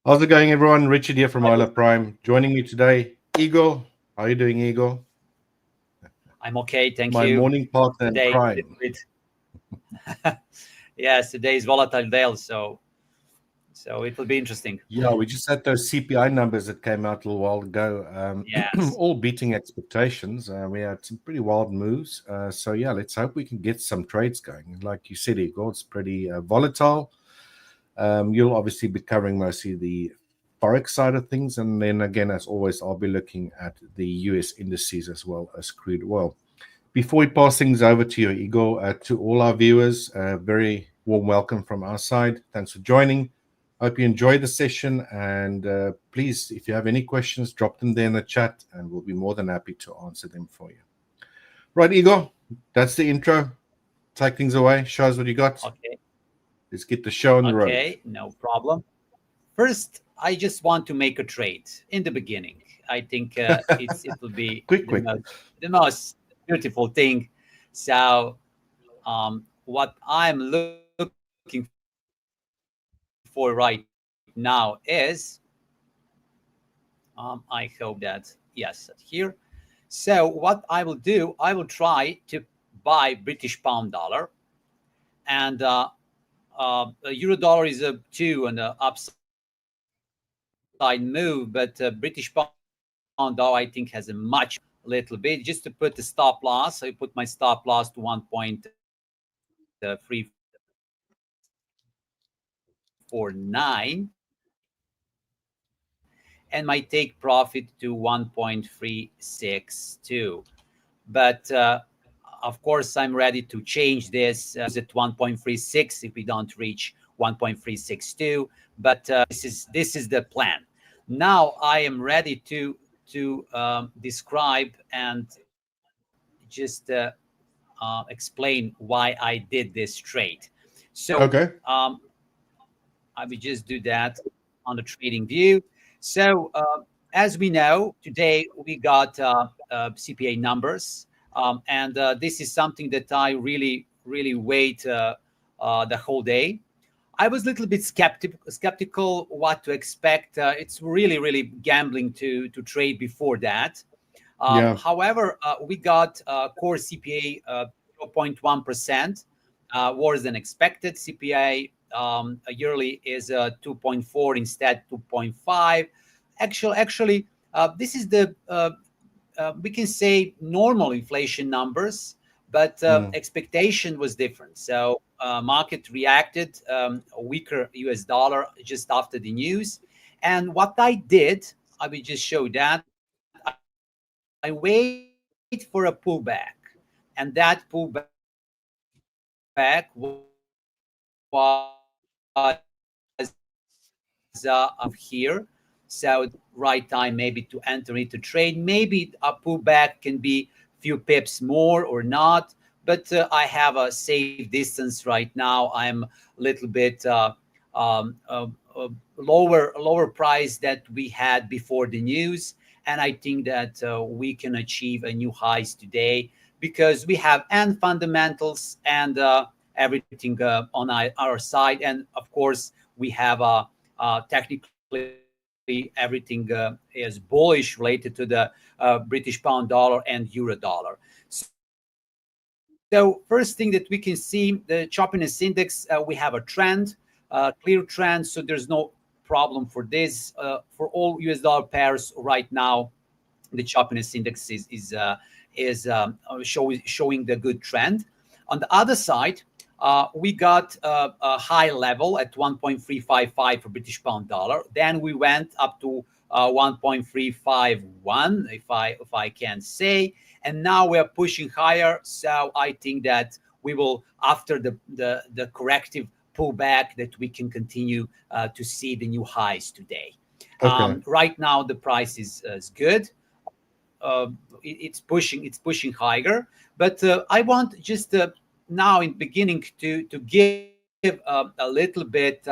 How's it going, everyone? Richard here from I Hola will, Prime. Joining me today, Igor. How are you doing, Igor? I'm okay, thank My you. morning partner in Today, a crime. little bit. Yes, today is volatile day, so it will be interesting. Yeah, we just had those CPI numbers that came out a little while ago, Yes. all beating expectations. We had some pretty wild moves. So, yeah, let's hope we can get some trades going. Like you said, Igor, it's pretty volatile. You'll obviously be covering mostly the Forex side of things. And then again, as always, I'll be looking at the US indices as well as crude oil. Before we pass things over to you, Igor, to all our viewers, very warm welcome from our side. Thanks for joining. Hope you enjoy the session. And please, if you have any questions, drop them there in the chat and we'll be more than happy to answer them for you. Right, Igor, that's the intro. Take things away. Show us what you got. Okay. Let's get the show on the road. Okay. No problem. First, I just want to make a trade in the beginning. I think it will be Quick. the most beautiful thing. So, what I'm looking for right now is, I hope that yes, here. So what I will do, I will try to buy British pound dollar, and euro dollar is a two on the upside move, but British pound dollar I think has a much little bit. Just to put the stop loss, I put my stop loss to 1.349, and my take profit to 1.362. But of course, I'm ready to change this at 1.36 if we don't reach 1.362. But this is the plan. Now I am ready to describe and just explain why I did this trade. So Okay. I will just do that on the trading view. So as we know, today we got CPA numbers, and this is something that I really wait the whole day. I was a little bit skeptical what to expect. It's really gambling to trade before that. Yeah. However, we got core CPA 0.1%, worse than expected. CPI yearly is 2.4 instead 2.5. Actually, this is the we can say normal inflation numbers, but Mm. expectation was different. So market reacted weaker US dollar just after the news. And what I did, I will just show that I wait for a pullback, and that pullback was here. So right time maybe to enter into trade. Maybe a pullback can be few pips more or not. But I have a safe distance right now. I'm a little bit um, uh, lower price that we had before the news, and I think that we can achieve a new highs today because we have and fundamentals and everything on our side, and of course we have technically everything is bullish related to the British pound dollar and euro dollar. So first thing that we can see, the choppiness index, we have a trend, clear trend, so there's no problem for this. For all US dollar pairs right now, the choppiness index is showing the good trend. On the other side, we got a high level at 1.355 for British pound dollar. Then we went up to 1.351, if I can say, and now we are pushing higher. So I think that we will, after the corrective pullback, that we can continue to see the new highs today. Okay. Right now, the price is good. Uh, it's pushing higher, but I want just now in beginning to give a little bit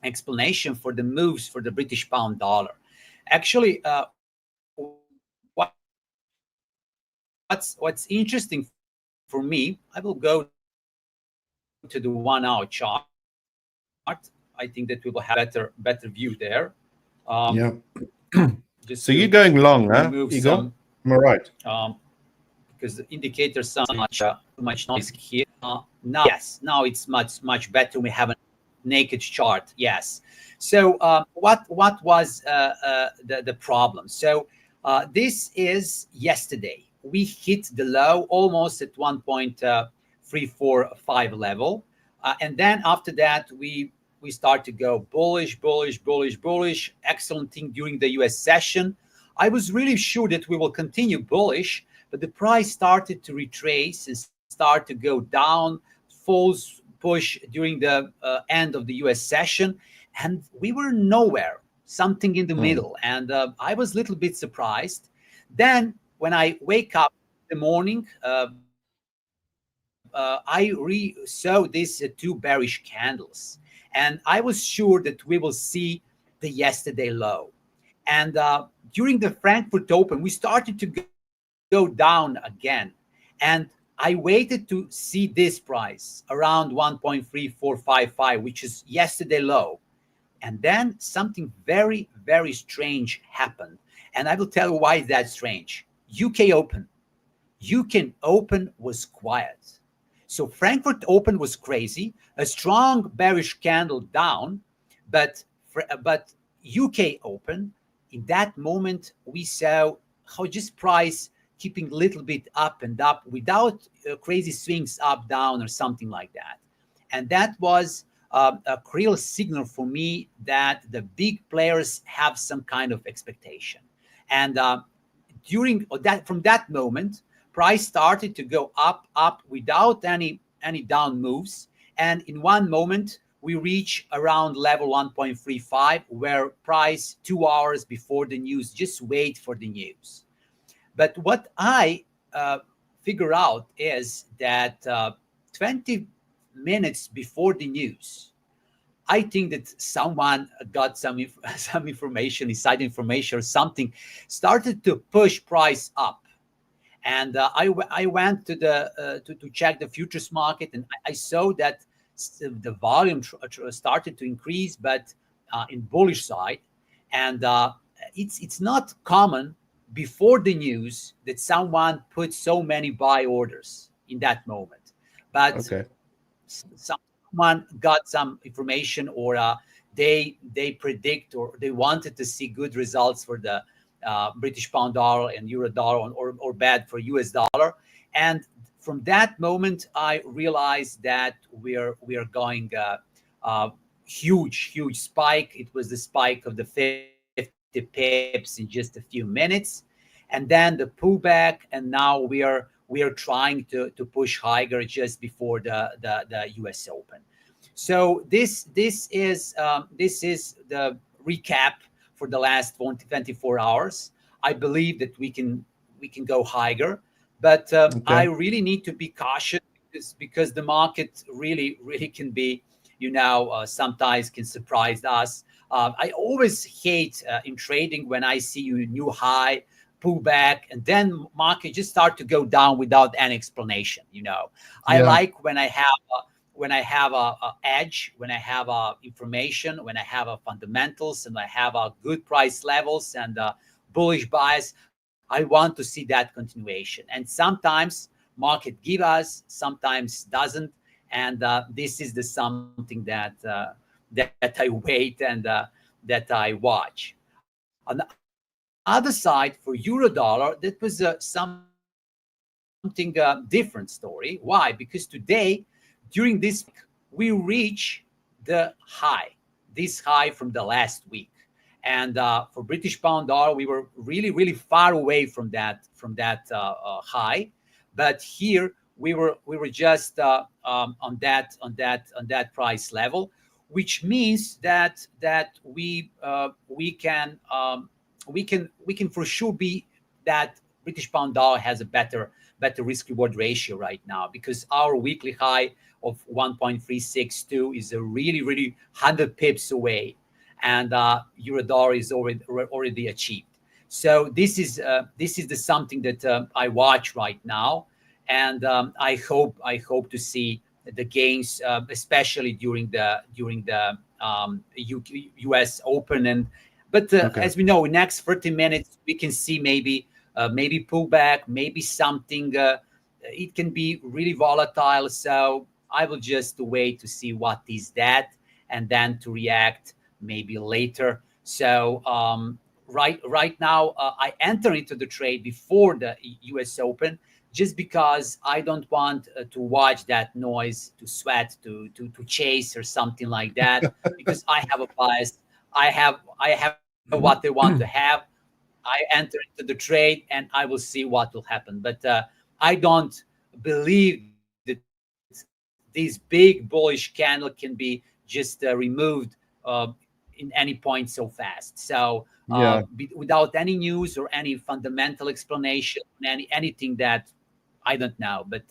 explanation for the moves for the British pound dollar. Actually, what's interesting for me, I will go to the 1 hour chart. I think that we will have better view there. Yeah. Just So you're to going long, huh, remove Igor? some, Am I right? because the indicator sounds too much noise here. Now, yes, now it's much better. We have a naked chart. Yes. So what was the problem? So this is yesterday. We hit the low almost at 1.345 level, and then after that we start to go bullish, bullish, bullish, bullish. Excellent thing during the U.S. session. I was really sure that we will continue bullish, but the price started to retrace and start to go down, false push during the end of the US session, and we were nowhere, something in the middle. And I was a little bit surprised. Then when I wake up in the morning, I saw these two bearish candles, and I was sure that we will see the yesterday low. And during the Frankfurt Open, we started to go down again. And I waited to see this price around 1.3455, which is yesterday low. And then something very, very strange happened. And I will tell you why that's strange. UK Open. UK Open was quiet. So Frankfurt Open was crazy, a strong bearish candle down, but UK Open, in that moment, we saw how just price keeping a little bit up and up without crazy swings up, down, or something like that. And that was a real signal for me that the big players have some kind of expectation. And from that moment, price started to go up without any down moves. And in one moment, we reach around level 1.35, where price 2 hours before the news, just wait for the news. But what I figure out is that 20 minutes before the news, I think that someone got some information, inside information or something, started to push price up. And I went to check the futures market, and I saw that the volume started to increase, but in bullish side. And it's not common before the news that someone put so many buy orders in that moment. But Okay. someone got some information, or they predict, or they wanted to see good results for the British pound dollar and euro dollar, or bad for US dollar. And from that moment, I realized that we're going huge spike. It was the spike of the 50 pips in just a few minutes, and then the pullback, and now we are trying to push higher just before the US Open. So this is the recap for the last 24 hours. I believe that we can go higher, but I really need to be cautious, because the market really can be, sometimes can surprise us. I always hate in trading when I see a new high, pullback, and then market just start to go down without any explanation. I like when I have a edge, when I have information, when I have fundamentals, and I have good price levels and bullish bias. I want to see that continuation. And sometimes market give us, sometimes doesn't. And this is the something that I wait and that I watch. On the other side, for euro dollar, that was something different story. Why? Because today, during this, we reach the high, this high from the last week. And for British pound dollar, we were really far away from that high. But here we were just on that price level, which means that we can for sure be that British pound dollar has a better risk reward ratio right now, because our weekly high of 1.362 is a really 100 pips away, and euro dollar is already achieved. So this is the something that I watch right now, and I hope to see the gains, especially during the U.S. Open. And but Okay. as we know, in next 30 minutes we can see maybe pullback, maybe something. It can be really volatile, so I will just wait to see what is that, and then to react maybe later. So right now, I enter into the trade before the U.S. Open, just because I don't want to watch that noise, to sweat, to chase or something like that, because I have a bias. I have what they want to have. I enter into the trade and I will see what will happen. But I don't believe that this big bullish candle can be just removed in any point so fast. So Yeah. without any news or any fundamental explanation, anything that I don't know. But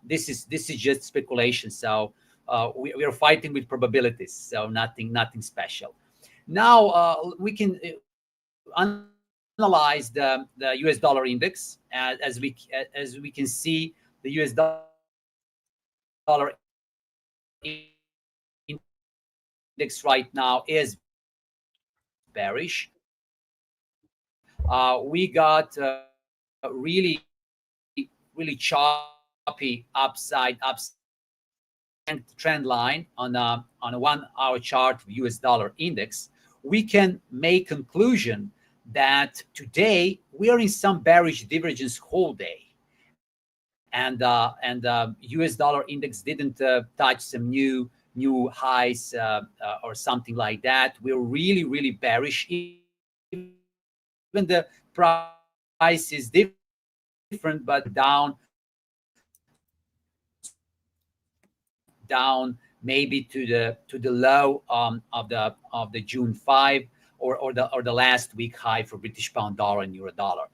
this is just speculation. So we are fighting with probabilities. So nothing special. Now we can analyze the U.S. dollar index. As we can see, the U.S. dollar index right now is bearish. We got really choppy upside trend line on a 1 hour chart of US dollar index. We can make conclusion that today we are in some bearish divergence whole day, and US dollar index didn't touch some new highs or something like that. We're really bearish. Even the price is different, but down maybe to the low of the June 5, or the last week high for British pound dollar and euro dollar.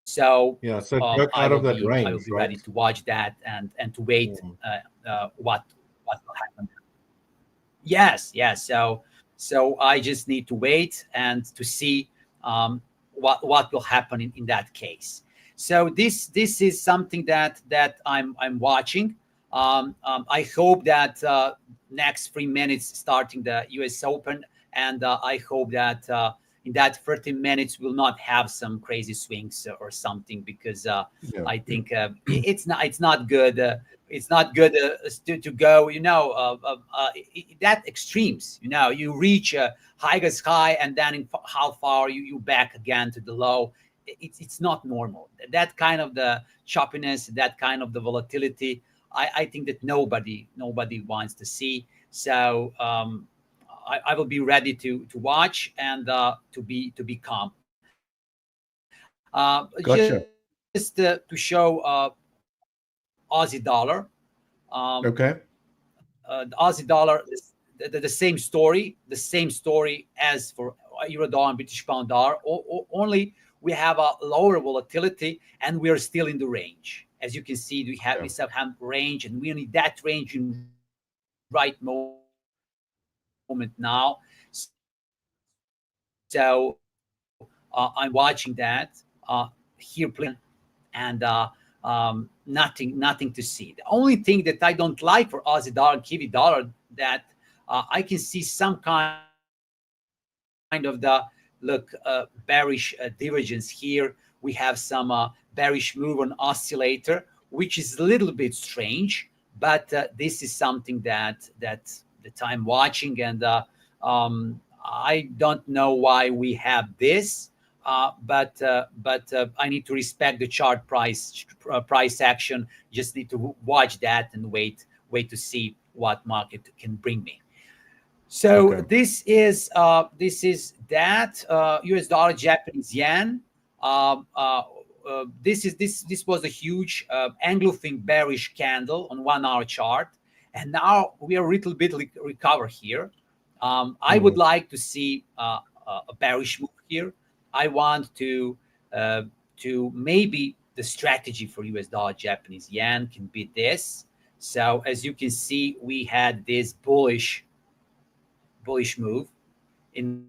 So Yeah. So it I broke will out of be that I will be range, ready to right? watch that and to wait Mm. what will happen. Yes. So I just need to wait and to see what will happen in that case. So this is something that I'm watching. I hope that next 3 minutes starting the U.S. Open, and I hope that in that 30 minutes we'll not have some crazy swings or something, because Yeah. I think it's not good. It's not good to go, that extremes. You reach a highest high, and then in how far you back again to the low. It's not normal. That kind of the choppiness, that kind of the volatility, I think that nobody wants to see. So I will be ready to watch and to be calm. Just Gotcha. to show Aussie dollar. Um, Okay. the Aussie dollar, the same story, as for euro dollar and British pound dollar. Only we have a lower volatility, and we are still in the range. As you can see, we Yeah. still have range, and we need that range in right moment now. So I'm watching that here playing and nothing to see. The only thing that I don't like for Aussie dollar and Kiwi dollar, that I can see some kind of the bearish divergence here. We have some bearish move on oscillator, which is a little bit strange, but this is something that I'm watching, and I don't know why we have this. But I need to respect the chart price action. Just need to watch that and wait to see what market can bring me. So Okay. this is that U.S. dollar, Japanese yen. This was a huge engulfing bearish candle on 1 hour chart, and now we are a little bit recover here. I would Mm. like to see a bearish move here. I want uh, to maybe the strategy for US dollar Japanese yen can be this. So as you can see, we had this bullish move in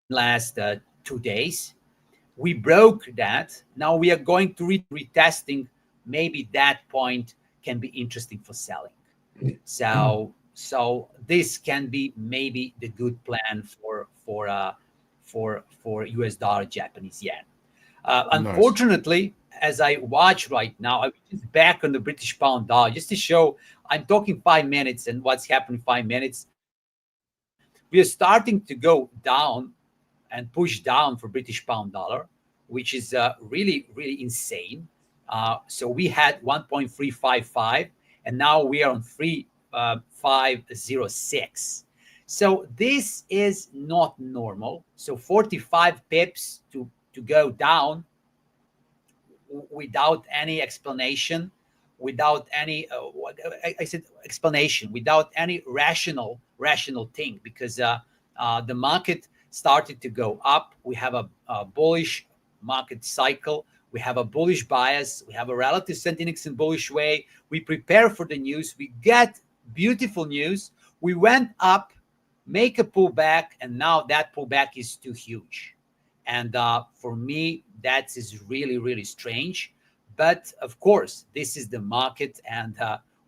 last 2 days. We broke that. Now we are going to retesting maybe that point can be interesting for selling. So this can be maybe the good plan for US dollar Japanese yen. Nice. Unfortunately, as I watch right now, I'm just back on the British pound dollar just to show. I'm talking 5 minutes and what's happened in 5 minutes. We are starting to go down and push down for British pound dollar, which is really, really insane. So we had 1.355, and now we are on 3.506. So this is not normal. So 45 pips to go down without any explanation, without any I said explanation, without any rational thing, because the market started to go up. We have a bullish market cycle. We have a bullish bias. We have a relative sentiments in bullish way. We prepare for the news. We get beautiful news. We went up, make a pullback, and now that pullback is too huge. And for me, that is really, really strange. But of course, this is the market, and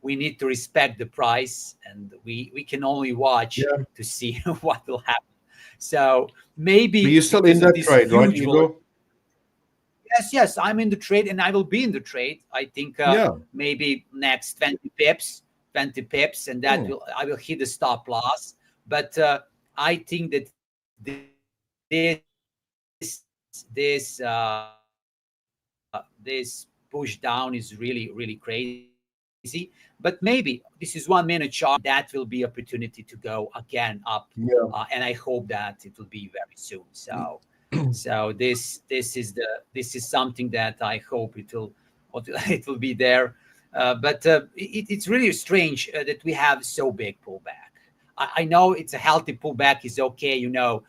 we need to respect the price, and we can only watch to see what will happen. So maybe but you're still in that trade, right, Igor? Yes, I'm in the trade, and I will be in the trade. I think maybe next 20 pips, and that I will hit the stop loss. But I think that this push down is really, really crazy. But maybe this is 1 minute chart. That will be opportunity to go again up, and I hope that it will be very soon. So this is something that I hope it will be there. But it's really strange that we have so big pullback. I know it's a healthy pullback is okay, 38%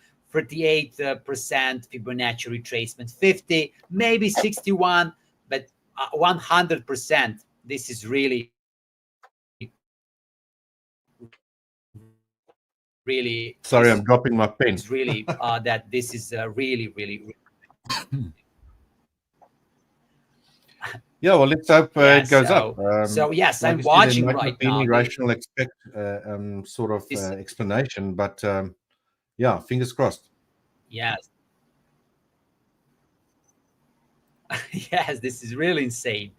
Fibonacci retracement, 50, maybe 61, but 100%. This is really, really. Sorry, I'm dropping my pen. Is really that this is really, really. Yeah, well, let's hope it goes up. So yes, I'm watching right now. Any rational sort of explanation, but yeah, fingers crossed. Yes. Yes, this is really insane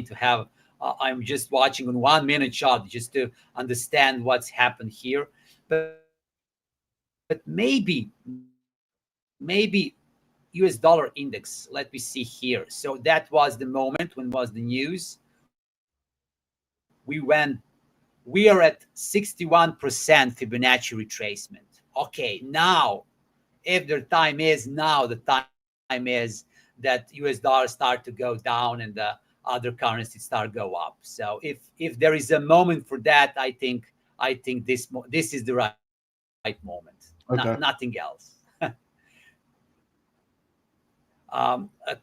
to have. I'm just watching on 1 minute chart just to understand what's happened here. But maybe US dollar index. Let me see here. So that was the moment when was the news. We are at 61% Fibonacci retracement. Okay, now if the time is now, the time is that US dollar start to go down and the other currencies start go up. So if there is a moment for that, I think this is the right moment. Okay. Nothing else.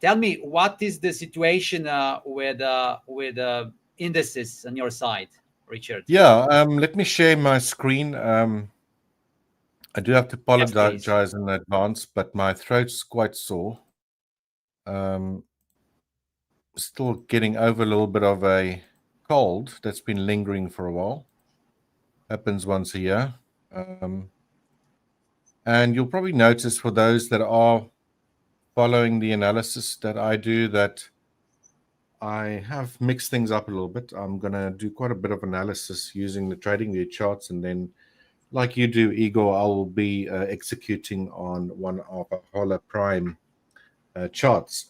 Tell me, what is the situation with indices on your side, Richard? Yeah, let me share my screen. I do have to apologize in advance, but my throat's quite sore. Still getting over a little bit of a cold that's been lingering for a while. Happens once a year. And you'll probably notice, for those that are following the analysis that I do, that I have mixed things up a little bit. I'm going to do quite a bit of analysis using the TradingView charts, and then, like you do, Igor, I will be executing on one of our Hola Prime charts.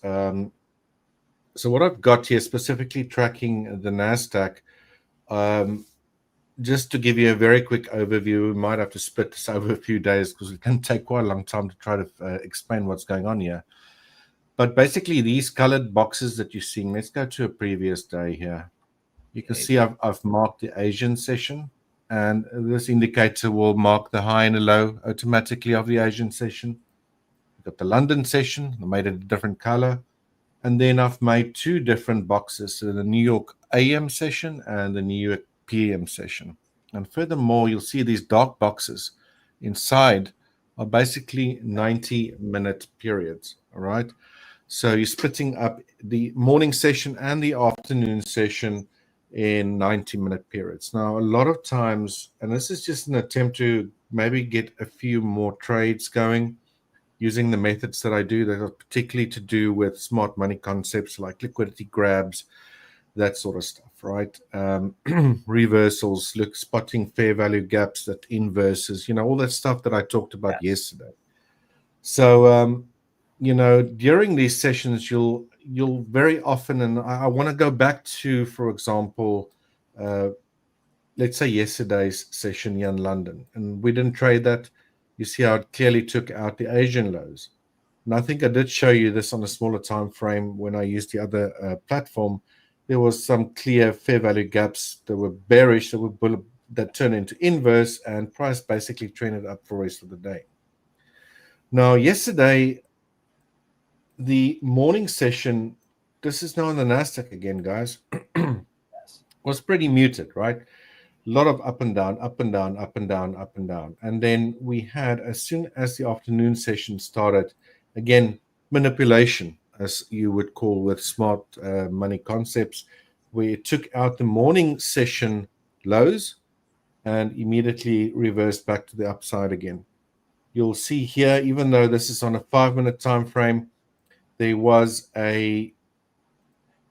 So what I've got here, specifically tracking the NASDAQ, just to give you a very quick overview, we might have to split this over a few days because it can take quite a long time to try to explain what's going on here. But basically, these colored boxes that you're seeing, let's go to a previous day here. You can see I've marked the Asian session, and this indicator will mark the high and the low automatically of the Asian session. We've got the London session, I made it a different color. And then I've made two different boxes, so the New York AM session and the New York PM session. And furthermore, you'll see these dark boxes inside are basically 90-minute periods, all right? So you're splitting up the morning session and the afternoon session in 90-minute periods. Now, a lot of times, and this is just an attempt to maybe get a few more trades going using the methods that I do that are particularly to do with smart money concepts like liquidity grabs, that sort of stuff, right? Reversals, spotting fair value gaps, that inverses, all that stuff that I talked about yesterday. So, during these sessions, you'll very often, and I want to go back to, for example, let's say yesterday's session here in London, and we didn't trade that. You see how it clearly took out the Asian lows. And I think I did show you this on a smaller time frame when I used the other platform. There was some clear fair value gaps that were bearish, that turned into inverse, and price basically trended up for the rest of the day. Now, yesterday, the morning session, this is now on the NASDAQ again, guys, was pretty muted, right? A lot of up and down, up and down, up and down, up and down. And then we had, as soon as the afternoon session started, again, manipulation, as you would call with smart money concepts, where it took out the morning session lows and immediately reversed back to the upside again. You'll see here, even though this is on a 5-minute time frame, there was a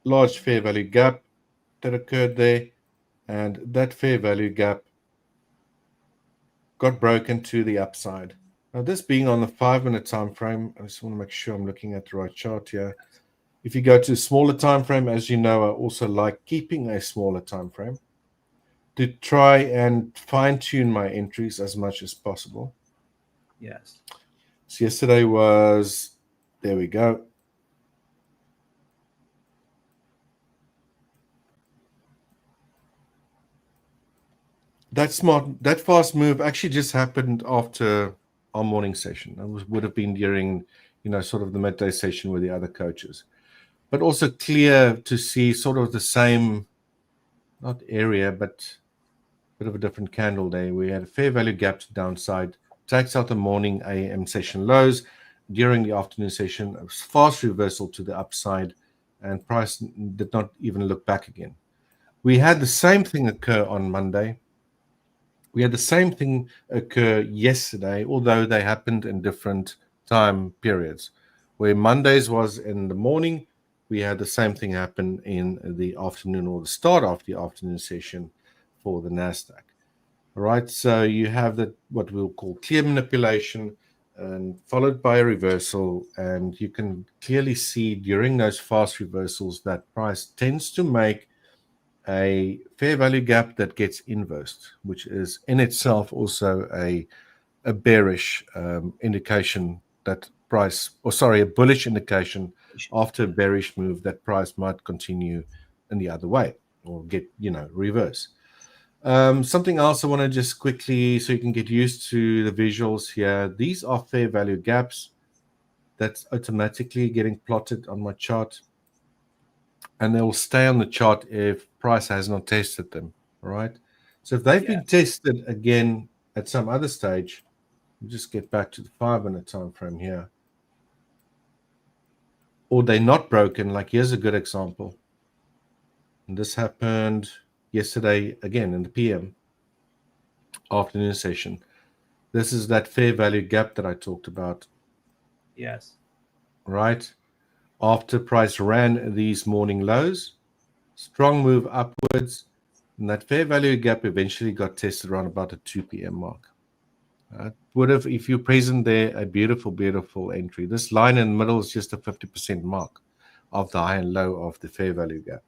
large fair value gap that occurred there, and that fair value gap got broken to the upside. Now, this being on the 5-minute time frame, I just want to make sure I'm looking at the right chart here. If you go to a smaller time frame, as you know, I also like keeping a smaller time frame to try and fine-tune my entries as much as possible. Yes. So yesterday was, there we go. That fast move actually just happened after our morning session. It would have been during, sort of the midday session with the other coaches. But also clear to see sort of the same, not area, but a bit of a different candle day. We had a fair value gap to downside, takes out the morning AM session lows. During the afternoon session, a fast reversal to the upside, and price did not even look back again. We had the same thing occur on Monday. We had the same thing occur yesterday, although they happened in different time periods. Where Mondays was in the morning, we had the same thing happen in the afternoon, or the start of the afternoon session for the NASDAQ. All right, so you have what we'll call clear manipulation, and followed by a reversal, and you can clearly see during those fast reversals that price tends to make a fair value gap that gets inversed, which is in itself also a bearish indication that price, a bullish indication after a bearish move that price might continue in the other way or get, reverse. Something else I want to just quickly, so you can get used to the visuals here. These are fair value gaps that's automatically getting plotted on my chart, and they will stay on the chart if price has not tested them. All right. So if they've been tested again at some other stage, we'll just get back to the 5-minute time frame here, or they're not broken. Like, here's a good example. And this happened yesterday again in the PM afternoon session. This is that fair value gap that I talked about. Yes. Right. After price ran these morning lows, strong move upwards, and that fair value gap eventually got tested around about the 2 p.m. mark. Would have, if you're present there, a beautiful, beautiful entry. This line in the middle is just a 50% mark of the high and low of the fair value gap.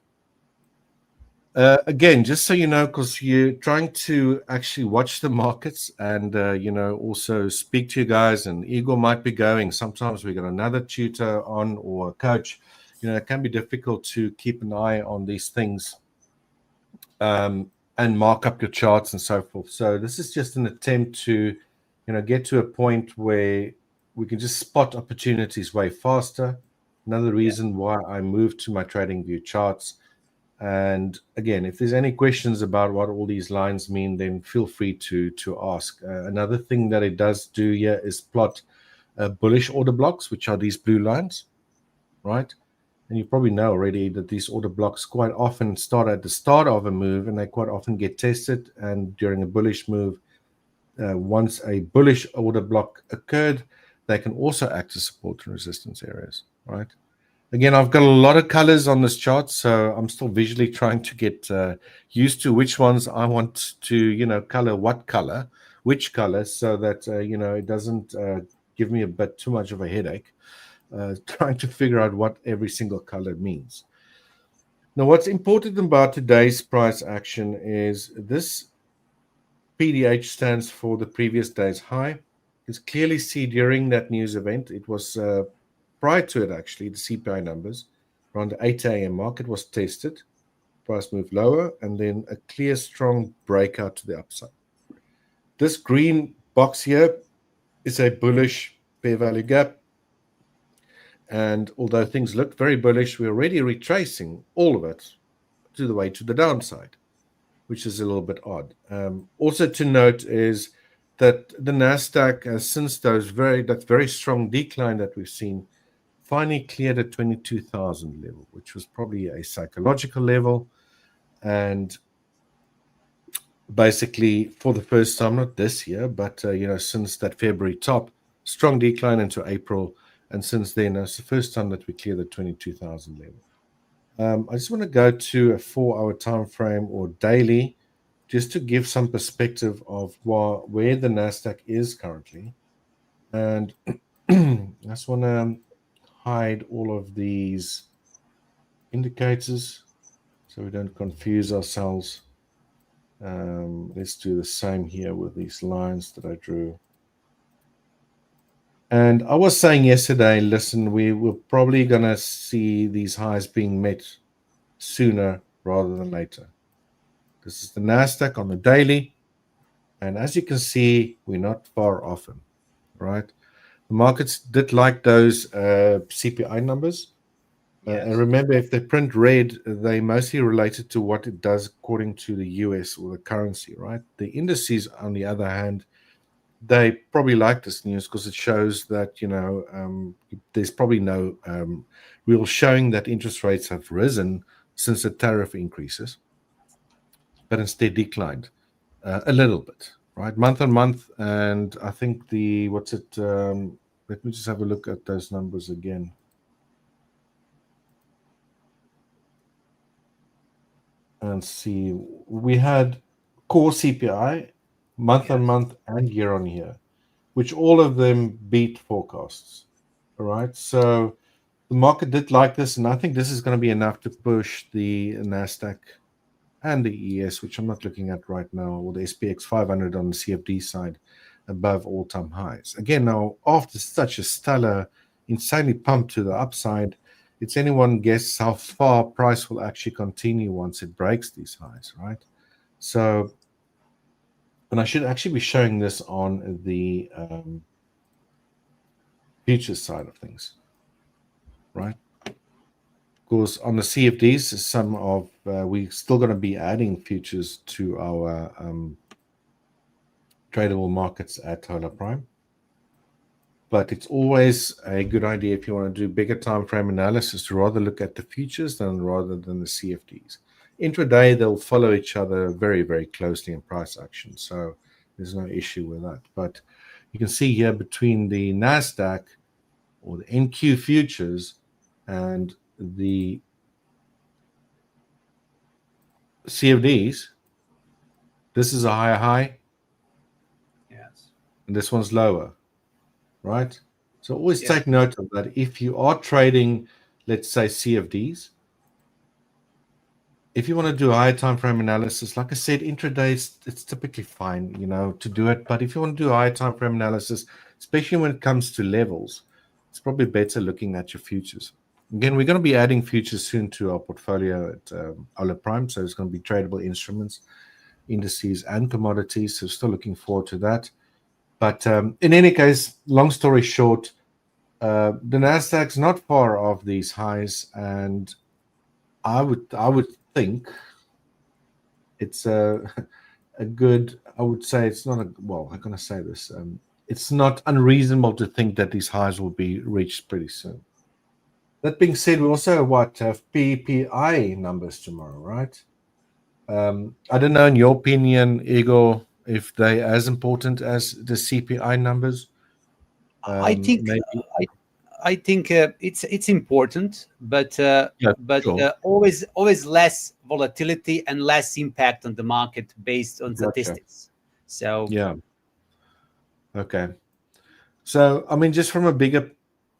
Again, just so you know, because you're trying to actually watch the markets and, also speak to you guys, and Igor might be going. Sometimes we got another tutor on or a coach. It can be difficult to keep an eye on these things and mark up your charts and so forth. So this is just an attempt to, get to a point where we can just spot opportunities way faster. Another reason why I moved to my TradingView charts. And again, if there's any questions about what all these lines mean, then feel free to ask. Another thing that it does do here is plot bullish order blocks, which are these blue lines, right? And you probably know already that these order blocks quite often start at the start of a move, and they quite often get tested. And during a bullish move, once a bullish order block occurred, they can also act as support and resistance areas, right? Again, I've got a lot of colors on this chart, so I'm still visually trying to get used to which ones I want to, color what color, which color, so that, it doesn't give me a bit too much of a headache trying to figure out what every single color means. Now, what's important about today's price action is this PDH stands for the previous day's high. You can clearly see during that news event, it was prior to it actually, the CPI numbers, around the 8 a.m. mark, it was tested. Price moved lower, and then a clear, strong breakout to the upside. This green box here is a bullish fair value gap. And although things look very bullish, we're already retracing all of it to the way to the downside, which is a little bit odd. Also to note is that the NASDAQ has, since that very strong decline that we've seen, finally cleared a 22,000 level, which was probably a psychological level. And basically, for the first time, not this year, but since that February top, strong decline into April, and since then, it's the first time that we clear the 22,000 level. I just want to go to a 4-hour time frame or daily, just to give some perspective of where the NASDAQ is currently. And I just want to hide all of these indicators so we don't confuse ourselves. Let's do the same here with these lines that I drew. And I was saying yesterday, listen, we were probably going to see these highs being met sooner rather than later. This is the NASDAQ on the daily. And as you can see, we're not far off them, right? The markets did like those CPI numbers. Yes. And remember, if they print red, they mostly related to what it does according to the US or the currency, right? The indices, on the other hand, they probably like this news because it shows that, there's probably no real showing that interest rates have risen since the tariff increases, but instead declined a little bit, right? Month on month. And I think let me just have a look at those numbers again. And see, we had core CPI month on month and year on year, which all of them beat forecasts. All right. So the market did like this, and I think this is going to be enough to push the NASDAQ and the ES, which I'm not looking at right now, or the SPX 500 on the CFD side, above all-time highs. Again, now, after such a stellar, insanely pump to the upside, it's anyone guess how far price will actually continue once it breaks these highs, right? So, and I should actually be showing this on the futures side of things, right? Because on the CFDs, we're still going to be adding futures to our tradable markets at Hola Prime. But it's always a good idea if you want to do bigger time frame analysis to rather look at the futures rather than the CFDs. Intraday, they'll follow each other very, very closely in price action. So there's no issue with that. But you can see here between the NASDAQ or the NQ futures and the CFDs, this is a higher high. Yes. And this one's lower, right? So always take note of that. If you are trading, let's say CFDs, if you want to do a higher time frame analysis, like I said, intraday, it's typically fine, to do it. But if you want to do a higher time frame analysis, especially when it comes to levels, it's probably better looking at your futures. Again, we're going to be adding futures soon to our portfolio at Hola Prime. So it's going to be tradable instruments, indices, and commodities. So still looking forward to that. But in any case, long story short, the NASDAQ's not far off these highs, and I would think it's a good. I would say it's not how can I say this? It's not unreasonable to think that these highs will be reached pretty soon. That being said, we also have PPI numbers tomorrow, right? I don't know, in your opinion, Igor, if they as important as the CPI numbers. I think Maybe, I I think it's important, but yeah, sure. always less volatility and less impact on the market based on Gotcha. statistics. So Yeah. Okay. So, I mean, just from a bigger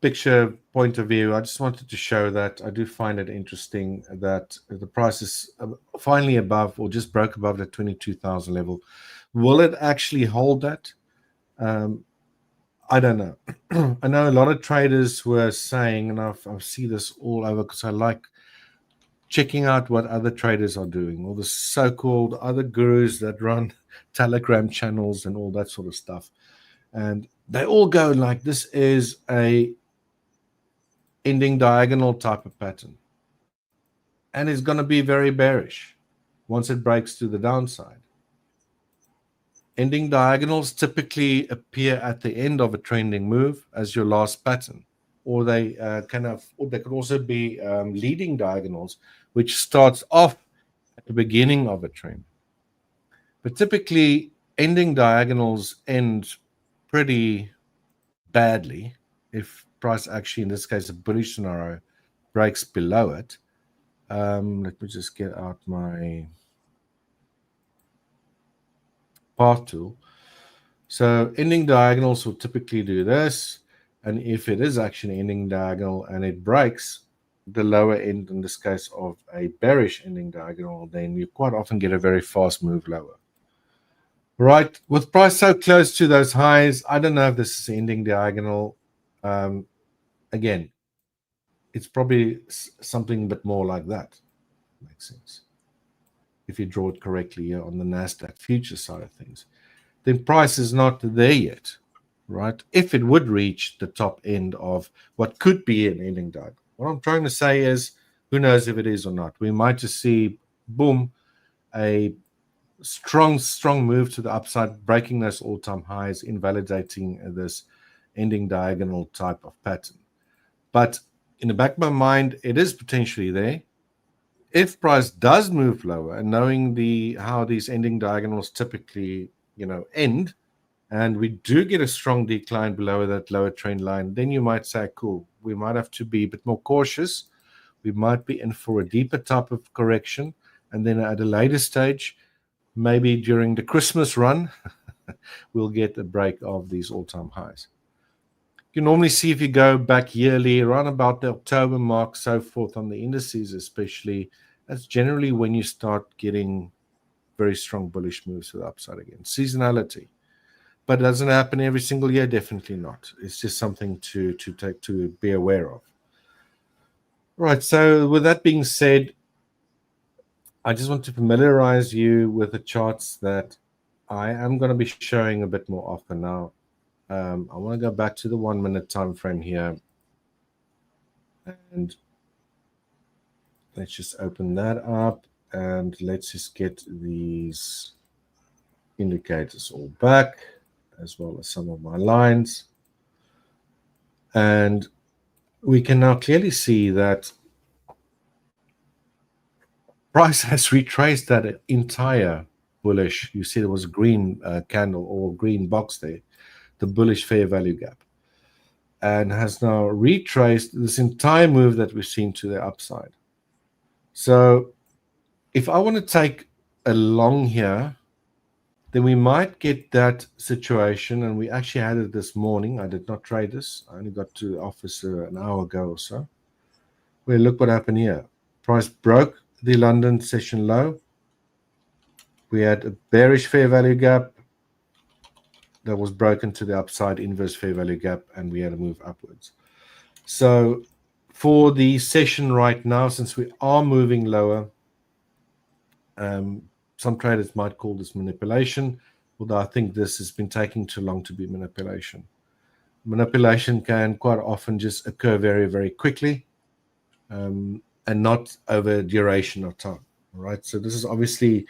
picture point of view, I just wanted to show that I do find it interesting that the price is finally above or just broke above the 22,000 level. Will it actually hold that? Um, I don't know. I know a lot of traders were saying, and I see this all over because I like checking out what other traders are doing, all the so-called other gurus that run Telegram channels and all that sort of stuff. And they all go like, this is a ending diagonal type of pattern. And it's going to be very bearish once it breaks to the downside. Ending diagonals typically appear at the end of a trending move as your last pattern, or they or they could also be leading diagonals, which starts off at the beginning of a trend. But typically, ending diagonals end pretty badly if price actually, in this case, a bullish scenario, breaks below it. Let me just get out my path tool. So ending diagonals will typically do this. And if it is actually ending diagonal and it breaks the lower end, in this case of a bearish ending diagonal, then you quite often get a very fast move lower. Right, with price so close to those highs, I don't know if this is ending diagonal. Again, it's probably something a bit more like that. Makes sense. If you draw it correctly here on the NASDAQ future side of things, then price is not there yet, right? If it would reach the top end of what could be an ending diagonal. What I'm trying to say is, who knows if it is or not. We might just see, boom, a strong move to the upside, breaking those all-time highs, invalidating this ending diagonal type of pattern. But in the back of my mind, it is potentially there. If price does move lower, and knowing how these ending diagonals typically, end, and we do get a strong decline below that lower trend line, then you might say, cool, we might have to be a bit more cautious. We might be in for a deeper type of correction. And then at a later stage, maybe during the Christmas run, we'll get a break of these all-time highs. You normally see, if you go back yearly, around about the October mark, so forth, on the indices especially, that's generally when you start getting very strong bullish moves to the upside again. Seasonality. But it doesn't happen every single year, definitely not. It's just something to be aware of. Right, so with that being said, I just want to familiarize you with the charts that I am going to be showing a bit more often now. I want to go back to the 1 minute time frame here, and let's just open that up, and let's just get these indicators all back, as well as some of my lines. And we can now clearly see that price has retraced that entire bullish. You see there was a green candle or green box there, the bullish fair value gap, and has now retraced this entire move that we've seen to the upside. So if I want to take a long here, then we might get that situation. And we actually had it this morning. I did not trade this. I only got to the office an hour ago or so. Well, look what happened here. Price broke the London session low. We had a bearish fair value gap that was broken to the upside, inverse fair value gap, and we had a move upwards. So for the session right now, since we are moving lower, some traders might call this manipulation, although I think this has been taking too long to be manipulation. Manipulation can quite often just occur very, very quickly, and not over a duration of time. All right. So this is obviously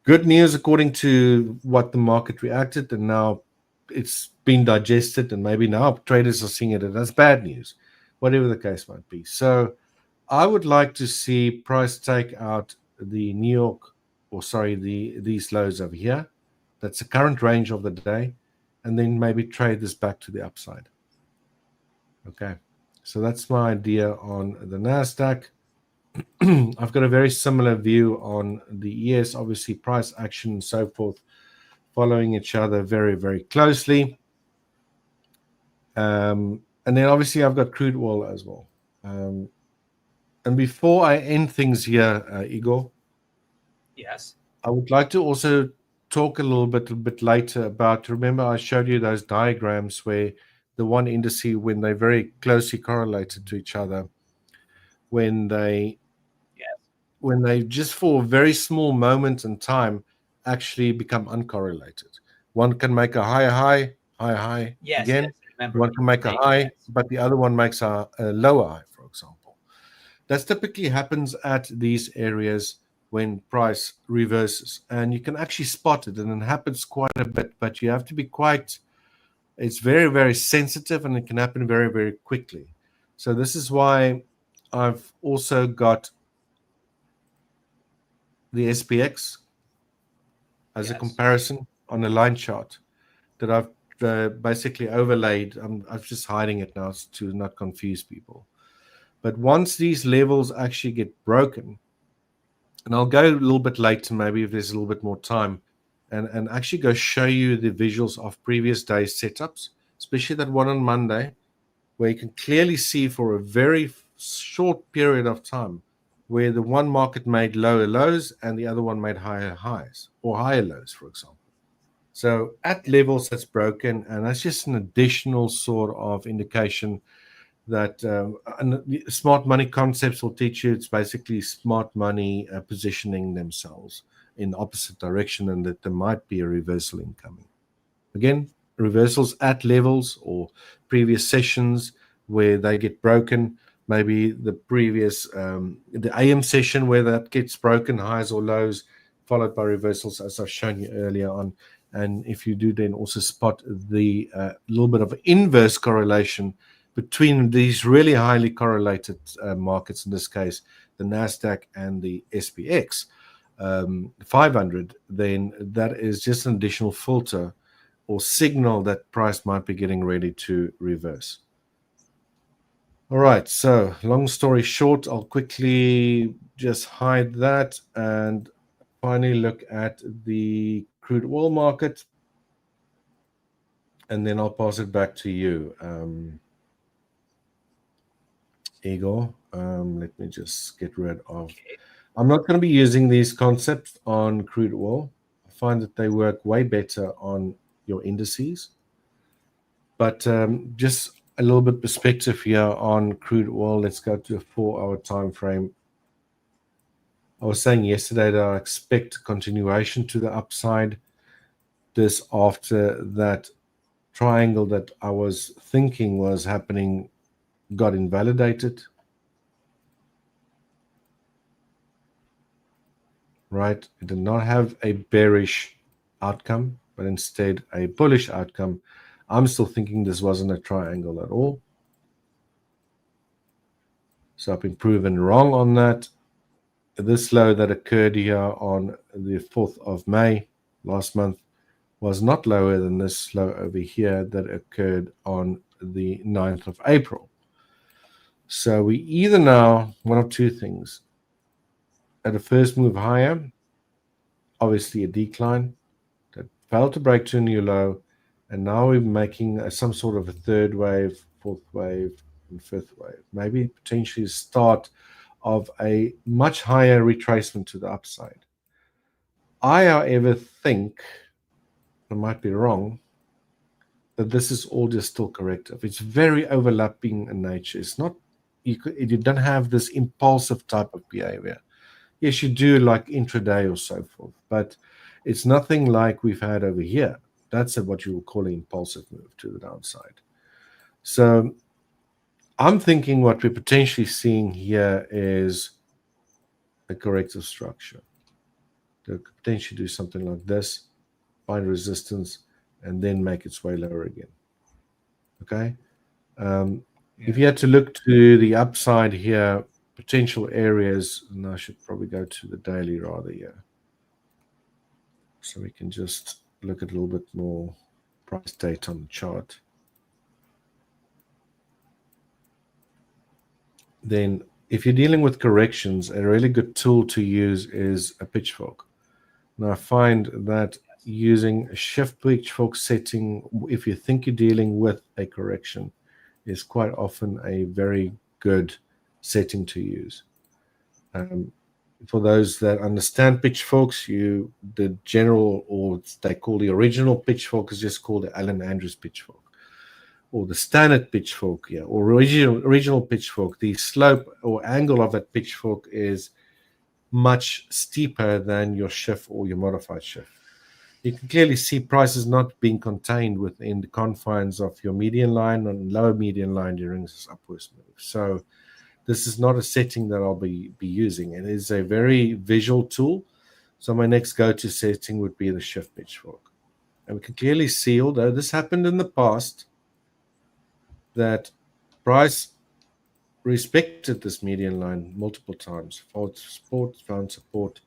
good news according to what the market reacted, and now it's been digested, and maybe now traders are seeing it as bad news. whatever the case might be. So I would like to see price take out the New York, or sorry, these lows over here. That's the current range of the day, and then maybe trade this back to the upside. Okay, so that's my idea on the NASDAQ. I've got a very similar view on the ES, obviously price action and so forth, following each other very, very closely. And then obviously I've got crude oil as well. And before I end things here, Igor, Yes. I would like to also talk a little bit later about, remember I showed you those diagrams where the one indice, when they very closely correlated to each other, when they just for a very small moment in time actually become uncorrelated. One can make a high Yes, again. yes, remember One can make a saying, high, yes. but the other one makes a lower high, for example. That typically happens at these areas when price reverses, and you can actually spot it, and it happens quite a bit, but you have to be quite, it's very, very sensitive, and it can happen very, very quickly. So this is why I've also got the SPX as a Yes. comparison on a line chart that I've basically overlaid. I'm just hiding it now to not confuse people. But once these levels actually get broken, and I'll go a little bit later, maybe if there's a little bit more time, and actually go show you the visuals of previous days setups, especially that one on Monday, where you can clearly see for a very short period of time where the one market made lower lows and the other one made higher highs or higher lows, for example. So at levels that's broken, and that's just an additional sort of indication that and smart money concepts will teach you. It's basically smart money positioning themselves in the opposite direction, and that there might be a reversal incoming. Again, reversals at levels or previous sessions where they get broken. Maybe the previous the AM session where that gets broken, highs or lows, followed by reversals, as I've shown you earlier on. And if you do then also spot the little bit of inverse correlation between these really highly correlated markets, in this case, the NASDAQ and the SPX 500, then that is just an additional filter or signal that price might be getting ready to reverse. All right, so long story short, I'll quickly just hide that and finally look at the crude oil market, and then I'll pass it back to you, Igor. Let me just get rid of. Okay. I'm not going to be using these concepts on crude oil. I find that they work way better on your indices. But just a little bit perspective here on crude oil. Let's go to a 4-hour time frame. I was saying yesterday that I expect a continuation to the upside. This after that triangle that I was thinking was happening got invalidated. Right? It did not have a bearish outcome, but instead a bullish outcome. I'm still thinking this wasn't a triangle at all. So I've been proven wrong on that. This low that occurred here on the 4th of May last month was not lower than this low over here that occurred on the 9th of April. So we either now, one of two things. At a first move higher, obviously a decline that failed to break to a new low, and now we're making some sort of a third wave, fourth wave, and fifth wave. Maybe potentially a start of a much higher retracement to the upside. I, however, think, I might be wrong, that this is all just still corrective. It's very overlapping in nature. It's not, you don't have this impulsive type of behavior. Yes, you do like intraday or so forth, but it's nothing like we've had over here. That's what you would call an impulsive move to the downside. So I'm thinking what we're potentially seeing here is a corrective structure. They could potentially do something like this, find resistance, and then make its way lower again. Okay. If you had to look to the upside here, potential areas, and I should probably go to the daily rather here. So we can just look at a little bit more price data on the chart. Then if you're dealing with corrections, a really good tool to use is a pitchfork. Now I find that using a shift pitchfork setting, if you think you're dealing with a correction, is quite often a very good setting to use. For those that understand pitchforks, the general, or they call the original pitchfork, is just called the Alan Andrews pitchfork, or the standard pitchfork, or original pitchfork. The slope or angle of that pitchfork is much steeper than your shift or your modified shift. You can clearly see prices not being contained within the confines of your median line and lower median line during this upwards move. So this is not a setting that I'll be using. It is a very visual tool. So my next go-to setting would be the shift pitchfork. And we can clearly see, although this happened in the past, that price respected this median line multiple times, found support.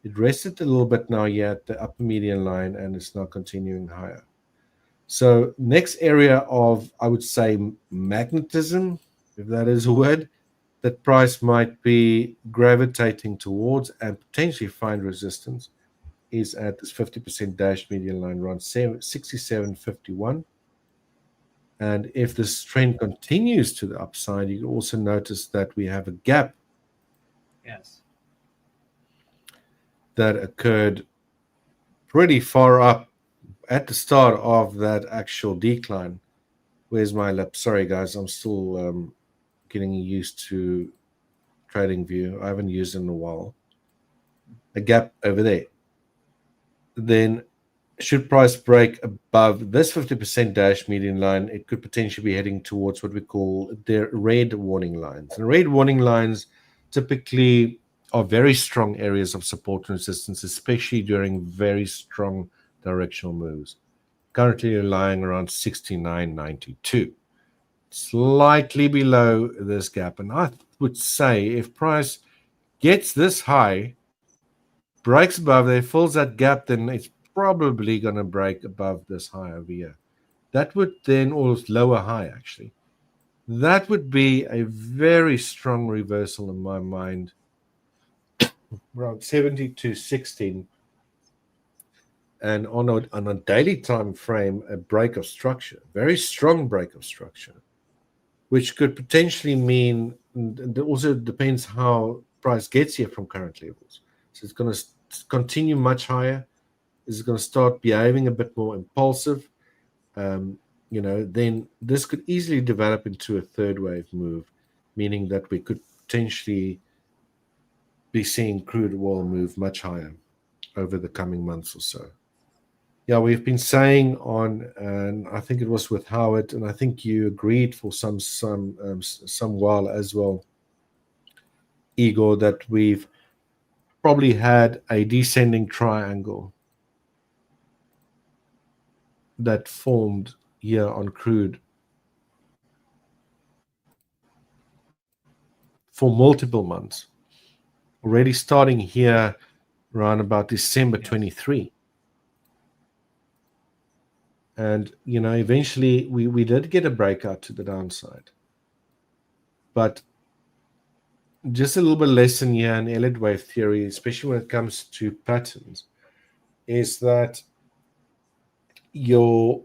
It rested a little bit now here at the upper median line, and it's now continuing higher. So next area of, I would say, magnetism, if that is a word, that price might be gravitating towards and potentially find resistance is at this 50% dash median line around 67.51. And if this trend continues to the upside, you can also notice that we have a gap that occurred pretty far up at the start of that actual decline. Where's my lip? Sorry, guys, I'm still getting used to trading view. I haven't used it in a while. A gap over there. Then should price break above this 50% dash median line, it could potentially be heading towards what we call the red warning lines. And red warning lines typically are very strong areas of support and resistance, especially during very strong directional moves. Currently lying around 69.92. Slightly below this gap. And I would say if price gets this high, breaks above there, fills that gap, then it's probably going to break above this high over here. That would then, or lower high actually, that would be a very strong reversal in my mind, around 72.16. And on a daily time frame, a break of structure, very strong break of structure, which could potentially mean, and it also depends how price gets here from current levels. So it's going to continue much higher. Is going to start behaving a bit more impulsive. Then this could easily develop into a third wave move, meaning that we could potentially be seeing crude oil move much higher over the coming months or so. Yeah, we've been saying on, and I think it was with Howard, and I think you agreed for some while as well, Igor, that we've probably had a descending triangle that formed here on crude for multiple months, already starting here around about December 23. And, eventually we did get a breakout to the downside. But just a little bit lesson here in Elliott wave theory, especially when it comes to patterns, is that your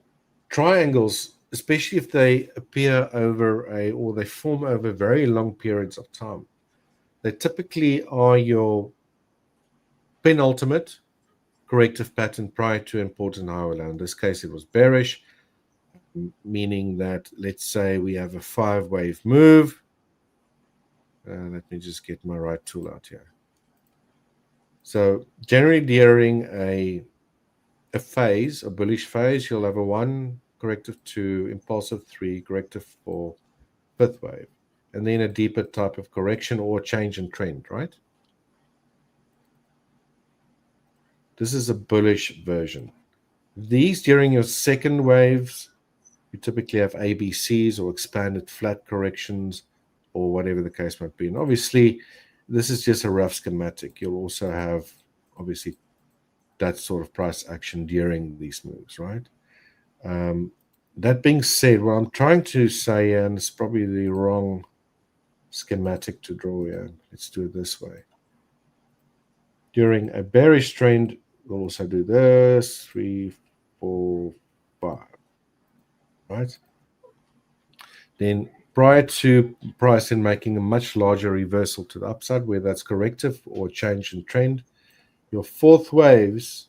triangles, especially if they appear over or they form over very long periods of time, they typically are your penultimate corrective pattern prior to important higher low. In this case, it was bearish, meaning that, let's say we have a 5-wave move. Let me just get my right tool out here. So generally during a phase, a bullish phase, you'll have a 1 corrective 2, impulsive 3, corrective 4, 5th wave, and then a deeper type of correction or change in trend, right? This is a bullish version. These during your second waves You typically have ABCs or expanded flat corrections or whatever the case might be. And obviously, this is just a rough schematic. You'll also have, obviously, that sort of price action during these moves, right? That being said, what I'm trying to say, and it's probably the wrong schematic to draw here. Let's do it this way. During a bearish trend, we'll also do this, 3, 4, 5, right? Then prior to price in making a much larger reversal to the upside, whether that's corrective or change in trend, your fourth waves,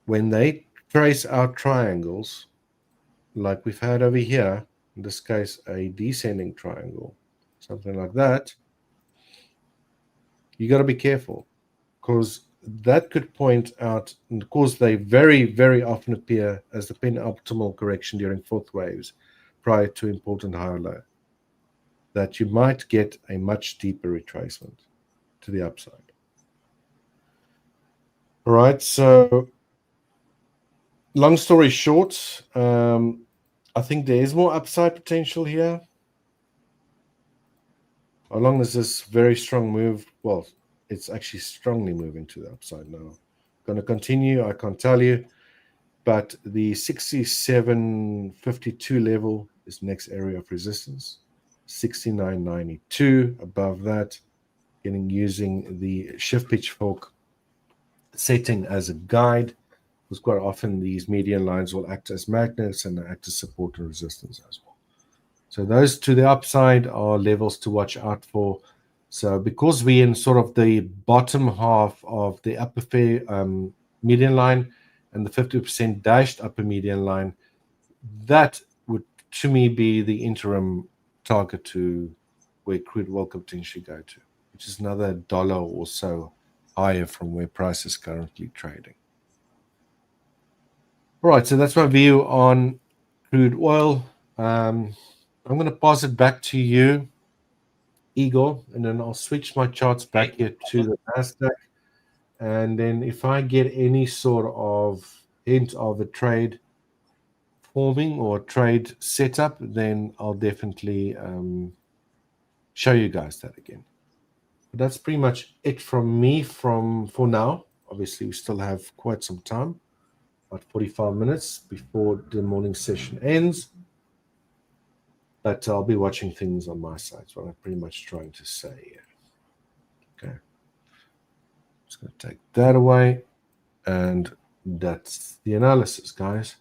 when they trace out triangles, like we've had over here, in this case, a descending triangle, something like that, you got to be careful, because that could point out, and of course they very, very often appear as the penultimate correction during fourth waves prior to important higher low, that you might get a much deeper retracement to the upside. All right, so long story short, I think there is more upside potential here. Along as this very strong move, well, it's actually strongly moving to the upside now. Going to continue, I can't tell you, but the 67.52 level is next area of resistance. 69.92 above that, using the shift pitchfork setting as a guide, because quite often these median lines will act as magnets and act as support and resistance as well. So those to the upside are levels to watch out for. So because we're in sort of the bottom half of the upper median line and the 50% dashed upper median line, that would, to me, be the interim target to where crude will potentially go to, which is another dollar or so higher from where price is currently trading. All right, so that's my view on crude oil. I'm going to pass it back to you, Igor, and then I'll switch my charts back here to the NASDAQ. And then if I get any sort of hint of a trade forming or trade setup, then I'll definitely show you guys that again. But that's pretty much it from me for now. Obviously, we still have quite some time, about 45 minutes before the morning session ends. But I'll be watching things on my side. That's what I'm pretty much trying to say here. Okay. Just going to take that away. And that's the analysis, guys.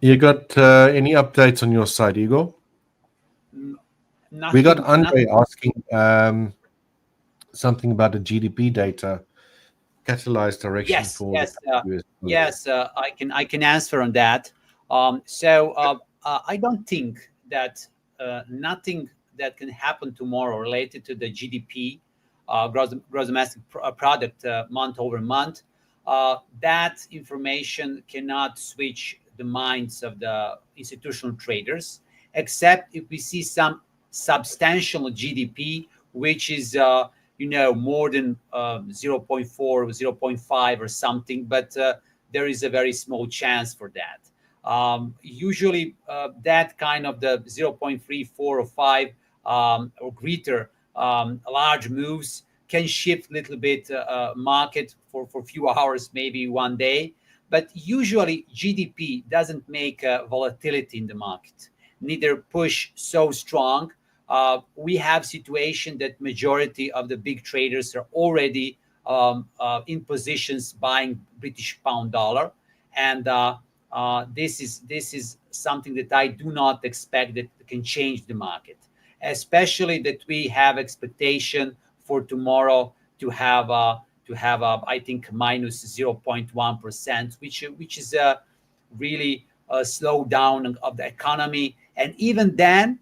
You got any updates on your side, Igor? Nothing, we got Andre nothing. asking something about the GDP data, catalyzed direction Yes, for yes, the US dollar. yes. I can answer on that. I don't think that nothing that can happen tomorrow related to the GDP, gross domestic product, month over month. That information cannot switch the minds of the institutional traders, except if we see some substantial GDP, which is more than 0.4, 0.5 or something, but there is a very small chance for that. Usually that kind of the 0.3, 4 or 5 or greater large moves can shift a little bit market for a few hours, maybe one day. But usually GDP doesn't make volatility in the market, neither push so strong. We have situation that majority of the big traders are already in positions buying British pound dollar, and this is something that I do not expect that can change the market, especially that we have expectation for tomorrow to have I think minus 0.1%, which is a really a slowdown of the economy, and even then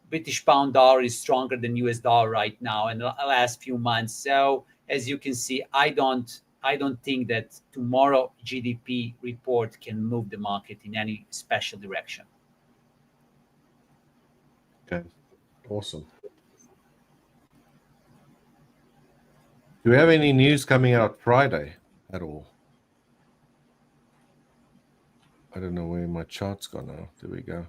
British pound dollar is stronger than US dollar right now in the last few months. So as you can see, I don't think that tomorrow GDP report can move the market in any special direction. Okay, awesome. Do we have any news coming out Friday at all? I don't know where my chart's gone now. There we go.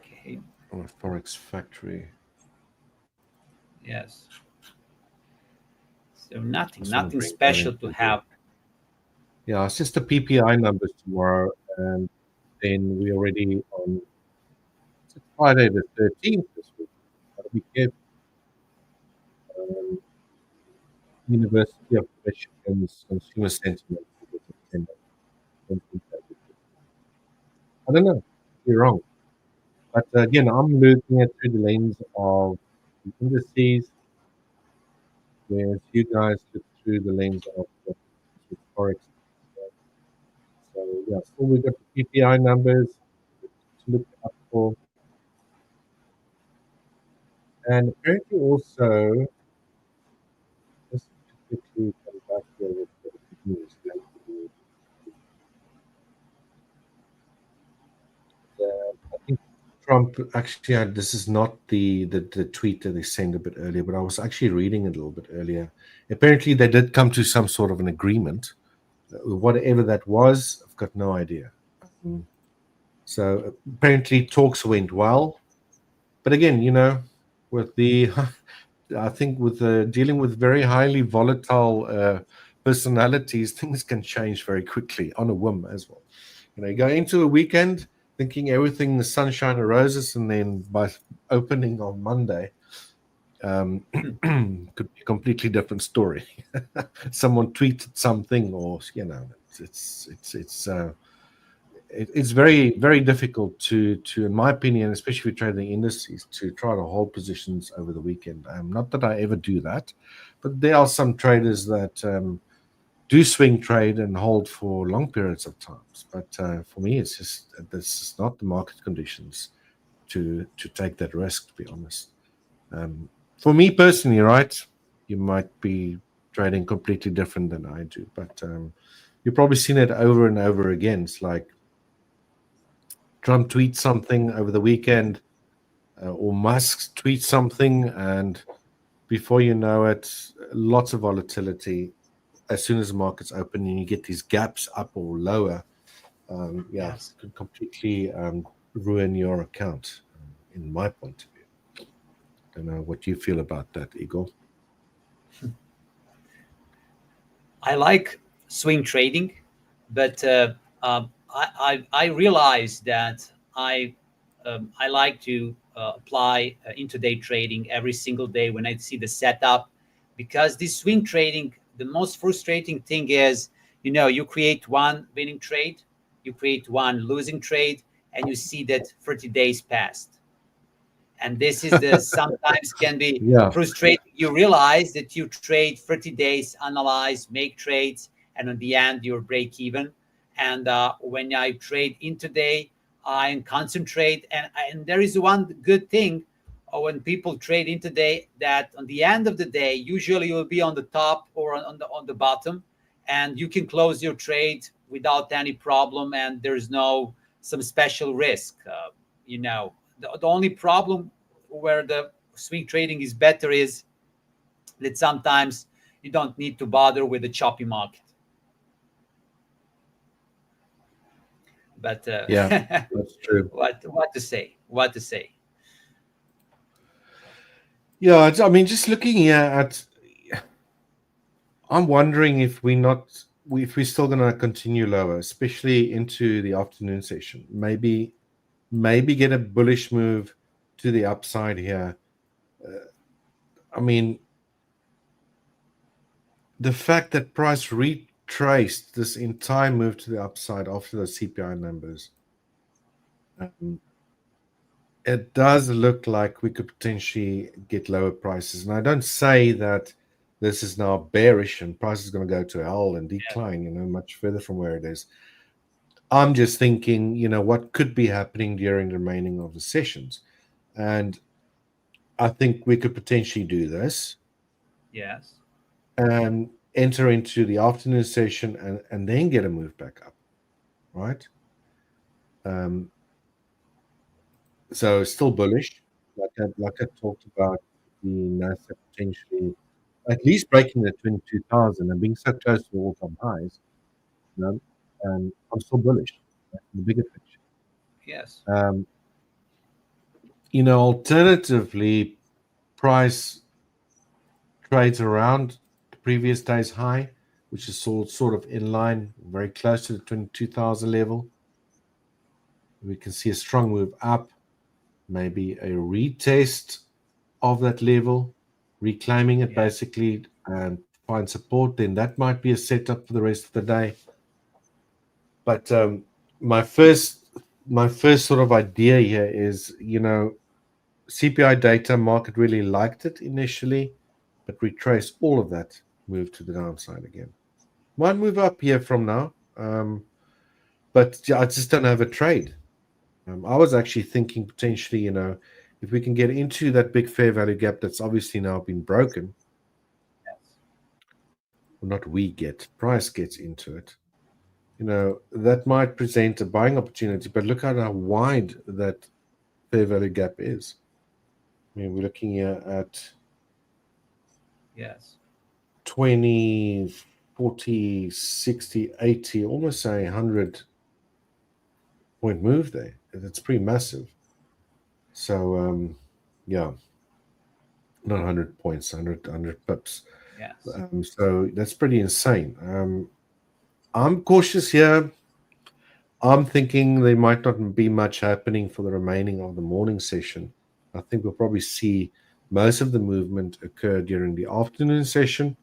Okay. Oh, Forex Factory. Yes. So nothing Just want to bring that special to into have. Yeah, it's just the PPI numbers tomorrow, and then we're already on Friday the 13th this week. Gotta be careful. University of Michigan's consumer sentiment for September. Don't think that would be- I don't know. You're wrong. But again, I'm looking at through the lens of the indices, whereas you guys look through the lens of the Forex. So yeah, so we got the PPI numbers to look up for, and apparently also just to quickly come back here with the news. I think Trump actually had, this is not the tweet that they sent a bit earlier, but I was actually reading it a little bit earlier. Apparently, they did come to some sort of an agreement. Whatever that was, I've got no idea. So apparently, talks went well. But again, with the, I think with dealing with very highly volatile personalities, things can change very quickly on a whim as well. You go into a weekend thinking everything is sunshine and roses, and then by opening on Monday, could be a completely different story. Someone tweeted something, or it's very very difficult to in my opinion, especially if you're trading indices, to try to hold positions over the weekend. Not that I ever do that, but there are some traders that do swing trade and hold for long periods of times. But for me, it's just this is not the market conditions to take that risk, to be honest. For me personally, right, you might be trading completely different than I do, but you've probably seen it over and over again. It's like Trump tweets something over the weekend, or Musk tweets something, and before you know it, lots of volatility. As soon as the markets open and you get these gaps up or lower, Yes. it could completely ruin your account, in my point of view. I don't know what you feel about that, Igor. I like swing trading, but I realize that I like to apply intraday trading every single day when I see the setup, because this swing trading, the most frustrating thing is, you create one winning trade, you create one losing trade, and you see that 30 days passed. And this is the sometimes can be Yeah, frustrating. You realize that you trade 30 days, analyze, make trades, and in the end you're break even. And when I trade intraday, I concentrate, and there is one good thing when people trade intraday, that on the end of the day usually you'll be on the top or on the bottom, and you can close your trade without any problem, and there's no some special risk. The only problem where the swing trading is better is that sometimes you don't need to bother with the choppy market. But yeah, that's true. what to say? What to say? Yeah, I mean, just looking here at, I'm wondering if we're still going to continue lower, especially into the afternoon session. Maybe get a bullish move to the upside here. I mean, the fact that price retraced this entire move to the upside after the CPI numbers, um, it does look like we could potentially get lower prices. And I don't say that this is now bearish and price is going to go to hell and decline, much further from where it is. I'm just thinking, what could be happening during the remaining of the sessions. And I think we could potentially do this Yes. and enter into the afternoon session and then get a move back up, right? So still bullish, like I talked about the NASDAQ potentially at least breaking the 22,000 and being so close to all-time highs. You know, I'm still bullish. That's the bigger picture. Yes. Alternatively, price trades around the previous day's high, which is sort of in line, very close to the 22,000 level. We can see a strong move up, maybe a retest of that level, reclaiming it basically, and find support. Then that might be a setup for the rest of the day. But my first sort of idea here is, CPI data market really liked it initially, but retrace all of that move to the downside again. Might move up here from now, but I just don't have a trade. I was actually thinking potentially, if we can get into that big fair value gap that's obviously now been broken, well, not we get, price gets into it. That might present a buying opportunity, but look at how wide that fair value gap is. I mean, we're looking here at 20, 40, 60, 80, almost a 100-point move there. It's pretty massive. So, yeah, not 100 points, 100 pips. Yes. So that's pretty insane. I'm cautious here. I'm thinking there might not be much happening for the remaining of the morning session. I think we'll probably see most of the movement occur during the afternoon session.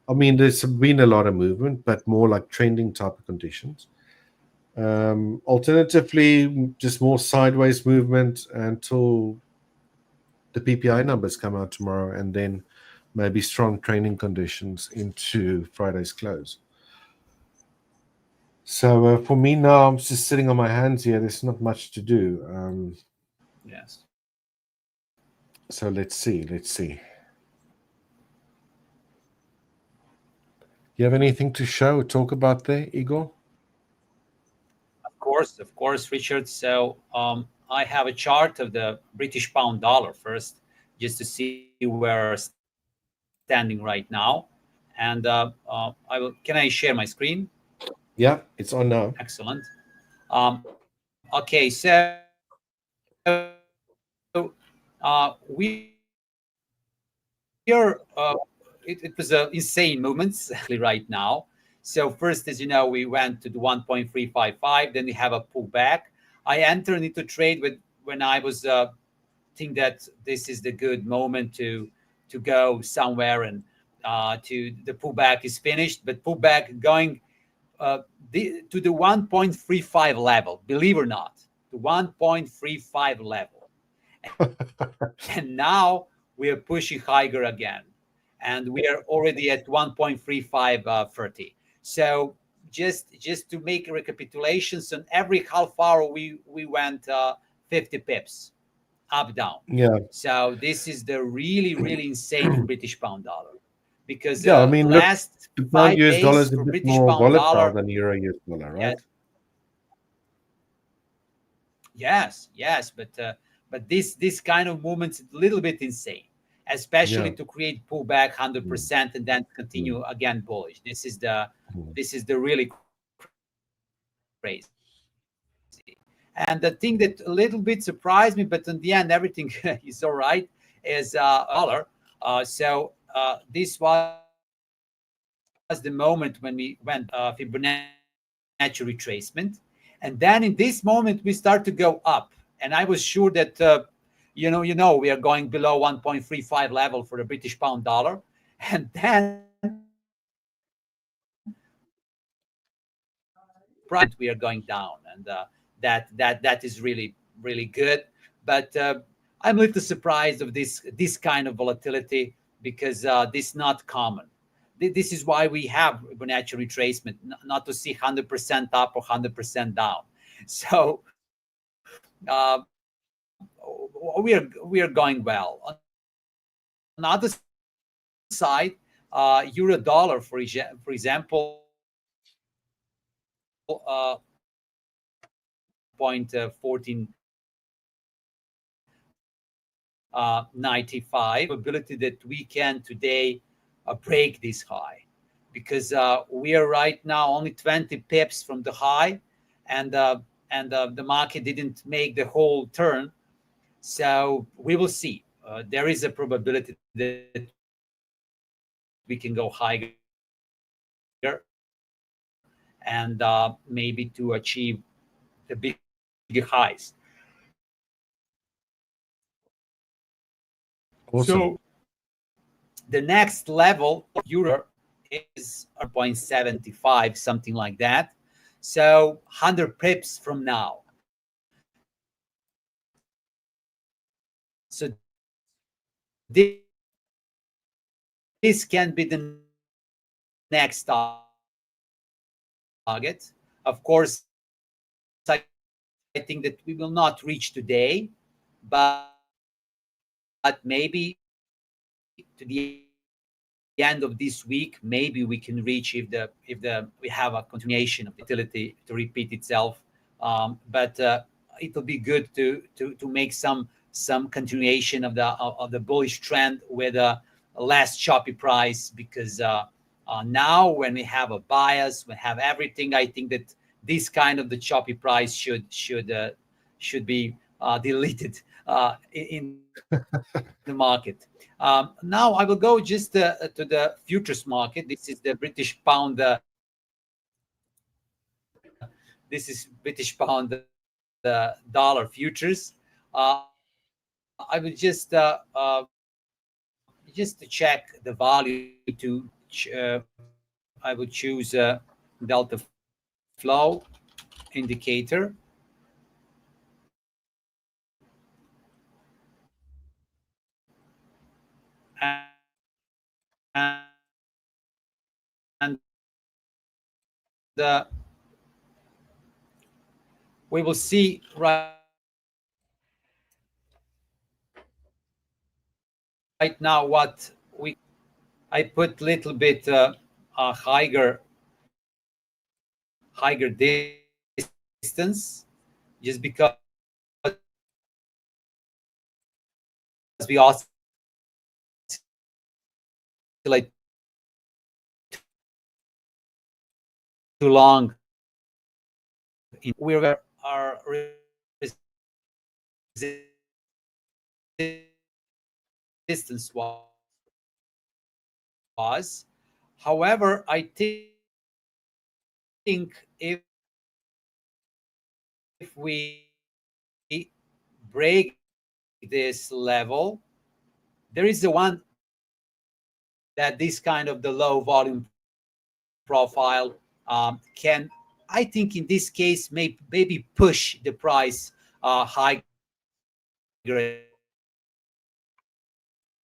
I mean, there's been a lot of movement, but more like trending type of conditions. Alternatively, just more sideways movement until the PPI numbers come out tomorrow, and then maybe strong trading conditions into Friday's close. So for me now, I'm just sitting on my hands here. There's not much to do. Yes. So let's see. You have anything to show, talk about there, Igor? Of course, Richard. So I have a chart of the British pound dollar first, just to see where we're standing right now. And I will. Can I share my screen? Yeah, it's on now. Excellent. Okay, so we are. It was insane movements actually right now. So first, as you know, we went to the 1.355. Then we have a pullback. I entered into trade when I was think that this is the good moment to go somewhere, and to the pullback is finished. But pullback going to the 1.35 level, believe or not, the 1.35 level. And now we are pushing higher again. And we are already at 1.3530. So just to make recapitulations, on every half hour we went 50 pips up down. Yeah. So this is the really insane for British pound dollar, because Yeah, I mean, look, last the pound 5 US dollar days is a for bit British more pound volatile dollar. than euro US dollar, right? Yes, but this kind of movements a little bit insane, especially Yeah. to create pullback Mm, 100% and then mm, continue again bullish. mm. This is the really crazy. And the thing that a little bit surprised me, but in the end everything is all right, is dollar. This was the moment when we went Fibonacci retracement, and then in this moment we start to go up. And I was sure that we are going below 1.35 level for the British pound dollar, and then price we are going down, and that is really good. But I'm a little surprised of this kind of volatility, because this is not common. This is why we have Fibonacci retracement, not to see 100% up or 100% down. So we are going well. On the other side, euro dollar, for example, 0.14 to 0.14 95, probability that we can today break this high, because we are right now only 20 pips from the high, and the market didn't make the whole turn. So we will see. There is a probability that we can go higher, and maybe to achieve the big highs. Awesome. So the next level of euro is 0.75, something like that. So 100 pips from now. So this can be the next target. Of course, I think that we will not reach today, but maybe to the end of this week, maybe we can reach if we have a continuation of the volatility to repeat itself. But it will be good to make some continuation of the bullish trend with a less choppy price, because now when we have a bias, we have everything, I think that this kind of the choppy price should be deleted in the market. Now I will go just to the futures market. This is the British pound. This is British pound dollar futures. I would just to check the value to. I would choose delta flow indicator. And we will see right now what we. I put little bit higher distance, just because we oscillate too long. We are resistance was. However, I think if we break this level, there is the one that this kind of the low volume profile can, I think in this case, maybe push the price higher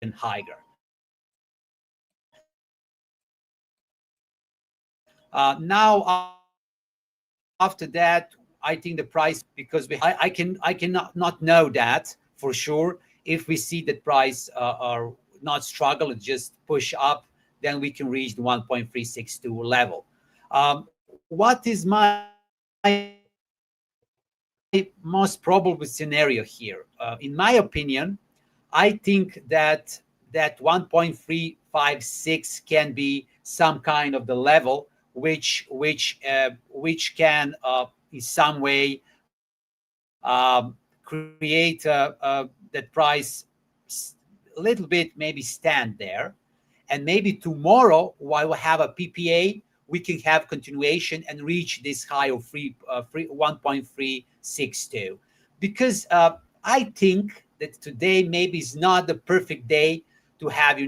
and higher. Now after that, I think the price, because I cannot not know that for sure. If we see that price are not struggle and just push up, then we can reach the 1.362 level. What is my most probable scenario here? In my opinion, I think that 1.356 can be some kind of the level which can in some way create that price a little bit, maybe stand there, and maybe tomorrow, while we have a PPA, we can have continuation and reach this high of 1.362, because I think that today maybe is not the perfect day to have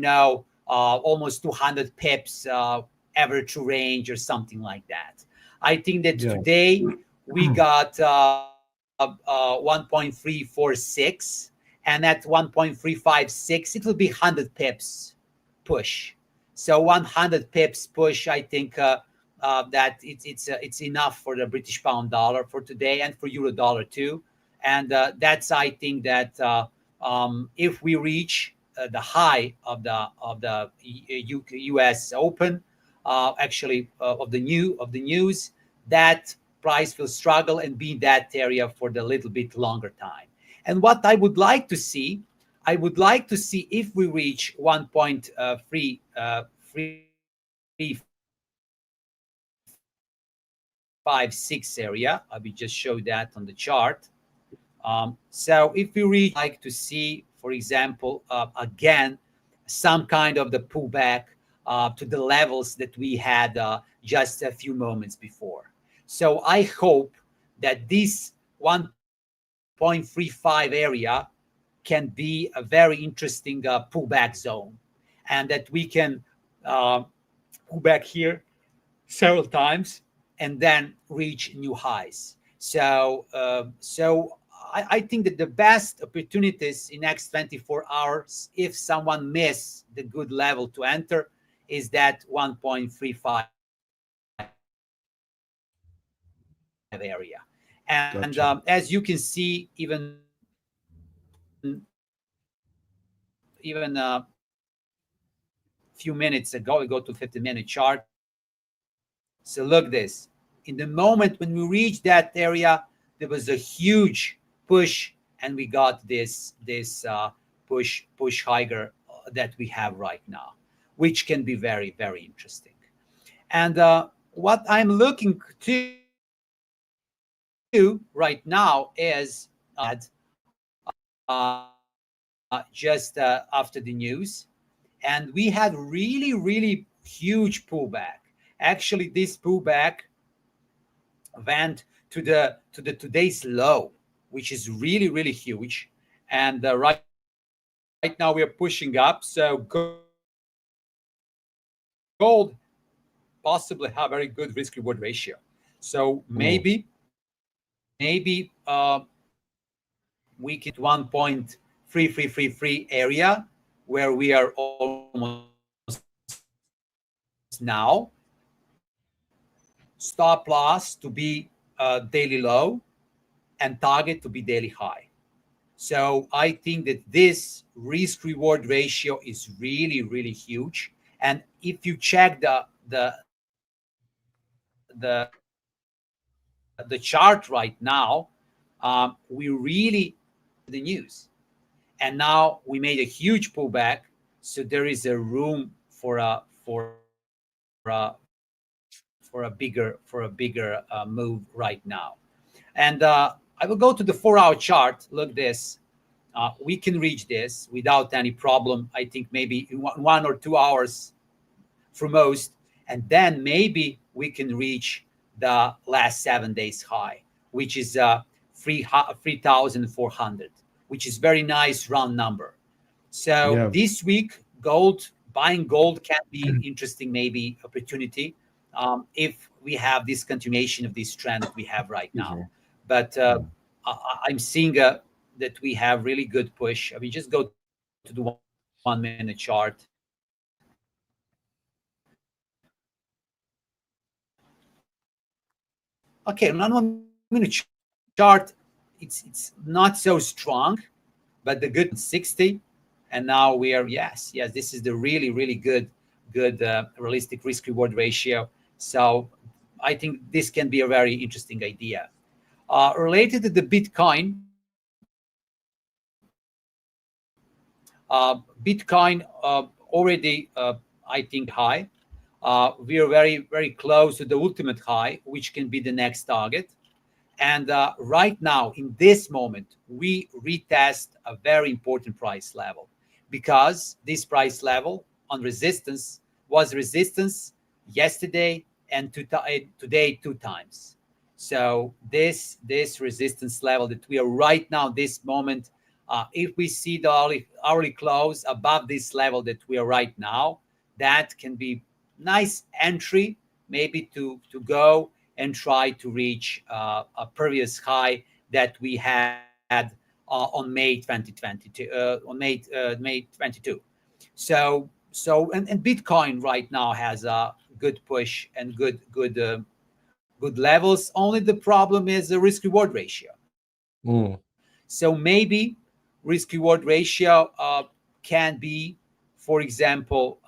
almost 200 pips average to range or something like that. I think that today we got 1.346, and at 1.356 it will be 100 pips push. So 100 pips push, I think that it's enough for the British pound dollar for today, and for euro dollar too. And that's, I think that if we reach the high of the US Open, actually of the news, that price will struggle and be in that area for the little bit longer time. And what I would like to see, I would like to see if we reach 1.356 area. I will just show that on the chart. So if we reach, like to see, for example, again, some kind of the pullback to the levels that we had just a few moments before. So I hope that this 1.35 area can be a very interesting pullback zone, and that we can pull back here several times and then reach new highs. So I think that the best opportunities in next 24 hours, if someone miss the good level to enter, is that 1.35 area. And Gotcha. as you can see, even a few minutes ago, we go to 50-minute chart. So look this. In the moment when we reached that area, there was a huge push, and we got this push higher that we have right now, which can be very, very interesting. And what I'm looking to right now is just after the news, and we had really, really huge pullback. Actually, this pullback went to the today's low, which is really, really huge. And right now we are pushing up. So gold possibly have very good risk reward ratio. So maybe we can 1.3333 area where we are almost now. Stop loss to be daily low and target to be daily high. So I think that this risk reward ratio is really, really huge. And if you check the chart right now, we really the news, and now we made a huge pullback. So there is a room for a bigger move right now. And I will go to the 4-hour chart. Look this. We can reach this without any problem. I think maybe in 1 or 2 hours for most, and then maybe we can reach the last 7 days high, which is 3,400, which is very nice round number. So Yeah. this week, buying gold can be interesting, maybe opportunity, if we have this continuation of this trend that we have right now. But I'm seeing that we have really good push. I mean, just go to the 1 minute chart. Okay, on 1 minute chart, it's not so strong, but the good 60, and now we are yes, this is the really, really good realistic risk reward ratio. So I think this can be a very interesting idea. Related to the Bitcoin, Bitcoin already I think high. We are very, very close to the ultimate high, which can be the next target. And right now, in this moment, we retest a very important price level, because this price level on resistance was resistance yesterday and today 2 times. So this resistance level that we are right now, this moment, if we see the hourly close above this level that we are right now, that can be nice entry, maybe to go and try to reach a previous high that we had on May 2022. May 22. So and Bitcoin right now has a good push and good levels. Only the problem is the risk reward ratio. So maybe risk reward ratio can be, for example,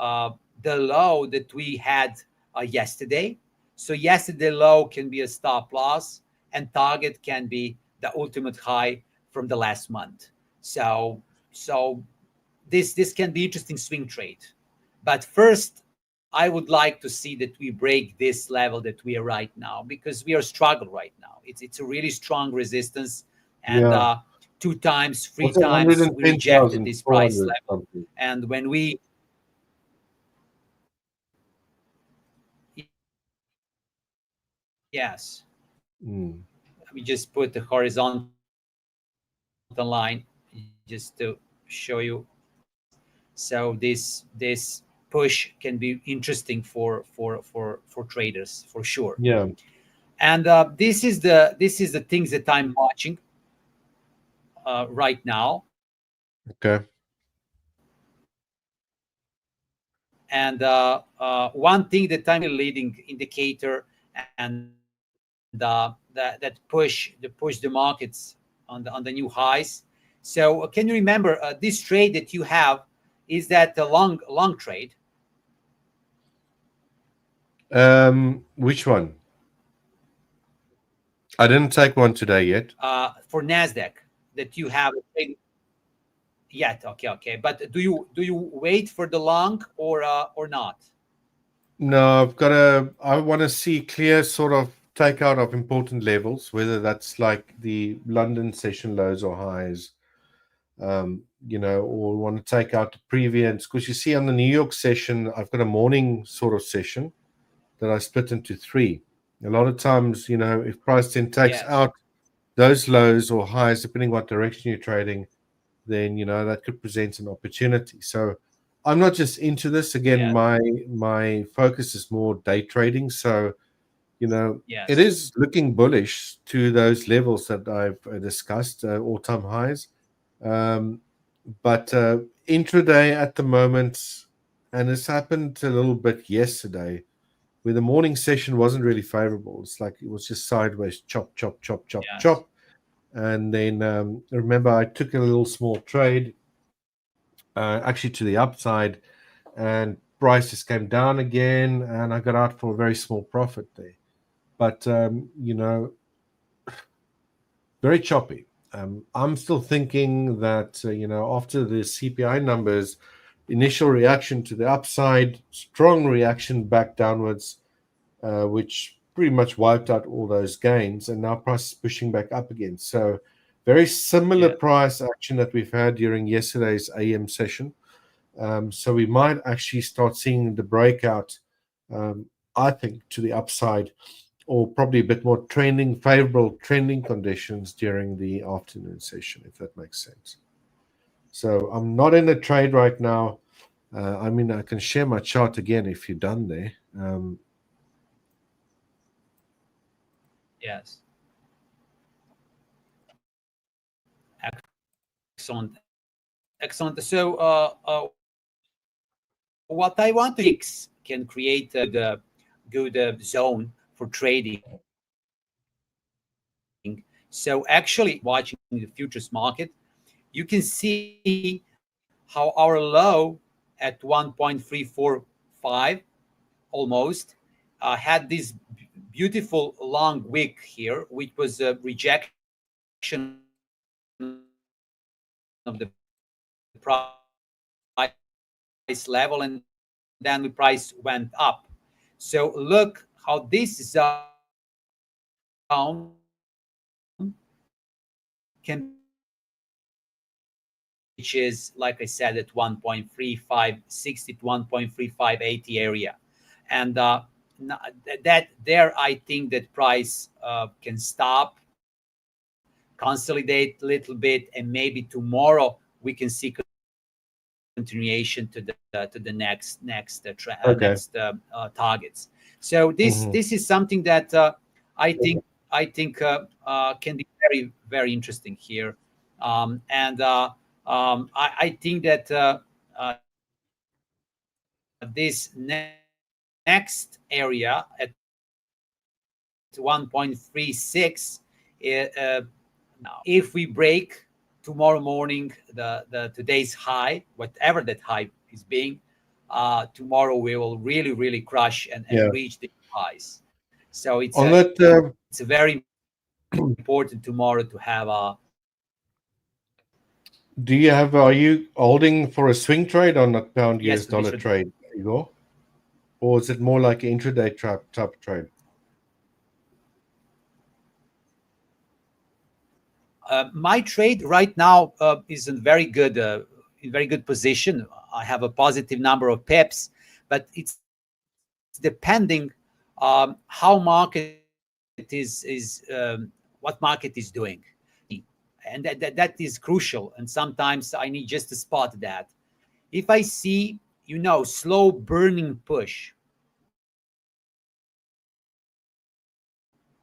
the low that we had yesterday. So yesterday low can be a stop loss, and target can be the ultimate high from the last month. So So this can be interesting swing trade. But first, I would like to see that we break this level that we are right now, because we are struggling right now. It's a really strong resistance, and Yeah. 2 times, three What's it, times we rejected this price 110,400 level, something? and when we yes, Mm. let me just put the horizontal line just to show you. So this push can be interesting for traders for sure. Yeah. And this is the things that I'm watching right now. Okay. And one thing that I'm leading indicator, and that push the markets on the new highs. So can you remember this trade that you have? Is that a long trade Which one? I didn't take one today yet. for NASDAQ that you have a trade yet? Okay, okay. But do you wait for the long or not? No, I've got to. I want to see clear sort of takeout of important levels, whether that's like the London session lows or highs, or want to take out the previous. Because you see on the New York session, I've got a morning sort of session that I split into three. A lot of times, if price then takes Yes. out those lows or highs, depending what direction you're trading, then that could present an opportunity. So I'm not just into this. Again, Yes. my focus is more day trading. So it Yes. is looking bullish to those levels that I've discussed, all-time highs. Um, but intraday at the moment, and this happened a little bit yesterday, where the morning session wasn't really favorable. It's like it was just sideways, chop, chop, chop, chop, Yes. chop. And then remember, I took a little small trade, actually to the upside, and prices came down again, and I got out for a very small profit there. But very choppy. I'm still thinking that after the CPI numbers, initial reaction to the upside, strong reaction back downwards, which pretty much wiped out all those gains, and now price is pushing back up again. So very similar Yeah. price action that we've had during yesterday's AM session. So we might actually start seeing the breakout, um, I think, to the upside, or probably a bit more favorable trending conditions during the afternoon session, if that makes sense. So I'm not in a trade right now. I can share my chart again if you're done there. Yes. Excellent. Excellent. So what I want to can create a good zone for trading. So actually, watching the futures market, you can see how our low at 1.345 almost had this beautiful long wick here, which was a rejection of the price level, and then the price went up. So look how this zone can be very, very interesting here. And which is, like I said, at 1.3560 to 1.3580 area. And that there, I think that price can stop, consolidate a little bit, and maybe tomorrow we can see continuation to the next Okay. targets. So this Hmm. is something that I think can be very, very interesting here. And I think that this next area at 1.36, now if we break tomorrow morning the today's high, whatever that high is being, tomorrow we will really, really crush and Yeah. reach the highs. So On that, it's a very important tomorrow to have this Do you have? Are you holding for a swing trade on a pound Yes, US for this dollar trade, Igor, or is it more like an intraday type of trade? my trade right now is in very good position. I have a positive number of pips, but it's depending how market what market is doing, and that is crucial. And sometimes I need just to spot that. If I see, slow burning push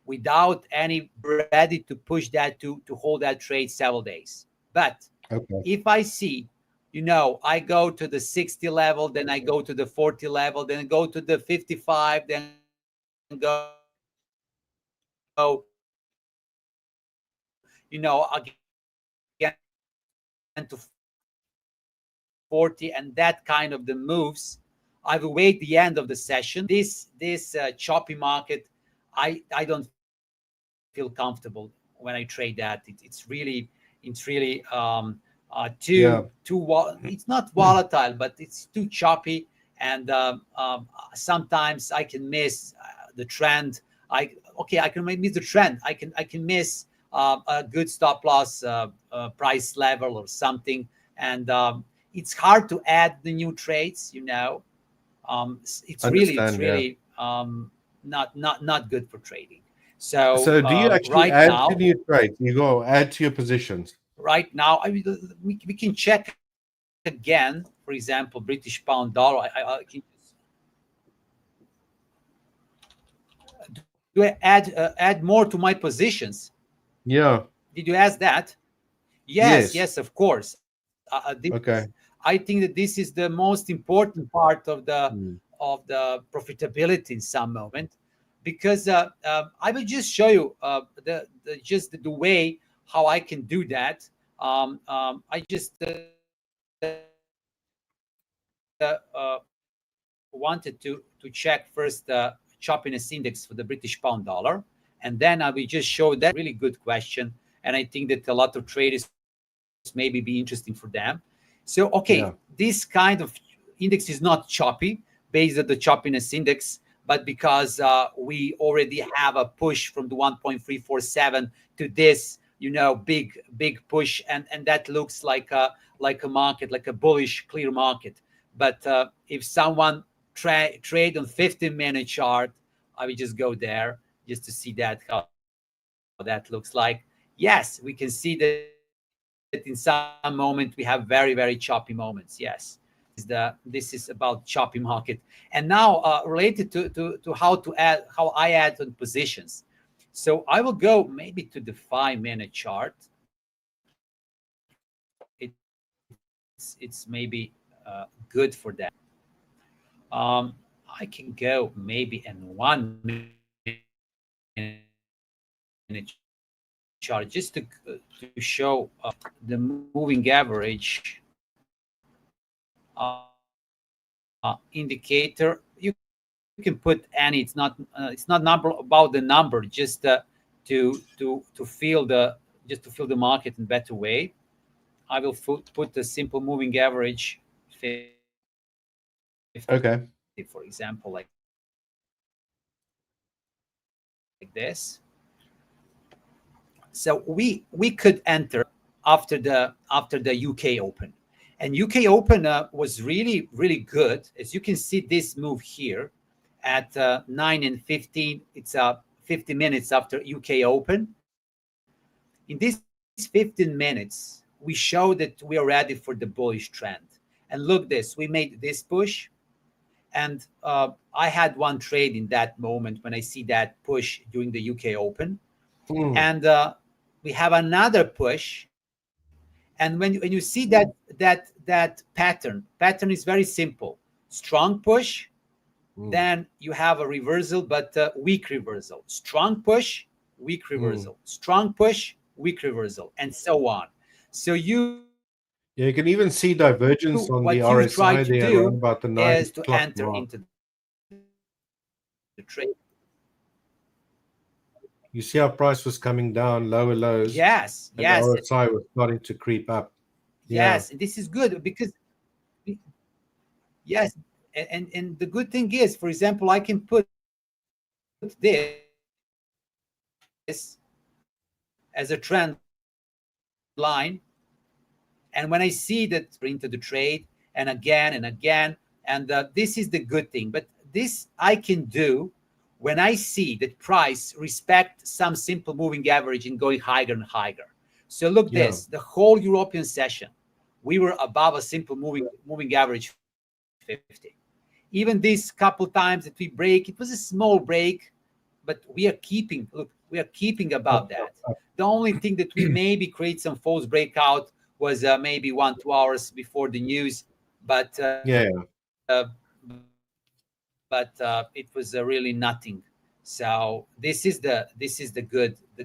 without any ready to push that to hold that trade several days. But Okay. if I see, I go to the 60 level, then I go to the 40 level, then I go to the 55, then go, again to 40, and that kind of the moves, I will wait the end of the session. This choppy market, I don't feel comfortable when I trade that. It's really Yeah, it's not volatile, but it's too choppy, and sometimes I can miss the trend. I can miss the trend. I can miss a good stop loss price level or something, and it's hard to add the new trades. It's understand. Yeah. really not good for trading. So So, do you actually right add to now, new trades? You go add to your positions. I mean, we can check again. For example, British pound dollar. I can do I add more to my positions. Yeah. Did you ask that? Yes, Yes. yes, of course. Okay. I think that this is the most important part of Mm. the profitability in some moment, because I will just show you just the way how I can do that. I just wanted to check first the choppiness index for the British pound dollar, and then I will just show that really good question, and I think that a lot of traders maybe be interesting for them. So okay, this Yeah. kind of index is not choppy based on the choppiness index, but because we already have a push from the 1.347 to this, big push, and that looks like a market, like a bullish clear market. But if someone trade on 15-minute chart, I will just go there just to see that how that looks like. Yes, we can see that in some moment we have very choppy moments. Yes, this is about choppy market. And now related to how how I add on positions. So I will go maybe to the 5-minute chart. It's maybe good for that. I can go maybe in 1-minute chart just to show the moving average indicator. You can put any. It's not number about the number, to feel the market in better way. I will put the simple moving average 50, for example, Okay. like this. So we could enter after the UK Open, and UK Open was really good. As you can see, this move here at 9 and 15. It's 50 minutes after UK Open. In these 15 minutes, we show that we are ready for the bullish trend. And look this, we made this push, and I had one trade in that moment when I see that push during the UK Open, Mm. and we have another push. And when you see that pattern is very simple: strong push, Mm. then you have a reversal, but weak reversal, strong push, weak Mm. reversal, strong push, weak reversal, and so on. So Yeah, you can even see what you divergence try on to the do RSI there around about the is to 9 o'clock enter into mark. the trade. You see how price was coming down, lower lows, Yes, and the yes, RSI was starting to creep up. Yeah. Yes, this is good because yes, and the good thing is, for example, I can put this as a trend line, and when I see that into the trade and again, and this is the good thing. But this I can do when I see that price respect some simple moving average and going higher and higher. So look Yeah. this, the whole European session, we were above a simple moving average 50. Even these couple times that we break, it was a small break, but we are keeping, look, we are keeping above Up, that. up, up. The only thing that we maybe create some false breakout was maybe 1 2 hours before the news, but Yeah. it was really nothing. So this is the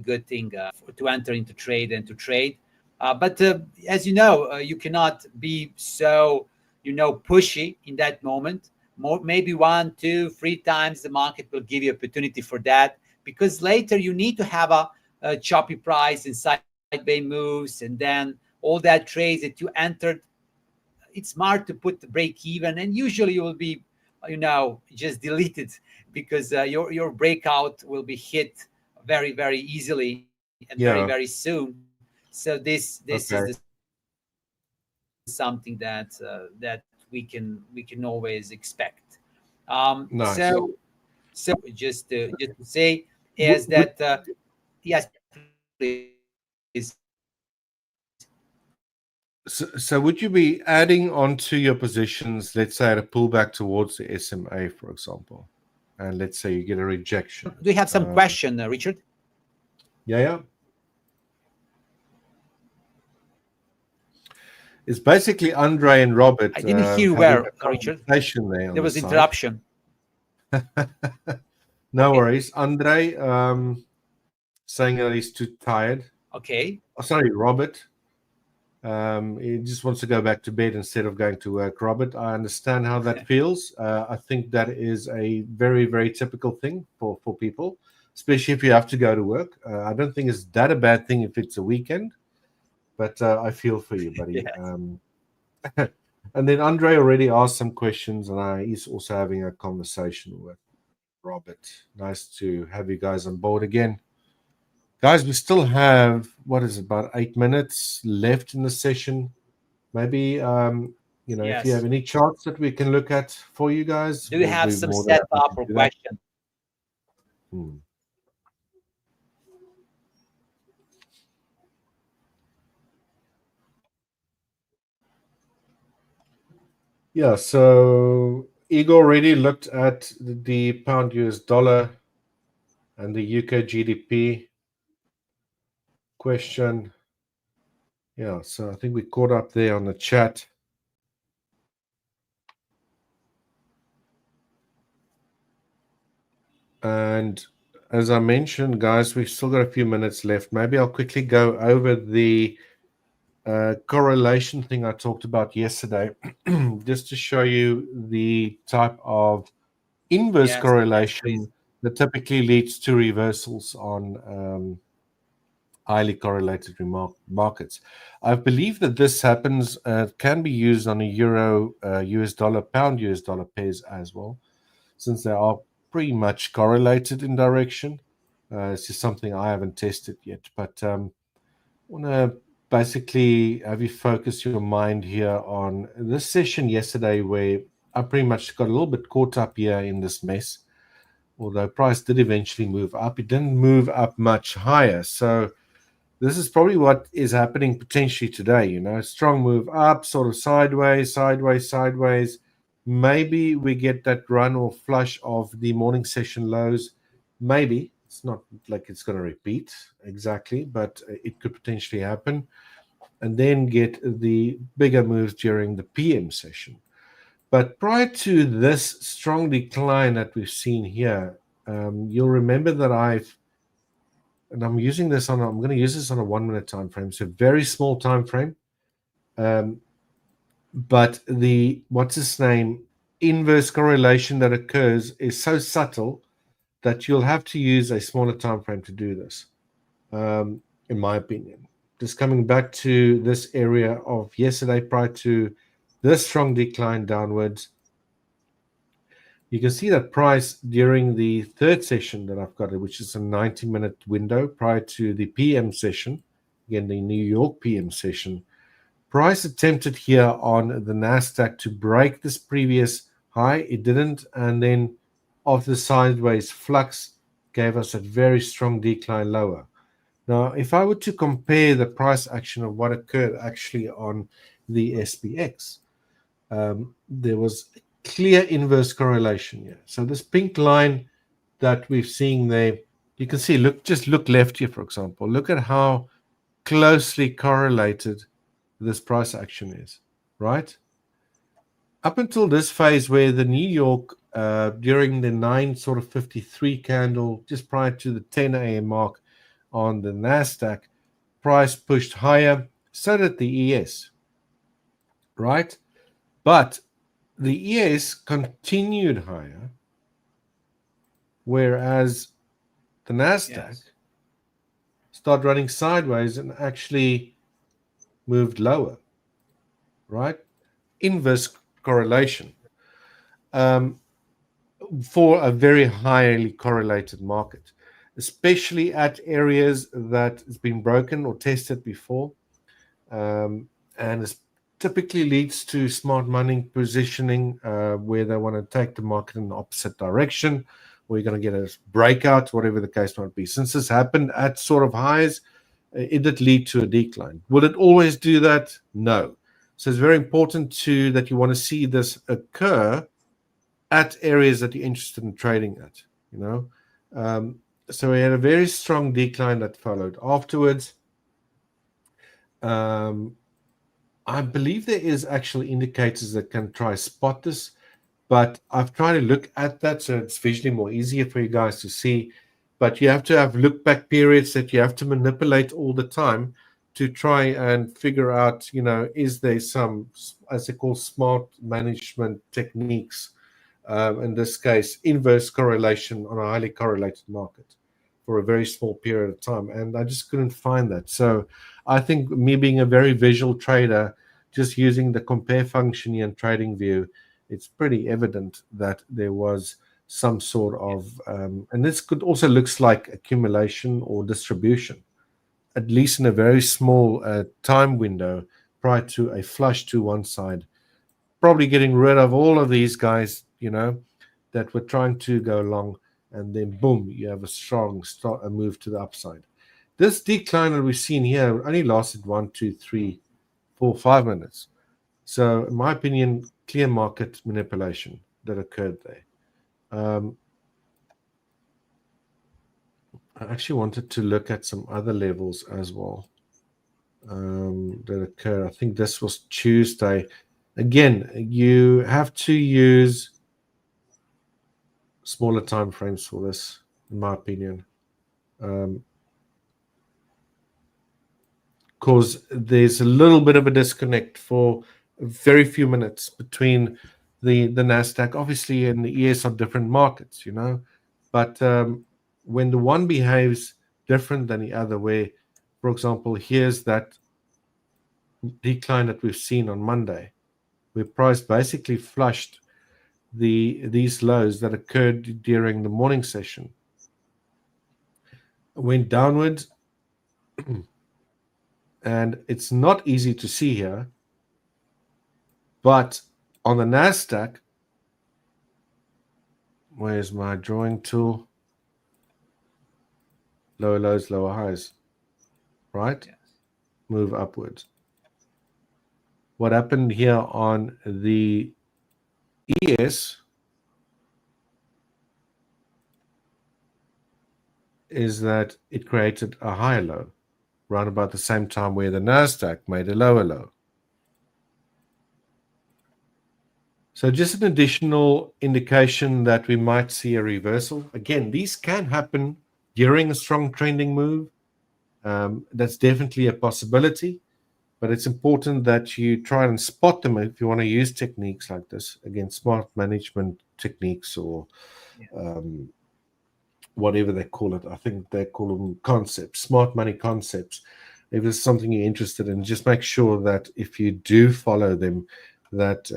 good thing to enter into trade and to trade. But as you know, you cannot be so pushy in that moment. Maybe 1 2 3 times the market will give you opportunity for that, because later you need to have a choppy price and sideway moves, and then all that trades that you entered, it's smart to put the break even, and usually you will be just deleted, because your breakout will be hit very easily and very Yeah. soon. So this is Okay. something that we can always expect. So Nice. just to say is Would, that yes, please. so would you be adding onto your positions, let's say at a pullback towards the SMA, for example, and let's say you get a rejection? Do you have some Um, question, Richard? yeah, yeah. It's basically Andre and Robert I didn't hear having where, a Richard. conversation there on There the was side. interruption. No Okay. worries. Andre saying that he's too tired. Okay. Oh, sorry, Robert. He just wants to go back to bed instead of going to work. Robert, I understand how that feels. I think that is a very typical thing for people, especially if you have to go to work. I don't think it's that a bad thing if it's a weekend, but I feel for you, buddy. Yes. And then Andre already asked some questions, and he's also having a conversation with Robert. Nice to have you guys on board again. Guys, we still have, what is it, about 8 minutes left in the session. Maybe, if you have Yes. any charts that we can look at for you guys, Do you we'll have be some more than happy setup to or do that. question? Hmm. Yeah, so Igor already looked at the pound US dollar and the UK GDP question. Yeah, so I think we caught up there on the chat. And as I mentioned, guys, we've still got a few minutes left. Maybe I'll quickly go over the correlation thing I talked about yesterday, just to show you the type of inverse Yes, please. correlation that typically leads to reversals on highly correlated markets. I believe that this happens, can be used on a euro, US dollar, pound US dollar pairs as well, since they are pretty much correlated in direction. It's just something I haven't tested yet, but I want to basically have you focus your mind here on this session yesterday, where I pretty much got a little bit caught up here in this mess. Although price did eventually move up, it didn't move up much higher. So this is probably what is happening potentially today. Strong move up, sort of sideways. Maybe we get that run or flush of the morning session lows. Maybe it's not like it's going to repeat exactly, but it could potentially happen. And then get the bigger moves during the PM session. But prior to this strong decline that we've seen here, you'll remember that I'm using this I'm going to use this on a 1 minute time frame. So very small time frame. But the what's its name inverse correlation that occurs is so subtle that you'll have to use a smaller time frame to do this, in my opinion. just coming back to this area of yesterday prior to this strong decline downwards, you can see that price during the third session that I've got, which is a 90-minute window prior to the PM session, again, the New York PM session, price attempted here on the NASDAQ to break this previous high. It didn't, and then after the sideways flux gave us a very strong decline lower. Now, if I were to compare the price action of what occurred actually on the SPX, there was a clear inverse correlation here. So this pink line that we're seeing there, you can see, just look left here, for example. Look at how closely correlated this price action is, right? Up until this phase where the New York, during the 9:53 candle, just prior to the 10 a.m. mark on the NASDAQ, price pushed higher, so did the ES, right? But the ES continued higher, whereas the NASDAQ started running sideways and actually moved lower, right? Inverse correlation for a very highly correlated market, especially at areas that has been broken or tested before, and it typically leads to smart money positioning where they want to take the market in the opposite direction, or you're going to get a breakout, whatever the case might be. Since this happened at sort of highs, it did lead to a decline. Will it always do that? No. So it's very important that you want to see this occur at areas that you're interested in trading at, you know. So we had a very strong decline that followed afterwards. I believe there is actually indicators that can try spot this, but I've tried to look at that so it's visually more easier for you guys to see. But you have to have look back periods that you have to manipulate all the time to try and figure out, you know, is there some, as they call, smart management techniques, in this case, inverse correlation on a highly correlated market for a very small period of time. And I just couldn't find that. So I think me being a very visual trader, just using the compare function here in TradingView, it's pretty evident that there was some sort of, and this could also looks like accumulation or distribution, at least in a very small time window prior to a flush to one side, probably getting rid of all of these guys, you know, that were trying to go long, and then boom, you have a strong start, a move to the upside. This decline that we've seen here only lasted 1, 2, 3, 4, 5 minutes. So in my opinion, clear market manipulation that occurred there. I actually wanted to look at some other levels as well that occur. I think this was Tuesday. Again, you have to use smaller time frames for this, in my opinion, because there's a little bit of a disconnect for very few minutes between the NASDAQ, obviously, and the ES are different markets, you know, but when the one behaves different than the other, where, for example, here's that decline that we've seen on Monday, where price basically flushed these lows that occurred during the morning session, went downwards, and it's not easy to see here, but on the NASDAQ, where's my drawing tool? Lower lows, lower highs, right? Yes. Move upwards. What happened here on the ES is that it created a higher low around about the same time where the NASDAQ made a lower low. So just an additional indication that we might see a reversal. Again, these can happen during a strong trending move. That's definitely a possibility, but it's important that you try and spot them if you want to use techniques like this. Again, smart management techniques or whatever they call it. I think they call them concepts, smart money concepts, if it's something you're interested in, just make sure that if you do follow them, that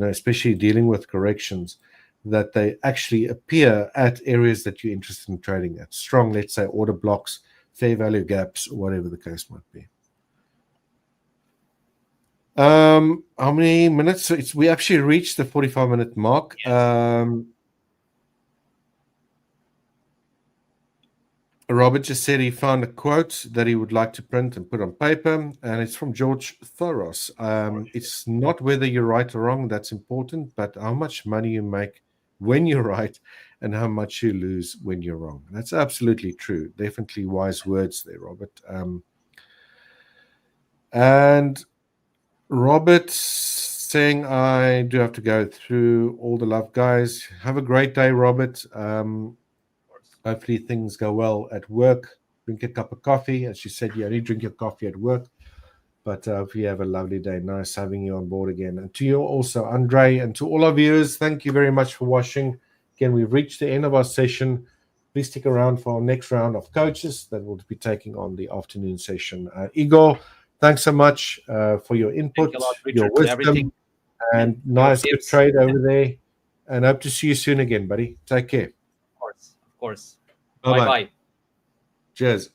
especially dealing with corrections, that they actually appear at areas that you're interested in trading at. Strong, let's say, order blocks, fair value gaps, or whatever the case might be. How many minutes? So we actually reached the 45-minute mark. Yes. Robert just said he found a quote that he would like to print and put on paper, and it's from George Thoros. It's not whether you're right or wrong that's important, but how much money you make when you're right and how much you lose when you're wrong. That's absolutely true. Definitely wise words there, Robert. And Robert saying, I do have to go through all the love, guys. Have a great day, Robert. Hopefully things go well at work. Drink a cup of coffee. As you said, you only drink your coffee at work. But if you have a lovely day, nice having you on board again. And to you also, Andre, and to all our viewers, thank you very much for watching. Again, we've reached the end of our session. Please stick around for our next round of coaches that will be taking on the afternoon session. Igor, thanks so much for your input, Thank you a lot, your Richard, for everything. wisdom, and Your nice good tips. trade over there. And hope to see you soon again, buddy. Take care. Of course. Of course. Bye-bye. Bye-bye. Cheers.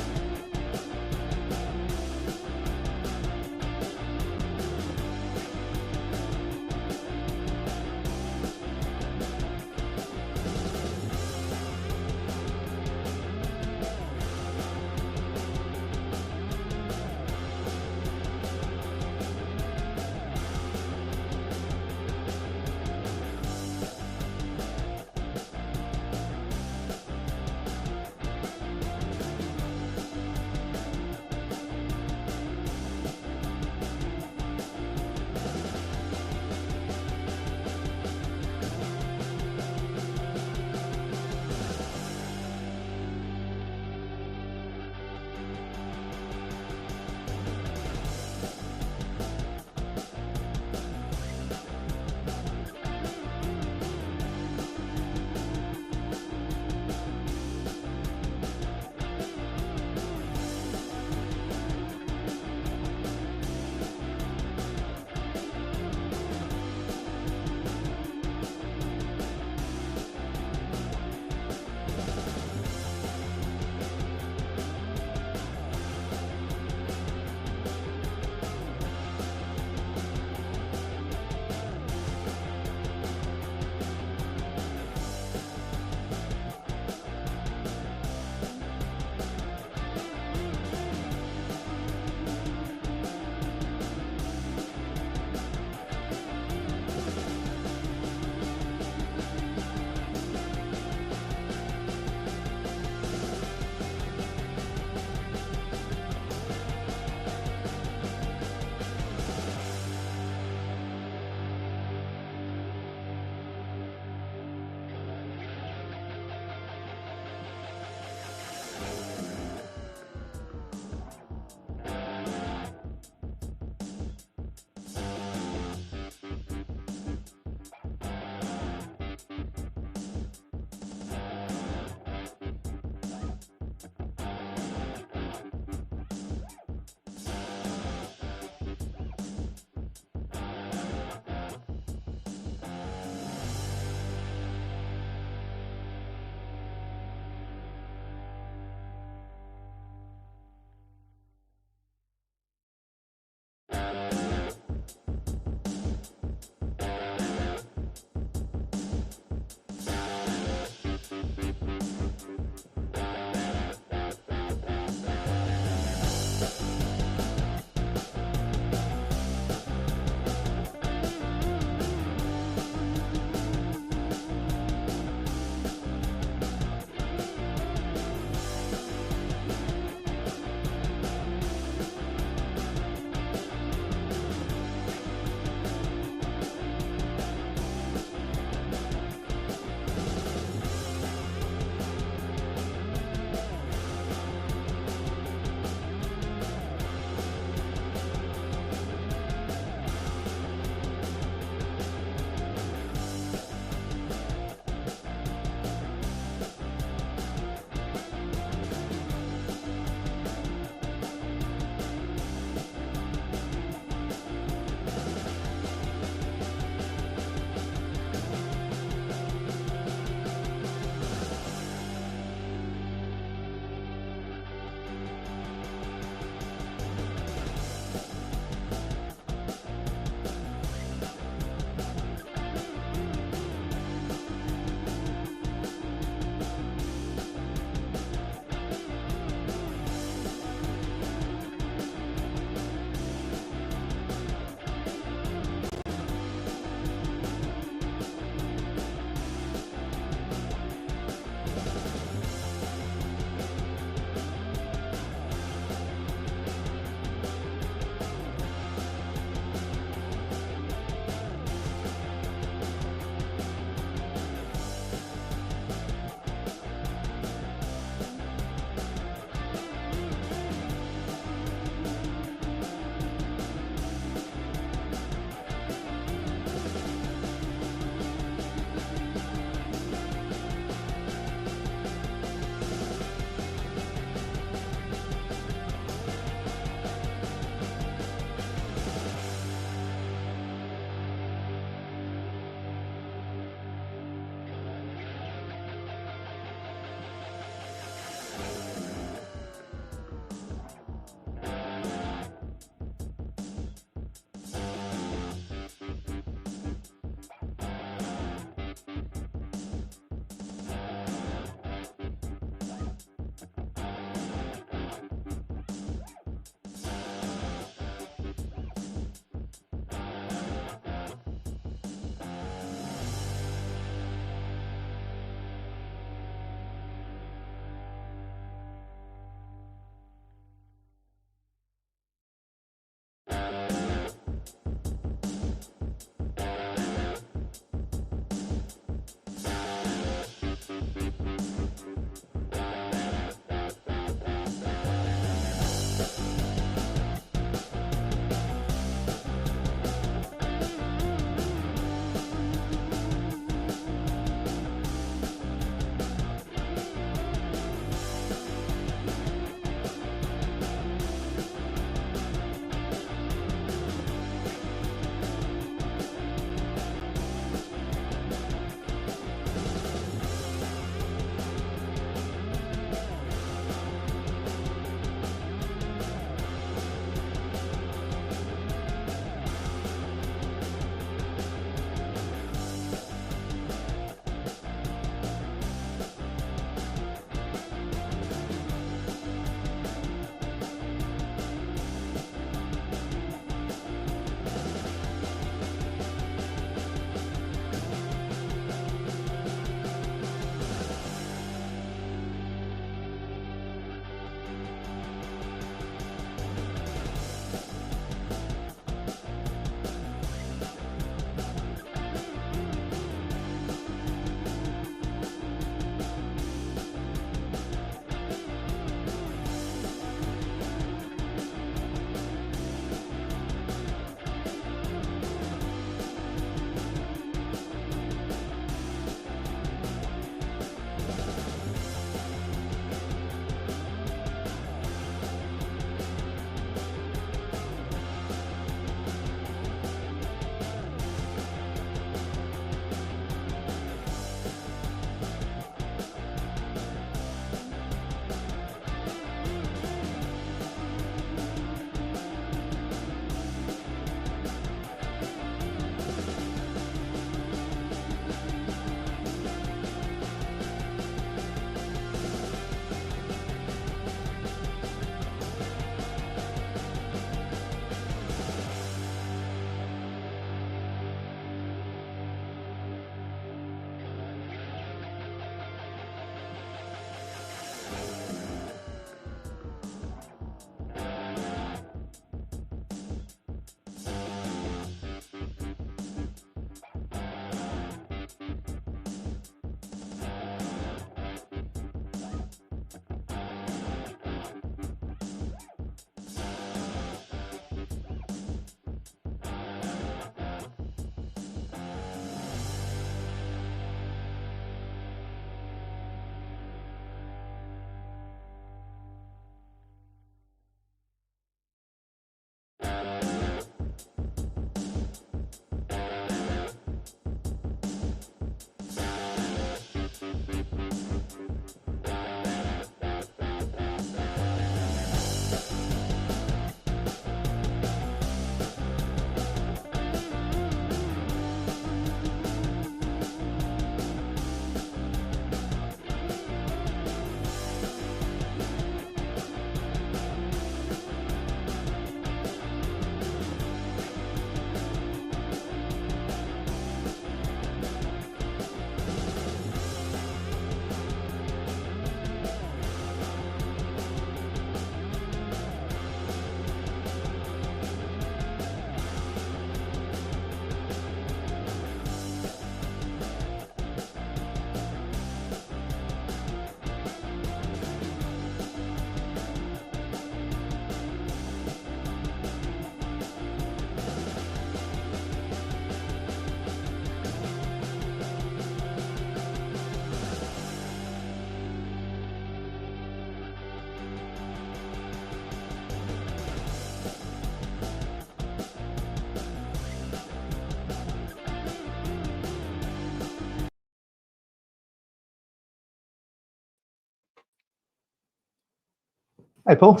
Hey, Paul.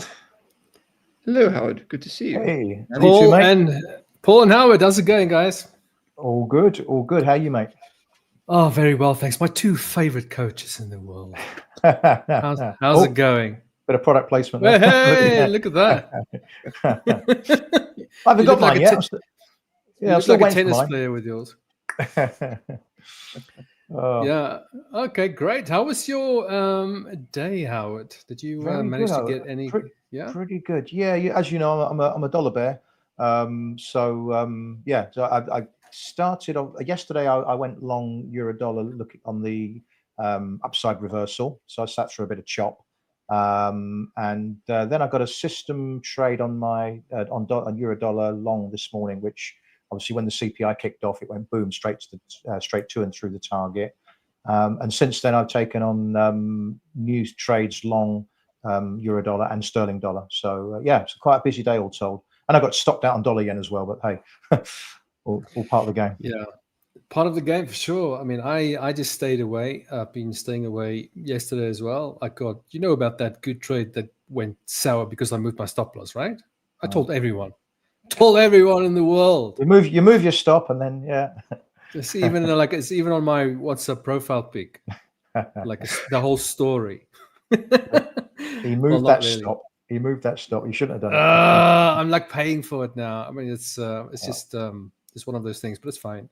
Hello, Howard. Good to see you. Hey, And you too, Paul mate. and Howard, how's it going, guys? All good, all good. How are you, mate? Oh, very well, thanks. My two favorite coaches in the world. How's it going? Bit of product placement Well, there. hey, look at that. I haven't got mine yet. You I'm look still like a waiting for tennis mine. player with yours. Oh, Yeah. Okay, great. How was your day, Howard? Did you very manage good, to Howard. get any? Yeah. Pretty good. Yeah, as you know, I'm a dollar bear. Yeah, so I started on yesterday. I went long euro dollar, looking on the upside reversal. So I sat through a bit of chop, and then I got a system trade on my on euro dollar long this morning, which obviously when the CPI kicked off, it went boom straight to and through the target. And since then, I've taken on new trades long euro dollar and sterling dollar. So yeah, it's quite a busy day all told. And I got stopped out on dollar yen as well, but hey, all part of the game. Yeah, part of the game for sure. I mean, I just stayed away. I've been staying away yesterday as well. I got, you know, about that good trade that went sour because I moved my stop loss, right? I told everyone in the world. You move your stop, and then yeah. It's even it's even on my WhatsApp profile pic, like the whole story. He moved that stop. He moved that stop. You shouldn't have done it. I'm like paying for it now. I mean, it's just it's one of those things, but it's fine.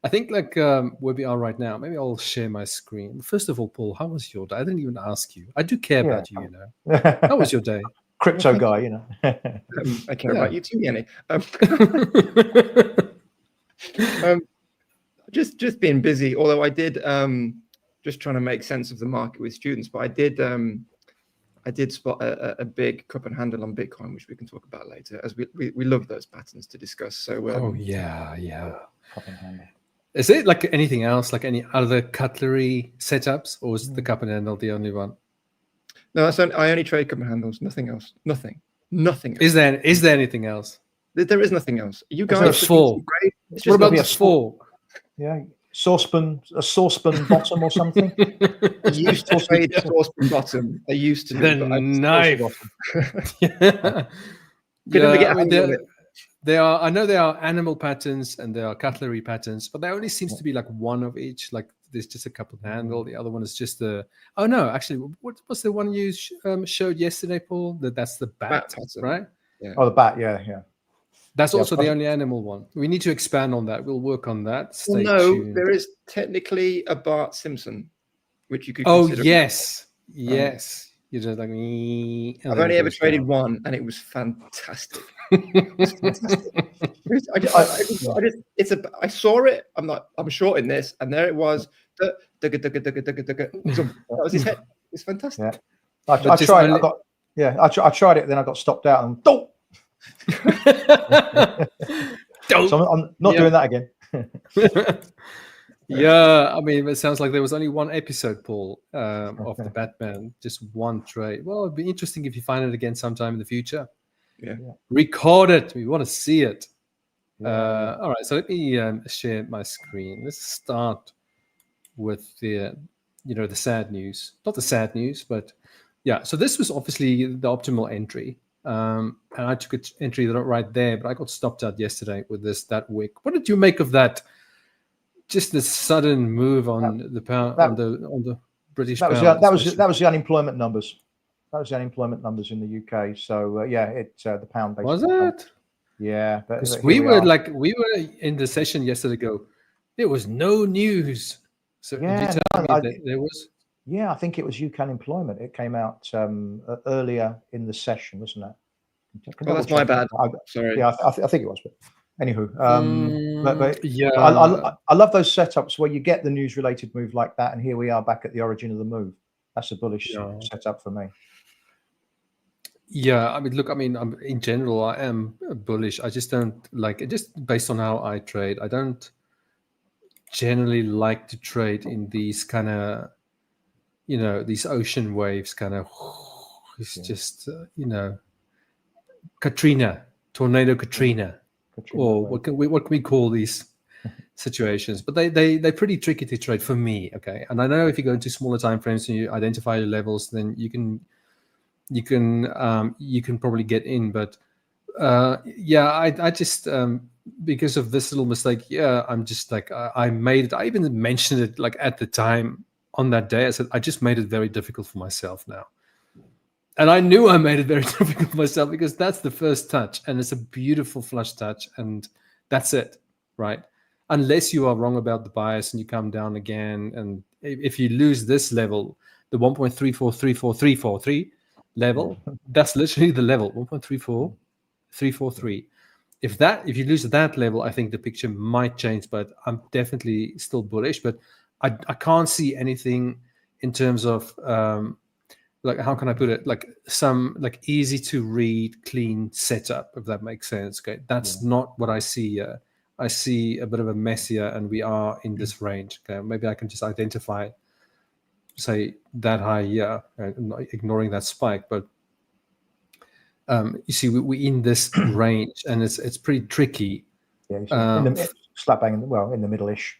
I think like where we are right now. Maybe I'll share my screen. First of all, Paul, how was your day? I didn't even ask you. I do care about you, you know. How was your day? Crypto guy, you know. I care about you too, Jannie. Just being busy. Although I did just trying to make sense of the market with students, but I did spot a big cup and handle on Bitcoin, which we can talk about later, as we love those patterns to discuss. So oh yeah. Cup and handle. Is it like anything else, like any other cutlery setups, or is the cup and handle the only one? No, I only trade cup and handles. Nothing else. Nothing. Else. Is there anything else? There is nothing else. You guys. What about the fork? Yeah, a saucepan bottom or something. I used to trade saucepan bottom. I used to. The knife. Yeah. I mean, there are. I know there are animal patterns and there are cutlery patterns, but there only seems to be like one of each. Like there's just a cup and handle. The other one is just the. Oh no, actually, what was the one you showed yesterday, Paul? That's the bat pattern, right? Yeah. Oh, the bat. Yeah. That's also the only animal one. We need to expand on that. We'll work on that. Stay tuned. There is technically a Bart Simpson, which you could. Oh consider yes. You're just like me. I've only ever traded one, and it was fantastic. I saw it. I'm shorting this, and there it was. That was his head. It's fantastic. Yeah. I tried. I tried it. Then I got stopped out, and so I'm not doing that again. Yeah, I mean, it sounds like there was only one episode, Paul, of the Batman, just one trade. Well, it'd be interesting if you find it again sometime in the future. Yeah. Record it. We want to see it. All right, so let me share my screen. Let's start with the sad news. Not the sad news, but yeah. So this was obviously the optimal entry. And I took an entry right there, but I got stopped out yesterday with that wick. What did you make of that? Just the sudden move on the pound, on the British pound. That was the unemployment numbers. That was the unemployment numbers in the UK. So the pound basically. Was it? Yeah, because we were in the session yesterday. There was no news. So there was. Yeah, I think it was UK unemployment. It came out earlier in the session, wasn't it? Well, that's my bad. Sorry. Yeah, I think it was. But anywho, I love those setups where you get the news-related move like that, and here we are back at the origin of the move. That's a bullish setup for me. Yeah, I mean, look, in general, I am bullish. I just don't like it, just based on how I trade. I don't generally like to trade in these kind of, these ocean waves kind of. It's just, tornado Katrina. Or what can we call these situations? But they're pretty tricky to trade for me. Okay, and I know if you go into smaller time frames and you identify your levels, then you can you can probably get in. But yeah, I just because of this little mistake, yeah, I'm just like I made it. I even mentioned it like at the time on that day. I said I just made it very difficult for myself now. And I knew I made it very difficult for myself because that's the first touch, and it's a beautiful flush touch, and that's it, right? Unless you are wrong about the bias and you come down again, and if you lose this level, the 1.34343343 level, that's literally the level 1.34343. If you lose that level, I think the picture might change, but I'm definitely still bullish. But I can't see anything in terms of like, how can I put it? Like some like easy to read, clean setup, if that makes sense. Okay, that's not what I see here. I see a bit of a mess here, and we are in this range. Okay, maybe I can just identify, say, that high here, ignoring that spike. But you see, we're in this range, and it's pretty tricky. Yeah, in the slap bang in the middle-ish.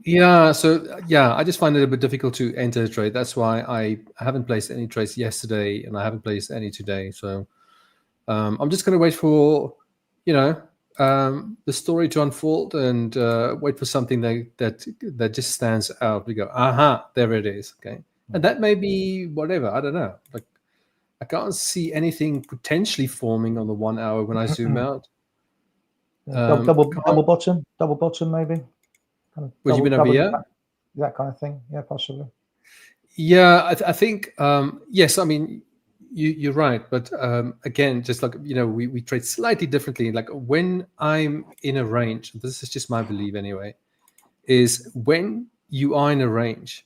Yeah, so yeah, I just find it a bit difficult to enter a trade. That's why I haven't placed any trades yesterday, and I haven't placed any today. So I'm just going to wait for, the story to unfold, and wait for something that just stands out. We go, aha, there it is. Okay, and that may be whatever. I don't know. Like, I can't see anything potentially forming on the 1 hour when I zoom out. Double bottom, maybe. Kind of Would you mean over here? That kind of thing, yeah, possibly. Yeah, I think yes. I mean, you're right, but again, just like we trade slightly differently. Like when I'm in a range, this is just my belief anyway, is when you are in a range,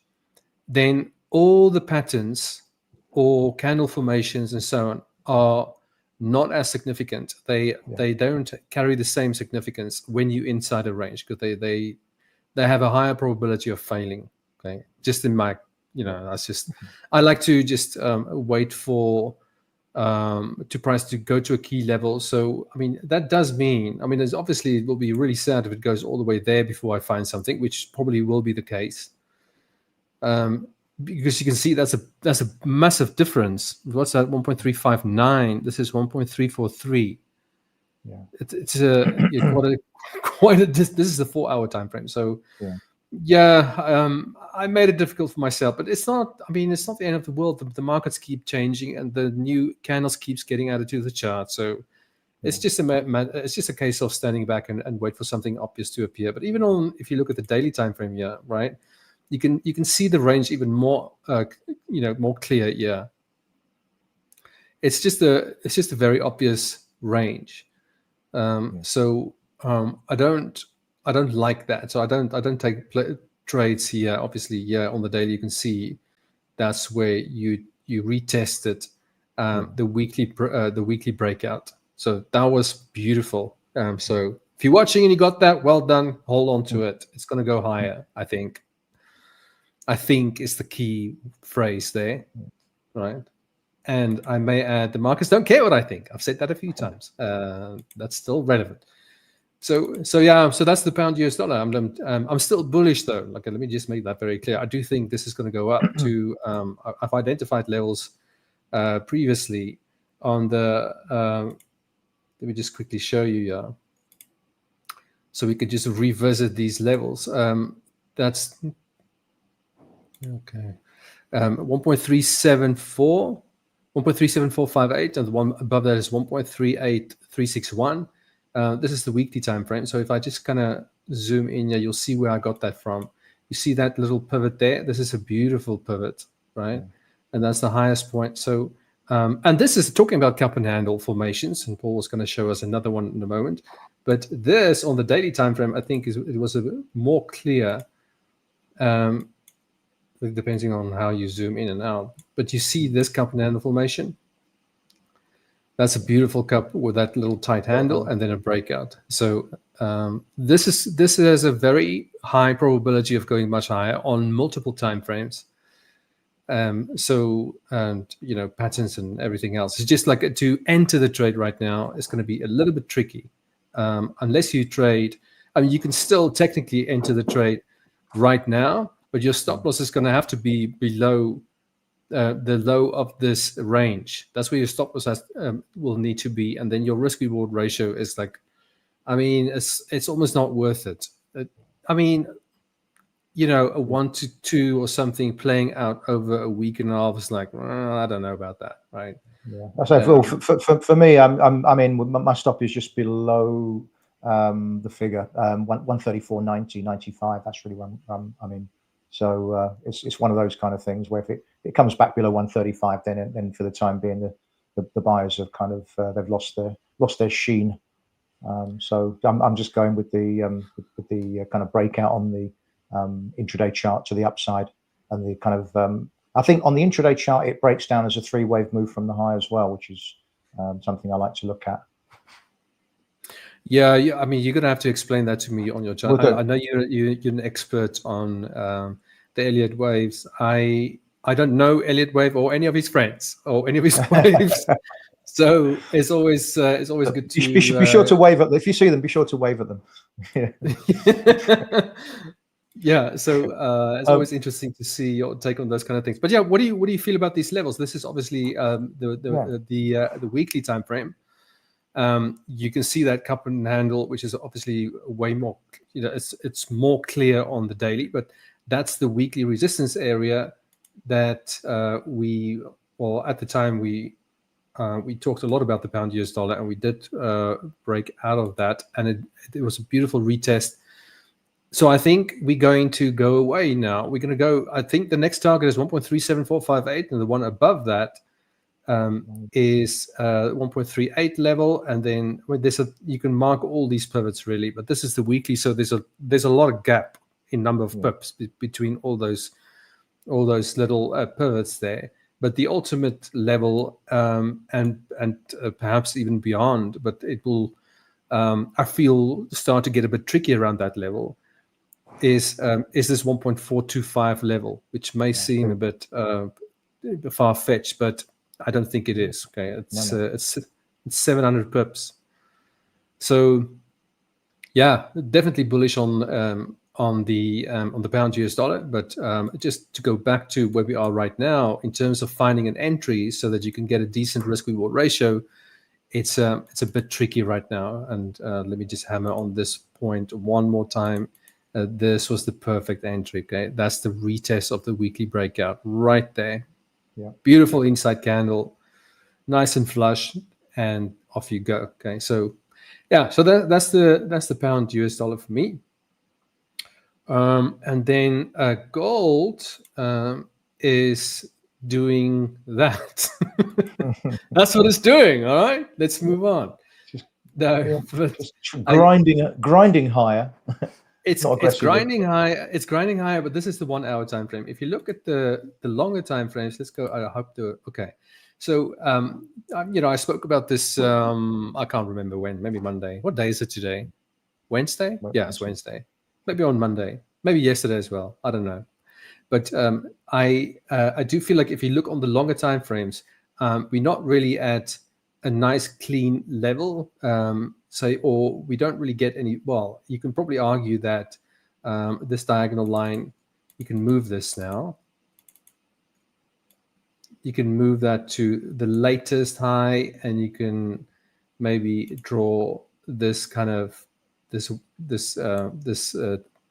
then all the patterns or candle formations and so on are not as significant. They don't carry the same significance when you're inside a range, because they have a higher probability of failing. Okay, just in my, that's just, I like to just wait for to price to go to a key level. So I mean, that does mean, there's obviously, it will be really sad if it goes all the way there before I find something, which probably will be the case. Because you can see that's a massive difference. What's that? 1.359. This is 1.343. Yeah, it's quite a this is a 4 hour time frame. So I made it difficult for myself, but it's not. It's not the end of the world. The markets keep changing, and the new candles keeps getting added to the chart. So it's just a case of standing back and wait for something obvious to appear. But even if you look at the daily time frame here, right, you can see the range even more more clear. Yeah, it's just a very obvious range. So I don't like that. So I don't take trades here. Obviously, on the daily you can see that's where you retested the weekly breakout. So that was beautiful. So if you're watching and you got that, well done. Hold on to it. It's going to go higher. I think is the key phrase there, right? And I may add, the markets don't care what I think. I've said that a few times. That's still relevant. So that's the pound US dollar. I'm still bullish though. Like, let me just make that very clear. I do think this is going to go up to. I've identified levels previously on the. Let me just quickly show you. Yeah. So we could just revisit these levels. That's okay. 1.374. 1.37458, and the one above that is 1.38361. This is the weekly time frame. So if I just kind of zoom in here, you'll see where I got that from. You see that little pivot there? This is a beautiful pivot, right? And that's the highest point. So, and this is talking about cup and handle formations, and Paul was going to show us another one in a moment. But this on the daily time frame, I think it was a bit more clear. Depending on how you zoom in and out, but you see this cup and handle formation. That's a beautiful cup with that little tight handle and then a breakout. So this has a very high probability of going much higher on multiple time frames. So patterns and everything else. It's just like to enter the trade right now is going to be a little bit tricky unless you trade. You can still technically enter the trade right now, but your stop loss is going to have to be below the low of this range. That's where your stop loss will need to be, and then your risk reward ratio is like, I mean, it's almost not worth it. I mean, you know, a 1 to 2 or something playing out over a week and a half is like, I don't know about that, right? Yeah, I say for me, I mean, my stop is just below the figure 134.90, 95. That's really one. I mean, so it's one of those kind of things where if it comes back below 135, then for the time being, the buyers have kind of they've lost their sheen. So I'm just going with the kind of breakout on the intraday chart to the upside, and the kind of I think on the intraday chart it breaks down as a 3-wave move from the high as well, which is something I like to look at. Yeah, I mean, you're gonna have to explain that to me on your chart. I know you're an expert on the Elliott waves. I don't know Elliott wave or any of his friends or any of his waves. So it's always good to be sure to wave at them. If you see them, be sure to wave at them. Yeah, so it's always interesting to see your take on those kind of things. But yeah, what do you feel about these levels? This is obviously the weekly time frame. You can see that cup and handle, which is obviously way more, you know, it's more clear on the daily, but that's the weekly resistance area that at the time we talked a lot about the pound US dollar, and we did break out of that, and it was a beautiful retest. So I think we're going to go away now. We're going to go, I think the next target is 1.37458, and the one above that is 1.38 level, and then you can mark all these pivots really, but this is the weekly, so there's a lot of gap in number of pips between all those little pivots there. But the ultimate level and perhaps even beyond, but it will I feel start to get a bit tricky around that level. Is this 1.425 level, which may seem a bit far-fetched, but I don't think it is. Okay, it's 700 pips. So yeah, definitely bullish on the pound US dollar. But just to go back to where we are right now in terms of finding an entry so that you can get a decent risk reward ratio, it's a bit tricky right now. And let me just hammer on this point one more time. This was the perfect entry. Okay, that's the retest of the weekly breakout right there. Yeah, beautiful inside candle, nice and flush, and off you go. Okay, so yeah, so that's the pound US dollar for me. And then gold is doing that. That's what it's doing. All right, let's move on. Grinding higher. It's grinding high. It's grinding higher, but this is the 1 hour time frame. If you look at the longer time frames, let's go. I hope to. Okay, so I spoke about this. I can't remember when. Maybe Monday. What day is it today? Wednesday? Yeah, it's Wednesday. Maybe on Monday. Maybe yesterday as well. I don't know. But I do feel like if you look on the longer time frames, we're not really at a nice clean level. Or we don't really get any. Well, you can probably argue that this diagonal line, you can move this now. You can move that to the latest high, and you can maybe draw this kind of this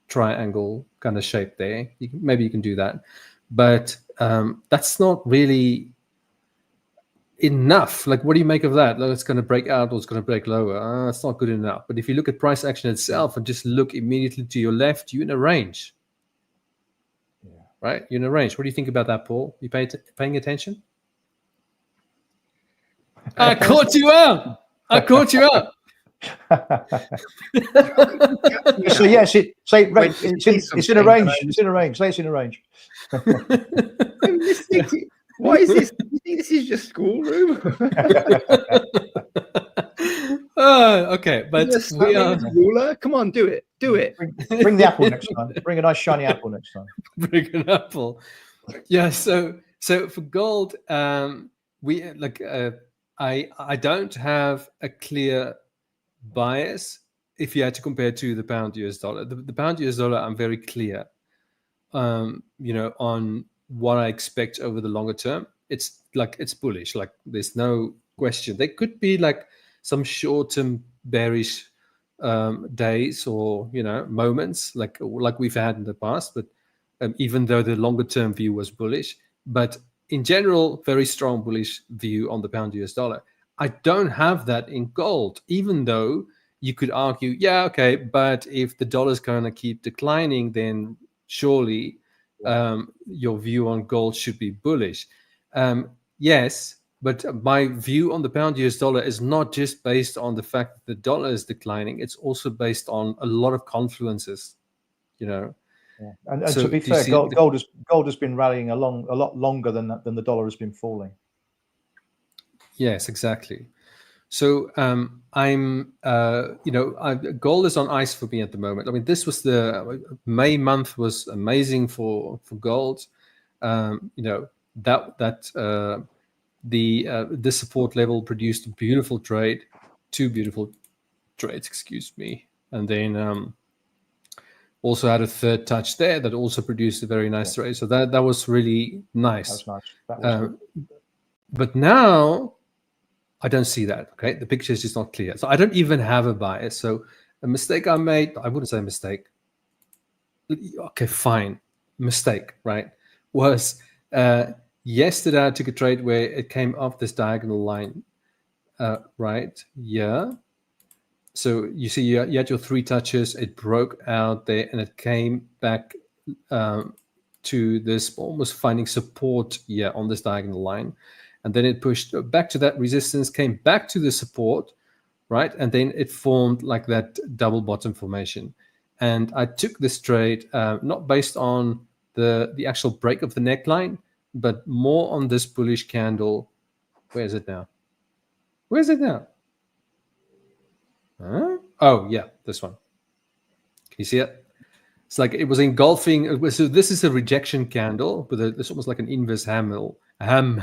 triangle kind of shape there. Maybe you can do that, but that's not really enough. Like, what do you make of that? It's going to break out or it's going to break lower. It's not good enough. But if you look at price action itself and just look immediately to your left, you're in a range. Yeah. Right? You're in a range. What do you think about that, Paul? You paying attention? I caught you out. So yes, it's in a range. It's in a range. Say it's in a range. What is this? You think this is just schoolroom? Okay, but we are ruler. Come on, do it. Bring the apple next time. Bring a nice shiny apple next time. Bring an apple. Yeah. So for gold, we I don't have a clear bias if you had to compare to the pound US dollar. The pound US dollar, I'm very clear. On what I expect over the longer term, it's bullish. Like there's no question. There could be like some short-term bearish days or moments like we've had in the past, but even though the longer-term view was bullish, but in general, very strong bullish view on the pound US dollar. I don't have that in gold, even though you could argue, yeah, okay, but if the dollar's going to keep declining, then surely your view on gold should be bullish. Yes, but my view on the pound US dollar is not just based on the fact that the dollar is declining. It's also based on a lot of confluences, Yeah. And So to be do you fair, see gold has been rallying a lot longer than the dollar has been falling. Yes, exactly. So gold is on ice for me at the moment. I mean, this was the May month was amazing for gold. The support level produced a beautiful trade, two beautiful trades, excuse me, and then also had a third touch there that also produced a very nice trade. So that was really nice. That was nice. That was But now I don't see that. Okay, the picture is just not clear. So I don't even have a bias. So a mistake I made, I wouldn't say a mistake. Okay, fine, mistake, right? Was yesterday I took a trade where it came off this diagonal line, right? Yeah. So you see, you had your three touches. It broke out there, and it came back to this, almost finding support, on this diagonal line. And then it pushed back to that resistance, came back to the support, right? And then it formed like that double bottom formation. And I took this trade not based on the actual break of the neckline, but more on this bullish candle. Where is it now? Where is it now? Huh? Oh, yeah, this one. Can you see it? It's like it was engulfing. So this is a rejection candle, but it's almost like an inverse hammer. And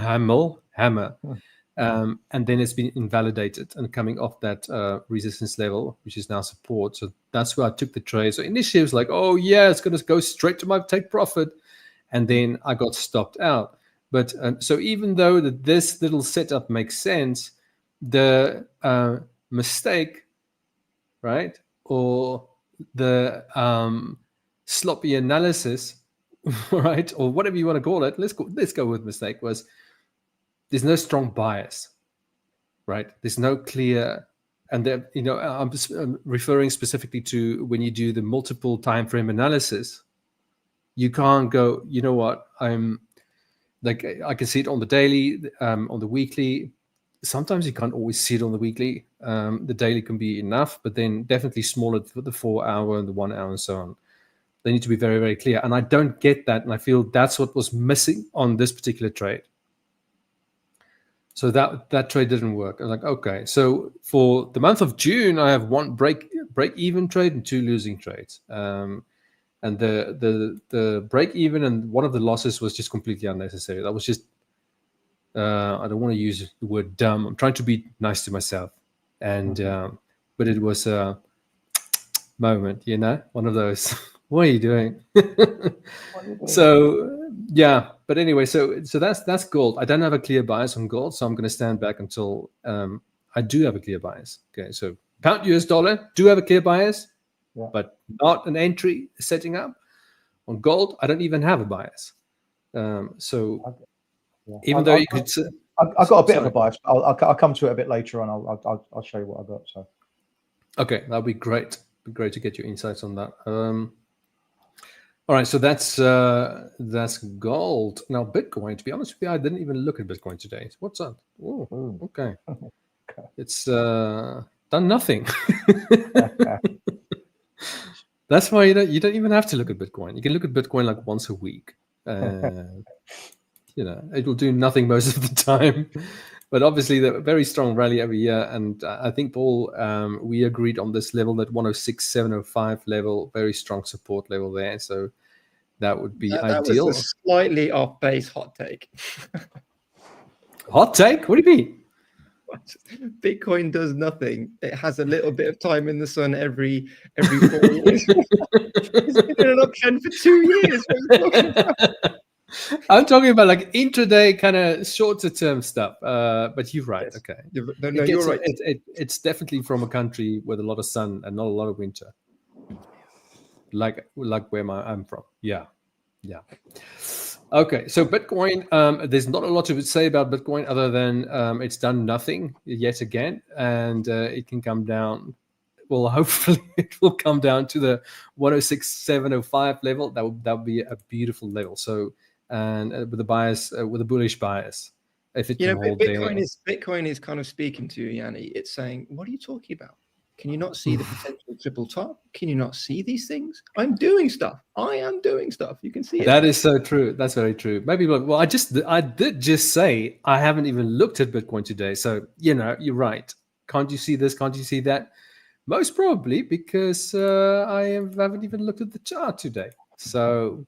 then it's been invalidated and coming off that resistance level, which is now support. So that's where I took the trade. So initially it was like, oh yeah, it's going to go straight to my take profit. And then I got stopped out. But so even though that this little setup makes sense, the mistake, right, or the sloppy analysis, right, or whatever you want to call it, let's go with mistake, was there's no strong bias, right? There's no clear, and I'm referring specifically to when you do the multiple time frame analysis. You can't go, you know what, I'm like, I can see it on the daily, on the weekly. Sometimes you can't always see it on the weekly. The daily can be enough, but then definitely smaller for the 4 hour and the 1 hour and so on. They need to be very, very clear. And I don't get that. And I feel that's what was missing on this particular trade. So that trade didn't work. I was like, okay. So for the month of June, I have one break even trade and two losing trades. And the break even and one of the losses was just completely unnecessary. That was just, I don't want to use the word dumb. I'm trying to be nice to myself. And but it was a moment, one of those. What are you doing? So yeah, but anyway, so that's gold. I don't have a clear bias on gold, so I'm going to stand back until I do have a clear bias. Okay, so pound US dollar do have a clear bias, but not an entry setting up. On gold, I don't even have a bias. Even though you could, I've got a bit of a bias. I'll come to it a bit later on. I'll show you what I got. So okay, that'd be great. Be great to get your insights on that. All right, so that's gold. Now Bitcoin. To be honest with you, I didn't even look at Bitcoin today. What's that? Oh, okay. It's done nothing. That's why you don't even have to look at Bitcoin. You can look at Bitcoin like once a week. It will do nothing most of the time. But obviously, the very strong rally every year, and I think, Paul, we agreed on this level, that 106.705 level, very strong support level there. So that would be ideal. That was a slightly off base hot take. Hot take? What do you mean? Bitcoin does nothing. It has a little bit of time in the sun every 4 years. It's been an uptrend for 2 years. What are you talking about? I'm talking about like intraday kind of shorter term stuff. But you're right. Yes. Okay. You're right. It's definitely from a country with a lot of sun and not a lot of winter. Like where I'm from. Yeah. Okay, so Bitcoin, there's not a lot to say about Bitcoin other than it's done nothing yet again, and it can come down. Well, hopefully it will come down to the 106.705 level. That would be a beautiful level. So, and with a bias, with a bullish bias, if it can hold Bitcoin is kind of speaking to you, Jannie. It's saying, "What are you talking about? Can you not see the potential triple top? Can you not see these things? I'm doing stuff. I am doing stuff. You can see it." That is so true. That's very true. Maybe, well, I did just say I haven't even looked at Bitcoin today. So, you're right. Can't you see this? Can't you see that? Most probably because I haven't even looked at the chart today. So,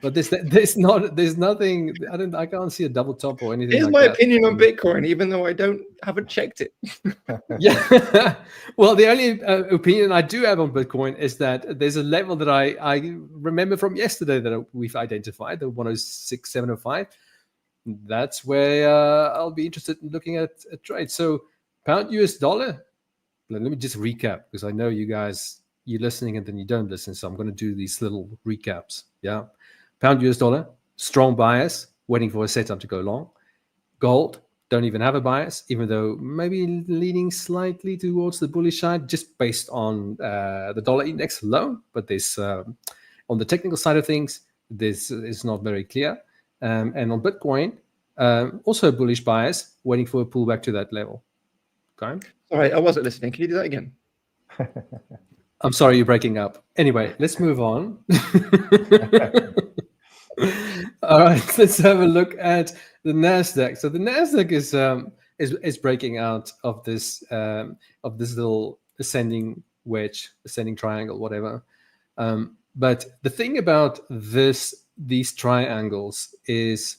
but there's nothing. I can't see a double top or anything. Here's like my that. opinion on Bitcoin, even though I haven't checked it. Yeah. Well, the only opinion I do have on Bitcoin is that there's a level that I remember from yesterday that we've identified, the 106.705. That's where I'll be interested in looking at a trade. So, pound US dollar. Let me just recap because I know you're listening and then you don't listen. So I'm going to do these little recaps. Yeah. Pound US dollar, strong bias, waiting for a setup to go long. Gold, don't even have a bias, even though maybe leaning slightly towards the bullish side just based on the dollar index alone. But this, on the technical side of things, this is not very clear. And on Bitcoin, also a bullish bias, waiting for a pullback to that level. Okay. Sorry, I wasn't listening. Can you do that again? I'm sorry, you're breaking up. Anyway, let's move on. All right, let's have a look at the NASDAQ. So the NASDAQ is breaking out of this little ascending wedge, ascending triangle, whatever. But the thing about these triangles is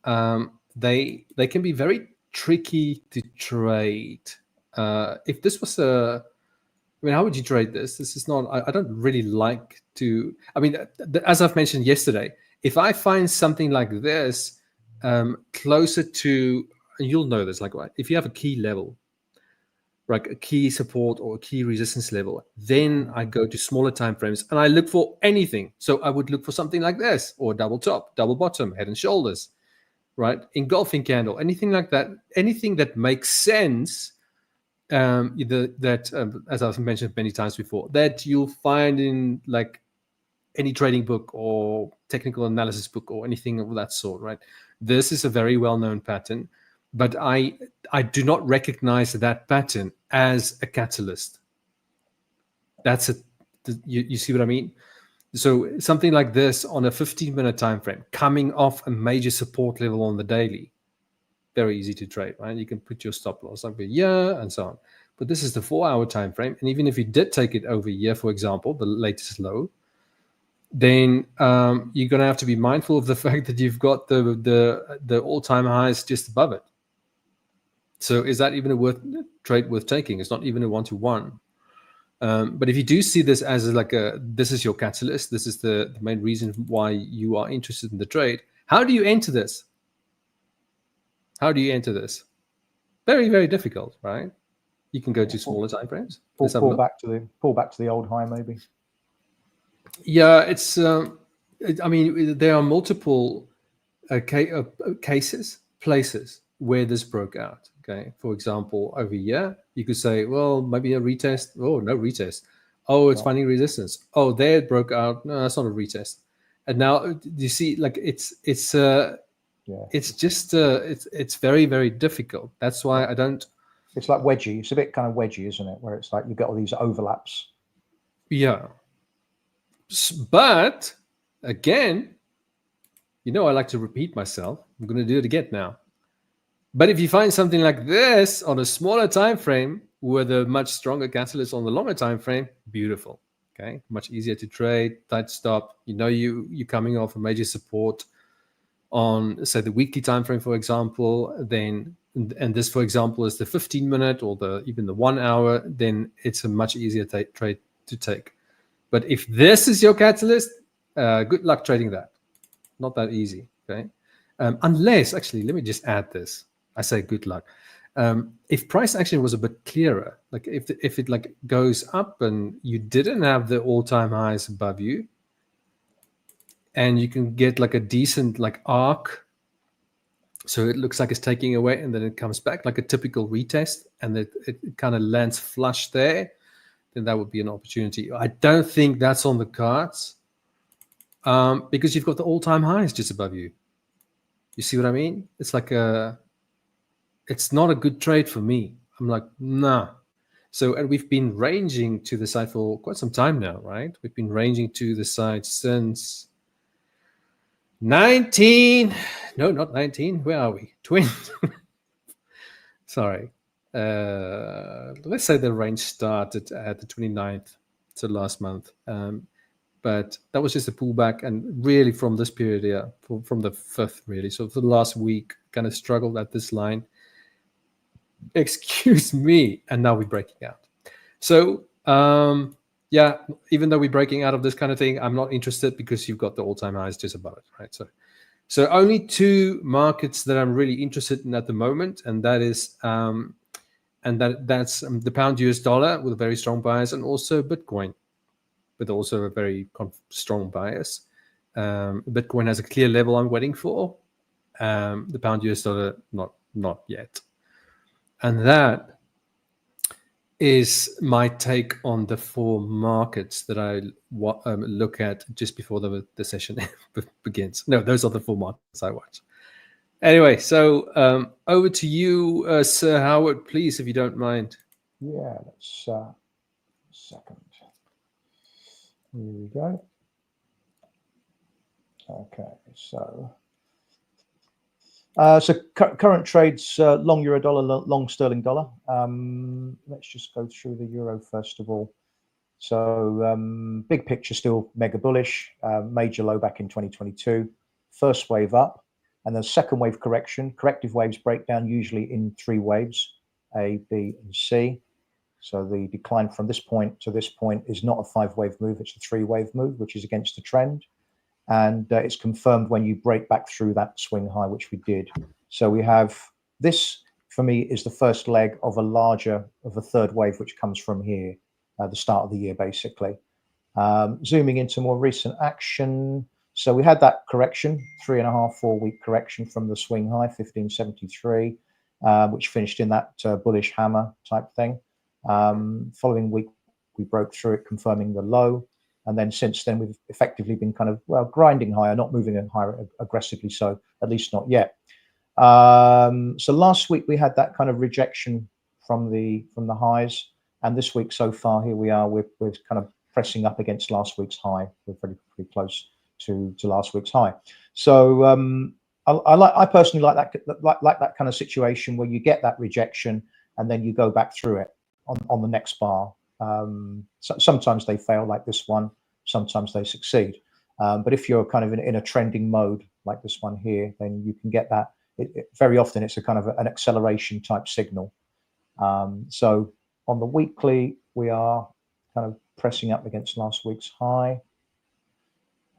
they can be very tricky to trade. If this was how would you trade this? This is not, I don't really like to, as I've mentioned yesterday, if I find something like this closer to, and you'll know this, like if you have a key level, like a key support or a key resistance level, then I go to smaller time frames and I look for anything. So I would look for something like this, or double top, double bottom, head and shoulders, right? Engulfing candle, anything like that, anything that makes sense. As I've mentioned many times before, that you'll find in like any trading book or technical analysis book or anything of that sort, right? This is a very well-known pattern, but I do not recognize that pattern as a catalyst. You see what I mean? So something like this on a 15-minute time frame, coming off a major support level on the daily, very easy to trade, right? You can put your stop loss over here and so on. But this is the 4-hour time frame, and even if you did take it over here, for example, the latest low, then you're going to have to be mindful of the fact that you've got the all-time highs just above it. So is that even a trade worth taking? It's not even a 1-to-1. But if you do see this as this is your catalyst, this is the main reason why you are interested in the trade. How do you enter this? Very, very difficult, right? You can go to smaller time frames. Pull back to the old high, maybe. Yeah, it's. There are multiple places where this broke out. Okay, for example, over here, you could say, well, maybe a retest. Oh, no retest. Oh, it's finding resistance. Oh, there it broke out. No, that's not a retest. And now you see, like it's just it's very, very difficult. That's why I don't. It's like wedgie. It's a bit kind of wedgie, isn't it? Where it's like you've got all these overlaps. Yeah. But again, I like to repeat myself. I'm going to do it again now. But if you find something like this on a smaller time frame with a much stronger catalyst on the longer time frame, beautiful. Okay, much easier to trade, tight stop. You're coming off a major support on, say, the weekly time frame, for example. Then, and this, for example, is the 15-minute or even the 1 hour. Then it's a much easier trade to take. But if this is your catalyst, good luck trading that. Not that easy. Okay. Unless, actually, let me just add this. I say good luck. If price action was a bit clearer, like if it like goes up and you didn't have the all-time highs above you, and you can get like a decent like arc, so it looks like it's taking away and then it comes back like a typical retest, and it kind of lands flush there, then that would be an opportunity. I don't think that's on the cards, because you've got the all-time highs just above you. You see what I mean? It's like it's not a good trade for me. I'm like, nah. So, and we've been ranging to the side for quite some time now, right? We've been ranging to the side since 19. No, not 19. Where are we? 20. Sorry. Let's say the range started at the 29th, so last month. But that was just a pullback, and really from this period here, from the 5th, really. So for the last week, kind of struggled at this line. Excuse me. And now we're breaking out. So, yeah, even though we're breaking out of this kind of thing, I'm not interested because you've got the all-time highs just above it, right? So only two markets that I'm really interested in at the moment, and that is that's the pound US dollar with a very strong bias, and also Bitcoin with also a very strong bias. Bitcoin has a clear level I'm waiting for. The pound US dollar, not yet. And that is my take on the four markets that I look at just before the session begins. No, those are the four markets I watch. Anyway, so over to you, Sir Howard, please, if you don't mind. Yeah, let's second. Here we go. Okay, so current trades: long euro dollar, long sterling dollar. Let's just go through the euro first of all. So big picture, still mega bullish. Major low back in 2022. First wave up, and then second wave correction. Corrective waves break down usually in 3 waves: A, B, and C. So the decline from this point to this point is not a 5-wave move; it's a 3-wave move, which is against the trend. And it's confirmed when you break back through that swing high, which we did. So we have this, for me, is the first leg of a third wave, which comes from here, the start of the year, basically. Zooming into more recent action. So we had that correction, 3.5, 4-week correction from the swing high, 1573, which finished in that bullish hammer type thing. Following week, we broke through it, confirming the low. And then since then, we've effectively been kind of, well, grinding higher, not moving higher aggressively, so at least not yet. So last week we had that kind of rejection from the highs, and this week so far, here we are, we're kind of pressing up against last week's high. We're pretty close to last week's high. So I personally like that kind of situation where you get that rejection and then you go back through it on the next bar. Sometimes they fail like this one, sometimes they succeed. But if you're kind of in a trending mode like this one here, then you can get that. Very often it's a kind of an acceleration type signal. So on the weekly, we are kind of pressing up against last week's high.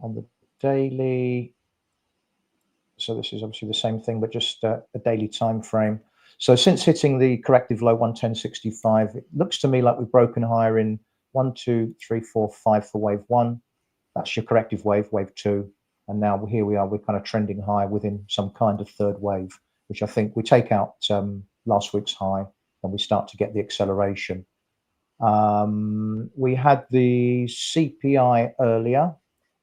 On the daily, so this is obviously the same thing, but just a daily time frame. So since hitting the corrective low 110.65, it looks to me like we've broken higher in 1, 2, 3, 4, 5 for wave 1. That's your corrective wave, wave 2. And now here we are, we're kind of trending higher within some kind of third wave, which I think we take out last week's high, and we start to get the acceleration. We had the CPI earlier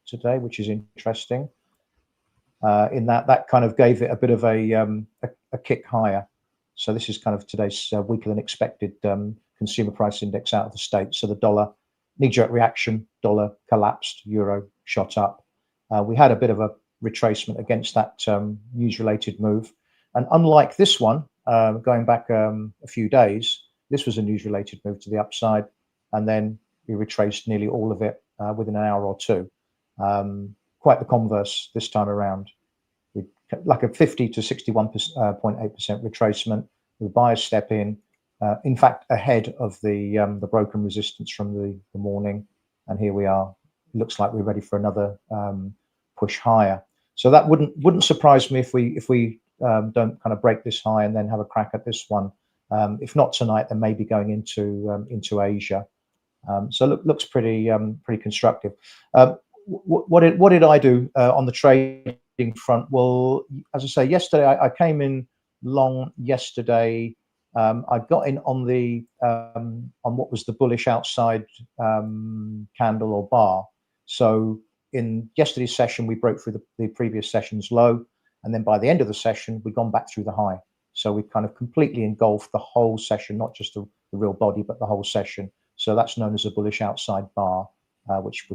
today, which is interesting. In that kind of gave it a bit of a kick higher. So this is kind of today's weaker than expected consumer price index out of the States. So the dollar, knee-jerk reaction, dollar collapsed, euro shot up. We had a bit of a retracement against that news-related move. And unlike this one, going back a few days, this was a news-related move to the upside. And then we retraced nearly all of it within an hour or two. Quite the converse this time around. Like a 50 to 61.8% retracement with buyers step in fact, ahead of the broken resistance from the morning. And here we are. It looks like we're ready for another push higher. So that wouldn't surprise me if we don't kind of break this high and then have a crack at this one. If not tonight, then maybe going into Asia. So looks pretty constructive. What did I do on the trading front? Well, as I say, yesterday I came in long yesterday. I got in on the on what was the bullish outside candle or bar. So in yesterday's session, we broke through the previous session's low, and then by the end of the session, we'd gone back through the high. So we kind of completely engulfed the whole session, not just the real body, but the whole session. So that's known as a bullish outside bar, which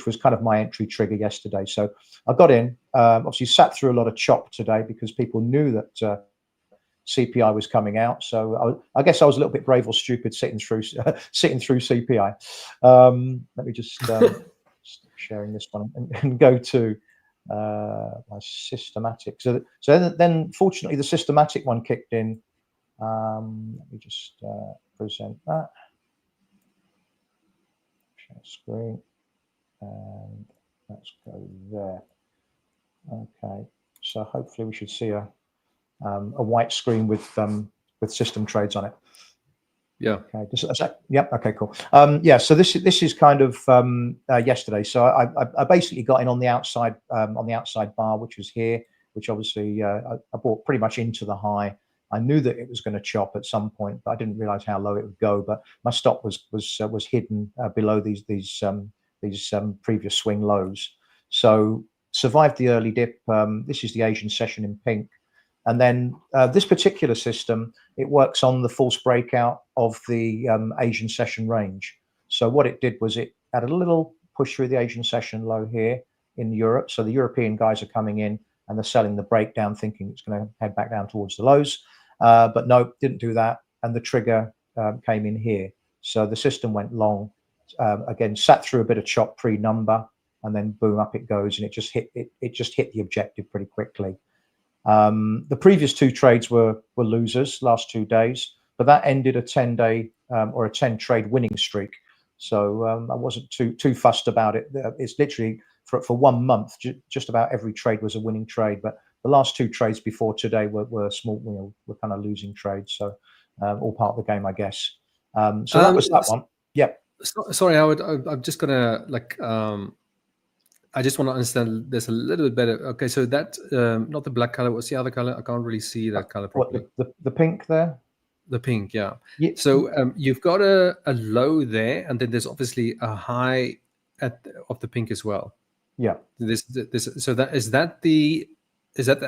was kind of my entry trigger yesterday. So I got in, obviously sat through a lot of chop today because people knew that CPI was coming out. So I guess I was a little bit brave or stupid sitting through CPI. Let me just stop sharing this one and go to my systematic. So then fortunately the systematic one kicked in. Let me just present that. Share screen, and let's go there. Okay, so hopefully we should see a white screen with system trades on it. Yeah. Okay. Yep. Okay. Cool. Yeah. So this is kind of yesterday. So I basically got in on the outside bar, which was here, which obviously I bought pretty much into the high. I knew that it was going to chop at some point, but I didn't realize how low it would go. But my stop was hidden below these previous swing lows. So survived the early dip. This is the Asian session in pink. And then this particular system, it works on the false breakout of the Asian session range. So what it did was it had a little push through the Asian session low here in Europe. So the European guys are coming in and they're selling the breakdown, thinking it's going to head back down towards the lows. But no, didn't do that. And the trigger came in here. So the system went long, again, sat through a bit of chop pre-number, and then boom, up it goes. And it just hit the objective pretty quickly. The previous two trades were losers last 2 days, but that ended a 10-day or a 10-trade winning streak. So I wasn't too fussed about it. It's literally for 1 month, just about every trade was a winning trade. But the last two trades before today were small, were kind of losing trades. So all part of the game, I guess. So that was that one. Yeah. Sorry, Howard. I'm just gonna I just want to understand this a little bit better. Okay, so that not the black color. What's the other color? I can't really see that color properly. What, the pink there? The pink, yeah. Yeah. So you've got a low there, and then there's obviously a high of the pink as well. Yeah. So is that the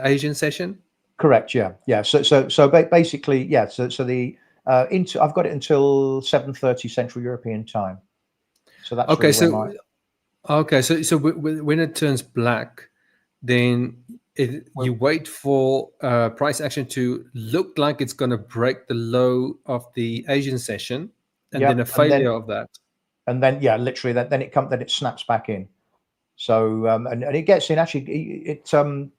Asian session? Correct. Yeah. So basically, yeah. So the I've got it until 7:30 Central European time. So that's okay. Really Okay, so when it turns black, then you wait for price action to look like it's going to break the low of the Asian session, and then a failure of that. And then, yeah, literally, then it snaps back in. So and it gets in. Actually,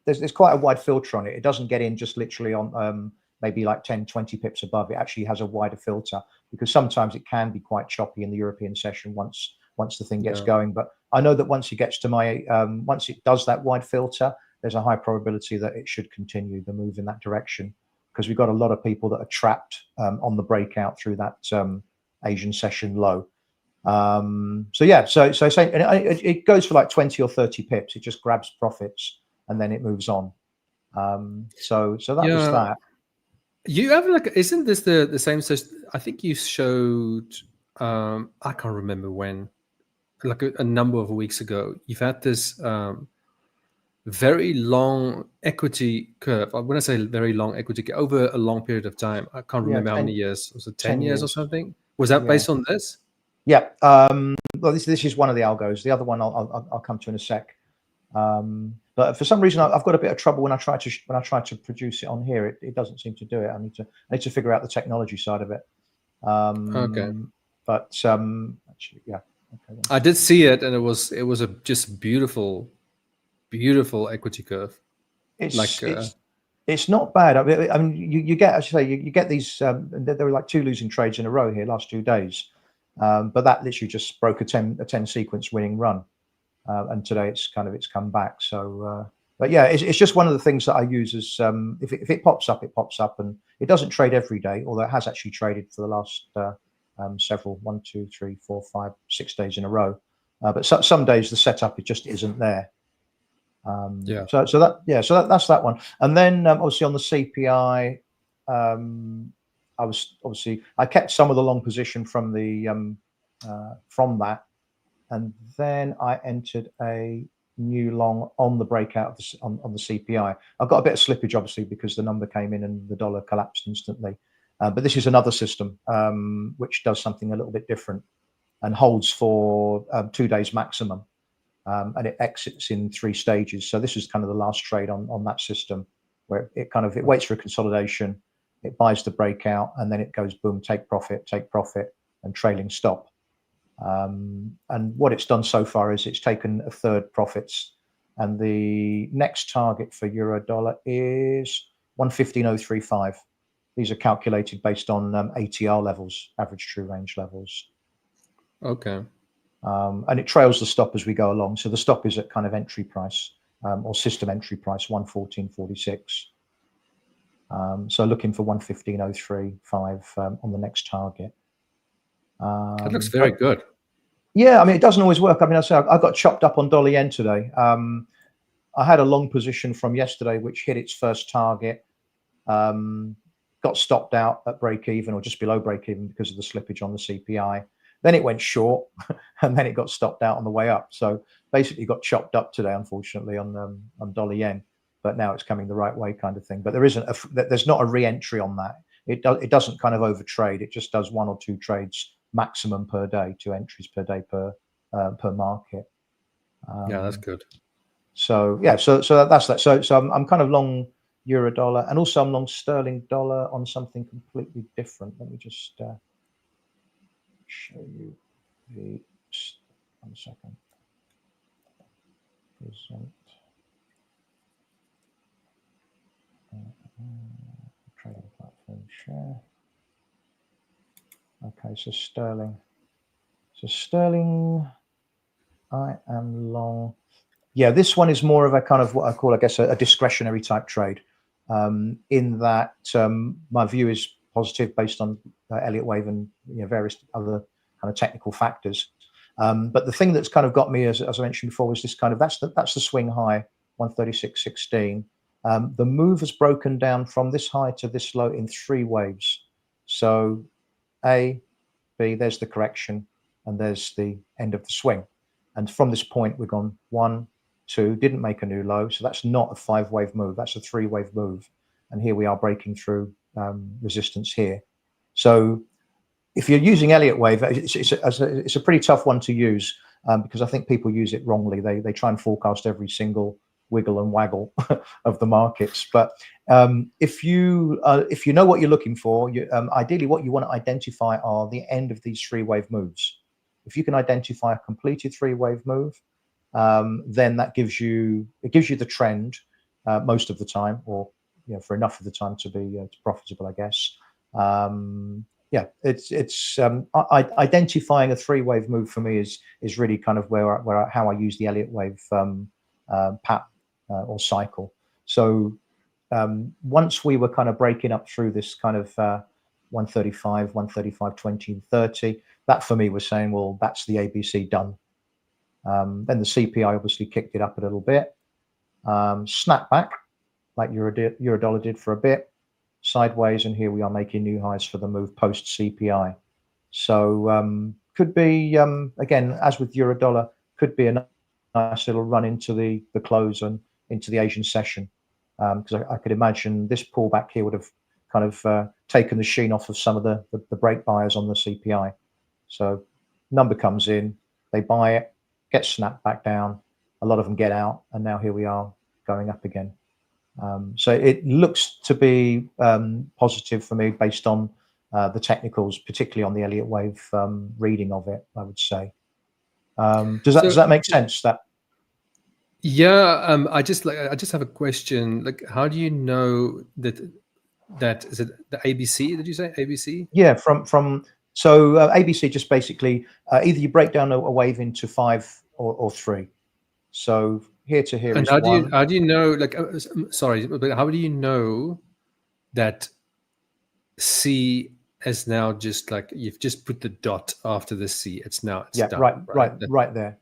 there's quite a wide filter on it. It doesn't get in just literally on maybe like 10-20 pips above. It actually has a wider filter because sometimes it can be quite choppy in the European session once the thing gets going. But I know that once it gets to my once it does that wide filter, there's a high probability that it should continue the move in that direction because we've got a lot of people that are trapped on the breakout through that Asian session low. So yeah, so it goes for like 20 or 30 pips. It just grabs profits and then it moves on. So that was that. You have isn't this the same? I think you showed. I can't remember when. Like a number of weeks ago, you've had this very long equity curve. When I say very long equity curve, over a long period of time, I can't remember how many years. Was it 10 years or something? Was that based on this? Yeah. Well, this is one of the algos. The other one I'll come to in a sec. But for some reason, I've got a bit of trouble when I try to produce it on here. It doesn't seem to do it. I need to figure out the technology side of it. Okay. But actually, yeah. Okay, I did see it, and it was a just beautiful equity curve. It's not bad. I mean, you get, as you say, you get these. There were like 2 losing trades in a row here last 2 days, but that literally just broke a 10 sequence winning run, and today it's come back. So But yeah, it's just one of the things that I use as if it pops up, it pops up, and it doesn't trade every day, although it has actually traded for the last several 1, 2, 3, 4, 5, 6 days in a row. But some days the setup it just isn't there. So that's that one. And then obviously on the CPI, I kept some of the long position from the from that, and then I entered a new long on the breakout of on the CPI. I've got a bit of slippage obviously because the number came in and the dollar collapsed instantly. But this is another system which does something a little bit different and holds for 2 days maximum. And it exits in 3 stages. So this is kind of the last trade on that system, where it waits for a consolidation, it buys the breakout, and then it goes boom, take profit, and trailing stop. And what it's done so far is it's taken a third profits, and the next target for euro dollar is 115.035. These are calculated based on ATR levels, average true range levels. Okay. And it trails the stop as we go along. So the stop is at kind of entry price or system entry price 114.46. So looking for 115.035 on the next target. That looks very good. Yeah, I mean, it doesn't always work. I mean, I got chopped up on dollar yen today. I had a long position from yesterday, which hit its first target, got stopped out at break even or just below break even because of the slippage on the CPI. Then it went short, and then it got stopped out on the way up. So basically, got chopped up today, unfortunately, on dollar yen. But now it's coming the right way, kind of thing. But there's not a re-entry on that. It doesn't kind of overtrade. It just does 1 or 2 trades maximum per day, 2 entries per day per market. Yeah, that's good. So yeah, so that's that. So I'm kind of long euro dollar, and also I'm long sterling dollar on something completely different. Let me just show you the 1 second. Present. Trading platform share. Okay, so sterling. I am long. Yeah, this one is more of a kind of what I call, I guess, a discretionary type trade. In that my view is positive based on Elliott wave and various other kind of technical factors. But the thing that's kind of got me, as I mentioned before, was this kind of that's the swing high 136.16. The move has broken down from this high to this low in 3 waves. So A, B, there's the correction, and there's the end of the swing. And from this point, we've gone 1, 2, didn't make a new low. So that's not a 5-wave move. That's a 3-wave move. And here we are breaking through resistance here. So if you're using Elliott wave, it's a pretty tough one to use because I think people use it wrongly. They try and forecast every single wiggle and waggle of the markets. But if you know what you're looking for, ideally what you want to identify are the end of these 3-wave moves. If you can identify a completed 3-wave move, then that gives you the trend most of the time, or for enough of the time to be profitable, I guess. Yeah, it's identifying a 3-wave move for me is really kind of how I use the Elliott wave pattern or cycle. So once we were kind of breaking up through this kind of 135, 20, 30, that for me was saying, well, that's the ABC done. Then the CPI obviously kicked it up a little bit, snapped back like euro dollar did for a bit, sideways, and here we are making new highs for the move post CPI. So could be again, as with euro dollar, could be a nice little run into the close and into the Asian session, because I could imagine this pullback here would have kind of taken the sheen off of some of the break buyers on the CPI. So number comes in, they buy it, gets snapped back down, a lot of them get out, and now here we are going up again. So it looks to be positive for me based on the technicals, particularly on the Elliott wave reading of it, I would say. Does that make sense? Yeah, I just have a question. Like, how do you know that is it the ABC? Did you say ABC? Yeah, so ABC just basically either you break down a wave into 5 or 3. So here to here And is how do you one. how do you know? Like, sorry, but how do you know that C is now just like you've just put the dot after the C? It's now it's Yeah, done, right there.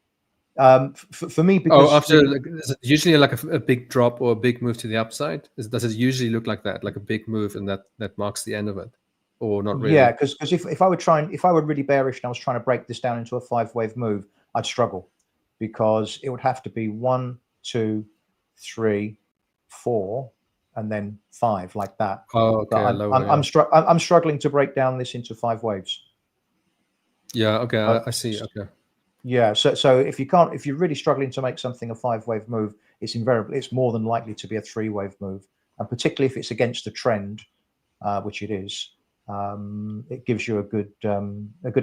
For me, Oh, because after is it usually like a big drop or a big move to the upside? Does it usually look like that, like a big move, and that marks the end of it, or not really? yeah, because if I were really bearish and I was trying to break this down into a 5-wave move, I'd struggle, because it would have to be 1, 2, 3, 4, and then 5 like that. Oh, okay, But lower. I'm struggling to break down this into 5 waves. Yeah, okay, I see. Okay. Yeah, so if you're really struggling to make something a 5-wave move, it's more than likely to be a 3-wave move, and particularly if it's against a trend, which it is, it gives you a good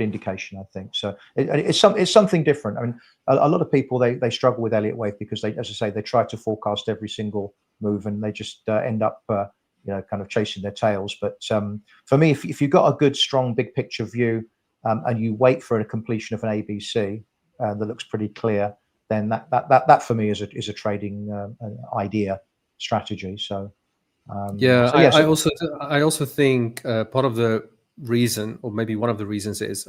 indication, I think. So it's something different. I mean, a lot of people they struggle with Elliott wave because they, as I say, they try to forecast every single move, and they just end up kind of chasing their tails. But for me, if you've got a good, strong, big picture view, and you wait for a completion of an ABC that looks pretty clear, then that for me is a trading idea strategy. So Yeah, so yes, I also think part of the reason, or maybe one of the reasons, is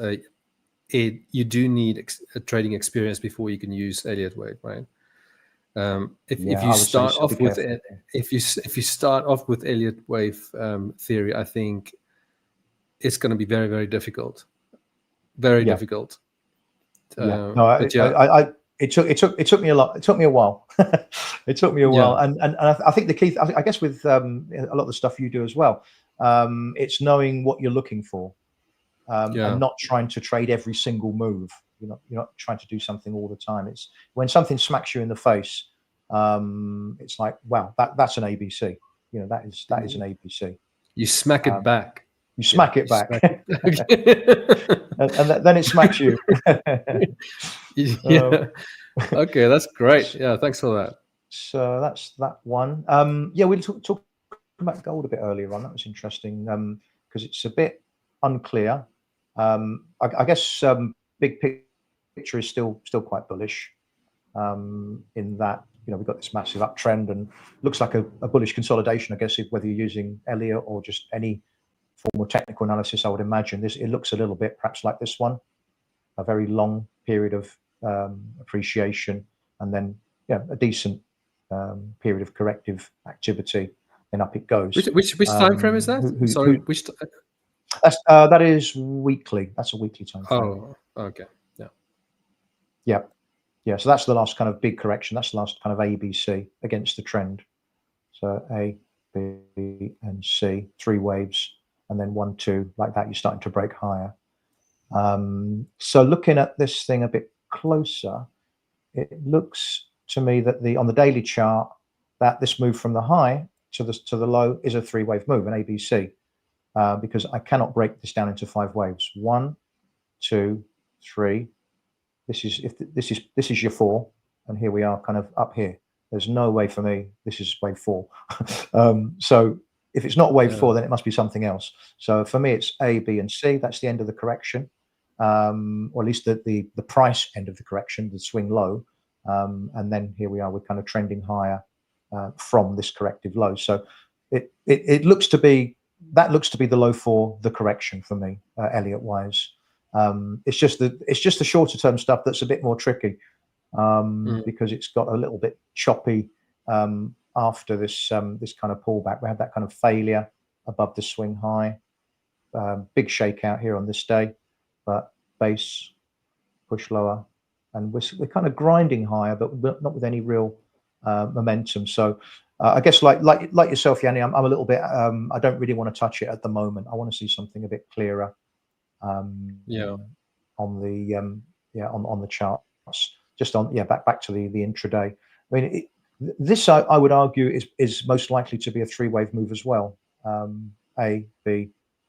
you do need a trading experience before you can use Elliott wave, right? If you I would say start so. Be off with careful. if you start off with Elliott wave theory, I think it's going to be very, very difficult, very Yeah. difficult. No, But yeah, it took me a lot. It took me a while. It took me a while, and I think the key, I guess, with a lot of the stuff you do as well, it's knowing what you're looking for, and not trying to trade every single move. You're not trying to do something all the time. It's when something smacks you in the face, it's like, wow, that's an ABC. That is an ABC. you smack it back. You smack it back, and then it smacks you. Yeah. Okay, that's great. Yeah, thanks for that. So that's that one. Yeah, we talked about gold a bit earlier on. That was interesting, because it's a bit unclear. I guess big picture is still quite bullish, in that we've got this massive uptrend and looks like a bullish consolidation. I guess whether you're using Elliott or just any form of technical analysis, I would imagine it looks a little bit perhaps like this one, a very long period of appreciation, and then a decent period of corrective activity, then up it goes. Which time frame is that? Sorry, which? That is weekly. That's a weekly time frame. Oh, okay. Yeah. So that's the last kind of big correction. That's the last kind of ABC against the trend. So A, B, and C, 3 waves, and then 1, 2, like that. You're starting to break higher. So looking at this thing a bit closer, it looks to me that on the daily chart, that this move from the high to the low is a 3-wave move, an ABC, because I cannot break this down into 5 waves. 1, 2, 3. This is your 4, and here we are, kind of up here. There's no way for me. This is wave 4. So if it's not wave 4, then it must be something else. So for me, it's A, B, and C. That's the end of the correction, or at least the price end of the correction, the swing low. And then here we are. We're kind of trending higher from this corrective low. So it looks to be the low for the correction for me, Elliott wise. It's just the shorter term stuff that's a bit more tricky, because it's got a little bit choppy after this kind of pullback. We had that kind of failure above the swing high, big shakeout here on this day, but base push lower, and we're kind of grinding higher, but not with any real momentum. So I guess like yourself, Jannie, I'm a little bit. I don't really want to touch it at the moment. I want to see something a bit clearer. On the charts, just on back to the intraday. I mean, this I would argue is most likely to be a 3-wave move as well. A, B,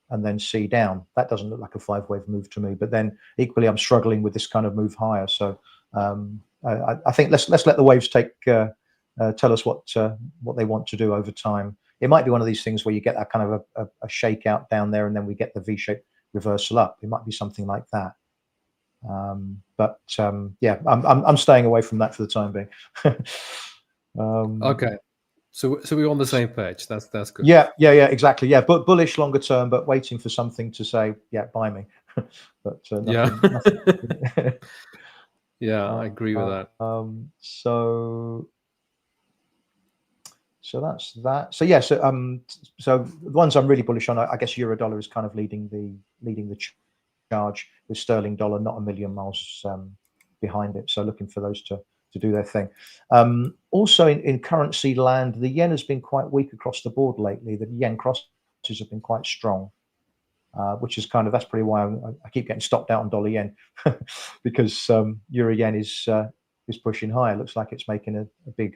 and then C down. That doesn't look like a 5-wave move to me. But then equally, I'm struggling with this kind of move higher. So I think let's let the waves tell us what they want to do over time. It might be one of these things where you get that kind of a shakeout down there, and then we get the V-shaped reversal up. It might be something like that. Yeah, I'm staying away from that for the time being. Okay, so we're on the same page. That's good. Yeah, exactly. Yeah, but bullish longer term, but waiting for something to say, yeah, buy me. But nothing. Yeah, I agree with that. So that's that. So yeah, so the ones I'm really bullish on, I guess euro dollar is kind of leading the charge, with sterling dollar not a million miles behind it. So looking for those to do their thing. Also in currency land, the yen has been quite weak across the board lately. The yen crosses have been quite strong, which is that's probably why I keep getting stopped out on dollar yen because euro yen is pushing higher. Looks like it's making a big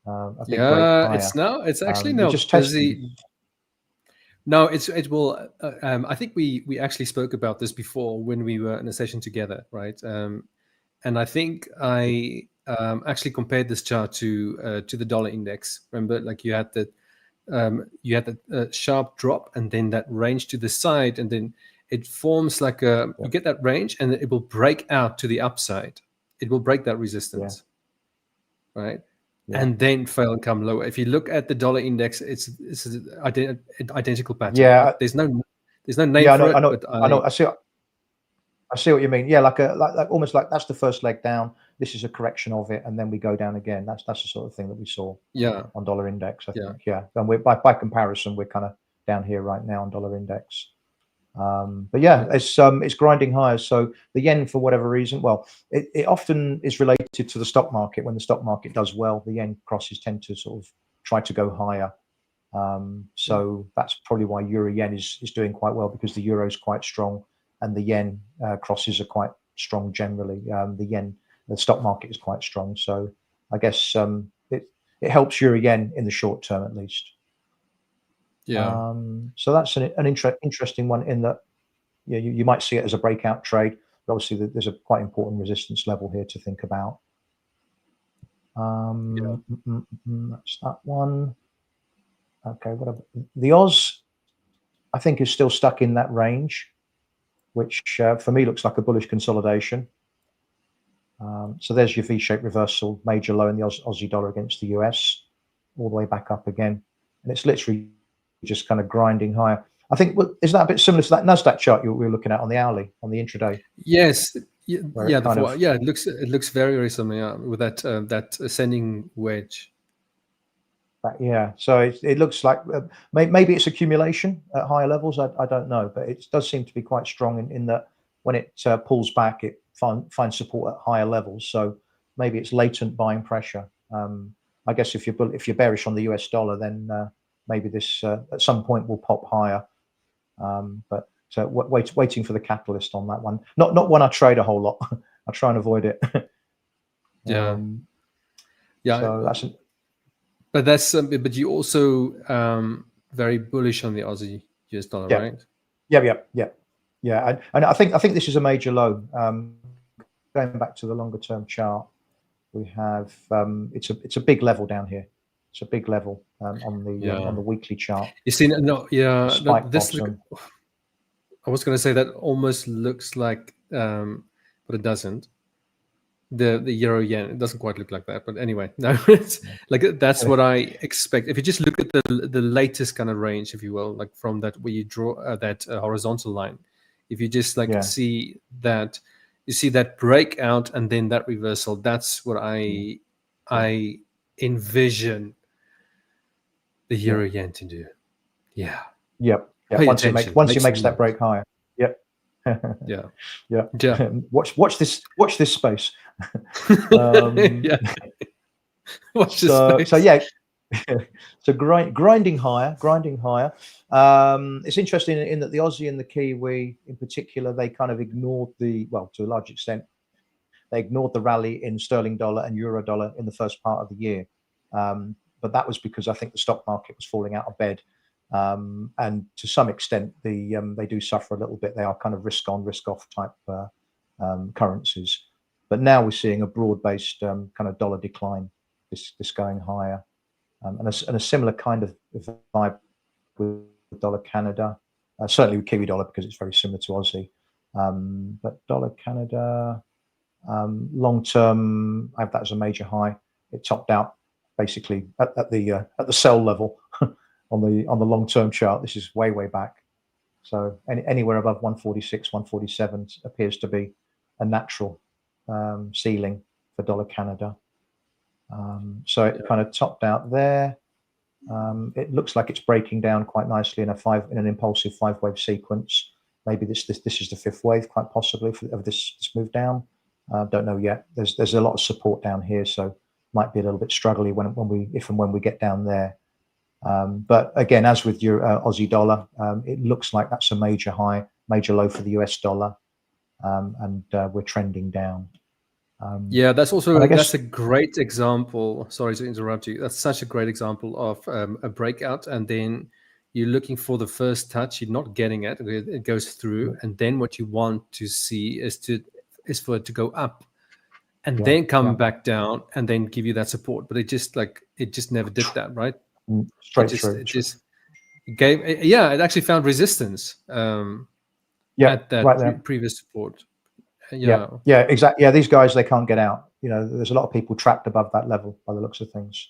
break higher. It's actually we're now just busy. testing. No, it will. I think we actually spoke about this before when we were in a session together, right? And I think I actually compared this chart to the dollar index. Remember, like you had that sharp drop and then that range to the side, and then it forms like you get that range, and it will break out to the upside. It will break that resistance, right? Yeah. And then fail and come lower. If you look at the dollar index, it's an identical pattern. Yeah, like there's no name for it. I know. I see what you mean. Yeah, like almost like that's the first leg down. This is a correction of it, and then we go down again. That's the sort of thing that we saw. On dollar index, I think. Yeah, and we're by comparison, we're kind of down here right now on dollar index. But yeah, it's grinding higher. So the yen, for whatever reason, well, it often is related to the stock market. When the stock market does well, the yen crosses tend to sort of try to go higher. So that's probably why euro yen is doing quite well, because the euro is quite strong and the yen crosses are quite strong generally. The stock market is quite strong. So I guess it helps euro yen in the short term at least. Yeah. So that's an interesting one in that you might see it as a breakout trade, but obviously there's a quite important resistance level here to think about. That's that one. Okay, whatever. The Oz, I think, is still stuck in that range, which for me looks like a bullish consolidation. So there's your V-shaped reversal, major low in the Aussie dollar against the US, all the way back up again, and it's literally just kind of grinding higher. I think, is that a bit similar to that NASDAQ chart we were looking at on the hourly, on the intraday? Yes. Yeah. It looks very, very similar with that ascending wedge. So it looks like maybe it's accumulation at higher levels. I don't know, but it does seem to be quite strong in that when it pulls back, it finds support at higher levels. So maybe it's latent buying pressure. I guess if you're bearish on the US dollar, then maybe this at some point will pop higher. But waiting for the catalyst on that one. Not one I trade a whole lot. I try and avoid it. So that's. But you also very bullish on the Aussie US dollar, right? Yeah. And I think this is a major low. Going back to the longer term chart, we have it's a big level down here. It's a big level on the weekly chart. You see, I was going to say that almost looks like, but it doesn't. The euro yen, it doesn't quite look like that, but anyway, no, it's like that's what I expect. If you just look at the latest kind of range, if you will, like from that where you draw that horizontal line, if you just see that, you see that breakout and then that reversal, that's what I envision the euro yen to do. Once it makes that break higher. Watch this space. Watch this space. So grinding higher. It's interesting in that the Aussie and the Kiwi in particular, they kind of ignored to a large extent, they ignored the rally in sterling dollar and euro dollar in the first part of the year. But that was because I think the stock market was falling out of bed. And to some extent, they do suffer a little bit. They are kind of risk on, risk off type currencies. But now we're seeing a broad-based kind of dollar decline, this going higher, and a similar kind of vibe with dollar Canada, certainly with Kiwi dollar because it's very similar to Aussie. But dollar Canada, long term, I have that as a major high. It topped out basically at the sell level on the long term chart. This is way back. So anywhere above 146, 147 appears to be a natural ceiling for dollar Canada. So it kind of topped out there. It looks like it's breaking down quite nicely in an impulsive 5-wave sequence. Maybe this is the 5th wave, quite possibly, of this move down. Don't know yet. There's a lot of support down here, so might be a little bit struggly when we get down there. But again, as with your Aussie dollar, it looks like that's a major high, major low for the US dollar, and we're trending down. Yeah, that's a great example. Sorry to interrupt you. That's such a great example of a breakout, and then you're looking for the first touch. You're not getting it. It goes through, and then what you want to see is for it to go up, and then come back down, and then give you that support. But it just never did that, right? Straight through. It actually found resistance. At that right previous support. Yeah, exactly. Yeah, these guys, they can't get out. There's a lot of people trapped above that level by the looks of things.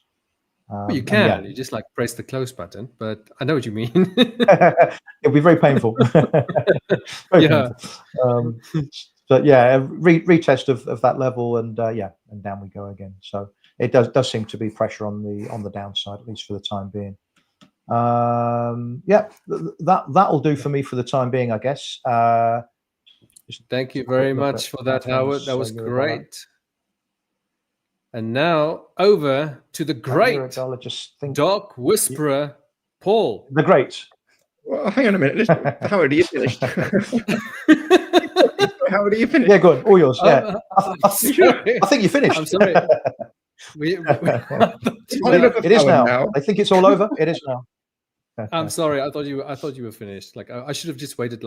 Well, you can. You just press the close button, but I know what you mean. It'll be very painful. Painful. But yeah, retest of that level, and and down we go again. So it does seem to be pressure on the downside, at least for the time being. That'll do for me for the time being, I guess. Thank you very much for that, Howard. That was great. And now over to the great Doc Whisperer, Paul. The great. Well, hang on a minute. Howard, are you finished? Howard, are you finished? Yeah, good. All yours. Yeah. I think you finished. I'm sorry. It is now. I think it's all over. It is now. I'm sorry. I thought you were finished. I should have just waited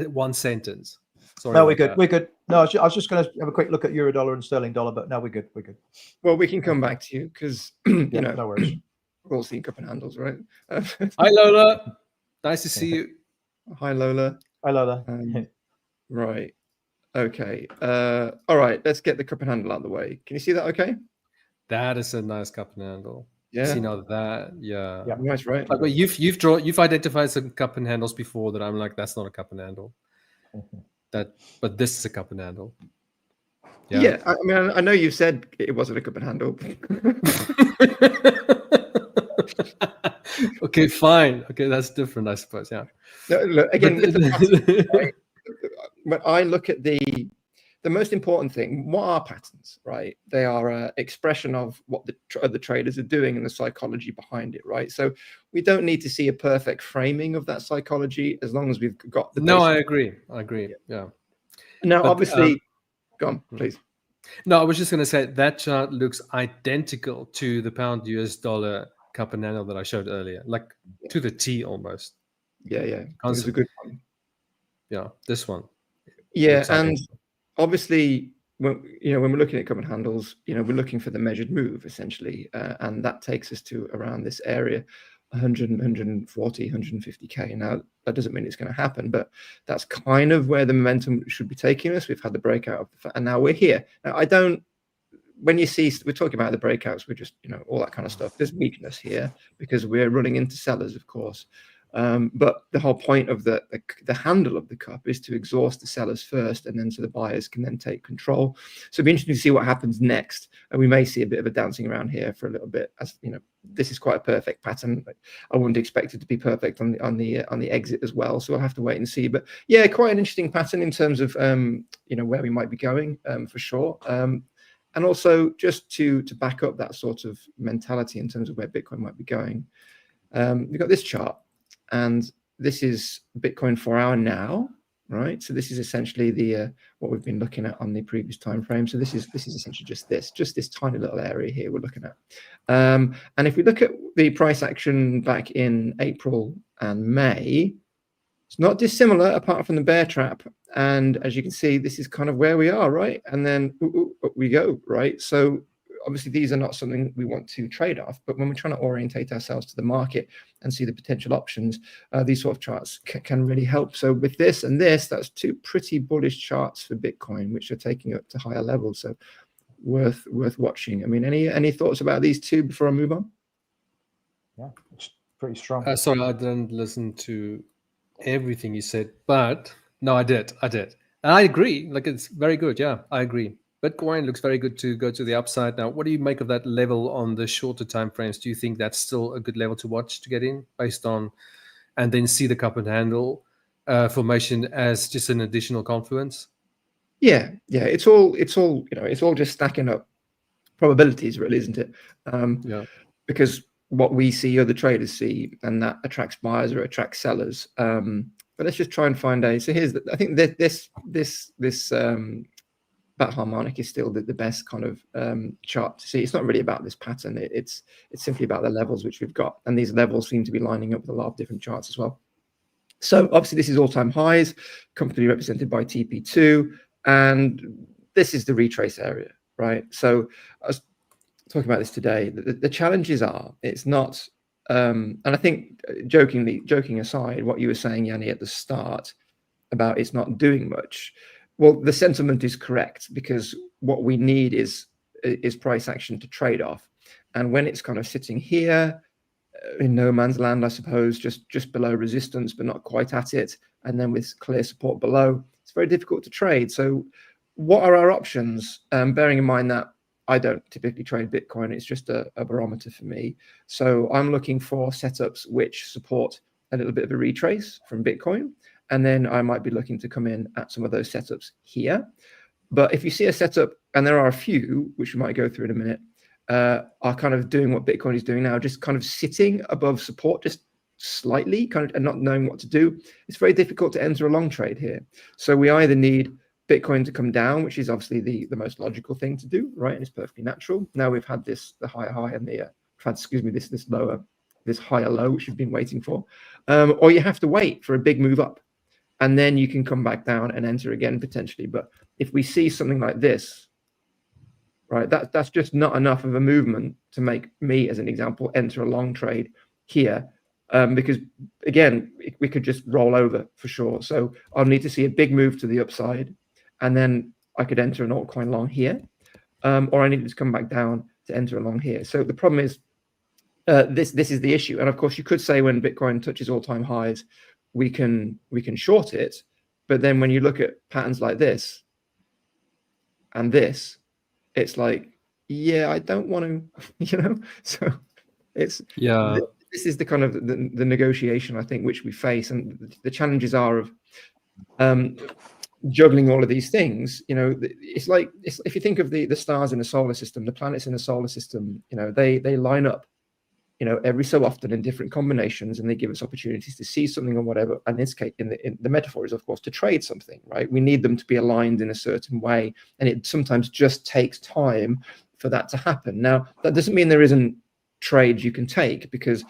one sentence. Sorry. No, we're good. We're good. No, I was just going to have a quick look at euro dollar and sterling dollar, but no, we're good. We're good. Well, we can come back to you because no worries. We're all seeing cup and handles, right? Hi, Lola. Nice to see you. Hi, Lola. Hi, Lola. Right. Okay. All right. Let's get the cup and handle out of the way. Can you see that? Okay. That is a nice cup and handle. Yeah. See now that. Yeah. Nice, right? But you've identified some cup and handles before that I'm like, that's not a cup and handle. But this is a cup and handle. Yeah. I mean, I know you said it wasn't a cup and handle. Okay, fine. Okay, that's different, I suppose. Yeah. No, look, again, with the patterns, right? When I look at the most important thing, what are patterns, right? They are an expression of what the traders are doing and the psychology behind it, right? So we don't need to see a perfect framing of that psychology as long as we've got the. No, I agree. Yeah. Now, obviously, go on, please. No, I was just going to say that chart looks identical to the pound US dollar cup and handle that I showed earlier, like to the T almost. Yeah. It was a good one. Yeah, this one. Yeah, and obviously, when we're looking at cup and handles, we're looking for the measured move essentially, and that takes us to around this area, 100, 140, 150k. Now that doesn't mean it's going to happen, but that's kind of where the momentum should be taking us. We've had the breakout and now we're here. Now when you see we're talking about the breakouts, we're just all that kind of stuff. There's weakness here because we're running into sellers, of course. But the whole point of the handle of the cup is to exhaust the sellers first, and then so the buyers can then take control. So it'll be interesting to see what happens next, and we may see a bit of a dancing around here for a little bit. As this is quite a perfect pattern. I wouldn't expect it to be perfect on the exit as well. So we'll have to wait and see. But yeah, quite an interesting pattern in terms of where we might be going for sure. And also just to back up that sort of mentality in terms of where Bitcoin might be going, we've got this chart. And this is Bitcoin 4 hour now, right? So this is essentially the what we've been looking at on the previous time frame. So this is essentially just this tiny little area here we're looking at. And if we look at the price action back in April and May, it's not dissimilar apart from the bear trap. And as you can see, this is kind of where we are, right? And then up we go, right? So obviously these are not something we want to trade off, but when we're trying to orientate ourselves to the market and see the potential options, these sort of charts can really help. So with this and this, that's two pretty bullish charts for Bitcoin, which are taking up to higher levels. So worth watching. I mean, any thoughts about these two before I move on? Yeah, it's pretty strong. Sorry, I didn't listen to everything you said, but no, I did. And I agree. Like, it's very good. Yeah, I agree. Bitcoin looks very good to go to the upside. Now, what do you make of that level on the shorter time frames? Do you think that's still a good level to watch to get in based on, and then see the cup and handle formation as just an additional confluence? Yeah. It's all it's all just stacking up probabilities, really, isn't it? Yeah. Because what we see, other traders see, and that attracts buyers or attracts sellers. But let's just try and find a. So here's I think this bat harmonic is still the best kind of chart to see. It's not really about this pattern. It's simply about the levels which we've got, and these levels seem to be lining up with a lot of different charts as well. So obviously this is all-time highs, comfortably represented by TP2, and this is the retrace area, right? So I was talking about this today. The challenges are, it's not, and I think joking aside, what you were saying, Jannie, at the start about it's not doing much. Well, the sentiment is correct, because what we need is price action to trade off. And when it's kind of sitting here in no man's land, I suppose, just below resistance, but not quite at it, and then with clear support below, it's very difficult to trade. So what are our options? Bearing in mind that I don't typically trade Bitcoin, it's just a barometer for me. So I'm looking for setups which support a little bit of a retrace from Bitcoin. And then I might be looking to come in at some of those setups here. But if you see a setup, and there are a few, which we might go through in a minute, are kind of doing what Bitcoin is doing now, just kind of sitting above support, just slightly, kind of, and not knowing what to do, it's very difficult to enter a long trade here. So we either need Bitcoin to come down, which is obviously the most logical thing to do, right? And it's perfectly natural. Now we've had the higher high and this higher low, which you've been waiting for. Or you have to wait for a big move up, and then you can come back down and enter again potentially. But if we see something like this, right, that's just not enough of a movement to make me, as an example, enter a long trade here, because again, we could just roll over for sure. So I'll need to see a big move to the upside, and then I could enter an altcoin long here, or I need to come back down to enter a long here. So the problem is, this is the issue. And of course, you could say when Bitcoin touches all-time highs, we can short it, but then when you look at patterns like this and this, it's like, yeah, I don't want to, So it's This is the kind of the negotiation, I think, which we face, and the challenges are of juggling all of these things. It's like if you think of the stars in a solar system, the planets in a solar system, they line up, every so often in different combinations, and they give us opportunities to see something or whatever. And in this case, in the metaphor is, of course, to trade something, right? We need them to be aligned in a certain way, and it sometimes just takes time for that to happen. Now, that doesn't mean there isn't trades you can take, because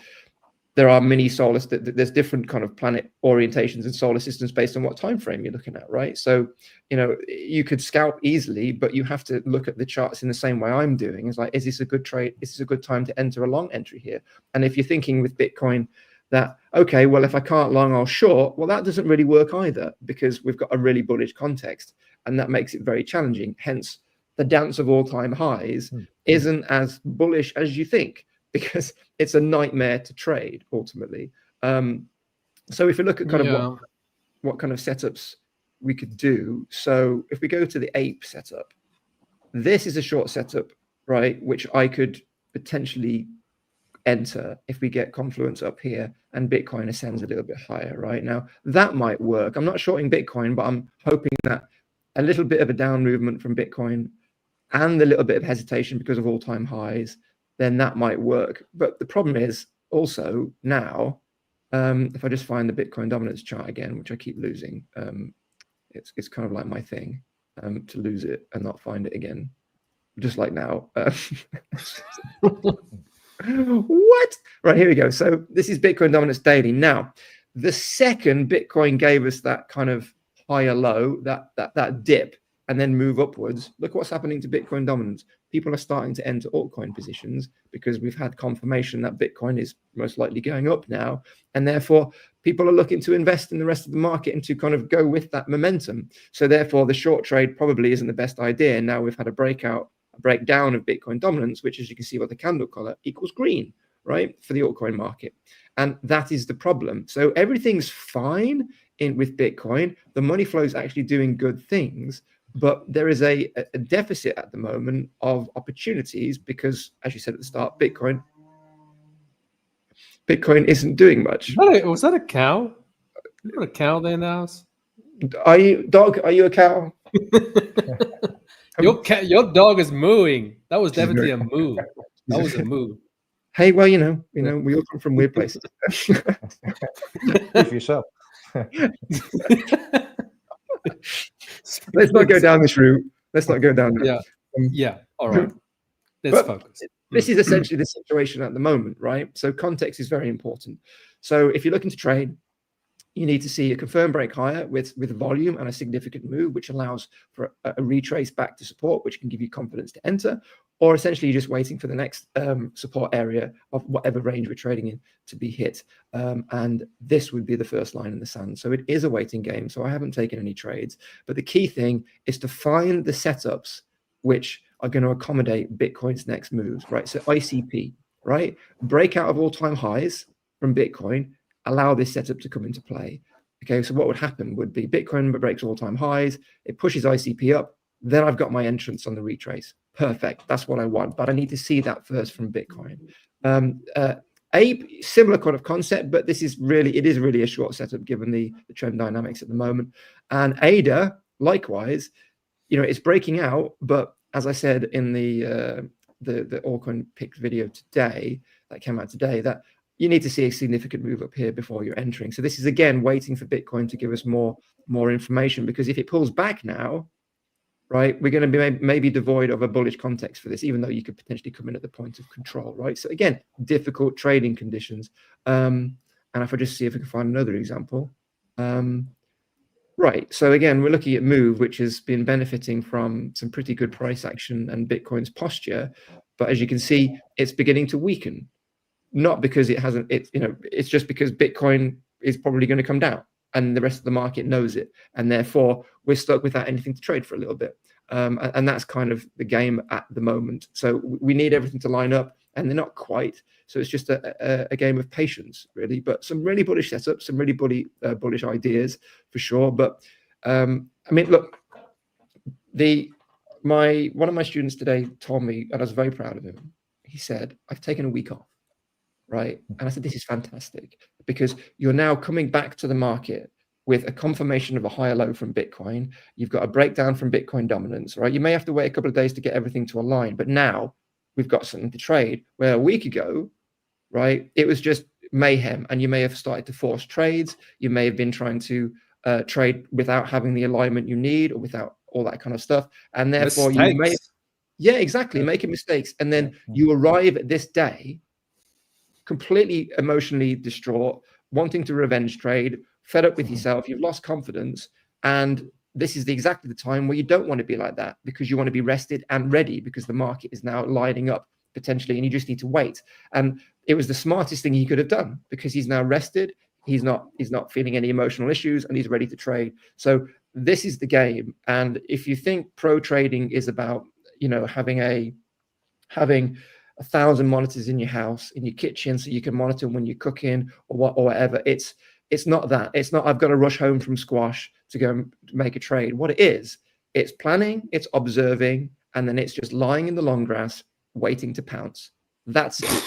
there are many solar, there's different kind of planet orientations and solar systems based on what time frame you're looking at, right? So you could scalp easily, but you have to look at the charts in the same way I'm doing. It's like, is this a good trade? Is this a good time to enter a long entry here? And if you're thinking with Bitcoin that, okay, well, if I can't long, I'll short, well, that doesn't really work either, because we've got a really bullish context, and that makes it very challenging. Hence, the dance of all-time highs isn't as bullish as you think, because it's a nightmare to trade ultimately. So if we look at kind of what kind of setups we could do. So if we go to the ape setup, this is a short setup, right, which I could potentially enter if we get confluence up here and Bitcoin ascends a little bit higher. Right now, that might work. I'm not shorting Bitcoin, but I'm hoping that a little bit of a down movement from Bitcoin and a little bit of hesitation because of all-time highs, then that might work. But the problem is also now, if I just find the Bitcoin dominance chart again, which I keep losing, it's kind of like my thing, to lose it and not find it again, just like now. What? Right, here we go. So this is Bitcoin dominance daily. Now, the second Bitcoin gave us that kind of higher low, that dip, and then move upwards, look what's happening to Bitcoin dominance. People are starting to enter altcoin positions because we've had confirmation that Bitcoin is most likely going up now. And therefore, people are looking to invest in the rest of the market and to kind of go with that momentum. So therefore, the short trade probably isn't the best idea. Now we've had a breakdown of Bitcoin dominance, which, as you can see by the candle color, equals green, right, for the altcoin market. And that is the problem. So everything's fine with Bitcoin. The money flow is actually doing good things. But there is a deficit at the moment of opportunities because, as you said at the start, Bitcoin isn't doing much. Was that a cow? You got a cow there in the house? Are you a cow? Your dog is mooing. That was definitely a moo. That was a moo. Hey, well, we all come from weird places. Good for yourself. Let's not go down this route. Let's not go down there. Yeah. All right. Let's focus. This is essentially the situation at the moment, right? So context is very important. So if you're looking to trade, you need to see a confirmed break higher with volume and a significant move, which allows for a retrace back to support, which can give you confidence to enter, or essentially you're just waiting for the next support area of whatever range we're trading in to be hit. And this would be the first line in the sand. So it is a waiting game. So I haven't taken any trades, but the key thing is to find the setups which are going to accommodate Bitcoin's next moves, right? So ICP, right? Breakout of all-time highs from Bitcoin, allow this setup to come into play. Okay, so what would happen would be Bitcoin breaks all-time highs, it pushes ICP up, then I've got my entrance on the retrace. Perfect, that's what I want, but I need to see that first from Bitcoin. A similar kind of concept, but it is really a short setup given the trend dynamics at the moment. And ADA, likewise, it's breaking out, but as I said in the altcoin pick video today, that came out today, that you need to see a significant move up here before you're entering. So this is, again, waiting for Bitcoin to give us more information, because if it pulls back now, right, we're going to be maybe devoid of a bullish context for this, even though you could potentially come in at the point of control, right? So again, difficult trading conditions. And if I just see if I can find another example. Right, so again, we're looking at Move, which has been benefiting from some pretty good price action and Bitcoin's posture. But as you can see, it's beginning to weaken. Not because it hasn't, it's just because Bitcoin is probably going to come down and the rest of the market knows it. And therefore, we're stuck without anything to trade for a little bit. And that's kind of the game at the moment. So we need everything to line up, and they're not quite. So it's just a game of patience, really. But some really bullish setups, some really bullish ideas for sure. But I mean, look, one of my students today told me, and I was very proud of him. He said, "I've taken a week off." Right. And I said, this is fantastic, because you're now coming back to the market with a confirmation of a higher low from Bitcoin. You've got a breakdown from Bitcoin dominance, right? You may have to wait a couple of days to get everything to align, but now we've got something to trade, where a week ago, right, it was just mayhem, and you may have started to force trades. You may have been trying to trade without having the alignment you need, or without all that kind of stuff. And therefore making mistakes. And then you arrive at this day completely emotionally distraught, wanting to revenge trade, fed up with yourself, you've lost confidence. And this is exactly the time where you don't want to be like that, because you want to be rested and ready, because the market is now lining up potentially, and you just need to wait. And it was the smartest thing he could have done, because he's now rested, he's not feeling any emotional issues, and he's ready to trade. So this is the game. And if you think pro trading is about, having 1,000 monitors in your house, in your kitchen, so you can monitor when you're cooking or whatever. It's not that. It's not, I've got to rush home from squash to go and make a trade. What it is, it's planning, it's observing, and then it's just lying in the long grass, waiting to pounce. That's it.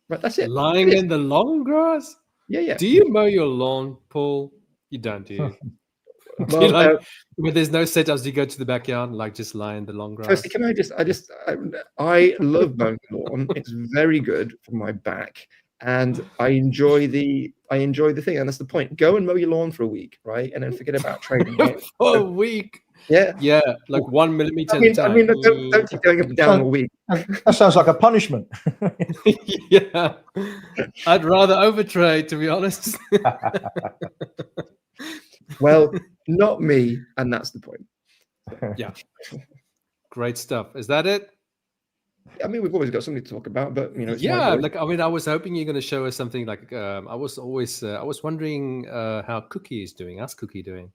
Right, that's it. Lying in the long grass? Yeah. Do you mow your lawn, Paul? You don't, do you? Well, when there's no setups, you go to the backyard and just lie in the long grass. Firstly, can I love mowing the lawn. It's very good for my back, and I enjoy the thing, and that's the point. Go and mow your lawn for a week, right, and then forget about trading. For a week. Yeah, like 1 millimeter at a time. I mean, don't keep going up and down a week. That sounds like a punishment. Yeah, I'd rather overtrade, to be honest. Well, not me, and that's the point. Yeah. Great stuff. Is that it? I mean, we've always got something to talk about, but you know, it's my Yeah, voice. like I mean, I was hoping you're going to show us something like I was wondering how Cookie is doing. How's Cookie doing?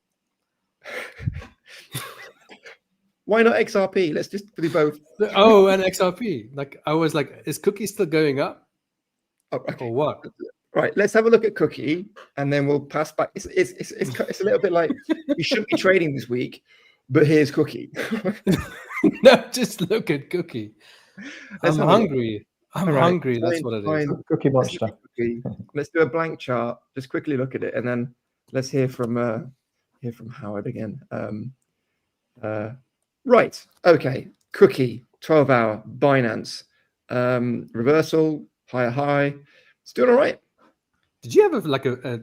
Why not XRP? Let's just do both. Oh, and XRP. Like I was like, is Cookie still going up Oh, okay. or what? Right, let's have a look at Cookie, and then we'll pass back. It's a little bit like we shouldn't be trading this week, but here's Cookie. No, just look at Cookie. Let's I'm have a look. hungry. I'm All right, hungry. That's what it is. fine. Cookie Let's look monster. at Cookie. Let's do a blank chart. Just quickly look at it, and then let's hear from Howard again. Right. Okay. Cookie. 12-hour Binance. Reversal. Higher high. It's doing all right. Did you have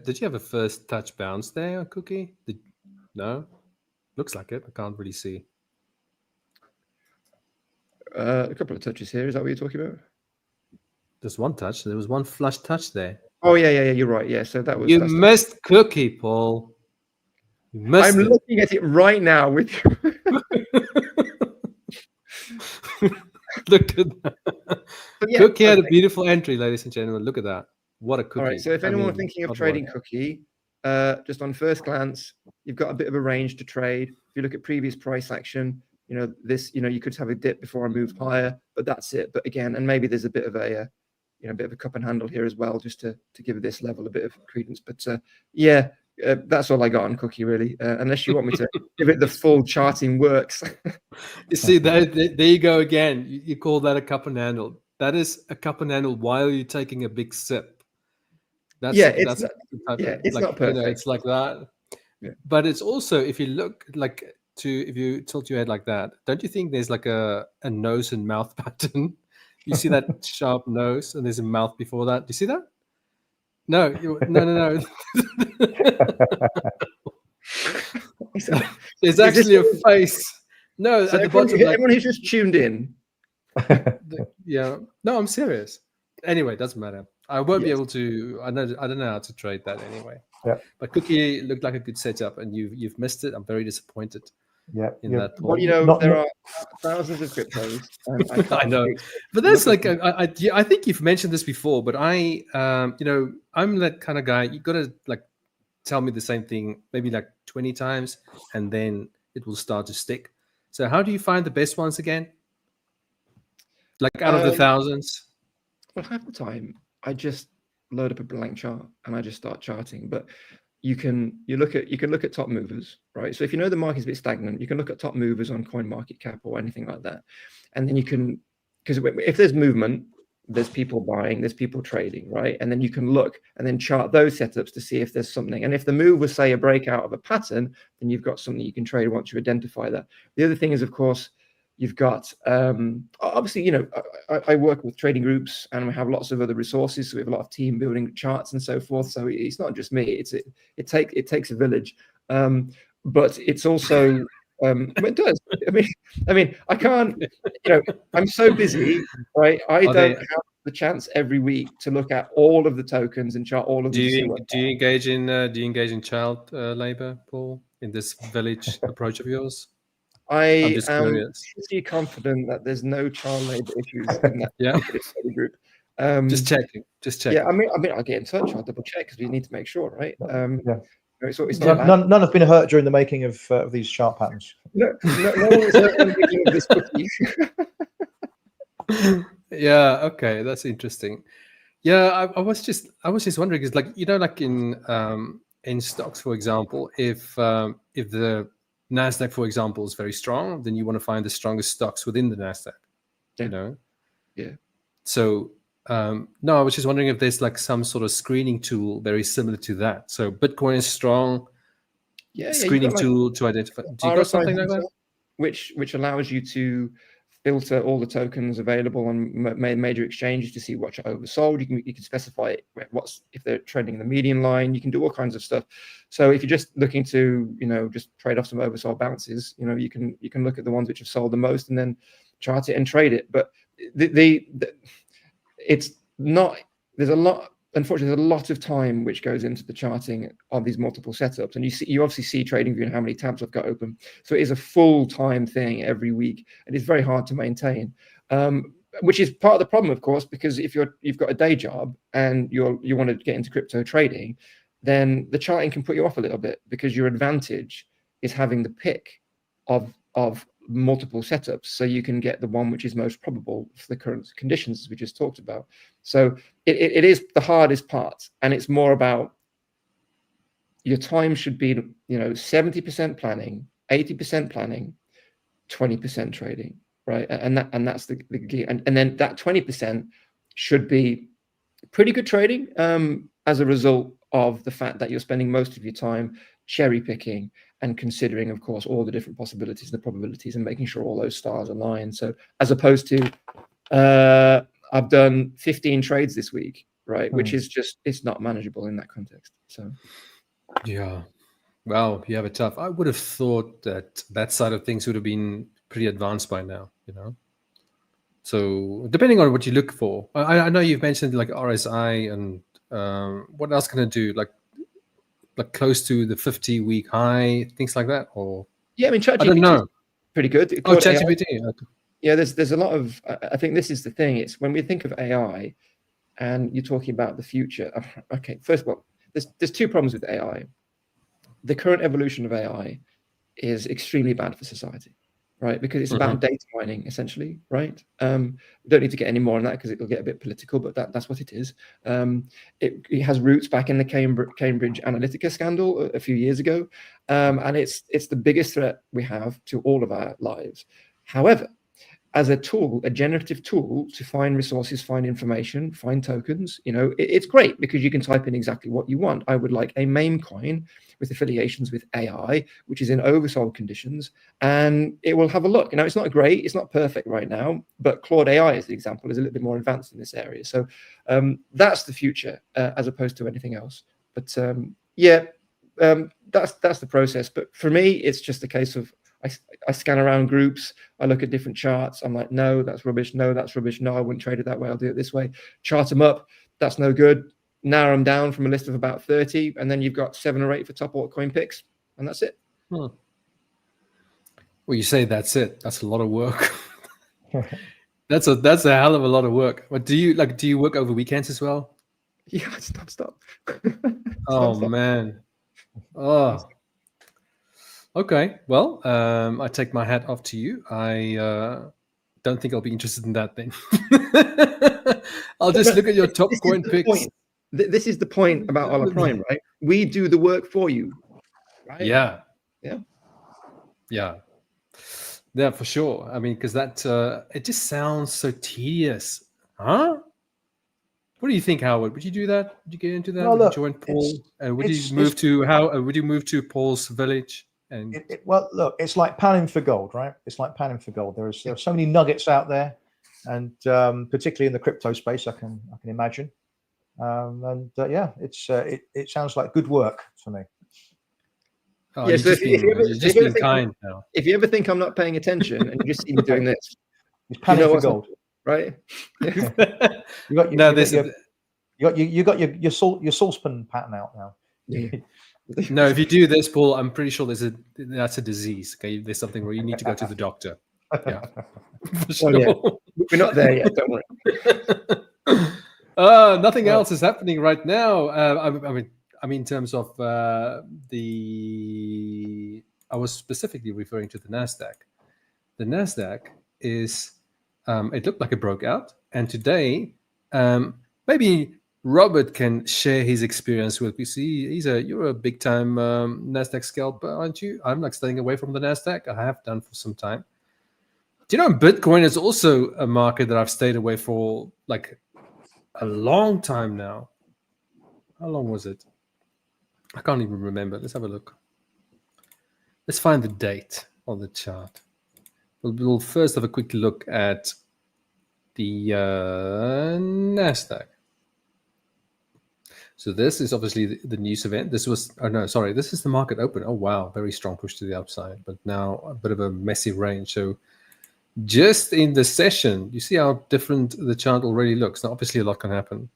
did you have a first touch bounce there, Cookie? No? Looks like it. I can't really see. A couple of touches here. Is that what you're talking about? There's one touch. There was one flush touch there. Oh yeah. You're right. Yeah. So that was. You that's the- missed Cookie, Paul. You missed I'm it. looking at it right now with you. Look at that. But yeah, Cookie had a okay. beautiful entry, ladies and gentlemen. Look at that. What a cookie. All right. So if I anyone mean, thinking of not trading one. Cookie, just on first glance, you've got a bit of a range to trade. If you look at previous price action, you know this. You know you could have a dip before I move higher, but that's it. But again, and maybe there's a bit of a bit of a cup and handle here as well, just to give this level a bit of credence. But yeah, that's all I got on Cookie really. Unless you want me to give it the full charting works. You see, there you go again. You call that a cup and handle. That is a cup and handle while you're taking a big sip. That's it's that's not, it's not perfect. it's like that. Yeah. But it's also, if you look if you tilt your head like that, don't you think there's like a nose and mouth pattern? You see that sharp nose and there's a mouth before that. Do you see that? No. No. There's actually a face. No, So at the everyone, bottom. everyone who's just tuned in, Yeah. No, I'm serious. Anyway, doesn't matter. I won't be Yes. able to. I don't know how to trade that anyway. Yeah. But Cookie looked like a good setup, and you've missed it. I'm very disappointed Yeah. in yeah. that. well, Paul. you know, Not- there not- are thousands of cryptos. I know. But that's like I think you've mentioned this before. But I'm that kind of guy. You got to like tell me the same thing maybe like 20 times, and then it will start to stick. So how do you find the best ones again? Like out of the thousands? Well, half the time I just load up a blank chart and I just start charting. But you can look at top movers, right? So if you know the market's a bit stagnant, you can look at top movers on CoinMarketCap or anything like that, and then you can, because if there's movement, there's people buying, there's people trading, right? And then you can look and then chart those setups to see if there's something. And if the move was, say, a breakout of a pattern, then you've got something you can trade once you identify that. The other thing is, of course, you've got obviously, I work with trading groups and we have lots of other resources. So we have a lot of team building charts and so forth. So it's not just me. It takes a village, but it's also it does. I mean, I can't. I'm so busy, right? I don't have the chance every week to look at all of the tokens and chart all of them. Do you engage in child labor, Paul, in this village approach of yours? I'm just curious. pretty confident that there's no child labor issues in that Yeah. study group. Just checking. Yeah, I mean, I'll get in touch. I'll double check because we need to make sure, right? Yeah. It's not bad. None have been hurt during the making of these chart patterns. No one's hurt on the making of this cookie. Yeah. Okay, that's interesting. Yeah, I was just wondering, because like like in stocks, for example, if the NASDAQ, for example, is very strong, then you want to find the strongest stocks within the NASDAQ. Yeah. Yeah. So no, I was just wondering if there's like some sort of screening tool very similar to that. So Bitcoin is strong. Screening tool to identify. Do you got something like that? Which allows you to filter all the tokens available on major exchanges to see what are oversold. You can specify if they're trending in the median line. You can do all kinds of stuff. So if you're just looking to just trade off some oversold bounces, you can look at the ones which have sold the most and then chart it and trade it. But it's not. There's a lot. unfortunately, there's a lot of time which goes into the charting of these multiple setups, and you obviously see TradingView and how many tabs I've got open. So it is a full-time thing every week, and it's very hard to maintain. Which is part of the problem, of course, because if you've got a day job and you want to get into crypto trading, then the charting can put you off a little bit, because your advantage is having the pick of multiple setups, so you can get the one which is most probable for the current conditions, as we just talked about. So it is the hardest part, and it's more about your time should be 70% planning, 80% planning, 20% trading, right? And that's the key. And then that 20% should be pretty good trading, as a result of the fact that you're spending most of your time cherry picking and considering, of course, all the different possibilities and the probabilities, and making sure all those stars align. So as opposed to I've done 15 trades this week, right? Which is just, it's not manageable in that context. So Yeah. Well, you have it tough. I would have thought that side of things would have been pretty advanced by now, So depending on what you look for, I know you've mentioned like RSI, and what else can it do? Like close to the 50-week high, things like that, or yeah, I mean, I don't know. Pretty good. Oh, ChatGPT. Yeah, there's a lot of. I think this is the thing. It's when we think of AI, and you're talking about the future. Okay, first of all, there's two problems with AI. The current evolution of AI is extremely bad for society, right? Because it's about data mining, essentially, right? We don't need to get any more on that, because it'll get a bit political, but that's what it is. It has roots back in the Cambridge Analytica scandal a few years ago, and it's the biggest threat we have to all of our lives. However, as a tool, a generative tool to find resources, find information, find tokens, it's great, because you can type in exactly what you want. I would like a meme coin with affiliations with AI, which is in oversold conditions, and it will have a look. It's not great, it's not perfect right now, but Claude AI, as an example, is a little bit more advanced in this area. So that's the future, as opposed to anything else. But that's the process. But for me, it's just a case of I scan around groups, I look at different charts, I'm like, no, that's rubbish, no, that's rubbish, no, I wouldn't trade it that way, I'll do it this way. Chart them up, that's no good. Narrow them down from a list of about 30, and then you've got 7 or 8 for top altcoin picks, and that's it. Well, you say that's it. That's a lot of work. That's a hell of a lot of work. But do you work over weekends as well? Yeah, stop. Oh man. Oh. Okay. Well, I take my hat off to you. I don't think I'll be interested in that then. I'll just look at your top coin picks. This is the point about Hola Prime, right? We do the work for you, right? Yeah. Yeah. Yeah. Yeah, for sure. I mean, because that it just sounds so tedious, huh? What do you think, Howard? Would you do that? Would you get into that? Well, Would look, you join Paul? Would you move to Paul's village? And well, look, it's like panning for gold, right? It's like panning for gold. There are so many nuggets out there, and particularly in the crypto space, I can imagine. It sounds like good work for me. Oh, yeah, you're so just being kind now. If you ever think I'm not paying attention and you just see me doing this, it's panning for gold, right? You got your saucepan pattern out now. Yeah. No, if you do this, Paul, I'm pretty sure that's a disease. Okay, there's something where you need to go to the doctor. Yeah, for sure. Yeah. We're not there yet. Don't worry. Nothing else is happening right now. I mean, in terms of I was specifically referring to the NASDAQ. The NASDAQ is, it looked like it broke out. And today, maybe Robert can share his experience with me. See, you're a big time NASDAQ scalper, aren't you? I'm like staying away from the NASDAQ. I have done for some time. Do you know Bitcoin is also a market that I've stayed away for like a long time now? How long was it? I can't even remember. Let's have a look. Let's find the date on the chart. We'll first have a quick look at the NASDAQ. So this is obviously the news event. This is the market open. Oh, wow. Very strong push to the upside, but now a bit of a messy range. So just in the session, you see how different the chart already looks. Now, obviously a lot can happen.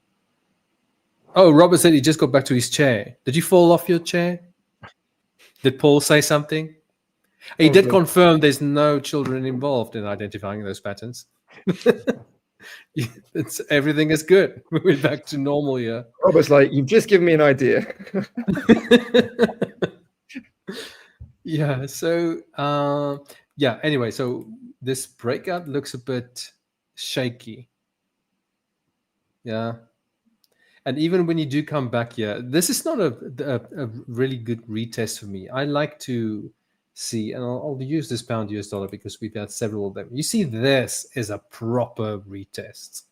Oh, Robert said he just got back to his chair. Did you fall off your chair? Did Paul say something? He did Probably. confirm there's no children involved in identifying those patterns. Everything is good. We're back to normal here. Robert's like, you've just given me an idea. Yeah. So, anyway, so this breakout looks a bit shaky. Yeah. And even when you do come back here, this is not a really good retest for me. I like to see, and I'll use this pound US dollar because we've had several of them. You see, this is a proper retest,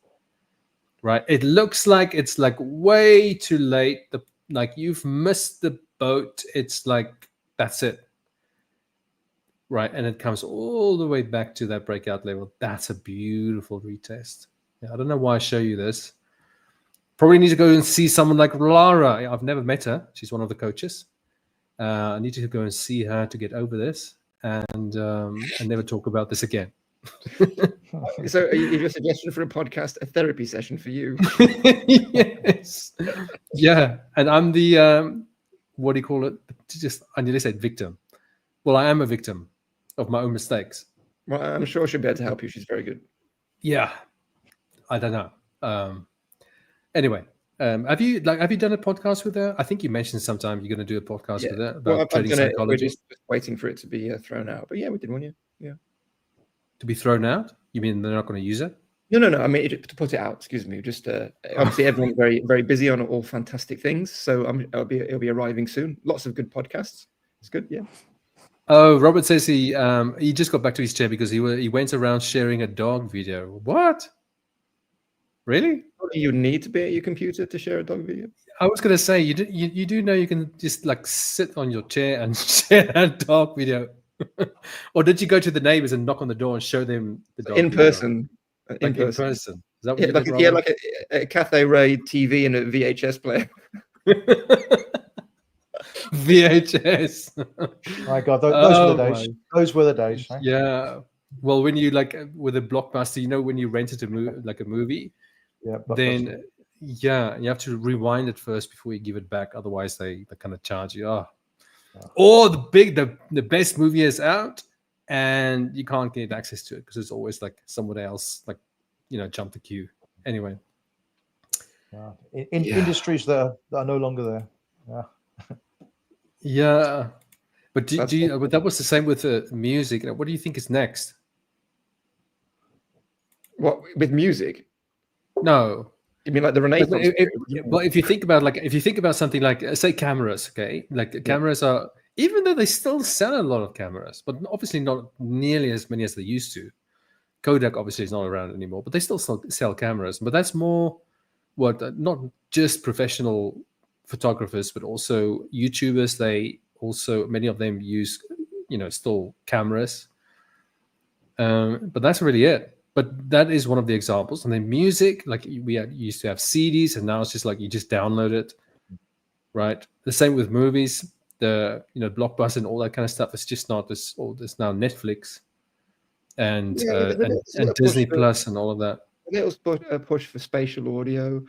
right? It looks like it's like way too late. Like you've missed the boat. It's like, that's it. Right. And it comes all the way back to that breakout level. That's a beautiful retest. Yeah, I don't know why I show you this. Probably need to go and see someone like Lara. I've never met her. She's one of the coaches. I need to go and see her to get over this and never talk about this again. So your suggestion for a podcast, a therapy session for you? Yes. Yeah. And I'm the, what do you call it? I nearly said victim. Well, I am a victim of my own mistakes. Well, I'm sure she'll be able to help you. She's very good. Yeah. I don't know. Anyway, have you done a podcast with her? I think you mentioned sometime you're going to do a podcast with her about trading psychology. We're just waiting for it to be thrown out. But yeah, we did one. Yeah. To be thrown out? You mean they're not going to use it? No. I mean, to put it out. Excuse me. Just obviously everyone's very, very busy on all fantastic things. So it'll be arriving soon. Lots of good podcasts. It's good. Yeah. Oh, Robert says he just got back to his chair because he went around sharing a dog video. What? Really? You need to be at your computer to share a dog video. I was going to say you do know you can just like sit on your chair and share a dog video, or did you go to the neighbors and knock on the door and show them the dog in video? person? In person. Is that what like a Cathay Ray TV and a VHS player. VHS. My God, those were the days. Those were the days. Eh? Yeah. Well, when you like with a Blockbuster, when you rented a movie, then you have to rewind it first before you give it back. Otherwise, they kind of charge you. Or the best movie is out, and you can't get access to it because it's always like someone else, like jump the queue. Anyway. Industries that are no longer there. Yeah. Yeah, but but that was the same with music. What do you think is next? What with music? No, you mean like the Renaissance? Well, if you think about something like say cameras, okay, like cameras are, even though they still sell a lot of cameras, but obviously not nearly as many as they used to. Kodak obviously is not around anymore, but they still sell cameras. But that's more not just professional photographers, but also YouTubers. They also, many of them use still cameras, but that's really it. But that is one of the examples. And then music, like used to have CDs, and now it's just like you just download it, right? The same with movies, the Blockbuster and all that kind of stuff. It's just not this. There's now Netflix and Disney Plus and all of that. A little push for spatial audio.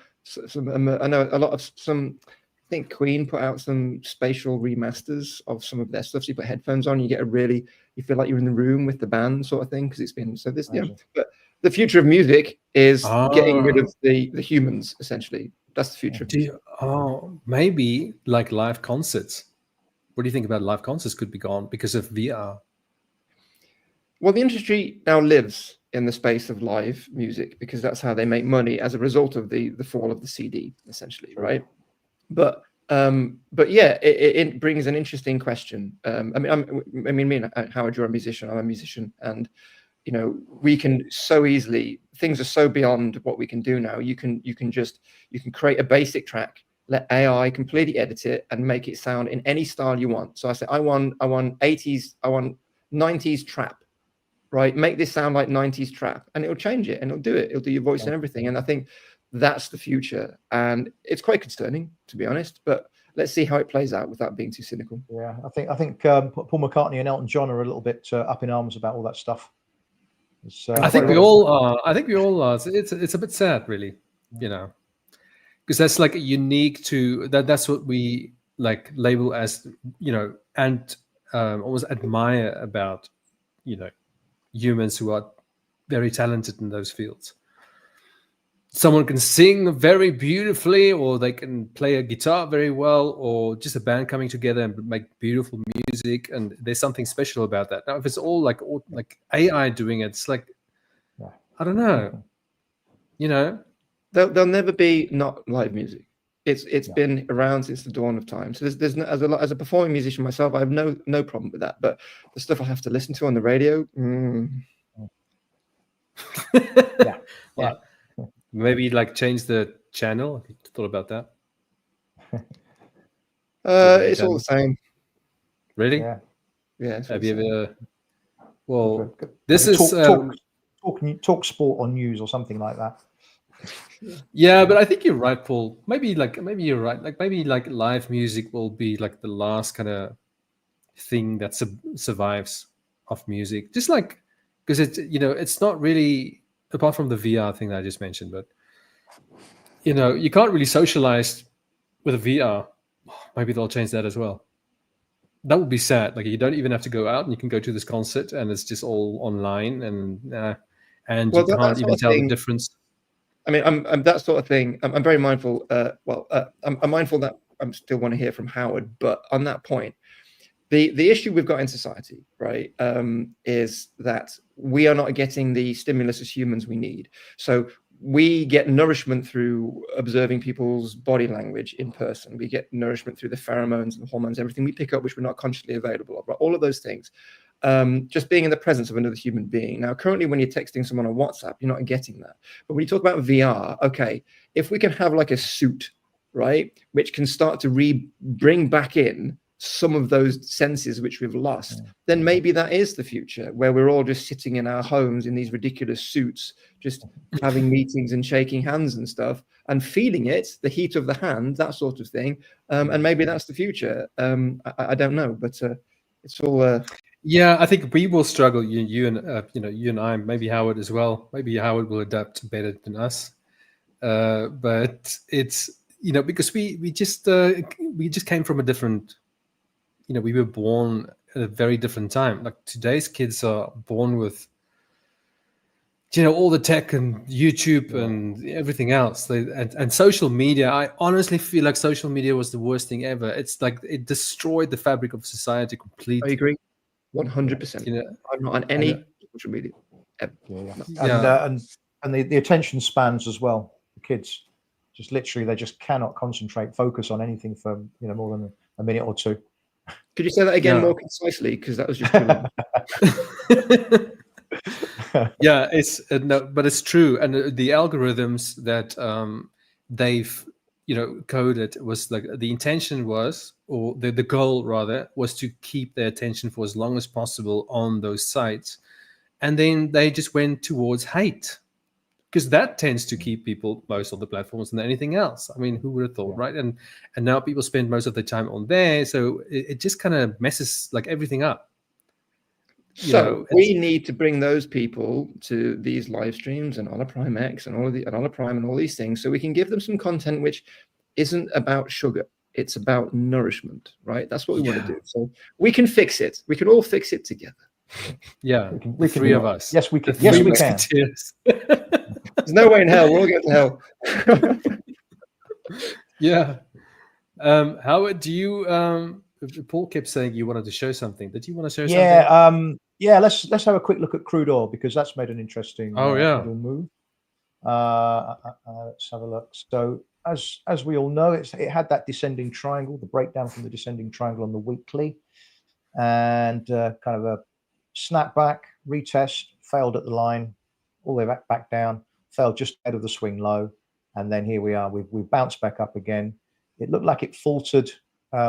I know a lot of some. I think Queen put out some spatial remasters of some of their stuff. So you put headphones on, you feel like you're in the room with the band, sort of thing, because it's been so this. Yeah, but the future of music is getting rid of the humans. Essentially, that's the future. Maybe like live concerts. What do you think about live concerts could be gone because of VR? Well, the industry now lives in the space of live music because that's how they make money as a result of the fall of the CD, essentially, right? But yeah, it brings an interesting question. I mean, me and Howard, you're a musician. I'm a musician, and we can so easily. Things are so beyond what we can do now. You can create a basic track, let AI completely edit it, and make it sound in any style you want. So I say, I want 80s, I want 90s trap, right? Make this sound like 90s trap, and it'll change it, and it'll do it. It'll do your voice and everything. And I think that's the future, and it's quite concerning, to be honest. But let's see how it plays out without being too cynical. Yeah, I think Paul McCartney and Elton John are a little bit up in arms about all that stuff. I think we all are. It's a bit sad, really. because that's like unique to that. That's what we like label as, you know, and almost admire about, you know, humans who are very talented in those fields. Someone can sing very beautifully, or they can play a guitar very well, or just a band coming together and make beautiful music. And there's something special about that. Now, if it's all like AI doing it, it's like, I don't know, you know. There'll never be not live music. It's been around since the dawn of time. So there's no, as a performing musician myself, I have no problem with that. But the stuff I have to listen to on the radio, Yeah. Maybe like change the channel. Have you thought about that? It's all the same. Really? Yeah. Have you ever? Well, Good. this is talk sport on news or something like that. Yeah, but I think you're right, Paul. Maybe you're right. Like maybe like live music will be like the last kind of thing that survives of music. Just like, because it's, you know, it's not really, apart from the VR thing that I just mentioned, but you know, you can't really socialize with a VR. Maybe they'll change that as well. That would be sad. Like you don't even have to go out, and you can go to this concert, and it's just all online, and you can't even tell the difference. I mean, I'm that sort of thing. I'm very mindful. I'm mindful that I still want to hear from Howard, but on that point, the issue we've got in society, right, is that we are not getting the stimulus as humans we need. So we get nourishment through observing people's body language in person. We get nourishment through the pheromones and the hormones, everything we pick up, which we're not consciously available of, right? All of those things. Just being in the presence of another human being. Now, currently, when you're texting someone on WhatsApp, you're not getting that. But when you talk about VR, okay, if we can have like a suit, right, which can start to bring back in some of those senses which we've lost, then maybe that is the future, where we're all just sitting in our homes in these ridiculous suits, just having meetings and shaking hands and stuff and feeling it, the heat of the hand, that sort of thing. And maybe that's the future. I don't know, but it's all... Yeah, I think we will struggle. You and I, maybe Howard as well. Maybe Howard will adapt better than us. But it's, you know, because we just came from a different, you know, we were born at a very different time. Like today's kids are born with, you know, all the tech and YouTube and everything else. And social media. I honestly feel like social media was the worst thing ever. It's like it destroyed the fabric of society completely. I agree. 100%. You know, I'm not on any social media. And the attention spans as well. The kids just literally, they just cannot focus on anything for, you know, more than a minute or two. Could you say that again more concisely? Because that was just yeah, it's no, but it's true. And the algorithms that they've, you know, coded was like the intention was, or the goal rather, was to keep their attention for as long as possible on those sites. And then they just went towards hate, because that tends to keep people most on the platforms than anything else. I mean, who would have thought, right? And now people spend most of their time on there. So it just kind of messes like everything up. So we need to bring those people to these live streams and Hola Prime X and Hola Prime and all these things, so we can give them some content which isn't about sugar. It's about nourishment, right? That's what we want to do. So we can fix it. We can all fix it together. Yeah, we can, three of us. Yes, we can. Yes, we can. There's no way in hell. We'll all get to hell. Yeah. Howard, do you? Paul kept saying you wanted to show something. Did you want to show something? Yeah. Let's have a quick look at crude oil, because that's made an interesting little move. Let's have a look. So as we all know, it had that descending triangle, the breakdown from the descending triangle on the weekly, and kind of a snapback, retest, failed at the line, all the way back down, fell just ahead of the swing low, and then here we are. We've bounced back up again. It looked like it faltered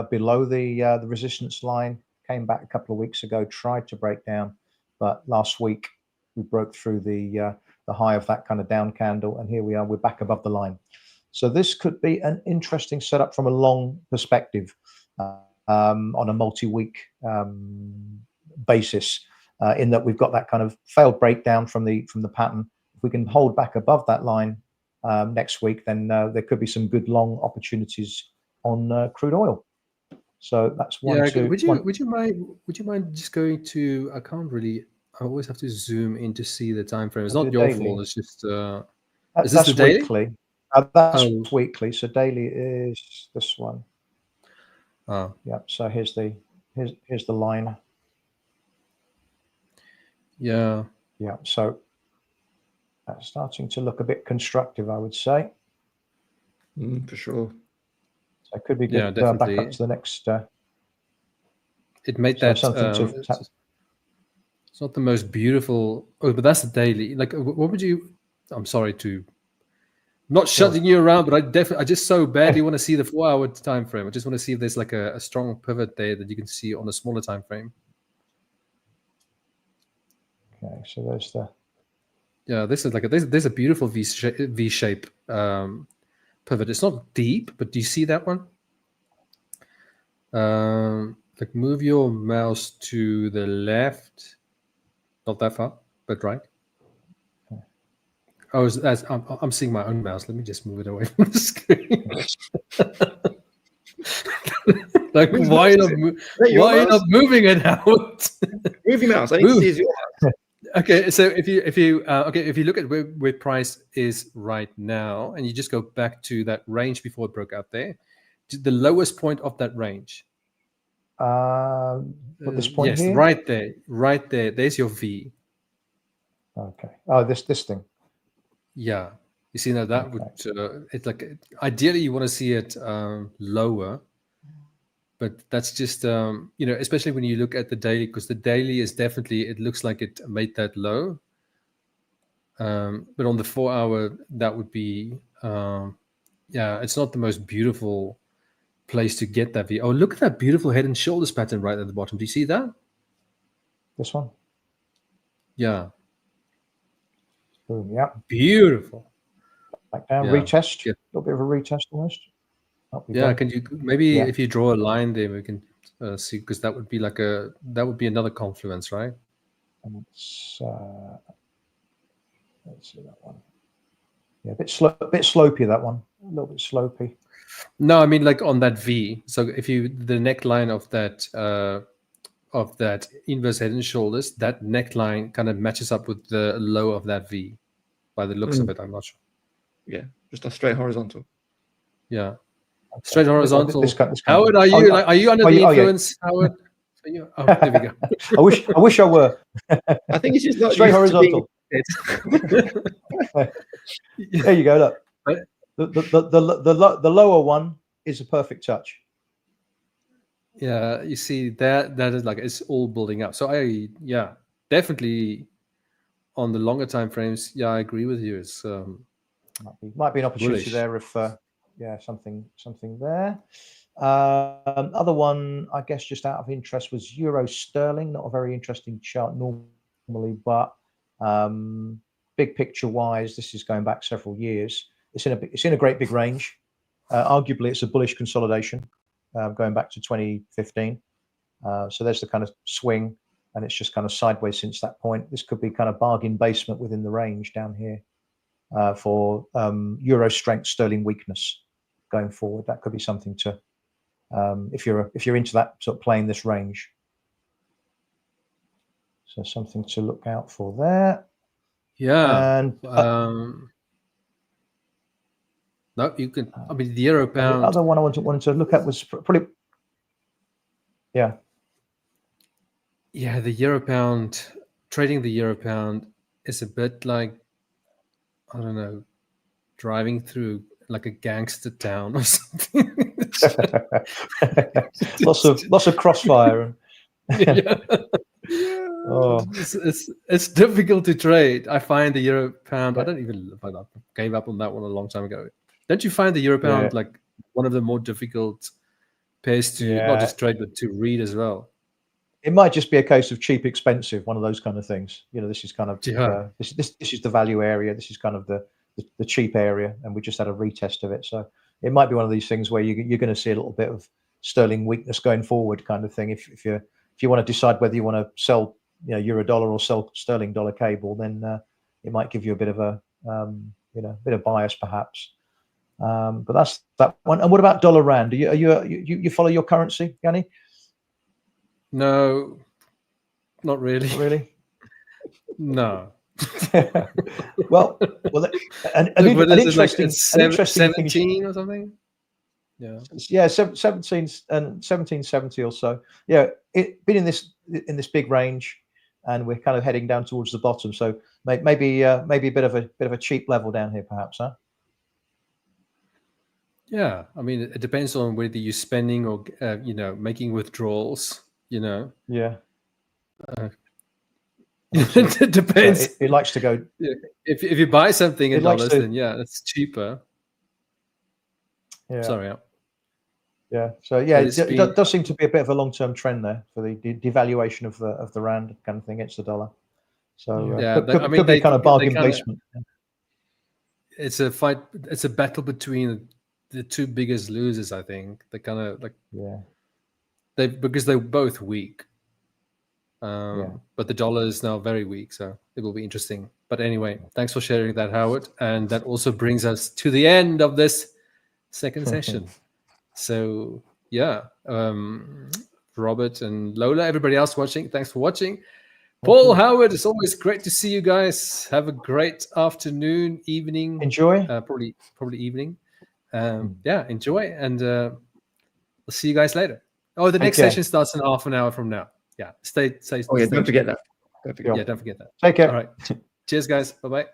below the resistance line, came back a couple of weeks ago, tried to break down, but last week we broke through the high of that kind of down candle, and here we are. We're back above the line. So this could be an interesting setup from a long perspective on a multi-week basis, in that we've got that kind of failed breakdown from the pattern. If we can hold back above that line, next week, then there could be some good long opportunities on crude oil. So that's one. Yeah, two. would you mind just going to? I can't really. I always have to zoom in to see the time frame. It's I'll not do your daily. fault. It's just. Is this the That's daily? weekly. That's Oh. weekly. So daily is this one. Oh. Yep. So here's the line. Yeah. Yeah. So that's starting to look a bit constructive, I would say. For sure. So it could be good. Yeah, Back definitely. up to the next. It made so that. something to It's not the most beautiful. Oh, but that's the daily. Like, what would you? I'm sorry to. Not shutting you around, but I just so badly want to see the 4-hour time frame. I just want to see if there's like a strong pivot there that you can see on a smaller time frame. Okay, so there's the. Yeah, this is like there's a beautiful V shape pivot. It's not deep, but do you see that one? Like move your mouse to the left, not that far, but right. Oh, I'm seeing my own mouse. Let me just move it away from the screen. Like, why are you not moving it out? Move your mouse. I need to see your mouse. Okay, so if you look at where price is right now, and you just go back to that range before it broke out there, to the lowest point of that range. At this point yes, here. right there. There's your V. Okay. Oh, this thing. Yeah, you see now that Okay. would it's like ideally you want to see it lower, but that's just especially when you look at the daily, because the daily is definitely, it looks like it made that low, but on the 4-hour that would be it's not the most beautiful place to get that V. Oh, look at that beautiful head and shoulders pattern right at the bottom. Do you see that? This one. Yeah. Boom. Yeah. Beautiful. Back down. Yeah. Retest. Yeah. A little bit of a retest almost. Yeah. Can you maybe if you draw a line there, we can see, because that would be like another confluence, right? And it's, let's see that one. Yeah, a bit slopey, that one. A little bit slopey. No, I mean like on that V. So if the neckline of that inverse head and shoulders, that neckline kind of matches up with the low of that V. By the looks of it, I'm not sure. Yeah, just a straight horizontal. Yeah, straight horizontal. This Howard, are you are you under the influence, Howard? There we go. I wish I were. I think it's just not straight horizontal. There you go. Look, the lower one is a perfect touch. Yeah, you see that is like it's all building up. So definitely on the longer time frames. Yeah, I agree with you. It's might be an opportunity bullish there if something there. Other one, I guess, just out of interest was Euro Sterling. Not a very interesting chart normally, but big picture wise, this is going back several years. It's in a great big range. Arguably, it's a bullish consolidation going back to 2015. So there's the kind of swing, and it's just kind of sideways since that point. This could be kind of bargain basement within the range down here for Euro strength, Sterling weakness going forward. That could be something to if you're into that sort of playing this range. So something to look out for there. Yeah. And no, you can. I mean, the euro pound. The other one I wanted to look at was probably. Yeah. Yeah, the euro pound, trading the euro pound is a bit like, I don't know, driving through like a gangster town or something. lots of crossfire. Yeah. Oh. It's difficult to trade. I find the euro pound. I don't even. I gave up on that one a long time ago. Don't you find the euro pound like one of the more difficult pairs to not just trade but to read as well? It might just be a case of cheap, expensive, one of those kind of things. You know, this is kind of this is the value area. This is kind of the cheap area, and we just had a retest of it. So it might be one of these things where you're going to see a little bit of sterling weakness going forward, kind of thing. If you want to decide whether you want to sell euro dollar or sell sterling dollar cable, then it might give you a bit of a bit of bias perhaps. But that's that one. And what about dollar rand? You follow your currency, Jannie? No, not really. Not really. No. well, an interesting 17 thing or something. Yeah. Yeah, 1770 or so. Yeah, it been in this big range, and we're kind of heading down towards the bottom. So maybe a bit of a cheap level down here, perhaps, huh? Yeah, I mean, it depends on whether you're spending or making withdrawals. Yeah. It depends. So it likes to go. Yeah. If you buy something in dollars, then yeah, it's cheaper. Yeah. Sorry. Yeah. So yeah, it does seem to be a bit of a long-term trend there for the devaluation of the rand kind of thing against the dollar. So yeah, could be kind of bargain basement. It's a fight. It's a battle between the two biggest losers, I think. They kind of because they're both weak. But the dollar is now very weak, so it will be interesting. But anyway, thanks for sharing that, Howard. And that also brings us to the end of this second session. So yeah, Robert and Lola, everybody else watching, thanks for watching. Paul, Howard, it's always great to see you guys. Have a great afternoon, evening. Enjoy. Probably evening. Yeah, enjoy, and we'll see you guys later. Oh, the next session starts in half an hour from now. Yeah, stay. Oh yeah, don't forget that. Yeah, don't forget that. Take care. All right. Cheers, guys. Bye-bye.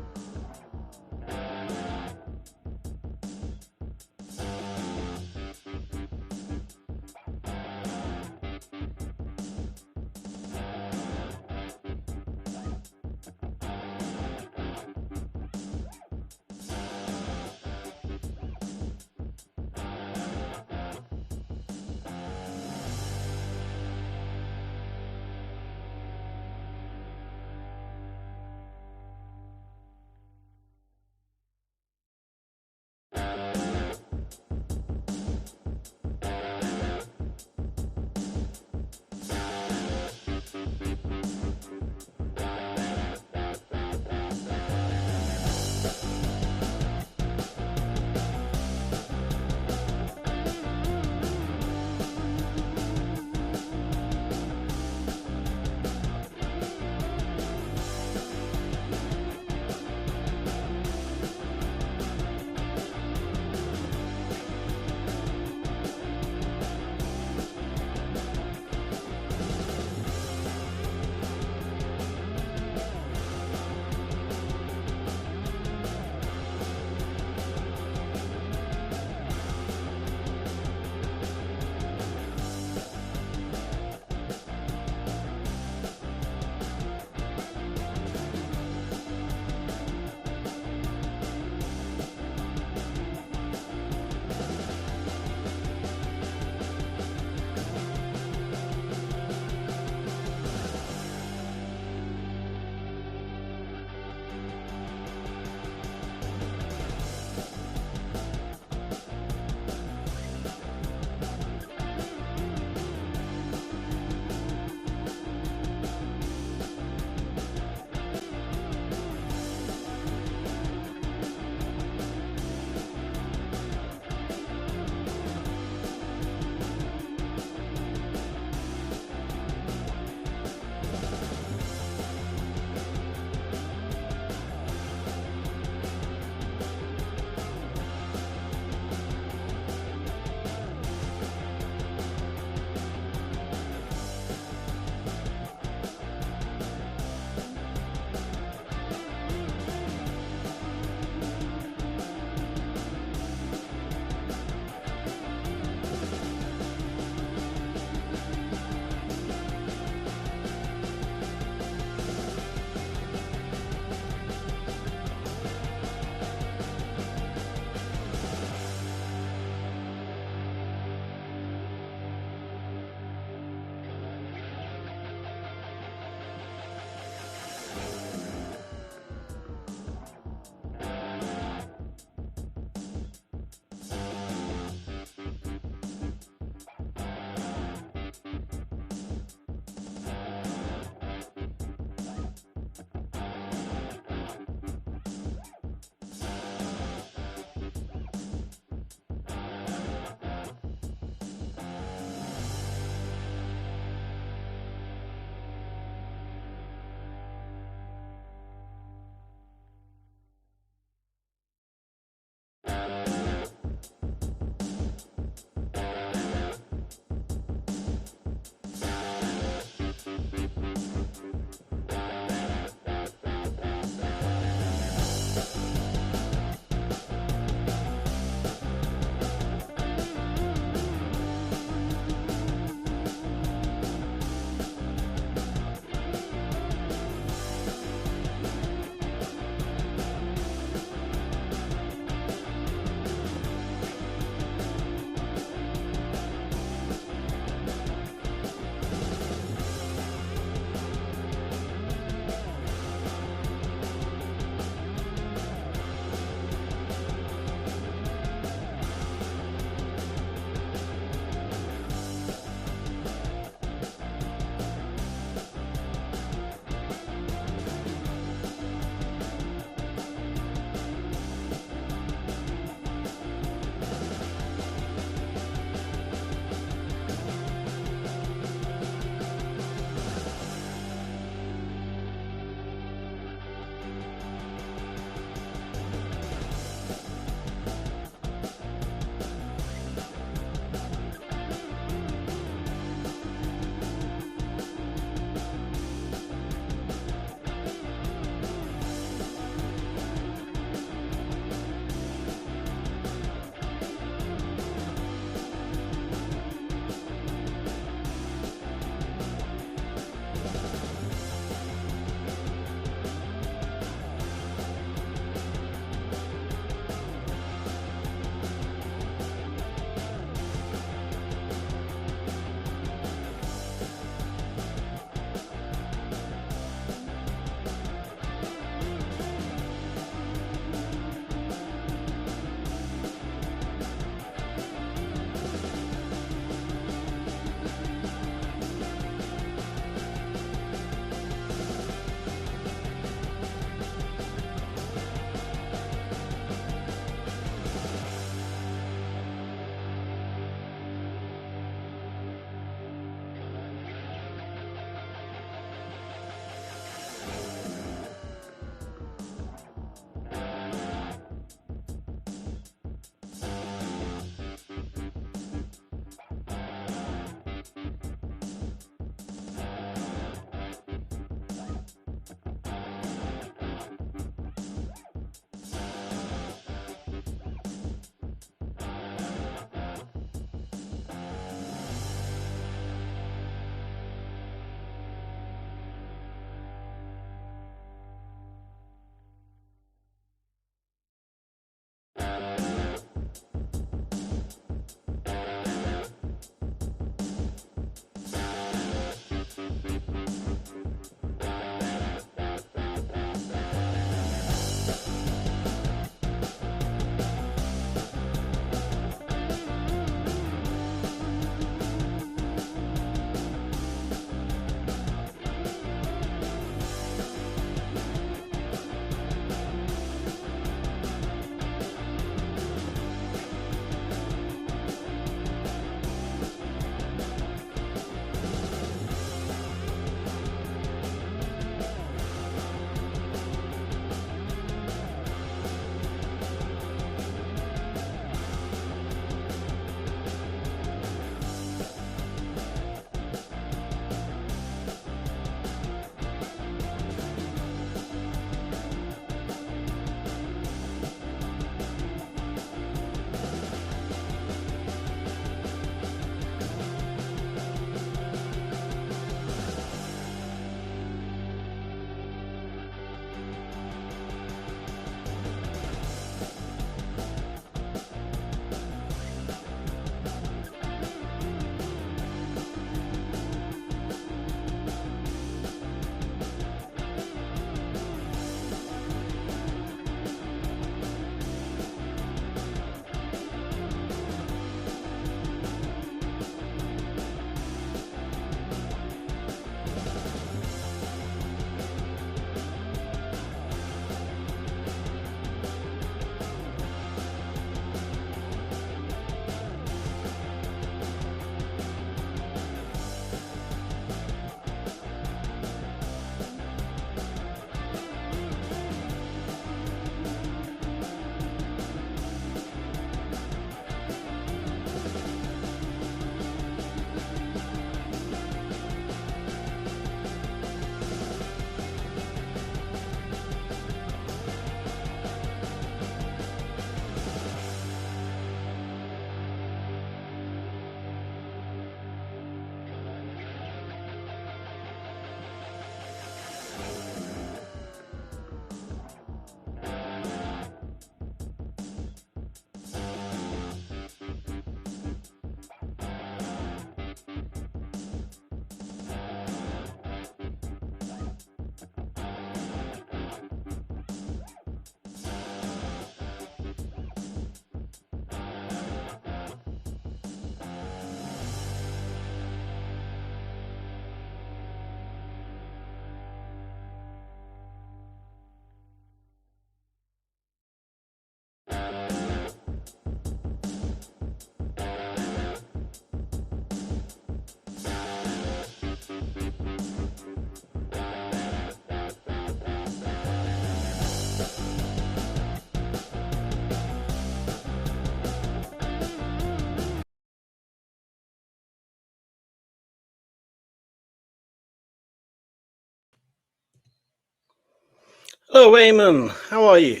Hello, Aymane. How are you?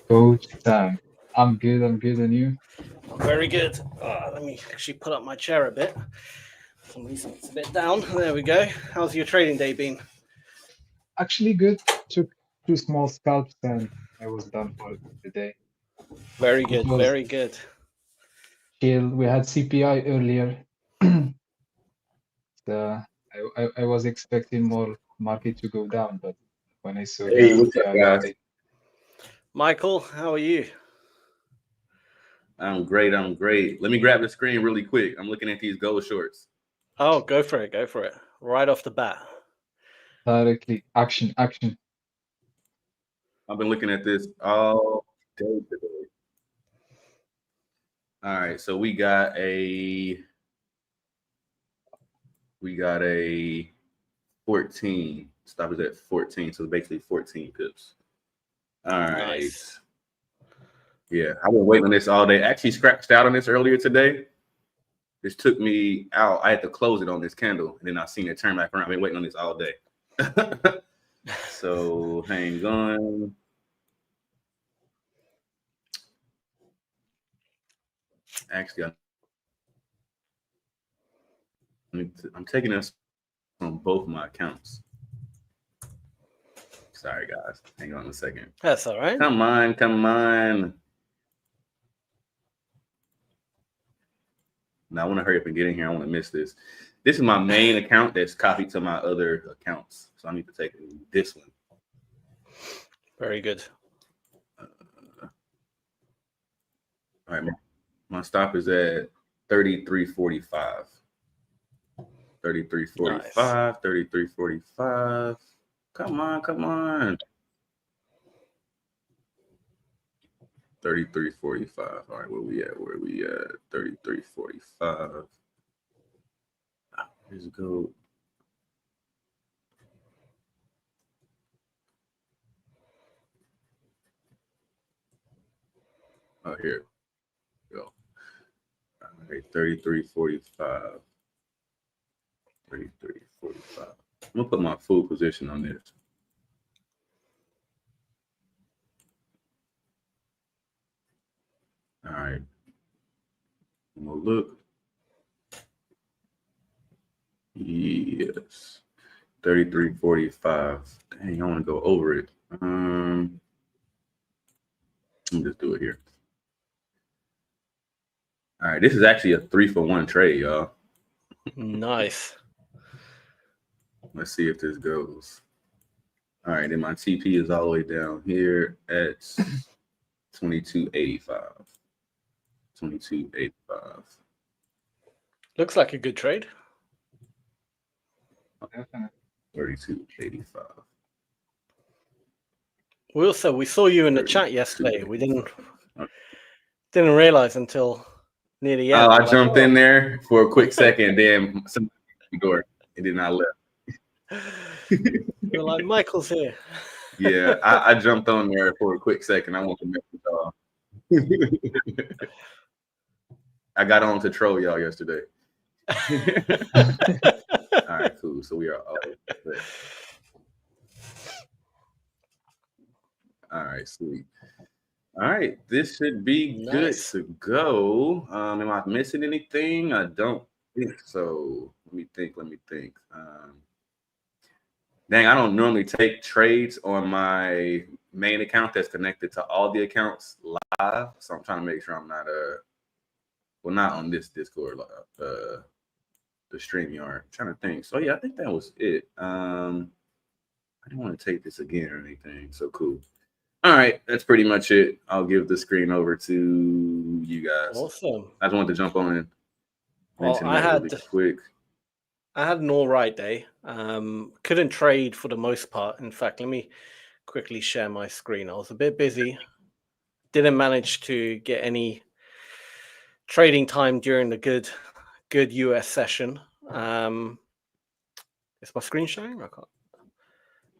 Coach Sam. I'm good, and you? Very good. Let me actually put up my chair a bit. For some reason it's a bit down. There we go. How's your trading day been? Actually good. Took 2 small scalps and I was done for the day. Very It good, was very good. chill. We had CPI earlier. So I was expecting more market to go down, but when I saw the Hey, what's up, CPI, guys? Michael, how are you? I'm great. I'm great. Let me grab the screen really quick. I'm looking at these gold shorts. Oh, go for it. Go for it. Right off the bat. directly action. I've been looking at this all day today. All right, so we got a 14. Stop is at 14, so basically 14 pips. All right. Nice. Yeah, I've been waiting on this all day. Actually scratched out on this earlier today. This took me out. I had to close it on this candle, and then I seen it turn back around. I've been waiting on this all day. So hang on. Actually, I'm taking this on both my accounts. Sorry, guys. Hang on a second. That's all right. Come on, come on. Now I want to hurry up and get in here. I want to miss this. This is my main account that's copied to my other accounts. So I need to take this one. Very good. All right, my stop is at 33.45. 33.45, Nice. 33.45. Come on, come on. 33.45. All right, where we at? 33.45. Let's go. Oh, here we go. All right, 33.45. 33.45. I'm gonna put my full position on this. All right. I'm gonna look. Yes. 33.45. Dang, I want to go over it. Let me just do it here. All right, this is actually a 3-for-1 trade, y'all. Nice. Let's see if this goes. All right, and my TP is all the way down here at 22.85. 22.85. Looks like a good trade. Definitely. 32.85. We saw you in the chat yesterday. We didn't realize until near the end. Oh, I We're jumped like, in there for a quick second, then somebody Igor, and then I left. we're like, Michael's here. Yeah, I jumped on there for a quick second. I want to mess with y'all. I got on to troll y'all yesterday. All right, cool. So we are all good. All right, sweet. All right, this should be Nice. good to go. Am I missing anything? I don't think so. Let me think. Dang, I don't normally take trades on my main account that's connected to all the accounts live. So I'm trying to make sure I'm not not on this Discord, the StreamYard. I'm trying to think. So yeah, I think that was it. I didn't want to take this again or anything. So cool. All right, that's pretty much it. I'll give the screen over to you guys. Awesome. I just wanted to jump on and mention Well, that really quick. I had an all right day. Couldn't trade for the most part. In fact, let me quickly share my screen. I was a bit busy. Didn't manage to get any trading time during the good US session. Is my screen showing? I can't.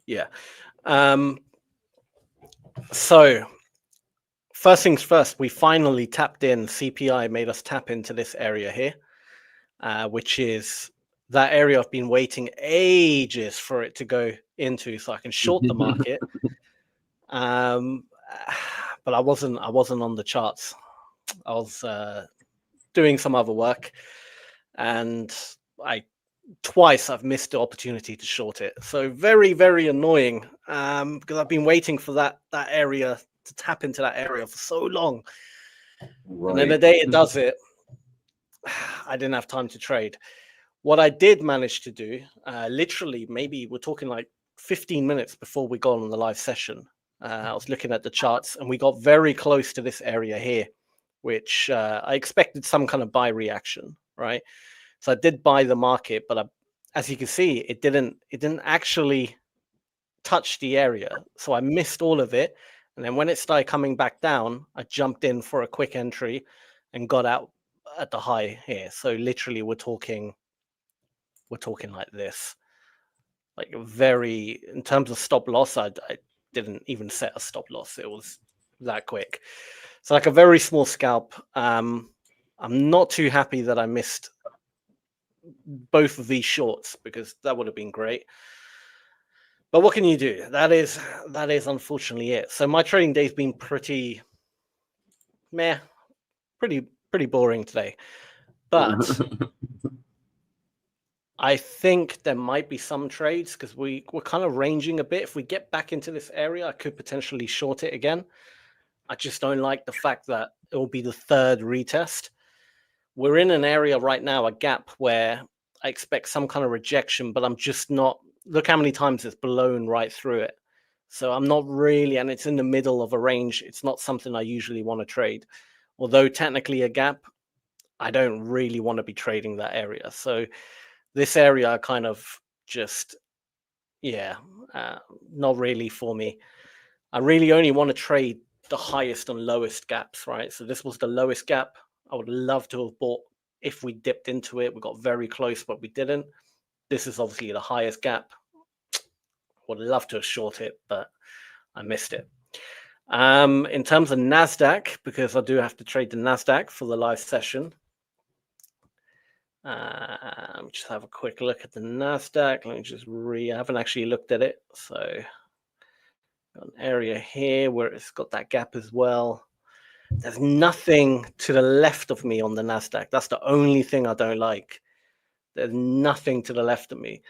Yeah. So first things first, we finally tapped in. CPI made us tap into this area here, which is that area I've been waiting ages for it to go into so I can short the market. But I wasn't on the charts. I was doing some other work, and twice I've missed the opportunity to short it. So very, very annoying, because I've been waiting for that area to tap into that area for so long. Right. And then the day it does it, I didn't have time to trade. What I did manage to do, literally, maybe we're talking like 15 minutes before we got on the live session, I was looking at the charts and we got very close to this area here, which I expected some kind of buy reaction, right? So I did buy the market, but as you can see, it didn't actually touch the area. So I missed all of it. And then when it started coming back down, I jumped in for a quick entry and got out at the high here. So literally we're talking like this, like very, in terms of stop loss, I didn't even set a stop loss. It was that quick. So like a very small scalp. I'm not too happy that I missed both of these shorts, because that would have been great. But what can you do? That is unfortunately it. So my trading day's been pretty meh, pretty boring today. But I think there might be some trades, because we're kind of ranging a bit. If we get back into this area, I could potentially short it again. I just don't like the fact that it will be the third retest. We're in an area right now, a gap, where I expect some kind of rejection, but I'm just not. Look how many times it's blown right through it. So I'm not really, and it's in the middle of a range. It's not something I usually want to trade. Although technically a gap, I don't really want to be trading that area. So this area I kind of just, not really for me. I really only want to trade the highest and lowest gaps, right? So this was the lowest gap. I would love to have bought if we dipped into it. We got very close, but we didn't. This is obviously the highest gap. Would love to have short it, but I missed it. In terms of NASDAQ, because I do have to trade the NASDAQ for the live session. Just have a quick look at the NASDAQ. Let me just I haven't actually looked at it. So got an area here where it's got that gap as well. There's nothing to the left of me on the NASDAQ. That's the only thing I don't like. There's nothing to the left of me.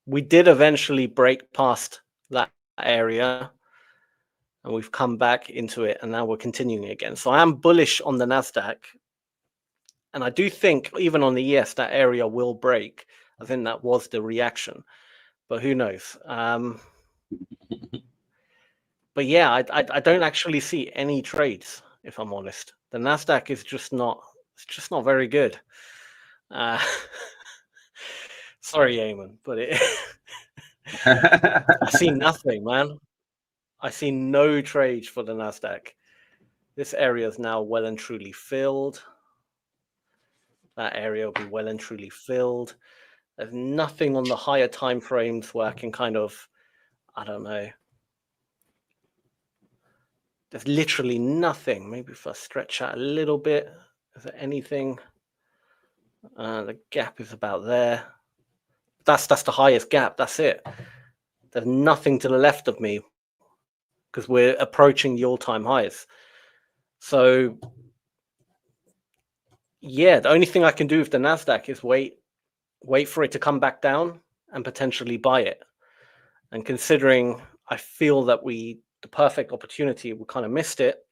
We did eventually break past that area, and we've come back into it, and now we're continuing again. So I am bullish on the NASDAQ. And I do think even on the ES, that area will break. I think that was the reaction, but who knows? But yeah, I don't actually see any trades, if I'm honest. The NASDAQ is just not, it's just not very good. Sorry, Aymane, but I see nothing, man. I see no trades for the NASDAQ. This area is now well and truly filled. That area will be well and truly filled. There's nothing on the higher time frames where I can kind of, I don't know. There's literally nothing. Maybe if I stretch out a little bit, is there anything? The gap is about there. That's the highest gap. That's it. There's nothing to the left of me because we're approaching the all-time highs. So yeah, the only thing I can do with the NASDAQ is wait for it to come back down and potentially buy it. And considering I feel that the perfect opportunity, we kind of missed it,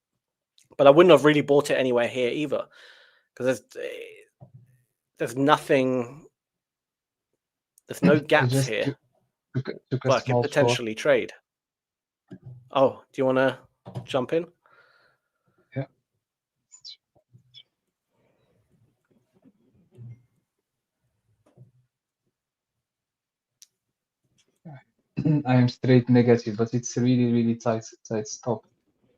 but I wouldn't have really bought it anywhere here either, because there's nothing, there's no gaps here where I could potentially trade. Oh, do you want to jump in? Yeah. I am straight negative, but it's really tight stop.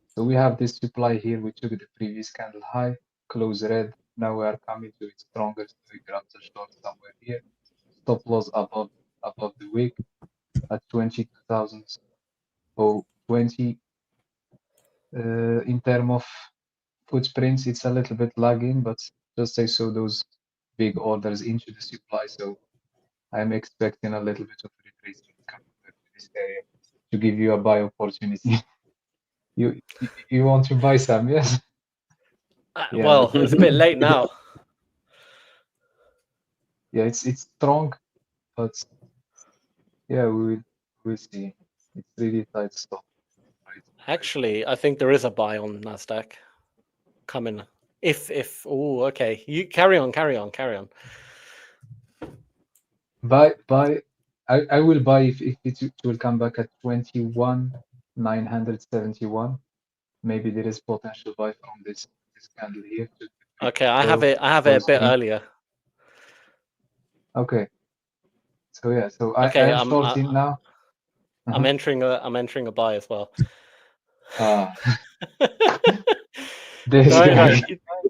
So we have this supply here. We took the previous candle high, close red. Now we are coming to its strongest. We grab the short somewhere here. Stop loss above the wick at 20,000 or 20. In terms of footprints, it's a little bit lagging, but just I saw those big orders into the supply, so I'm expecting a little bit of retracement coming back to this area. to give you a buy opportunity. You want to buy some? Yes. Yeah. Well, it's a bit late now. Yeah, it's strong, but yeah, we'll see. It's really tight stop. Actually, I think there is a buy on NASDAQ coming. If oh, okay, you carry on. Buy. I will buy if it will come back at 21,971. Maybe there is potential buy from this candle here. Okay, I have it a bit earlier. Okay. So yeah, so Okay, I am shorting now. I'm entering a buy as well. Ah, this Don't guy.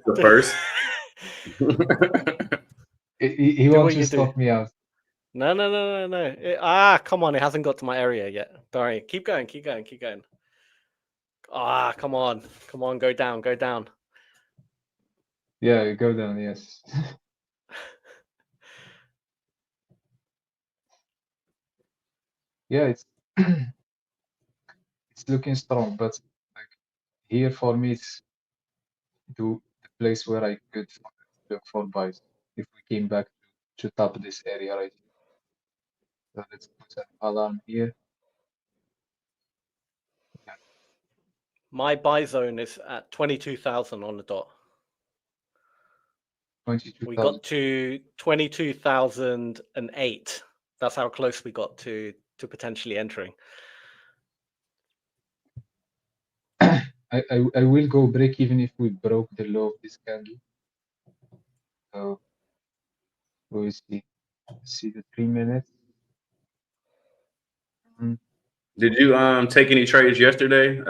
The first. He Do wants what to you stop me out. No. Come on, it hasn't got to my area yet. Don't worry. Keep going. Come on, go down. Yeah, go down. Yes. Yeah, it's it's looking strong, but like here for me, it's the place where I could look for buys if we came back to top this area right here. So let's put an alarm here. Yeah. My buy zone is at 22,000 on the dot. 22,000. We got to 22,008. That's how close we got to potentially entering. I will go break even if we broke the low of this candle. So we'll see. See the 3 minutes. Did you take any trades yesterday,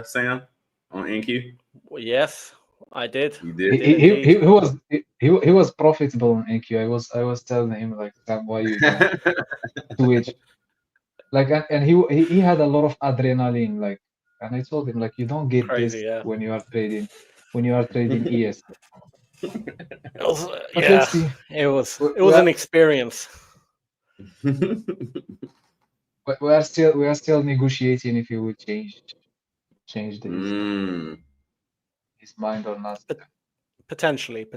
Sam, on NQ? Well, yes, I did. You did. He was profitable on NQ. I was telling him like, Sam, why you don't switch? Like, and he had a lot of adrenaline. Like, and I told him like, you don't get Crazy, this yeah. when you are trading ES. But Yeah, let's see. it was an experience. But we are still negotiating if he would change his mind or not. Potentially.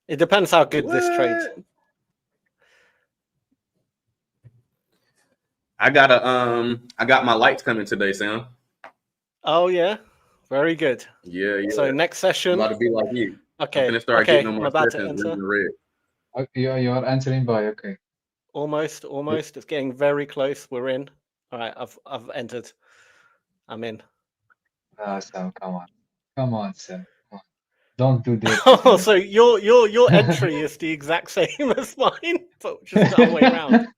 It depends how good this trade. I got my lights coming today, Sam. Oh yeah, very good. Yeah. So next session, I'm about to be like you. Okay. I'm gonna start getting no I'm more about to sessions enter. in the red. You are entering by, okay. Almost. It's getting very close. We're in. All right, I've entered. I'm in. Sam, come on, Sam. Come on. Don't do this. Oh, so your entry is the exact same as mine, but just the other way around.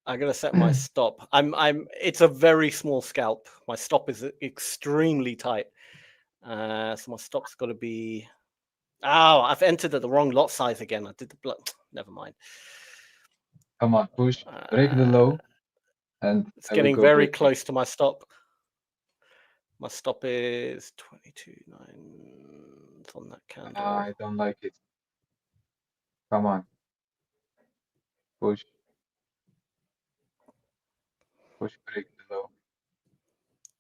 I'm gonna set my stop. It's a very small scalp. My stop is extremely tight. So my stop's got to be. Oh, I've entered at the wrong lot size again. I did the blood. Never mind. Come on, push, break the low, and it's getting very close to my stop. My stop is 22.9. It's on that candle. I don't like it. Come on, push, break the low.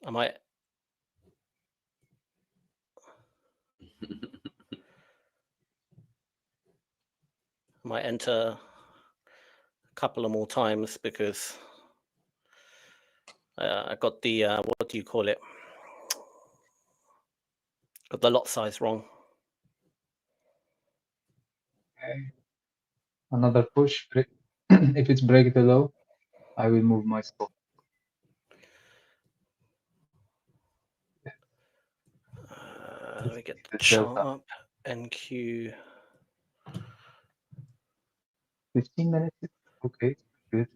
I might. I might enter a couple of more times because I got the what do you call it? Got the lot size wrong. Okay. Another push. If it's break the low, I will move my stop. Let me get the chart up. NQ. 15 minutes. Okay, good.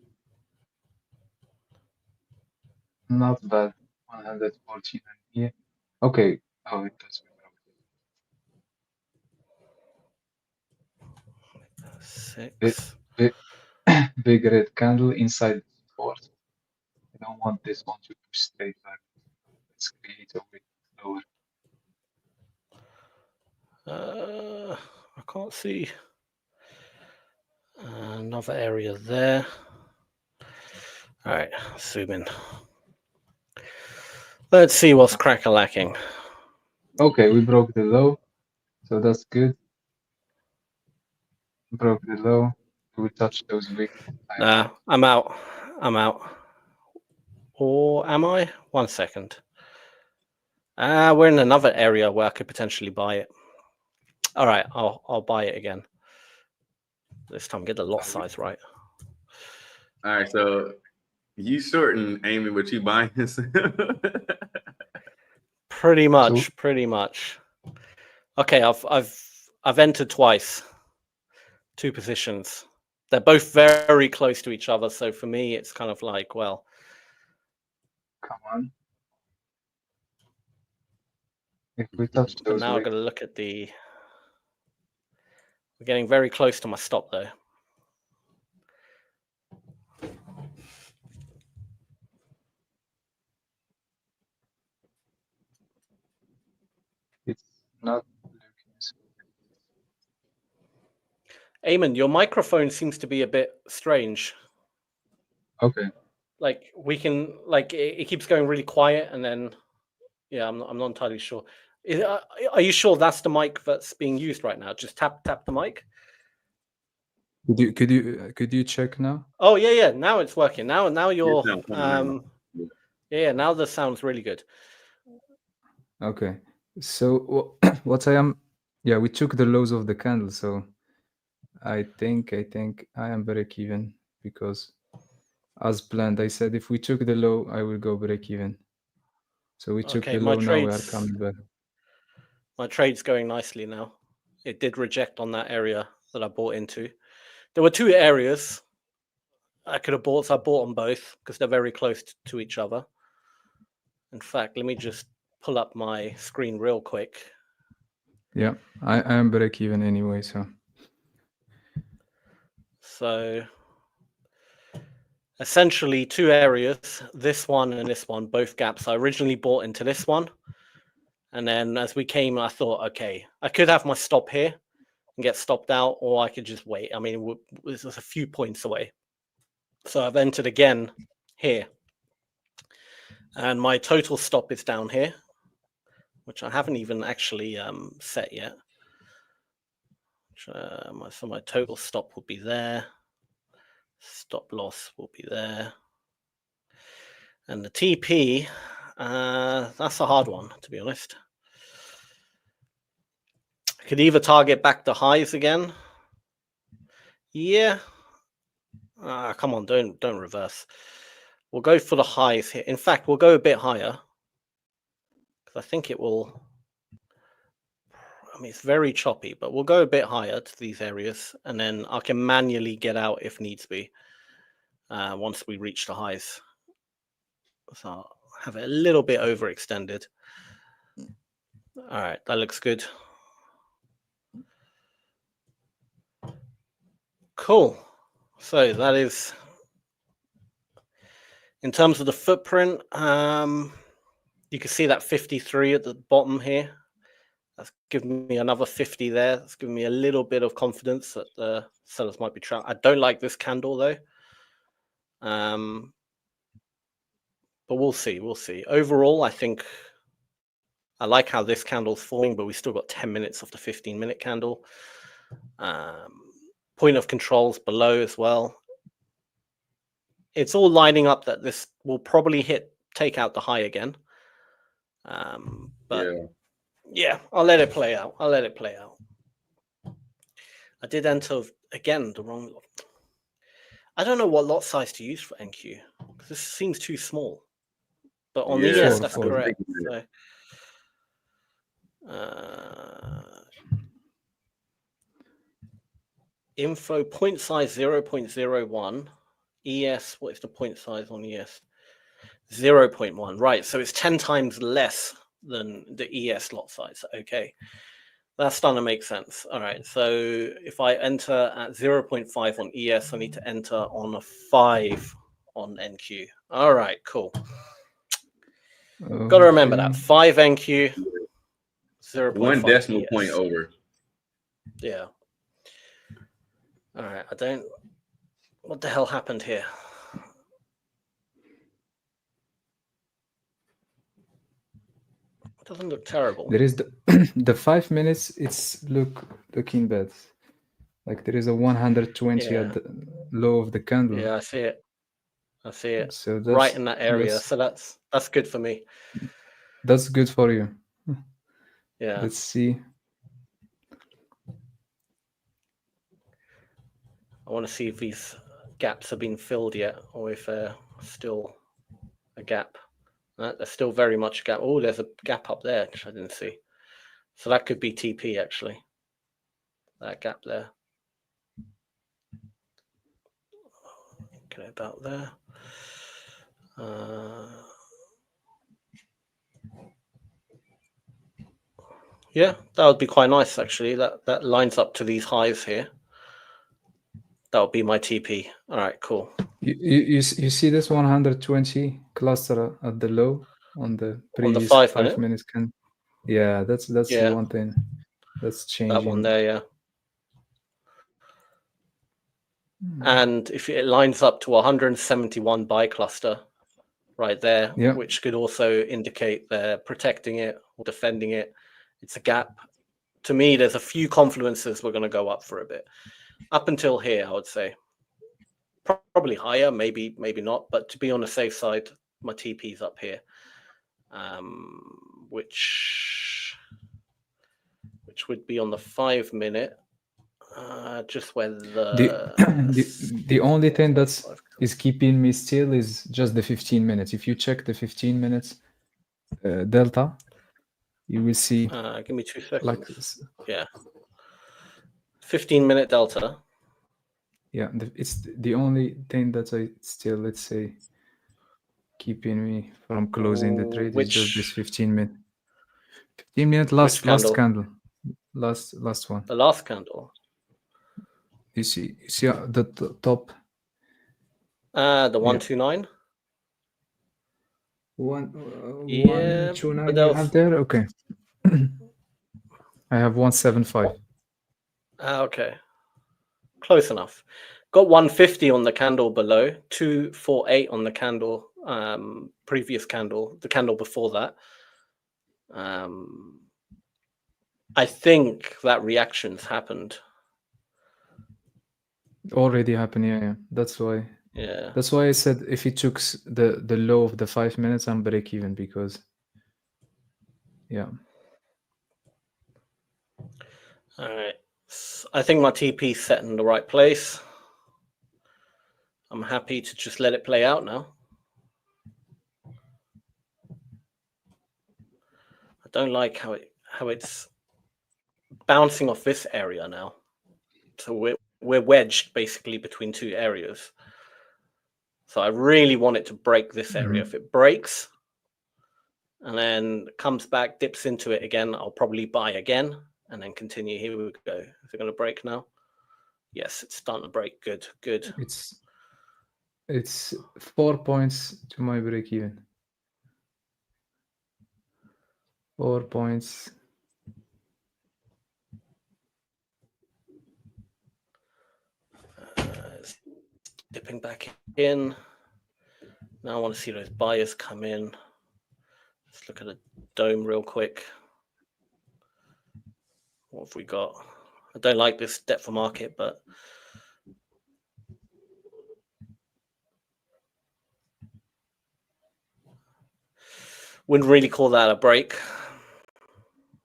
Not bad. 114 here. Okay. Oh, it does. 6. Big red candle inside the support. I don't want this one to push straight back. Let's create a bit lower. I can't see. And another area there. All right, zoom in. Let's see what's crack-a-lacking. Okay, we broke the low, so that's good. Broke the low. We touch those wicks. Nah, I'm out. I'm out. Or am I? 1 second. We're in another area where I could potentially buy it. All right, I'll buy it again. This time, get the lot size right. All right, so you shorting Aymane, but you buying this? Pretty much. Okay, I've entered twice. 2 positions. They're both very close to each other, so for me, it's kind of like, well, Come on. If we touch but those now I've got to look at the. We're getting very close to my stop though. it's not looking so Aymane, your microphone seems to be a bit strange. okay. Like we can, like it keeps going really quiet, and then, yeah, I'm not entirely sure. Are you sure that's the mic that's being used right now? Just tap the mic. Could you check now? Oh yeah. Now it's working. Now you're Yeah. now the sound's really good. Okay. So what I am, yeah, we took the lows of the candle, so I think I am break even because as planned, I said if we took the low, I will go break even. So we took Okay, the low, now we are coming back. My trade's going nicely now. It did reject on that area that I bought into. There were 2 areas I could have bought, so I bought them both because they're very close to each other. In fact, let me just pull up my screen real quick. Yeah, I am break even anyway, so. So essentially 2 areas, this one and this one, both gaps. I originally bought into this one. And then as we came, I thought, okay, I could have my stop here and get stopped out, or I could just wait. I mean, it was a few points away. So I've entered again here. And my total stop is down here, which I haven't even actually set yet. So my total stop will be there. Stop loss will be there. And the TP, that's a hard one, to be honest. I could either target back the highs again. Yeah. Come on, don't reverse. We'll go for the highs here. In fact, we'll go a bit higher. Because I think it will. I mean, it's very choppy, but we'll go a bit higher to these areas. And then I can manually get out if needs be. Once we reach the highs. So I'll have it a little bit overextended. All right, that looks good. Cool. So that is, in terms of the footprint, you can see that 53 at the bottom here. That's giving me another 50 there. That's giving me a little bit of confidence that the sellers might be trying. I don't like this candle though. But we'll see. We'll see. Overall, I think I like how this candle's forming, but we still got 10 minutes of the 15-minute candle. Point of controls below as well. It's all lining up that this will probably take out the high again. But yeah, I'll let it play out. I did enter again the wrong. I don't know what lot size to use for NQ because this seems too small. But on the ES, that's correct. So, info point size 0.01. ES, what is the point size on ES? 0.1. Right, so it's 10 times less than the ES lot size. Okay, that's starting to make sense. All right, so if I enter at 0.5 on ES, I need to enter on a 5 on NQ. All right, cool. Got to remember that 5 NQ, 0.5 1 decimal ES. point over. Yeah. All right. What the hell happened here? It doesn't look terrible. There is the the 5 minutes. It's looking bad. Like there is a 120 Yeah. at the low of the candle. Yeah, I see it. I see it. So Right in that area. So that's good for me. that's good for you. Yeah. Let's see. I want to see if these gaps have been filled yet, or if they're still a gap. There's still very much a gap. Oh, there's a gap up there, which I didn't see. So that could be TP, actually. That gap there. Okay, about there. Yeah, that would be quite nice, actually. That lines up to these highs here. That would be my TP. All right, cool. You see this 120 cluster at the low on the previous 5 5 minutes can. Yeah, that's Yeah. the one thing that's changing. That one there, yeah. And if it lines up to 171 buy cluster right there, Yeah. which could also indicate they're protecting it or defending it, it's a gap. To me, there's a few confluences we're going to go up for a bit. Up until here, I would say. Probably higher, maybe not. But to be on the safe side, my TP's up here, which would be on the 5 minute. Just where the only thing is keeping me still is just the 15 minutes. If you check the 15 minutes delta, you will see. Give me 2 seconds. Like, yeah, 15-minute delta. Yeah, it's the only thing that I still, let's say, keeping me from closing the trade is just this 15 minute. 15 minute last candle. Last one. The last candle. You see the top. The 129. Yeah, 129 you have there. Okay. I have 175. Okay. Close enough. Got 150 on the candle below, 248 on the candle, previous candle, the candle before that. I think that reaction's happened. Already happened, yeah. That's why. Yeah. That's why I said if it took the low of the 5 minutes, I'm break even because. Yeah. All right. I think my TP's set in the right place. I'm happy to just let it play out now. I don't like how it's bouncing off this area now. So we're wedged basically between two areas. So I really want it to break this area. If it breaks and then comes back, dips into it again, I'll probably buy again and then continue. Here we go. Is it going to break now? Yes, it's starting to break. Good. It's 4 points to my break even. 4 points. Dipping back in. Now I want to see those buyers come in. Let's look at the dome real quick. What have we got? I don't like this depth of market, but wouldn't really call that a break.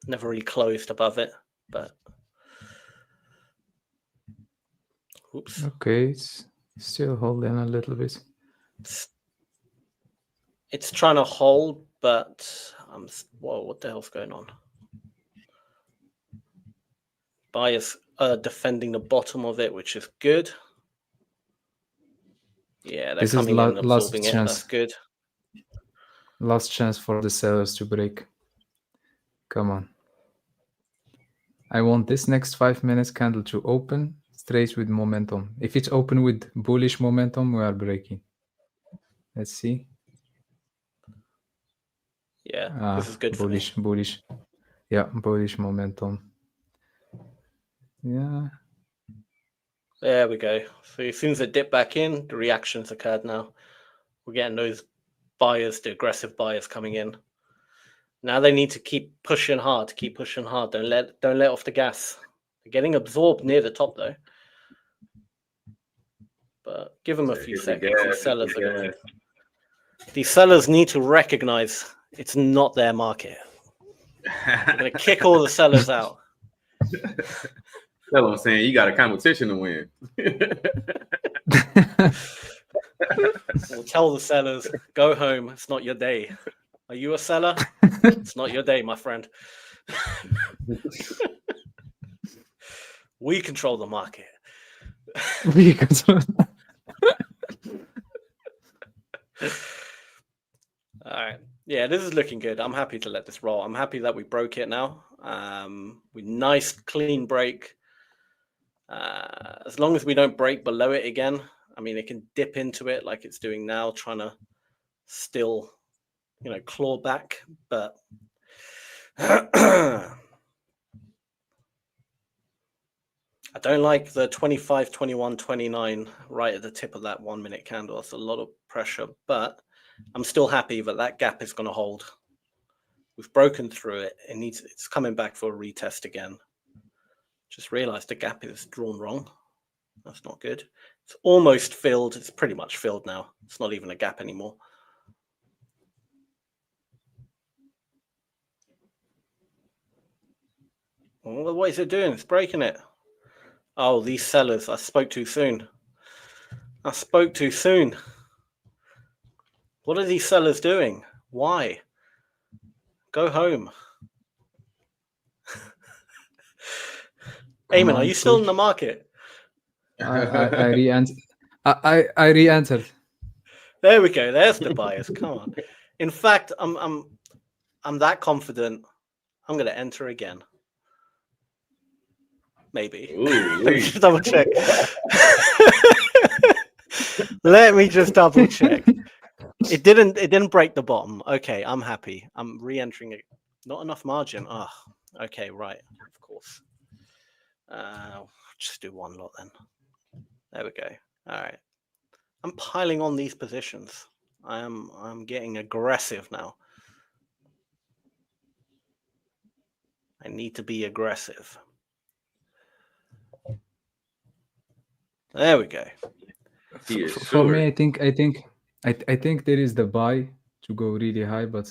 Never really closed above it, but oops. Okay, it's still holding a little bit. It's trying to hold, but whoa, what the hell's going on? Buyers are defending the bottom of it, which is good. Yeah, they're coming in and absorbing it. That's good. Last chance for the sellers to break. Come on. I want this next 5 minutes candle to open straight with momentum. If it's open with bullish momentum, we are breaking. Let's see. Yeah, this is good for me. Bullish. Yeah, bullish momentum. Yeah. There we go. So as soon as it dipped back in, the reactions occurred now. We're getting those buyers, the aggressive buyers coming in. Now they need to keep pushing hard, Don't let off the gas. They're getting absorbed near the top though. But give them a few seconds. These sellers need to recognize it's not their market. They're going to kick all the sellers out. That's what I'm saying. You got a competition to win. We'll tell the sellers, go home. It's not your day. Are you a seller? It's not your day, my friend. We control the market. We control. All right. Yeah, this is looking good. I'm happy to let this roll. I'm happy that we broke it now. With nice clean break. As long as we don't break below it again, I mean, it can dip into it like it's doing now, trying to still, claw back. But I don't like the 25, 21, 29 right at the tip of that 1 minute candle. That's a lot of pressure, but I'm still happy that gap is going to hold. We've broken through it. It's coming back for a retest again. Just realized the gap is drawn wrong. That's not good. It's almost filled. It's pretty much filled now. It's not even a gap anymore. Well, what is it doing? It's breaking it. Oh, these sellers. I spoke too soon. What are these sellers doing? Why? Go home. Aymane, are you still in the market? I re-entered. I re-entered. There we go. There's the buyers. Come on. In fact, I'm that confident. I'm going to enter again. Maybe. Let me just double check. Let me just double check. It didn't break the bottom. Okay, I'm happy. I'm re-entering it. Not enough margin. Oh, okay, right. Of course. Just do one lot then. There we go. All right. I'm piling on these positions. I'm getting aggressive now. I need to be aggressive. There we go. For me, I think there is the buy to go really high, but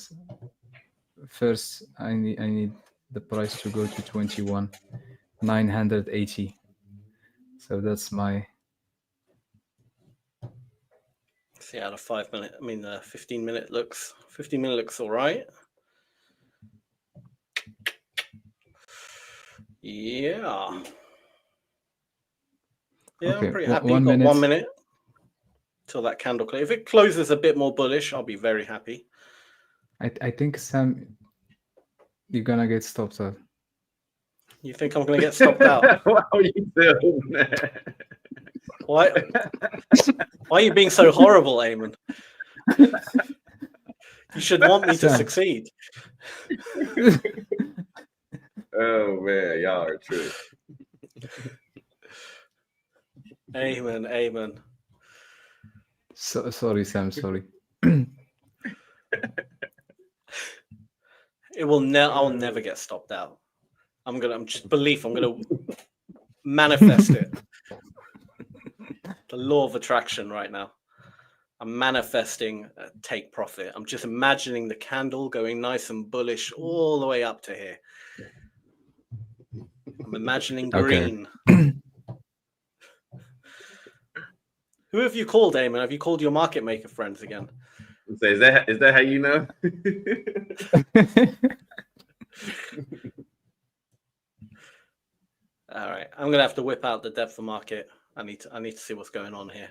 first I need the price to go to 21,980. So that's my. See how the 5 minute. I mean, the 15 minute looks. 15 minute looks all right. Yeah. Yeah, Okay, I'm pretty happy. 1 Got minute. 1 minute till that candle close. If it closes a bit more bullish, I'll be very happy. I think Sam, you're gonna get stopped out. You think I'm going to get stopped out? Why are you doing that? Why are you being so horrible, Aymane? You should want me to Sam. succeed. Oh man, y'all are true. Aymane. So sorry, Sam. Sorry. I'll never get stopped out. I'm gonna manifest it. The law of attraction right now. I'm manifesting a take profit. I'm just imagining the candle going nice and bullish all the way up to here. I'm imagining green. Okay. Who have you called, Aymane? Have you called your market maker friends again? So is that how you know? All right, I'm gonna have to whip out the depth of market. I need to see what's going on here.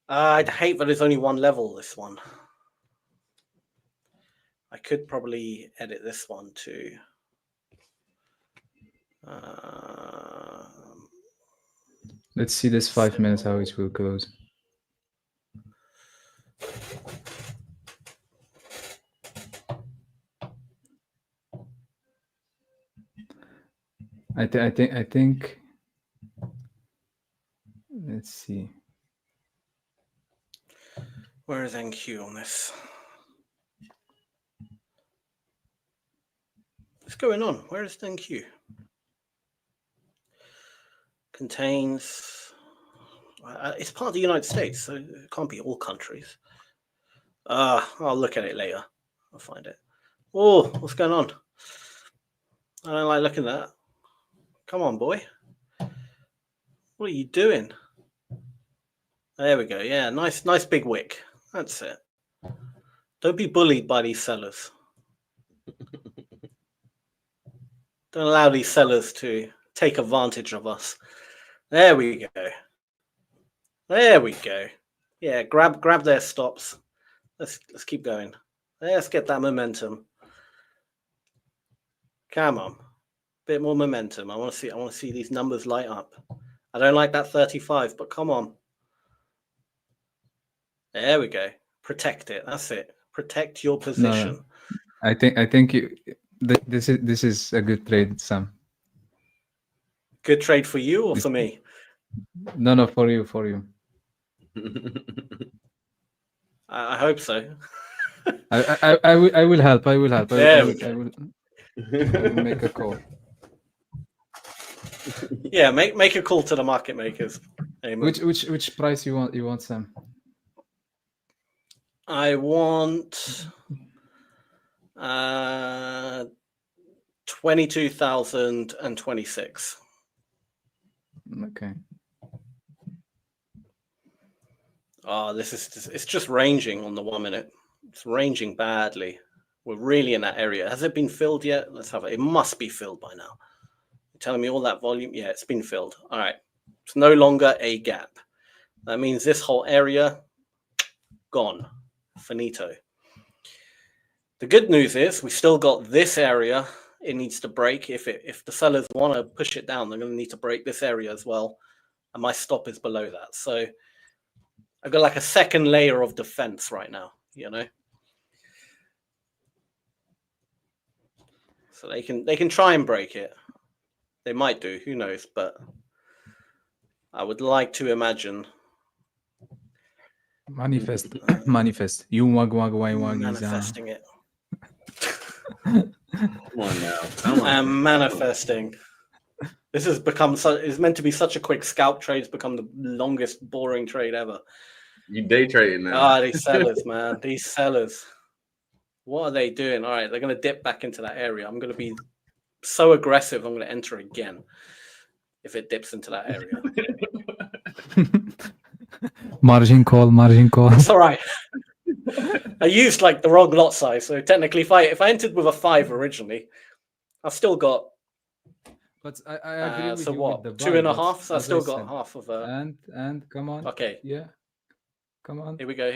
I'd hate that there's only one level. This one. I could probably edit this one too. Let's see this 5 minutes how it will close. I think USD. Where is NQ on this? What's going on? Where is NQ? Contains. It's part of the United States, so it can't be all countries. I'll look at it later. I'll find it. Oh, what's going on? I don't like looking at that. Come on, boy. What are you doing? There we go. Yeah, nice big wick. That's it. Don't be bullied by these sellers. Don't allow these sellers to take advantage of us. There we go. There we go. Yeah, grab their stops. Let's keep going. Let's get that momentum. Come on. Bit more momentum. I want to see these numbers light up. I don't like that 35, but come on. There we go. Protect it. That's it. Protect your position. No, I think this is a good trade, Sam. Good trade for you or for me? No, for you. I hope so. I will help. I will There we go. I will make a call. Yeah, make a call to the market makers. Aymane. Which price you want, Sam? I want 22,026. Okay. Oh, it's just ranging on the 1 minute. It's ranging badly. We're really in that area. Has it been filled yet? Let's have it. It must be filled by now. You're telling me all that volume? Yeah, it's been filled. All right. It's no longer a gap. That means this whole area gone. Finito. The good news is we still got this area. It needs to break. If the sellers want to push it down, they're going to need to break this area as well. And my stop is below that. So I've got like a second layer of defense right now, you know. So they can try and break it. They might do, who knows, but I would like to imagine Manifest. manifesting it. Come on now. I'm manifesting. This has become it's meant to be such a quick scalp trade. It's become the longest, boring trade ever. You day trading now. These sellers, man. These sellers. What are they doing? All right, they're going to dip back into that area. I'm going to be so aggressive. I'm going to enter again if it dips into that area. Margin call. It's all right. I used like the wrong lot size, so technically, if I entered with a 5 originally, I've still got. But I agree with so you what? with the 2.5. So I as still I got said. half of a. And come on. Okay. Yeah. Come on. Here we go.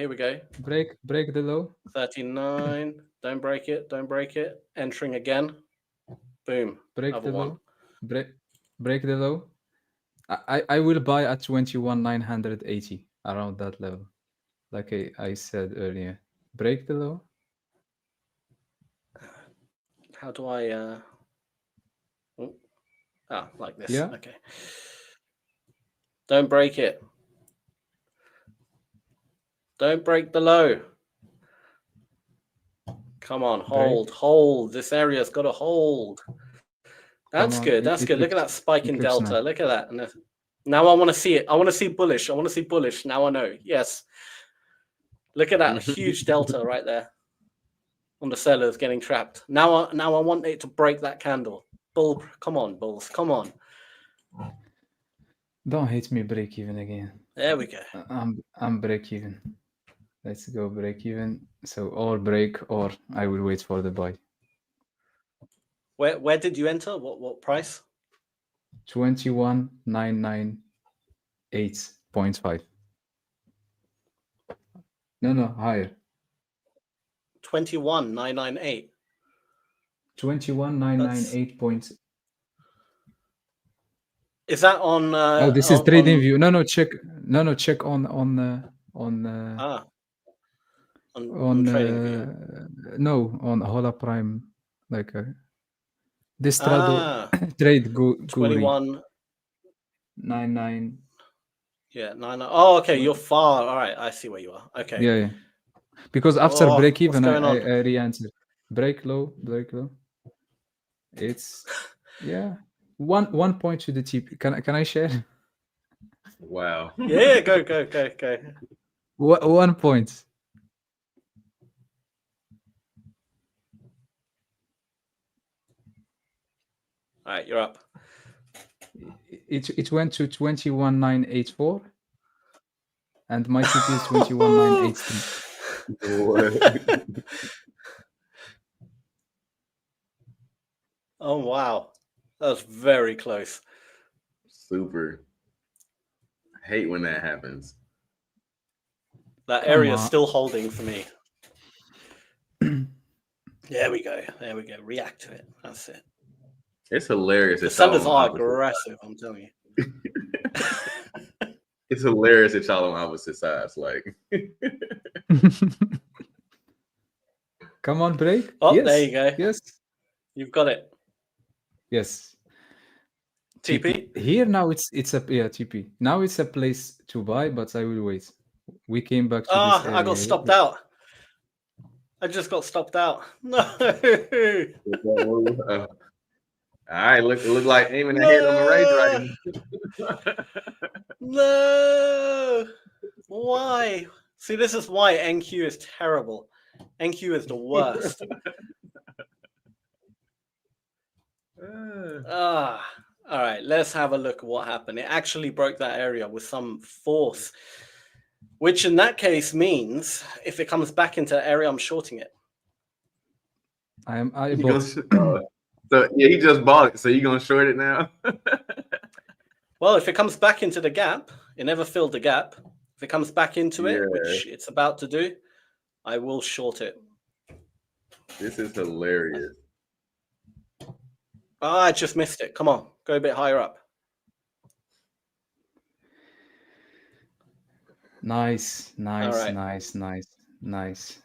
Break the low. 39. Don't break it. Entering again. Boom. Break Another the one. low. Break the low. I will buy at 21,980 around that level, like I said earlier. Break the low. How do I? Like this. Yeah. Okay. Don't break it. Don't break the low. Come on, hold. This area's got to hold. That's good. That's good. Look at that spike in delta. Nice. Look at that. And now I want to see it. I want to see bullish. Now I know. Yes. Look at that huge delta right there on the sellers getting trapped. Now I want it to break that candle. Bull, come on, bulls. Come on. Don't hit me break even again. There we go. I'm break even. Let's go break even. So or break or I will wait for the buy. Where did you enter? What price? 21,998.5. No, higher. 21,998. 21,998. Is that on? Oh, this is trading view. No, check. No, check on trading view. No, on Hola Prime, like this trade go 21 99. Yeah, 9. Oh, okay, you're far. All right, I see where you are. Okay. Yeah. Because after Oh, break even, what's going on? I re-entered. Break low. It's 1 point to the TP. Can I share? Wow. Yeah, go. 1 point. All right, you're up. It went to 21,984, and my TP is 21,983. Oh wow, that was very close. Super. I hate when that happens. That Come area is on. still holding for me. There we go. React to it. That's it. It's hilarious. The sellers are aggressive, I'm telling you. It's hilarious that y'all on opposite sides. Like, come on, break. Oh, yes. there you go. Yes. You've got it. Yes. TP? Here now it's a TP. Now it's a place to buy, but I will wait. We came back to this area. I got stopped out. I just got stopped out. No. All right, look like Aymane ahead on the Ray Dragon. No. Why? See, this is why NQ is terrible. NQ is the worst. All right, let's have a look at what happened. It actually broke that area with some force, which in that case means if it comes back into the area, I'm shorting it. I bought. So yeah, he just bought it. So you gonna short it now? Well, if it comes back into the gap, it never filled the gap. If it comes back into it, which it's about to do, I will short it. This is hilarious. I just missed it. Come on, go a bit higher up. Nice. Right. Nice.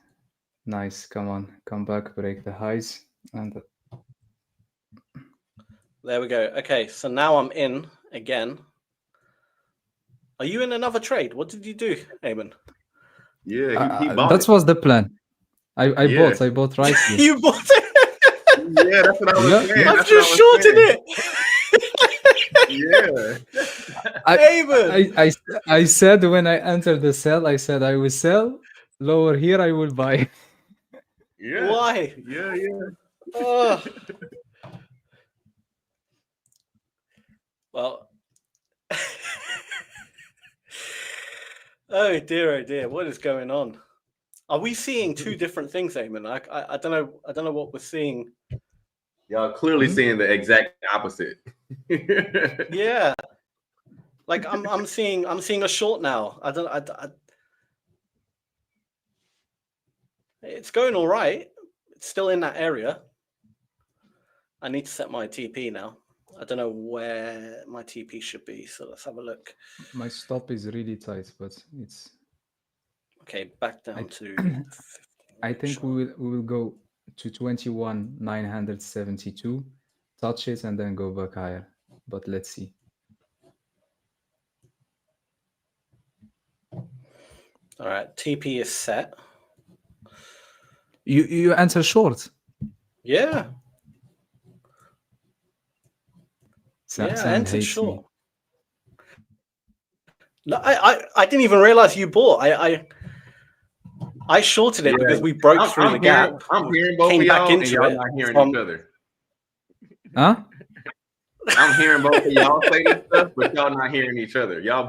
Come on, come back, break the highs, and there we go. Okay, so now I'm in again. Are you in another trade? What did you do, Aymane? Yeah, he bought that was the plan. I bought right here. You bought it? Yeah, that's what I was saying. I've just shorted it. Yeah. I said when I entered the sell, I said I will sell. Lower here, I will buy. Yeah. Why? Yeah. Oh. Well. Oh dear, what is going on? Are we seeing two different things, Aymane? I don't know what we're seeing. Y'all clearly seeing the exact opposite. Yeah. Like I'm seeing a short now. It's going all right. It's still in that area. I need to set my TP now. I don't know where my TP should be, so let's have a look. My stop is really tight, but it's okay. Back down to. I think we will go to 21,972, touch it, and then go back higher. But let's see. All right, TP is set. You enter short. Yeah. I entered short. No, I didn't even realize you bought. I shorted it because we broke through the gap. I'm hearing both of y'all, and y'all not hearing each other. Huh? I'm hearing both of y'all say this stuff, but y'all not hearing each other. Y'all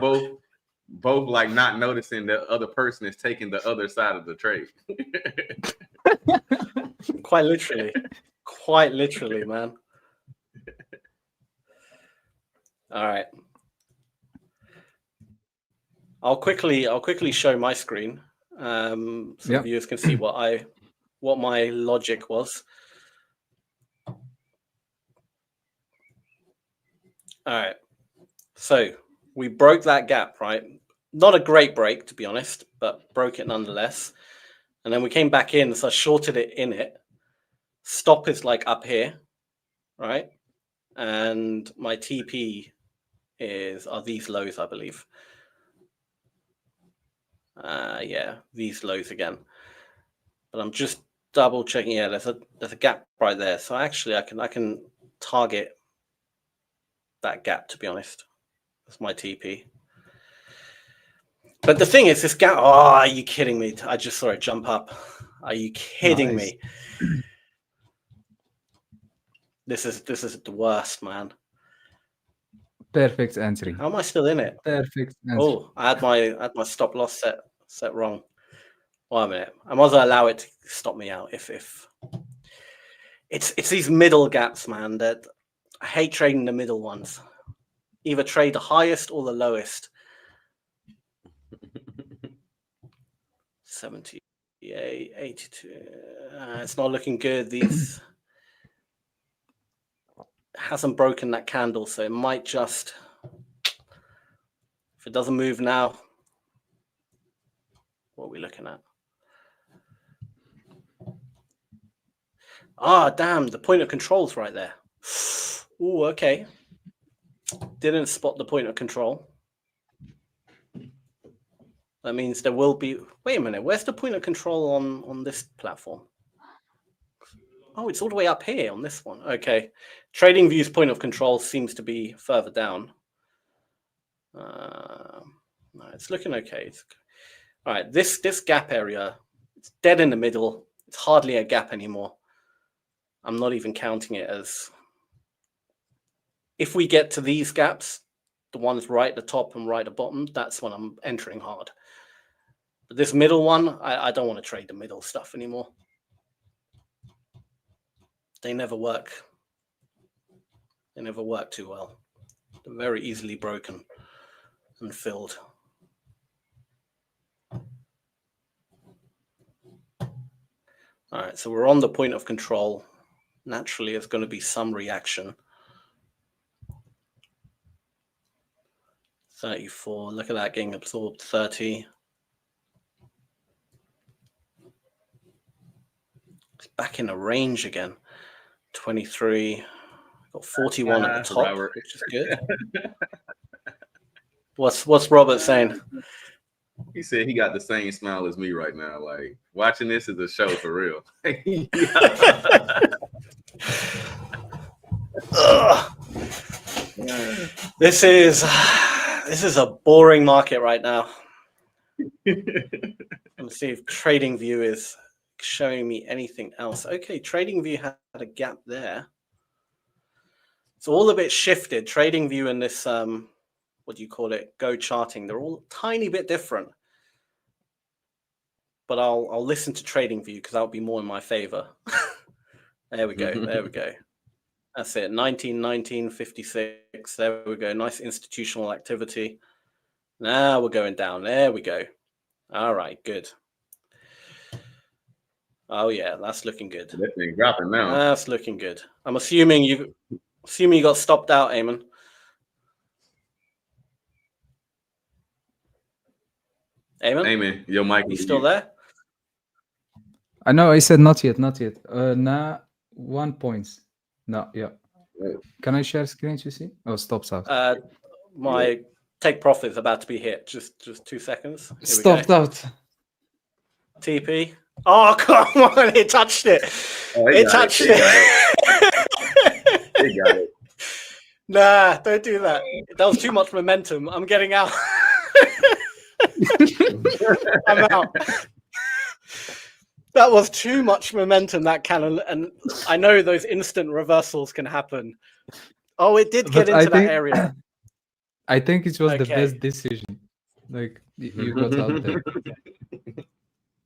both like not noticing the other person is taking the other side of the trade. Quite literally, man. All right. I'll quickly show my screen, so viewers can see what my logic was. All right. So we broke that gap, right? Not a great break, to be honest, but broke it nonetheless. And then we came back in, so I shorted it in it. Stop is like up here, right? And my TP are these lows, I believe. Yeah, these lows again. But I'm just double checking. Yeah, there's a gap right there. So actually, I can target that gap. To be honest, that's my TP. But the thing is, this gap. Oh, are you kidding me? I just saw it jump up. Are you kidding me? This is the worst, man. Perfect entry. How am I still in it? Perfect entry. Oh, I had my stop loss set wrong. Wait a minute. I might as well allow it to stop me out if it's these middle gaps, man, that I hate trading the middle ones. Either trade the highest or the lowest. 78, 82. It's not looking good. These hasn't broken that candle, so it might just, if it doesn't move now, what are we looking at? Ah, damn, the point of control's right there. Oh, okay. Didn't spot the point of control. That means there will be, wait a minute, where's the point of control on this platform? Oh, it's all the way up here on this one. Okay. TradingView's point of control seems to be further down. No, it's looking okay. All right, this gap area, it's dead in the middle. It's hardly a gap anymore. I'm not even counting it as, if we get to these gaps, the ones right at the top and right at the bottom, that's when I'm entering hard. But this middle one, I don't want to trade the middle stuff anymore. They never work. They never work too well. They're very easily broken and filled. All right, so we're on the point of control. Naturally, there's going to be some reaction. 34, look at that getting absorbed. 30. It's back in a range again. 23. Got 41 at the top, Robert, which is good. What's Robert saying? He said he got the same smile as me right now. Like, watching this is a show for real. This is a boring market right now. Let's see if TradingView is showing me anything else. Okay, TradingView had a gap there. It's all a bit shifted. TradingView and this what do you call it? Go charting. They're all a tiny bit different. But I'll listen to TradingView because that'll be more in my favor. There we go. There we go. That's it. 1956. There we go. Nice institutional activity. Now we're going down. There we go. All right. Good. Oh yeah, that's looking good. That thing dropping now. That's looking good. I'm assuming you got stopped out, Aymane. Aymane, your mic. You still there? I know. I said not yet. Not yet. Nah, 1 point. No, yeah. Can I share screen to see? Oh, stops out. My take profit is about to be hit. Just 2 seconds. Stopped out. TP. Oh, come on. It touched it. Oh, it touched it. They got it. Nah, don't do that. That was too much momentum. I'm getting out. I'm out. That was too much momentum, that cannon, and I know those instant reversals can happen. Oh, it did get into that area. I think it was the best decision. Like, you got out there.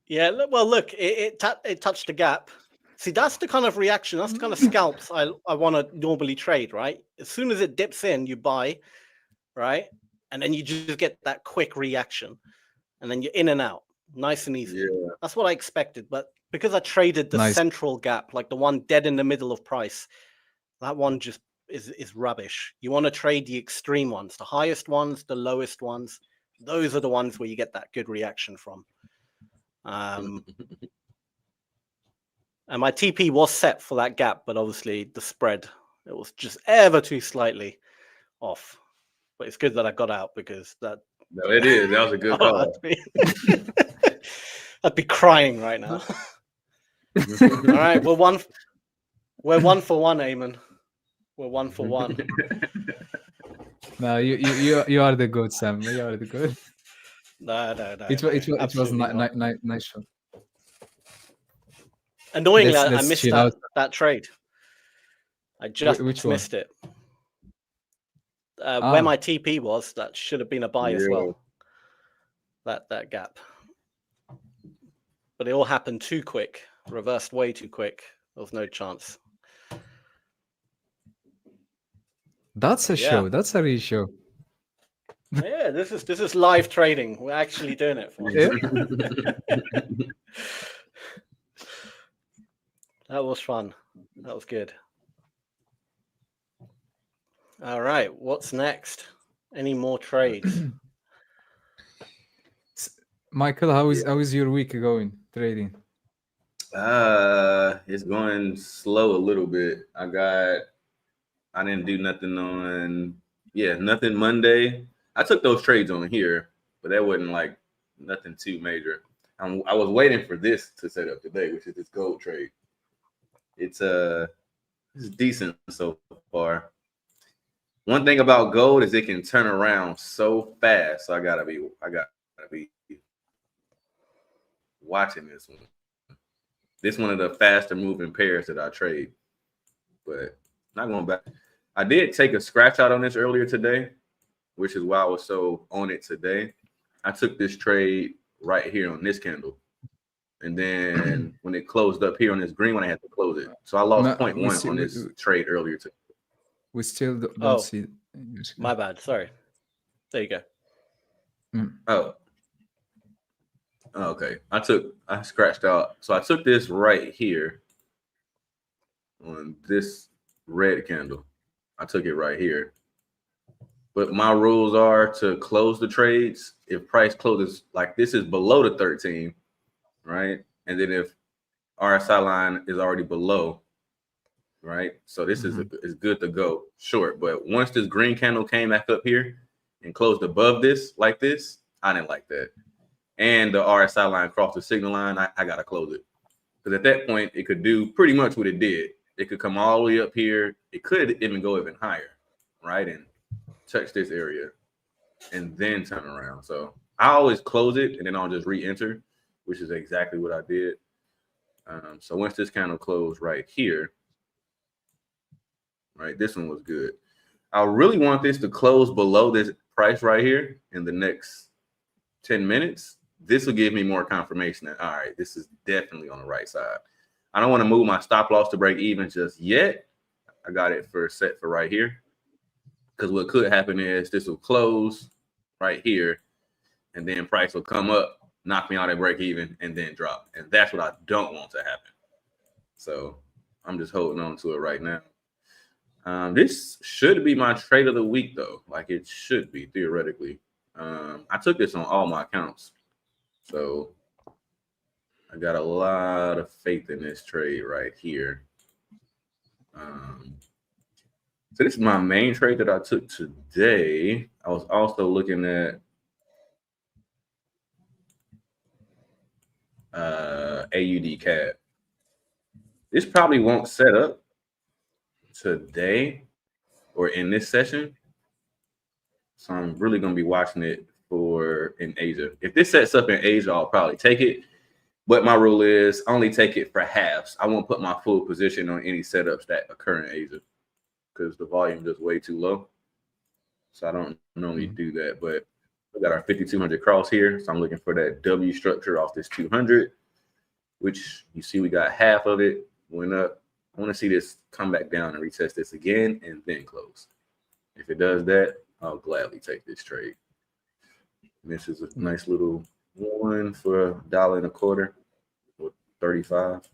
Yeah, well, look, it touched the gap. See, that's the kind of reaction, that's the kind of scalps I want to normally trade, right? As soon as it dips in, you buy, right? And then you just get that quick reaction. And then you're in and out. Nice and easy. Yeah. That's what I expected. But because I traded the central gap, like the one dead in the middle of price, that one just is rubbish. You want to trade the extreme ones, the highest ones, the lowest ones. Those are the ones where you get that good reaction from. And my TP was set for that gap, but obviously the spread, it was just ever too slightly off. But it's good that I got out because that No, it is. That was a good call. I'd be crying right now. All right, we're one for one, Aymane. We're one for one. No, you are the goat, Sam. You are the goat. No. It was Absolutely not. nice shot. Annoyingly, I Let's missed chill out. that trade. I just Which one? missed it. Where my TP was, that should have been a buy as well. That gap. But it all happened too quick. Reversed way too quick. There was no chance. That's a show. That's a real show. Yeah, this is live trading. We're actually doing it. That was fun. That was good. All right, what's next? Any more trades? Michael, how is your week going trading? It's going slow a little bit. I didn't do nothing nothing Monday. I took those trades on here, but that wasn't like nothing too major. I was waiting for this to set up today, which is this gold trade. It's decent so far. One thing about gold is it can turn around so fast. So I gotta be watching this one. This one of the faster moving pairs that I trade. But not going back. I did take a scratch out on this earlier today, which is why I was so on it today. I took this trade right here on this candle. And then when it closed up here on this green one, I had to close it. So I lost 0.1 on this trade earlier today. We still don't see. My bad. Sorry. There you go. Oh. Okay. I scratched out. So I took this right here on this red candle. I took it right here. But my rules are to close the trades if price closes like this is below the 13, right? And then if RSI line is already below, right? So this is good to go short. But once this green candle came back up here and closed above this like this, I didn't like that. And the RSI line crossed the signal line, I got to close it. Because at that point, it could do pretty much what it did. It could come all the way up here. It could even go even higher, right? And touch this area and then turn around. So I always close it and then I'll just re-enter, which is exactly what I did. So once this candle closed right here, right, this one was good. I really want this to close below this price right here in the next 10 minutes. This will give me more confirmation that, all right, this is definitely on the right side. I don't want to move my stop loss to break even just yet. I got it set for right here. Because what could happen is this will close right here, and then price will come up, knock me out at break even, and then drop. And that's what I don't want to happen. So I'm just holding on to it right now. This should be my trade of the week, though. Like it should be, theoretically. I took this on all my accounts. So I got a lot of faith in this trade right here. So this is my main trade that I took today. I was also looking at AUD CAD. This probably won't set up today or in this session. So I'm really going to be watching it in Asia. If this sets up in Asia, I'll probably take it. But my rule is only take it for halves. I won't put my full position on any setups that occur in Asia because the volume is way too low. So I don't normally do that. But we got our 5200 cross here. So I'm looking for that W structure off this 200, which you see we got half of it went up. I want to see this come back down and retest this again and then close. If it does that, I'll gladly take this trade. And this is a nice little one for $1.25 or 35.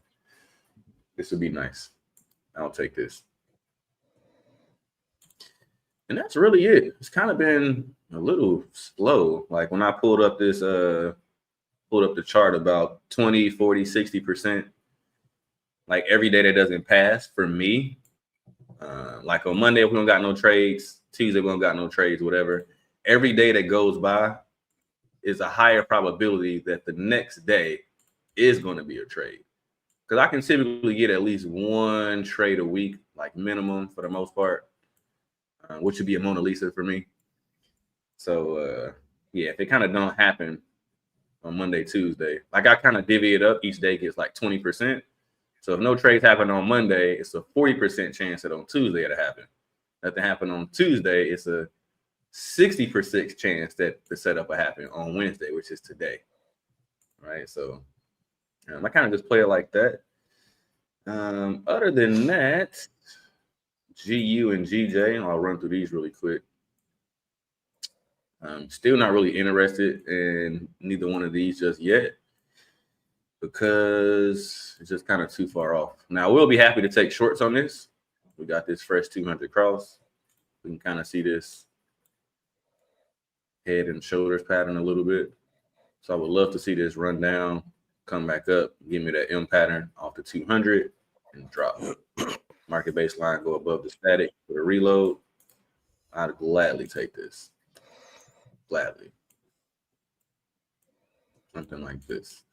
This would be nice. I'll take this. And that's really it. It's kind of been a little slow. Like when I pulled up this, pulled up the chart about 20, 40, 60%. Like every day that doesn't pass for me. Like on Monday, we don't got no trades. Tuesday, we don't got no trades, whatever. Every day that goes by, is a higher probability that the next day is going to be a trade. Because I can typically get at least one trade a week, like minimum for the most part, which would be a Mona Lisa for me. So, yeah, if it kind of don't happen on Monday, Tuesday, like I kind of divvy it up. Each day gets like 20%. So if no trades happen on Monday, it's a 40% chance that on Tuesday it'll happen. Nothing happen on Tuesday, it's a 60% chance that the setup will happen on Wednesday, which is today. Right. So I kind of just play it like that. Other than that, GU and GJ, I'll run through these really quick. Still not really interested in neither one of these just yet because it's just kind of too far off. Now, we'll be happy to take shorts on this. We got this fresh 200 cross. We can kind of see this head and shoulders pattern a little bit. So I would love to see this run down, come back up, give me that M pattern off the 200 and drop. Market baseline go above the static for the reload. I'd gladly take this. Gladly. Something like this.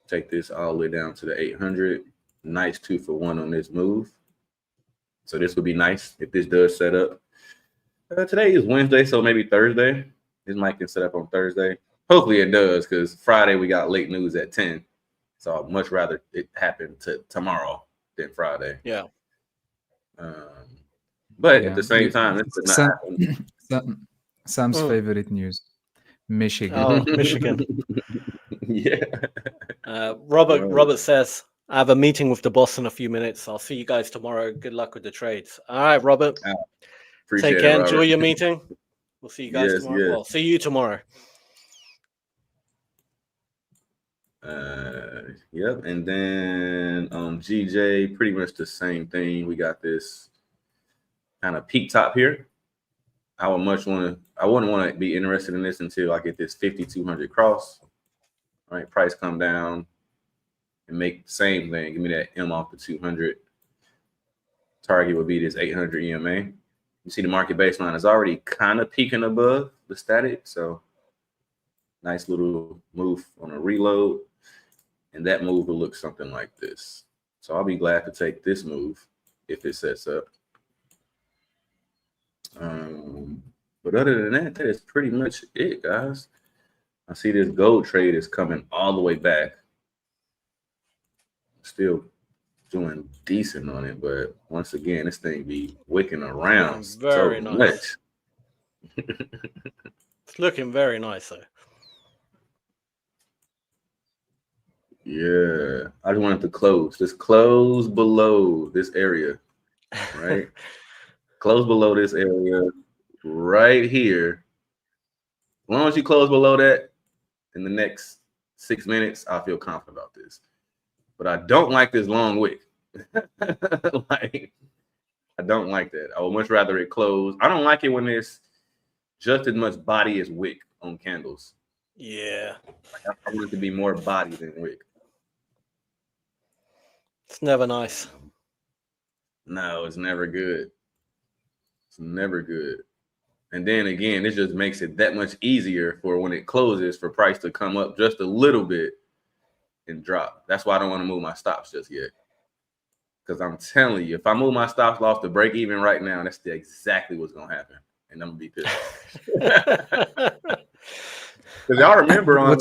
Take this all the way down to the 800. Nice 2-for-1 on this move. So this would be nice if this does set up. Today is Wednesday, so maybe Thursday. This might get set up on Thursday. Hopefully it does, because Friday we got late news at 10. So I'd much rather it happen tomorrow than Friday. Yeah. But at the same time, it's not happen. Sam's favorite news. Michigan. Oh, Michigan. Yeah. Robert says, I have a meeting with the boss in a few minutes. I'll see you guys tomorrow. Good luck with the trades. All right, Robert. Take care. Enjoy your meeting. We'll see you guys tomorrow. Yes. Well, see you tomorrow. Yep. And then on GJ, pretty much the same thing. We got this kind of peak top here. I wouldn't want to be interested in this until I get this 5,200 cross. All right, price come down and make the same thing. Give me that M off the 200. Target would be this 800 EMA. You see the market baseline is already kind of peaking above the static. So nice little move on a reload. And that move will look something like this. So I'll be glad to take this move if it sets up. But other than that, that is pretty much it, guys. I see this gold trade is coming all the way back. Still doing decent on it, but once again, this thing be wicking around very so nice. much. It's looking very nice, though. Yeah, I just wanted to close. Just close below this area, right? Close below this area right here. As long as you close below that in the next 6 minutes, I feel confident about this. But I don't like this long wick. Like, I don't like that. I would much rather it close. I don't like it when there's just as much body as wick on candles. Yeah. Like, I want it to be more body than wick. It's never nice. No, it's never good. It's never good. And then again, it just makes it that much easier for when it closes for price to come up just a little bit and drop. That's why I don't want to move my stops just yet. Because I'm telling you, if I move my stops loss to break even right now, that's exactly what's going to happen. And I'm going to be pissed. Because y'all remember on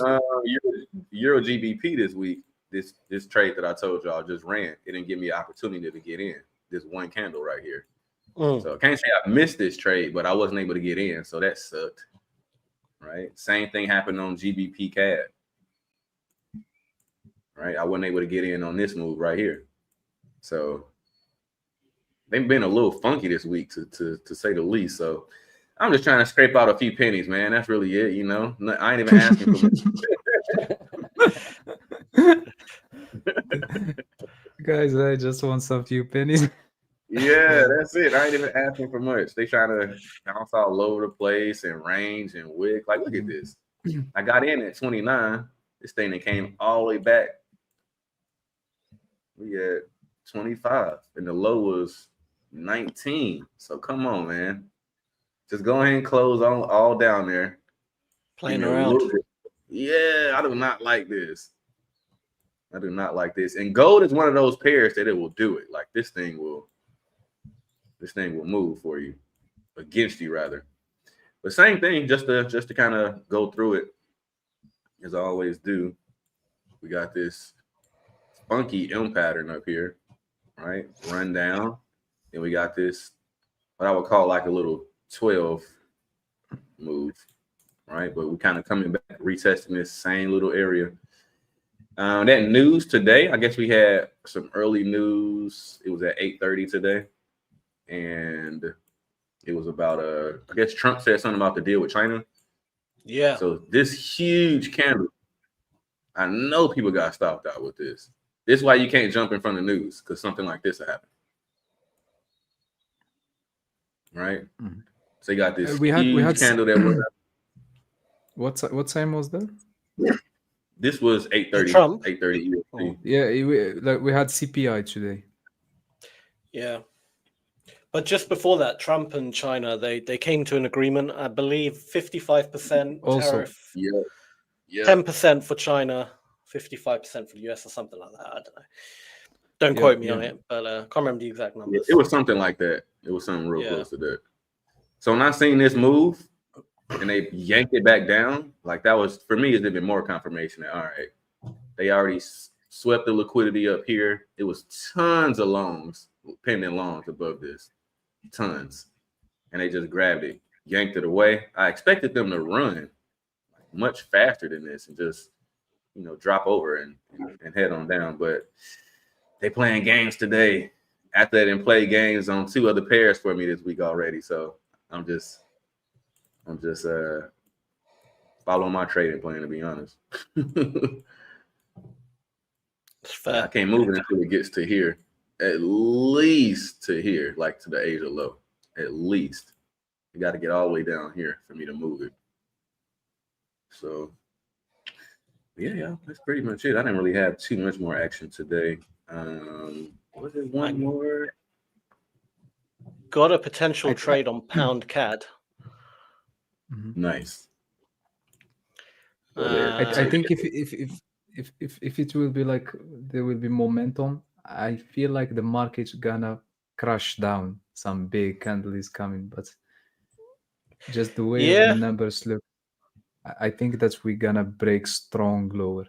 Euro GBP this week, this trade that I told y'all just ran. It didn't give me an opportunity to get in. This one candle right here. So I can't say I missed this trade, but I wasn't able to get in. So that sucked. Right? Same thing happened on GBP CAD. Right? I wasn't able to get in on this move right here. So they've been a little funky this week to say the least. So I'm just trying to scrape out a few pennies, man. That's really it, you know. I ain't even asking for much. Guys, I just want some few pennies. Yeah, that's it. I ain't even asking for much. They trying to bounce all over the place and range and wick. Like, look at this. I got in at 29. This thing that came all the way back. We at 25, and the low was 19. So come on, man. Just go ahead and close all down there. Playing Give me a around. little bit. Yeah, I do not like this. I do not like this. And gold is one of those pairs that it will do it. Like this thing will move for you, against you rather. But same thing, just to kind of go through it, as I always do. We got this funky M pattern up here, right? Run down. Then we got this, what I would call like a little 12 move, right? But we're kind of coming back, retesting this same little area. That news today, I guess we had some early news. It was at 8:30 today. And it was about I guess Trump said something about the deal with China. Yeah. So this huge candle, I know people got stopped out with this. This is why you can't jump in front of the news, because something like this will happen. Right? Mhm. So you got this we had candle that was what time was that? this was 8:30. Trump? 8:30 EST. Oh. Yeah, we had CPI today. Yeah. But just before that, Trump and China, they came to an agreement, I believe 55% Also, tariff, Yeah. 10% for China, 55% for the US or something like that. I don't know. Don't quote me on it, but I can't remember the exact numbers. It was something like that. It was something real Yeah. close to that. So when I seen this move and they yanked it back down, like that was, for me, it's even more confirmation that, all right, they already swept the liquidity up here. It was tons of longs, pending longs above this. Tons. And they just grabbed it, yanked it away. I expected them to run much faster than this and just, drop over and head on down. But they playing games today. After they didn't play games on two other pairs for me this week already. So I'm just following my trading plan, to be honest. I can't move it until it gets to here. At least to here, like to the Asia low. At least. You got to get all the way down here for me to move it. So, yeah, that's pretty much it. I didn't really have too much more action today. Was it one more? Got a potential trade on pound CAD. Nice. I think if it will be like there will be momentum, I feel like the market's gonna crash down. Some big candle is coming, but just the way the numbers look, I think that we're gonna break strong lower.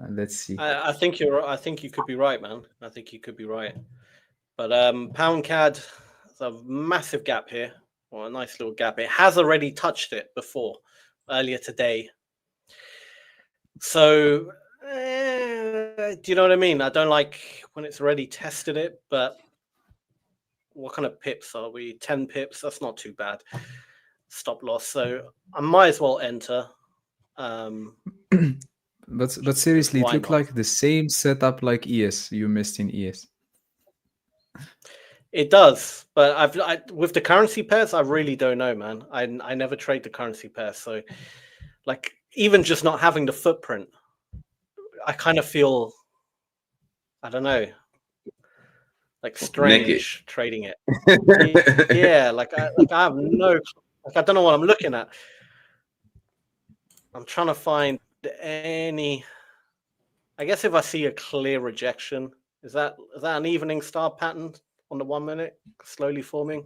Let's see. I think you're. I think you could be right, man. I think you could be right. But pound CAD, there's a massive gap here, or a nice little gap. It has already touched it before, earlier today. So, do you know what I mean? I don't like when it's already tested it, but what kind of pips are we? 10 pips? That's not too bad. Stop loss. So I might as well enter. But seriously, Why it looked not? like the same setup like ES you missed in ES. It does, but with the currency pairs, I really don't know, man. I never trade the currency pairs, so like even just not having the footprint, I kind of feel, I don't know, like strange trading it. Yeah, like I have no, like I don't know what I'm looking at. I'm trying to find any. I guess if I see a clear rejection, is that an evening star pattern on the 1 minute, slowly forming?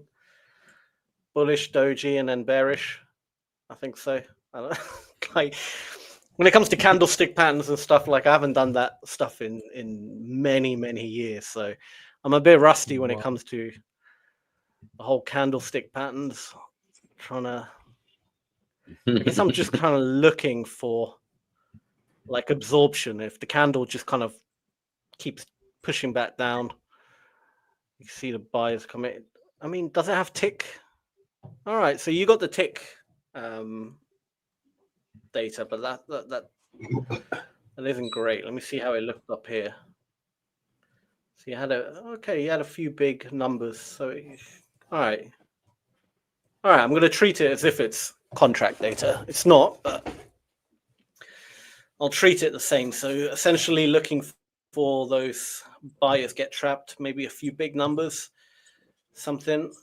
Bullish, doji, and then bearish. I think so. I don't know. Like when it comes to candlestick patterns and stuff, like I haven't done that stuff in many years, so I'm a bit rusty when it comes to the whole candlestick patterns. I guess I'm just kind of looking for like absorption. If the candle just kind of keeps pushing back down, you can see the buyers coming. I mean, does it have tick? All right, so you got the tick data, but that isn't great. Let me see how it looked up here. So you had a few big numbers. So all right. I'm going to treat it as if it's contract data. It's not, but I'll treat it the same. So essentially looking for those buyers get trapped, maybe a few big numbers, something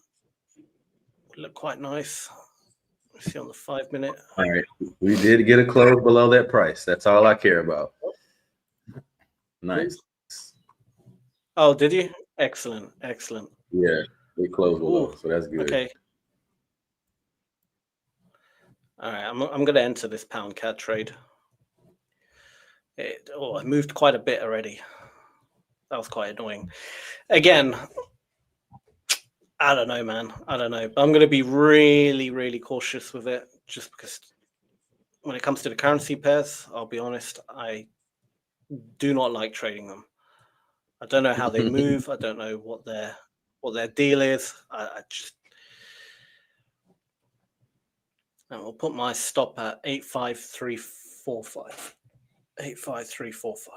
look quite nice. Let's see on the 5 minute. All right, we did get a close below that price. That's all I care about. Nice. Oh, did you? Excellent, excellent. Yeah, we closed below, Ooh, so that's good. Okay. All right, I'm going to enter this pound CAD trade. It moved quite a bit already. That was quite annoying. Again, I don't know, man. I don't know. I'm going to be really, really cautious with it, just because when it comes to the currency pairs, I'll be honest, I do not like trading them. I don't know how they move. I don't know what their deal is. I just. And we'll put my stop at 85345. 85345.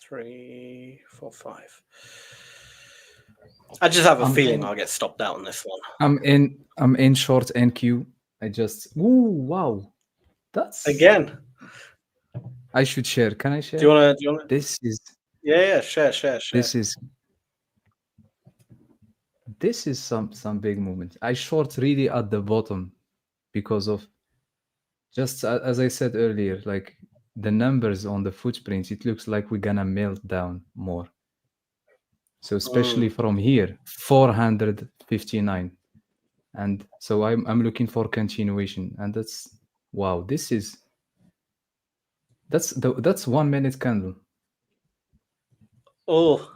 345. I just have a feeling I'll get stopped out on this one. I'm in short NQ. I just wow. That's Again. I should share. Can I share? Do you wanna This is yeah, share. This is some big movement. I short really at the bottom because of just as I said earlier, like the numbers on the footprints, it looks like we're gonna melt down more. So especially from here, 459, and so I'm looking for continuation, and that's wow. That's 1 minute candle. Oh.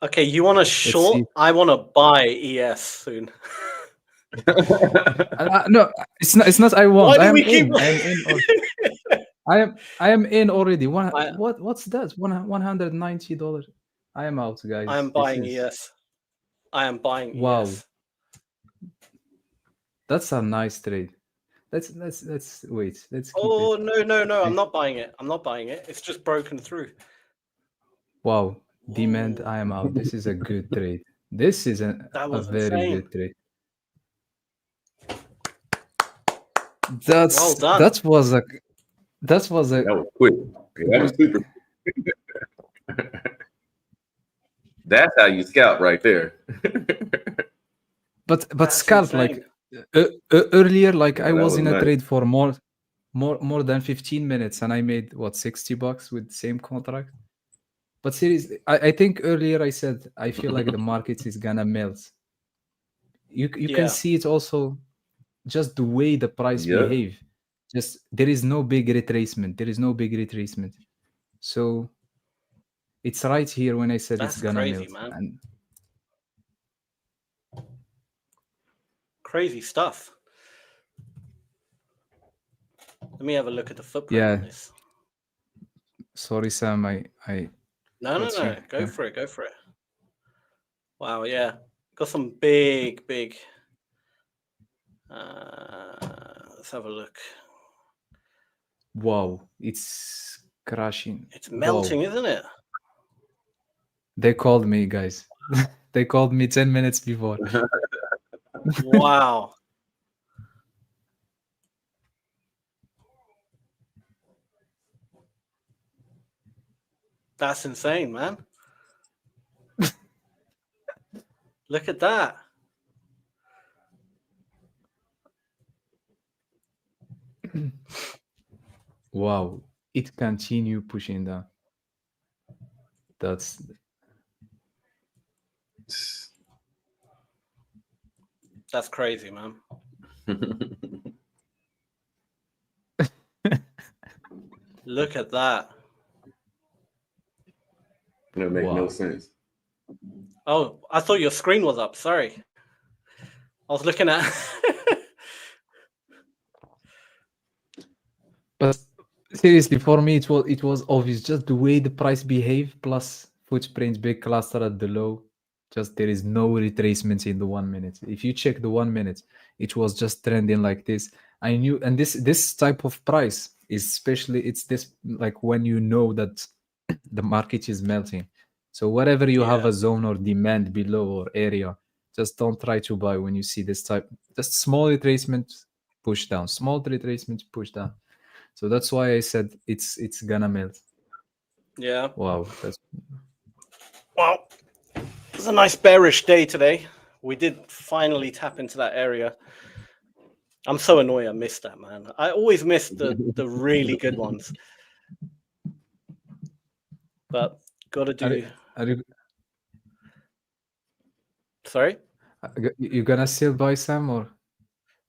Okay, you want to short? I want to buy ES soon. No, it's not. I want. Why do I am we in. keep... I am in already. What's that? $190. I am out, guys. I am buying ES. I am buying ES. That's a nice trade. Let's wait. Let's keep no. it. I'm not buying it. It's just broken through. Wow. Demand. I am out. This is a good trade. This is a very good trade. Well done. That was quick. That was super. That's how you scalp right there. but scalp insane. Like earlier, like I was in a trade for more than 15 minutes, and I made what $60 with the same contract. But seriously, I think earlier I said I feel like the market is gonna melt. You can see it also, just the way the price behave. Just there is no big retracement. So it's right here when I said it's gonna crazy, melt. Man. Crazy stuff. Let me have a look at the footprint on this. Sorry, Sam. No. Go for it. Wow, yeah. Got some big. Let's have a look. Wow, it's crashing. It's melting, isn't it? They called me, guys. They called me 10 minutes before. Wow. That's insane, man. Look at that. Wow, it continue pushing down. That's crazy, man. Look at that. That makes no sense. Oh, I thought your screen was up. Sorry. I was looking at... But seriously, for me, it was obvious. Just the way the price behave, plus footprints, big cluster at the low. Just there is no retracements in the 1 minute. If you check the 1 minute, it was just trending like this. I knew, and this type of price is especially, it's this like when you know that the market is melting. So whatever you have a zone or demand below or area, just don't try to buy when you see this type. Just small retracement, push down. Small retracement, push down. So that's why I said it's gonna melt. Yeah. Wow. Well, it's a nice bearish day today. We did finally tap into that area. I'm so annoyed I missed that, man. I always miss the really good ones. But gotta do. Sorry? You gonna still buy some or?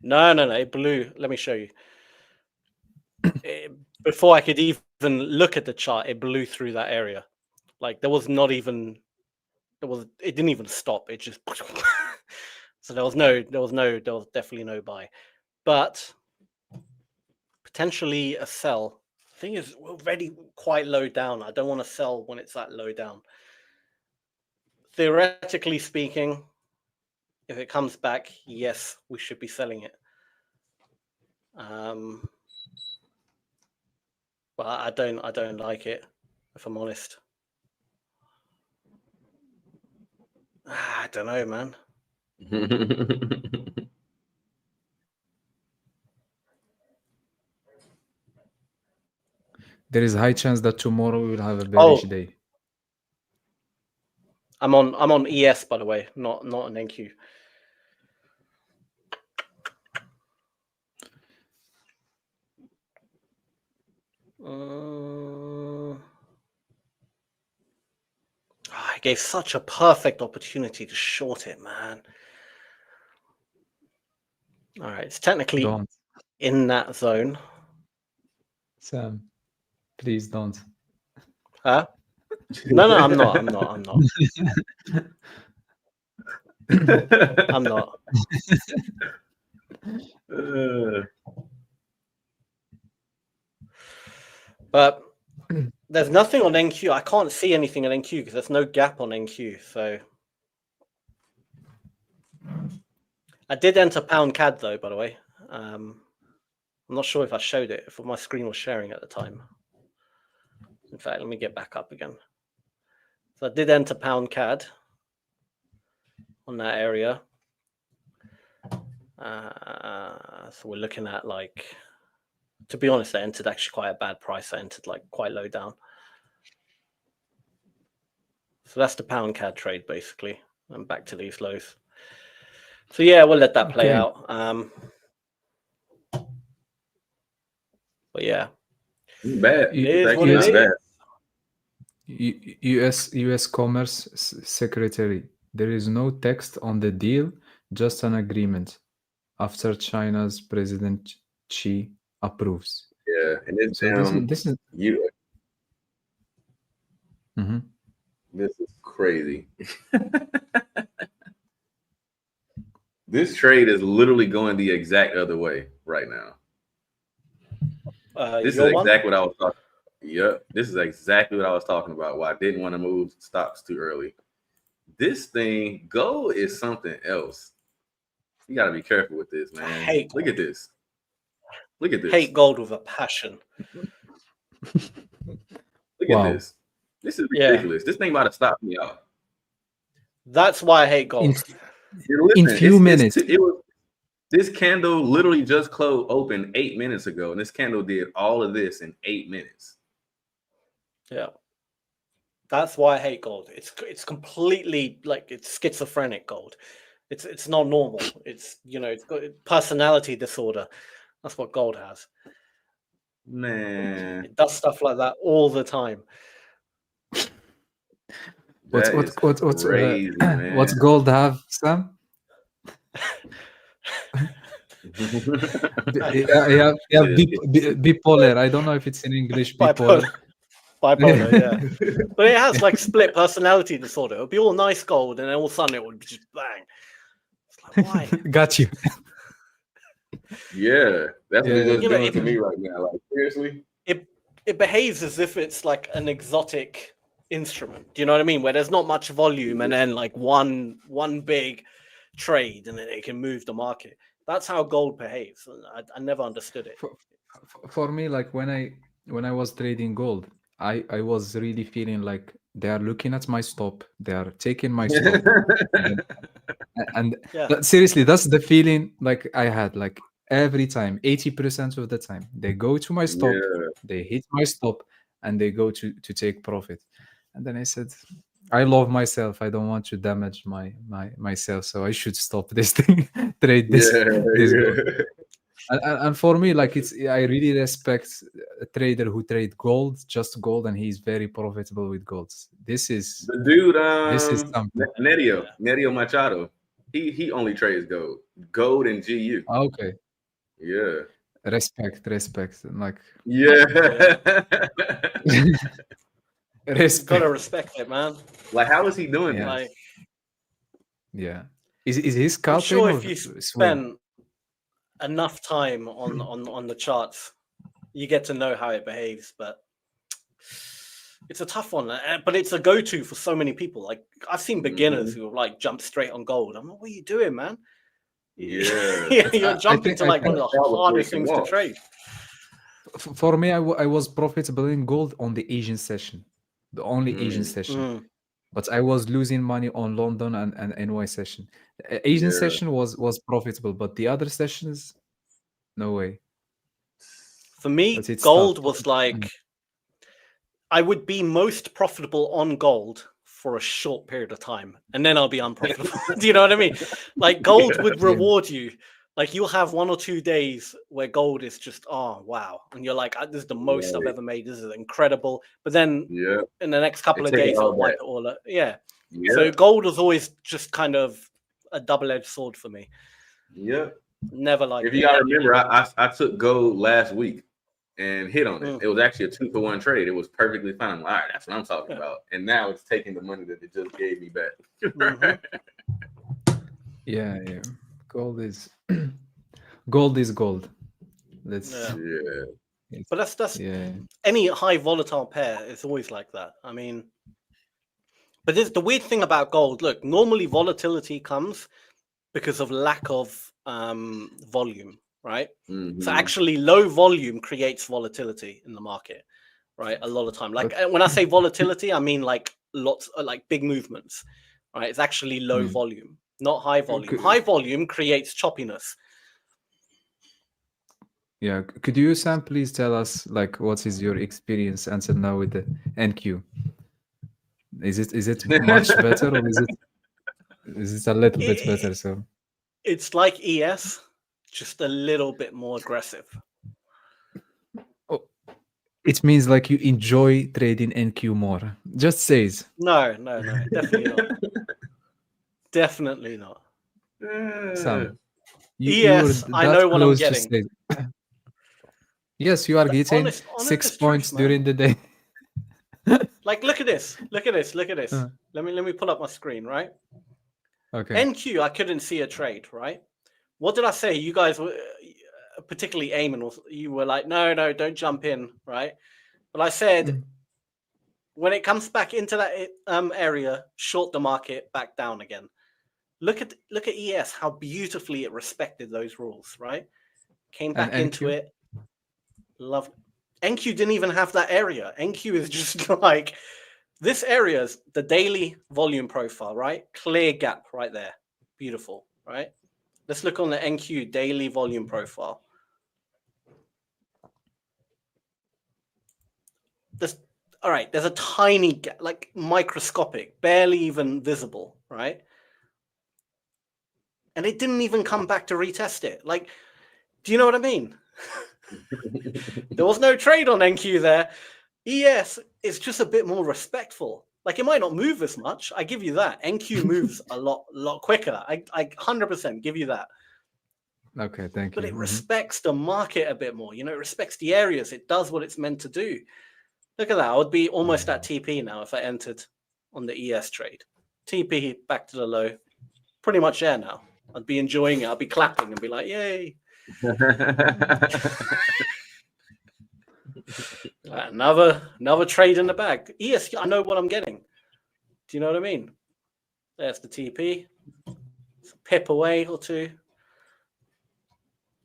No, it blew. Let me show you. Before I could even look at the chart, it blew through that area. Like there was not even. It didn't even stop. It just. So there was definitely no buy, but potentially a sell. The thing is, we're already quite low down. I don't want to sell when it's that low down. Theoretically speaking, if it comes back, yes, we should be selling it. But I don't like it, if I'm honest. I don't know, man. There is a high chance that tomorrow we will have a bearish day. I'm on ES, by the way, not an NQ. I gave such a perfect opportunity to short it, man. All right, it's technically in that zone. Sam, please don't. Huh? No, I'm not. I'm not. But there's nothing on NQ. I can't see anything on NQ because there's no gap on NQ. So I did enter pound CAD though, by the way. I'm not sure if I showed it, if my screen was sharing at the time. In fact, let me get back up again. So I did enter pound CAD on that area. So we're looking at like, to be honest, I entered actually quite a bad price. I entered like quite low down. So that's the pound CAD trade basically. I'm back to these lows. So yeah, we'll let that play out. But yeah, bad. It is what it is. US Commerce Secretary. There is no text on the deal, just an agreement. After China's President Xi approves. Yeah, and it's so this is you. Mm-hmm. This is crazy. This trade is literally going the exact other way right now. This is exactly what I was talking. Yep, this is exactly what I was talking about. Why I didn't want to move stops too early. This thing, gold is something else. You got to be careful with this, man. Look at this. Look at this. Hate gold with a passion. Look at this. This is ridiculous. This thing about to stop me out. That's why I hate gold. In few minutes. This candle literally just opened 8 minutes ago, and this candle did all of this in 8 minutes. Yeah. That's why I hate gold. It's completely like it's schizophrenic gold. It's not normal. It's, you know, it's got personality disorder. That's what gold has. Man, it does stuff like that all the time. What's gold have, Sam? Bipolar. I don't know if it's in English. Bipolar. Bipolar, yeah. But it has like split personality disorder. It would be all nice gold, and then all of a sudden it would just bang. It's like, why? Got you. Yeah, that's what it's doing to me right now. Like, seriously? It behaves as if it's like an exotic instrument. Do you know what I mean? Where there's not much volume, and then like one big trade, and then it can move the market. That's how gold behaves. I never understood it. For me, like when I was trading gold, I was really feeling like they are looking at my stop, they are taking my stop, and seriously, that's the feeling like I had. Like every time, 80% of the time, they go to my stop, they hit my stop, and they go to take profit. And then I said, I love myself. I don't want to damage myself, so I should stop this thing. Trade this this gold. And for me, like I really respect a trader who trade gold, just gold, and he's very profitable with gold. This is The dude, this is something. Nerio Machado. He only trades gold and GU. Okay, Yeah. respect. Like Yeah. respect. Gotta respect it, man. Like, how is he doing Yeah. that? Like, Yeah. Is he I'm scalping sure or if you swing? spend enough time on the charts, you get to know how it behaves. But it's a tough one. But it's a go-to for so many people. Like, I've seen beginners who have like jumped straight on gold. I'm like, what are you doing, man? Yeah. You're jumping to like one of the that was hardest breaking things to walls. trade. For me, I was profitable in gold on the Asian session, the only Asian session. But I was losing money on London and NY session. The Asian session was profitable, but the other sessions, no way. For me, But it's gold tough. was like, I would be most profitable on gold for a short period of time, and then I'll be unprofitable. Do you know what I mean? Like, gold would reward you. Like, you'll have 1 or 2 days where gold is just, oh, wow. And you're like, this is the most I've ever made. This is incredible. But then in the next couple of days, it'll wipe it all up. Yeah. So gold was always just kind of a double-edged sword for me. Yeah. Never liked If you gotta remember, I took gold last week and hit on it. It was actually a 2-for-1 trade. It was perfectly fine. I'm like, all right, that's what I'm talking about. And now it's taking the money that it just gave me back. Yeah. Gold is gold is gold. That's But that's any high volatile pair is always like that. I mean, but there's the weird thing about gold. Look, normally volatility comes because of lack of volume, right? So actually low volume creates volatility in the market, right? A lot of time. Like when I say volatility, I mean like lots of like big movements, right? It's actually low volume, not high volume. High volume creates choppiness. Yeah. Could you, Sam, please tell us like what is your experience until now with the NQ? Is it much better or is it a little bit better? So it's like ES, just a little bit more aggressive. Oh, it means like you enjoy trading NQ more. Just says. No, definitely not. Definitely not. Sam, ES, I know what I'm getting. Yes, you are getting 6 points during the day. Like, look at this. Let me pull up my screen, right? Okay. NQ, I couldn't see a trade, right? What did I say? You guys were, particularly Aymane, you were like, no, don't jump in, right? But I said, when it comes back into that area, short the market, back down again. Look at ES, how beautifully it respected those rules, right? Came back into it. Love. NQ didn't even have that area. NQ is just like, this area is the daily volume profile, right? Clear gap right there. Beautiful, right? Let's look on the NQ daily volume profile. All right, there's a tiny gap, like microscopic, barely even visible, right? And it didn't even come back to retest it. Like, do you know what I mean? There was no trade on NQ there. ES is just a bit more respectful. Like, it might not move as much. I give you that. NQ moves a lot quicker. I 100% give you that. Okay, thank you. But it respects the market a bit more. You know, it respects the areas. It does what it's meant to do. Look at that. I would be almost at TP now if I entered on the ES trade. TP back to the low. Pretty much there now. I'd be enjoying it. I'd be clapping and be like, yay. Another trade in the bag. ES, I know what I'm getting. Do you know what I mean? There's the TP. It's a pip away or two.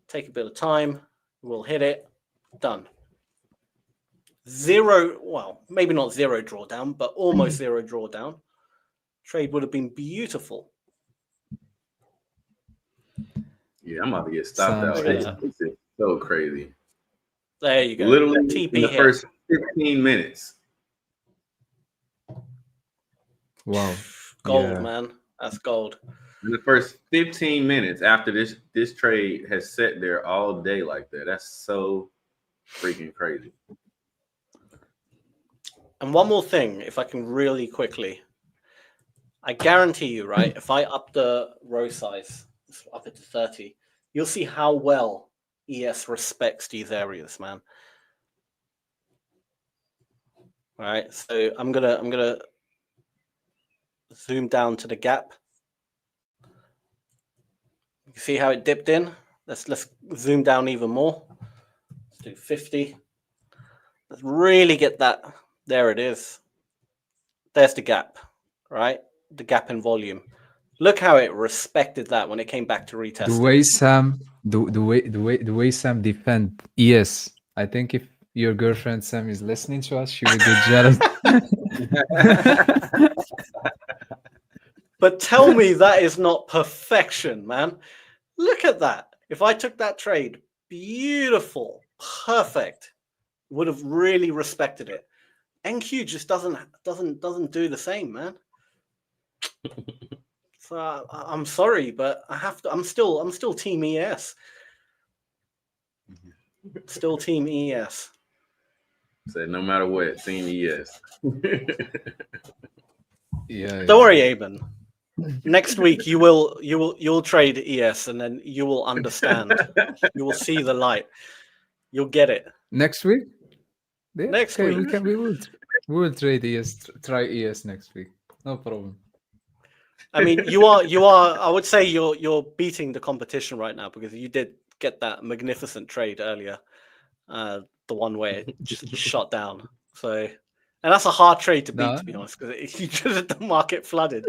Take a bit of time. We'll hit it. Done. Zero, well, maybe not zero drawdown, but almost zero drawdown. Trade would have been beautiful. Yeah, I'm about to get stopped out. It's so crazy. There you go. Literally TP in the first 15 minutes. Wow. Gold, Yeah. man. That's gold. In the first 15 minutes after this trade has sat there all day like that. That's so freaking crazy. And one more thing, if I can really quickly, I guarantee you, right? If I up the row size, up it to 30, you'll see how well ES respects these areas, man. All right, so I'm gonna zoom down to the gap. You see how it dipped in? Let's zoom down even more. Let's do 50. Let's really get that. There it is. There's the gap, right? The gap in volume. Look how it respected that when it came back to retest. The way Sam, the way Sam defend ES, I think if your girlfriend Sam is listening to us, she will get jealous. But tell me that is not perfection, man. Look at that. If I took that trade, beautiful, perfect, would have really respected it. NQ just doesn't do the same, man. So I'm sorry, but I have to. I'm still team ES. Still team ES. Said no matter what, team ES. Yeah. Don't worry, Aymane. Next week you'll trade ES, and then you will understand. You will see the light. You'll get it. Next week? Yeah, Next okay, week. we will trade ES, try ES next week. No problem. I mean, you are. I would say you're beating the competition right now because you did get that magnificent trade earlier, the one where it just shot down. So, and that's a hard trade to beat, to be honest, because the market flooded.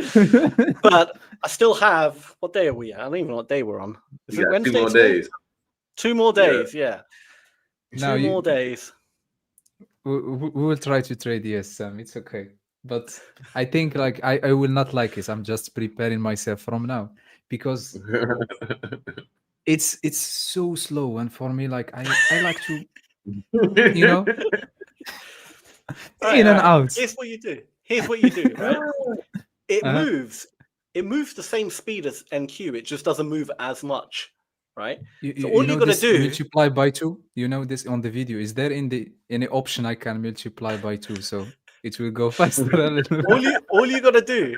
But I still have. What day are we at? I don't even know what day we're on. Is it Wednesday? 2 more days. 2 more days. Yeah. Now 2 more days. We will try to trade ES, Sam. It's okay. But I think like I will not like it. I'm just preparing myself from now because it's so slow, and for me, like I like to, you know, in and out. Here's what you do. Right? It moves. It moves the same speed as NQ. It just doesn't move as much. Right. So all you gotta do multiply by 2. You know this on the video. Is there any option I can multiply by 2 so it will go faster a little? all you gotta do,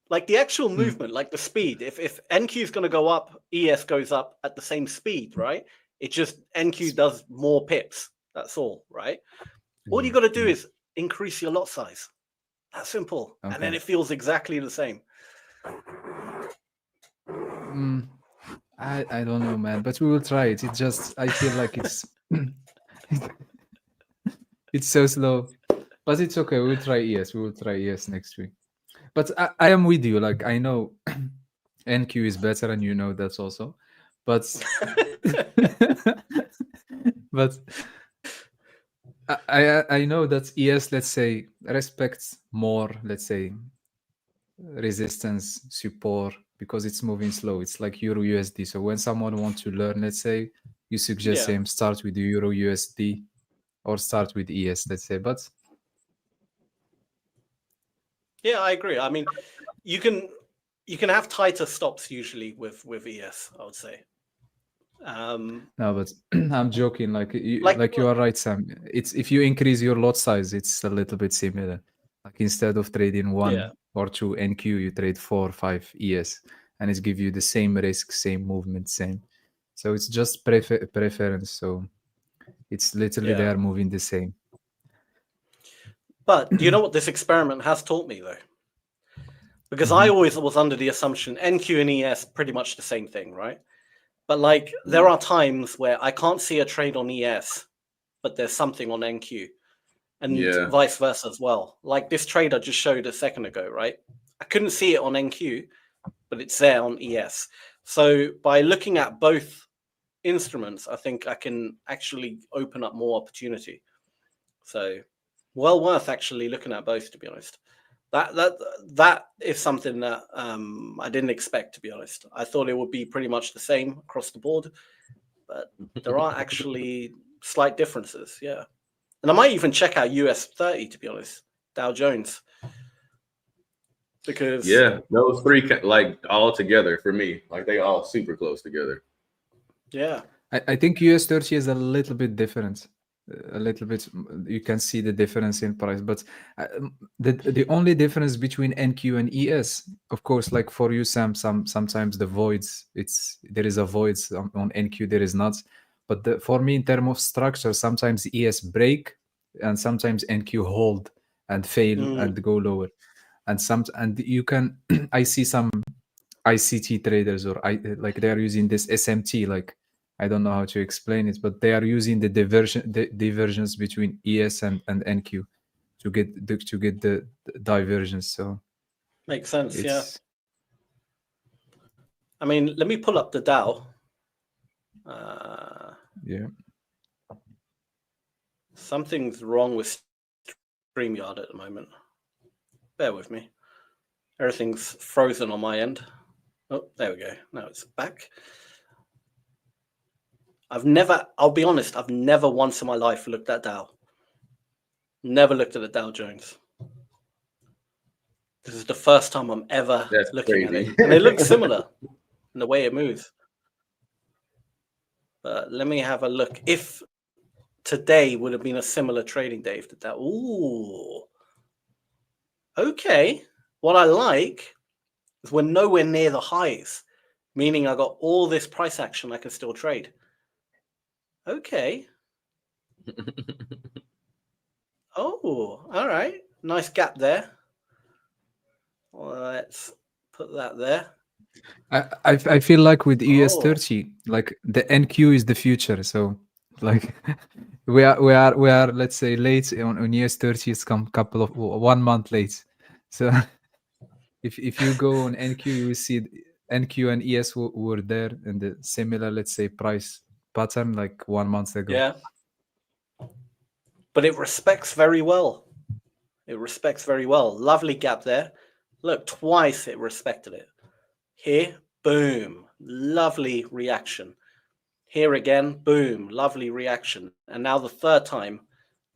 like the actual movement, like the speed. If NQ is gonna go up, ES goes up at the same speed, right? It just NQ does more pips. That's all, right? All you gotta do is increase your lot size. That's simple, and then it feels exactly the same. I don't know, man, but we will try it. It just I feel like it's it's so slow, but it's okay. We will try ES. We will try ES next week. But I am with you. Like I know NQ is better, and you know that's also. But but I know that ES, let's say, respects more, let's say, resistance support because it's moving slow. It's like Euro USD. So when someone wants to learn, let's say, you suggest him start with the Euro USD or start with ES, let's say. But yeah, I agree. I mean, you can have tighter stops usually with ES, I would say. No, but I'm joking. Like you are right, Sam. It's if you increase your lot size, it's a little bit similar. Like instead of trading 1 or 2 NQ, you trade 4 or 5 ES, and it gives you the same risk, same movement, same. So it's just preference. So it's literally they are moving the same. But do you know what this experiment has taught me though? Because I always was under the assumption NQ and ES pretty much the same thing, right? But like there are times where I can't see a trade on ES, but there's something on NQ, and vice versa as well. Like this trade I just showed a second ago, right? I couldn't see it on NQ, but it's there on ES. So by looking at both instruments, I think I can actually open up more opportunity. So well worth actually looking at both, to be honest. That is something that I didn't expect, to be honest. I thought it would be pretty much the same across the board, but there are actually slight differences, yeah. And I might even check out US 30, to be honest, Dow Jones. Because Yeah, those three like all together for me, like they all super close together. yeah, I think US30 is a little bit different. A little bit, you can see the difference in price, but the only difference between NQ and ES, of course, like for you, Sam, sometimes the voids, there is a voids on NQ, there is not. But for me, in terms of structure, sometimes ES break and sometimes NQ hold and fail and go lower, and you can I see some ICT traders or like they are using this SMT, like I don't know how to explain it, but they are using the divergence between ES and NQ to get the divergence. So makes sense. Yeah. it's I mean, let me pull up the Dow. yeah. Something's wrong with StreamYard at the moment. Bear with me. Everything's frozen on my end. Oh, there we go. Now it's back. I'll be honest, I've never once in my life looked at Dow. Never looked at the Dow Jones. This is the first time I'm ever looking at it. And it looks similar in the way it moves. But let me have a look. If today would have been a similar trading day, if the Dow, ooh, okay. What I like is we're nowhere near the highs, meaning I got all this price action I can still trade. Okay. Oh, all right. Nice gap there. Well, let's put that there. I feel like with US30, like the NQ is the future. So like we are let's say late on US30. It's come couple of 1 month late. So if you go on NQ, you will see NQ and ES were there in the similar, let's say, price pattern like 1 month ago. Yeah. But it respects very well. It respects very well. Lovely gap there. Look, twice it respected it. Here, boom, lovely reaction. Here again, boom, lovely reaction. And now the third time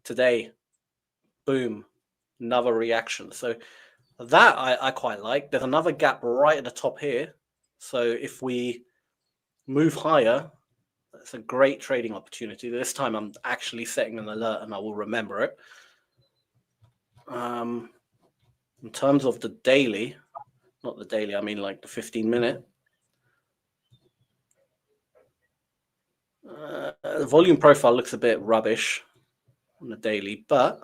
today, boom, another reaction. So that I quite like. There's another gap right at the top here. So if we move higher, that's a great trading opportunity. This time I'm actually setting an alert and I will remember it. In terms of the daily, not the daily, I mean like the 15-minute. The volume profile looks a bit rubbish on the daily, but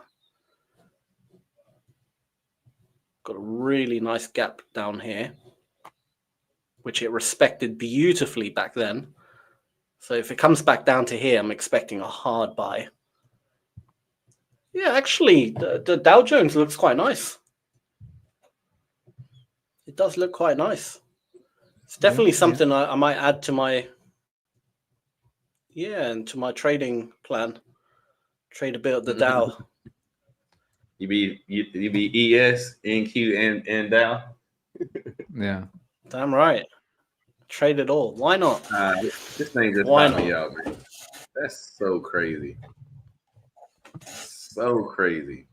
got a really nice gap down here, which it respected beautifully back then. So if it comes back down to here, I'm expecting a hard buy. Yeah, actually, the Dow Jones looks quite nice. It does look quite nice. It's definitely something I might add to my and to my trading plan. Trade a bit of the Dow. You be ES, NQ, and Dow. Yeah. Damn right. Trade it all. Why not? This thing just bought me out, man. That's so crazy. So crazy.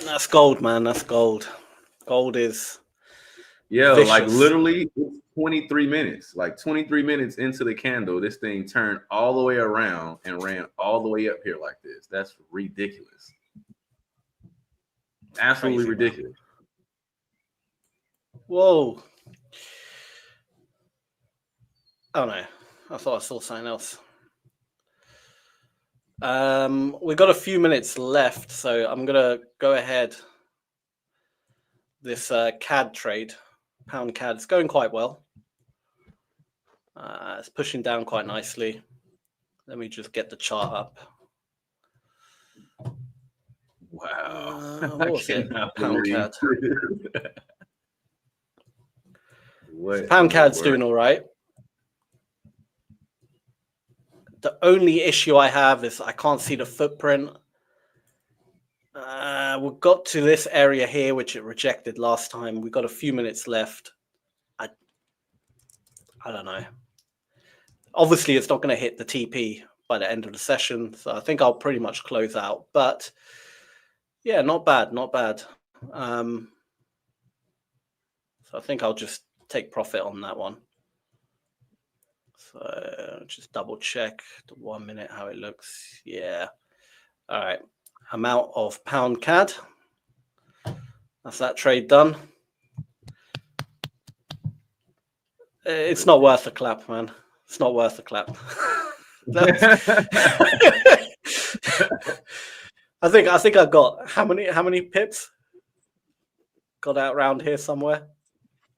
That's gold, man. That's gold. Gold is vicious. Like literally 23 minutes. Like 23 minutes into the candle, this thing turned all the way around and ran all the way up here like this. That's ridiculous. Absolutely crazy, ridiculous. Man. Whoa. Oh no, I thought I saw something else. We've got a few minutes left, so I'm gonna go ahead. This CAD trade, pound CAD, is going quite well. It's pushing down quite nicely. Let me just get the chart up. Wow. What was it? Pound CAD. Pound CAD's doing all right. The only issue I have is I can't see the footprint. We've got to this area here, which it rejected last time. We've got a few minutes left. I don't know. Obviously, it's not going to hit the TP by the end of the session, so I think I'll pretty much close out. But yeah, not bad, not bad. So I think I'll just take profit on that one. So just double check the 1 minute how it looks. Yeah. All right. Amount of pound CAD. That's that trade done. It's not worth a clap, man. It's not worth a clap. I think I got how many pips? Got out around here somewhere.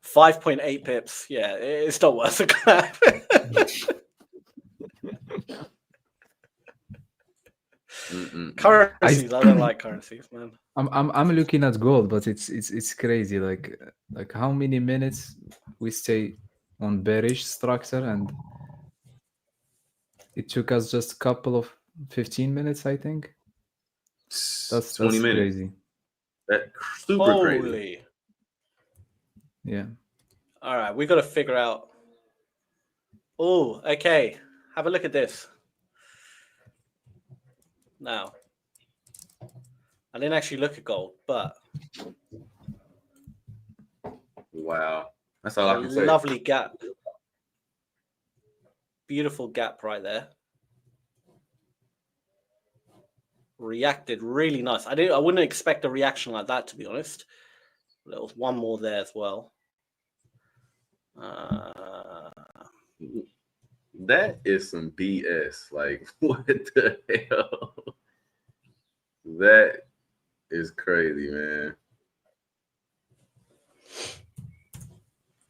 5.8 pips. Yeah, it's not worth a clap. Currencies, I don't like currencies, man. I'm looking at gold, but it's crazy. Like how many minutes we stay on bearish structure, and it took us just a couple of 15 minutes, I think. That's 20 minutes. Crazy. That's super crazy. Holy. Yeah. All right, we got to figure out. Oh, okay. Have a look at this. Now, I didn't actually look at gold, but wow, that's all I can say. Lovely gap, beautiful gap right there. Reacted really nice. I wouldn't expect a reaction like that, to be honest. There was one more there as well. That is some BS. Like, what the hell? That is crazy, man.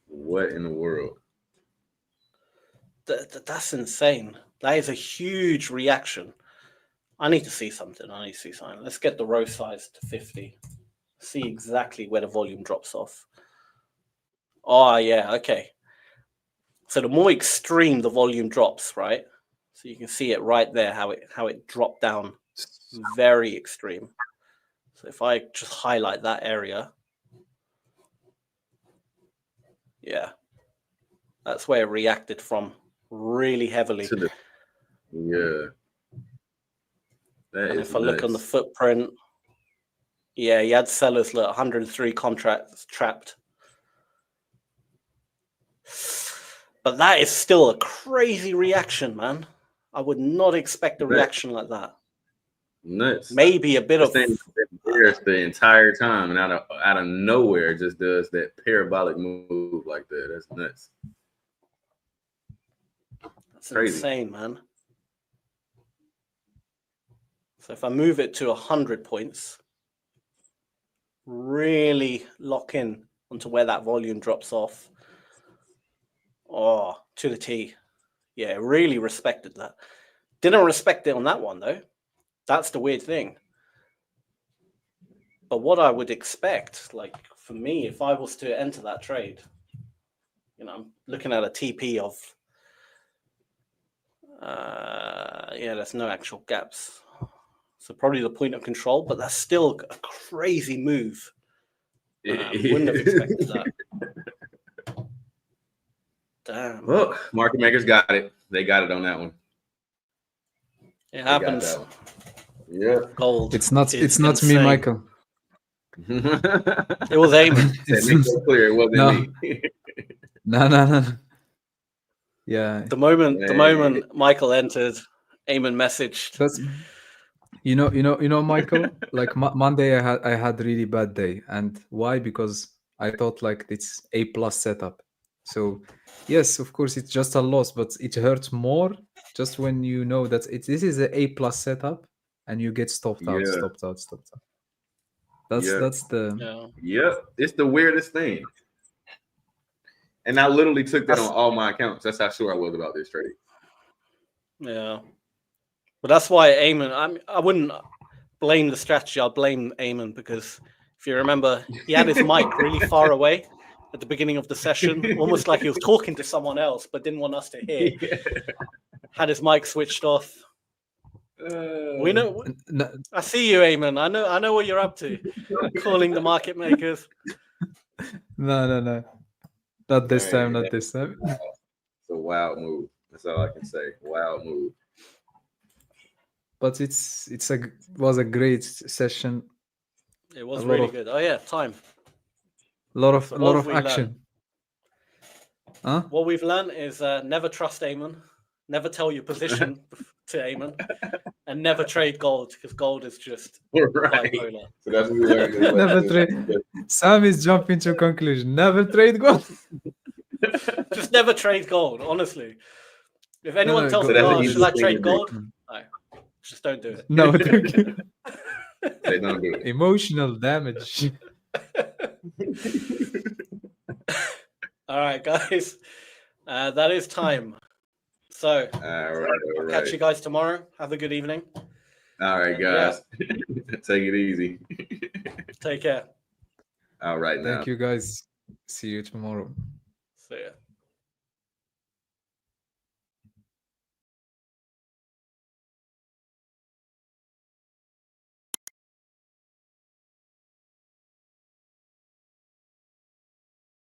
What in the world? That's insane. That is a huge reaction. I need to see something. Let's get the row size to 50. See exactly where the volume drops off. Oh, yeah, okay. So the more extreme the volume drops, right? So you can see it right there, how it dropped down. Very extreme. So if I just highlight that area, yeah, that's where it reacted from really heavily. Yeah. And if I look on the footprint, yeah, you had sellers, look, 103 contracts trapped. But that is still a crazy reaction, man. I would not expect a reaction like that. Nuts. Maybe a bit of the entire time, and out of nowhere, just does that parabolic move like that. That's nuts. That's crazy. Insane, man. So if I move it to 100 points, really lock in onto where that volume drops off. Oh, to the T. Yeah, really respected that. Didn't respect it on that one, though. That's the weird thing. But what I would expect, like for me, if I was to enter that trade, I'm looking at a TP of, yeah, there's no actual gaps. So probably the point of control, but that's still a crazy move. Wouldn't have expected that. Damn. Well, market makers got it. They got it on that one. It happens. Yeah. Gold. It's not me, Michael. It was Aymane. Make it clear, it wasn't me. No. Yeah. The moment Michael entered, Aymane messaged. That's you know, Michael. Like Monday, I had really bad day, and why? Because I thought like it's A+ setup. So yes, of course, it's just a loss, but it hurts more just when you know that this is an A+ setup, and you get stopped out. That's the It's the weirdest thing. And I literally took that on all my accounts. That's how sure I was about this trade. Yeah. But that's why Aymane, I wouldn't blame the strategy. I'll blame Aymane because if you remember, he had his mic really far away at the beginning of the session, almost like he was talking to someone else, but didn't want us to hear. Had his mic switched off. We know. I see you, Aymane. I know what you're up to. Calling the market makers. No. Not this time. It's a wild move. That's all I can say. Wild move. But it was a great session. It was really good. Oh yeah, time. lot So of what have of we action. Huh? What we've learned is never trust Aymane, never tell your position to Aymane, and never trade gold because gold is just Right. bipolar. So that's what we learned. Is Never trade. Sam is jumping to conclusion. Never trade gold. Just never trade gold, honestly. If anyone no, tells So me, that's oh, an should I easy thing trade to gold? do. No, just don't do it. No, thank you. They don't do it. Emotional damage. All right, guys. That is time. So All right. I'll catch you guys tomorrow. Have a good evening. All right, guys. Take it easy. Take care. All right now. Thank you, guys. See you tomorrow. See ya.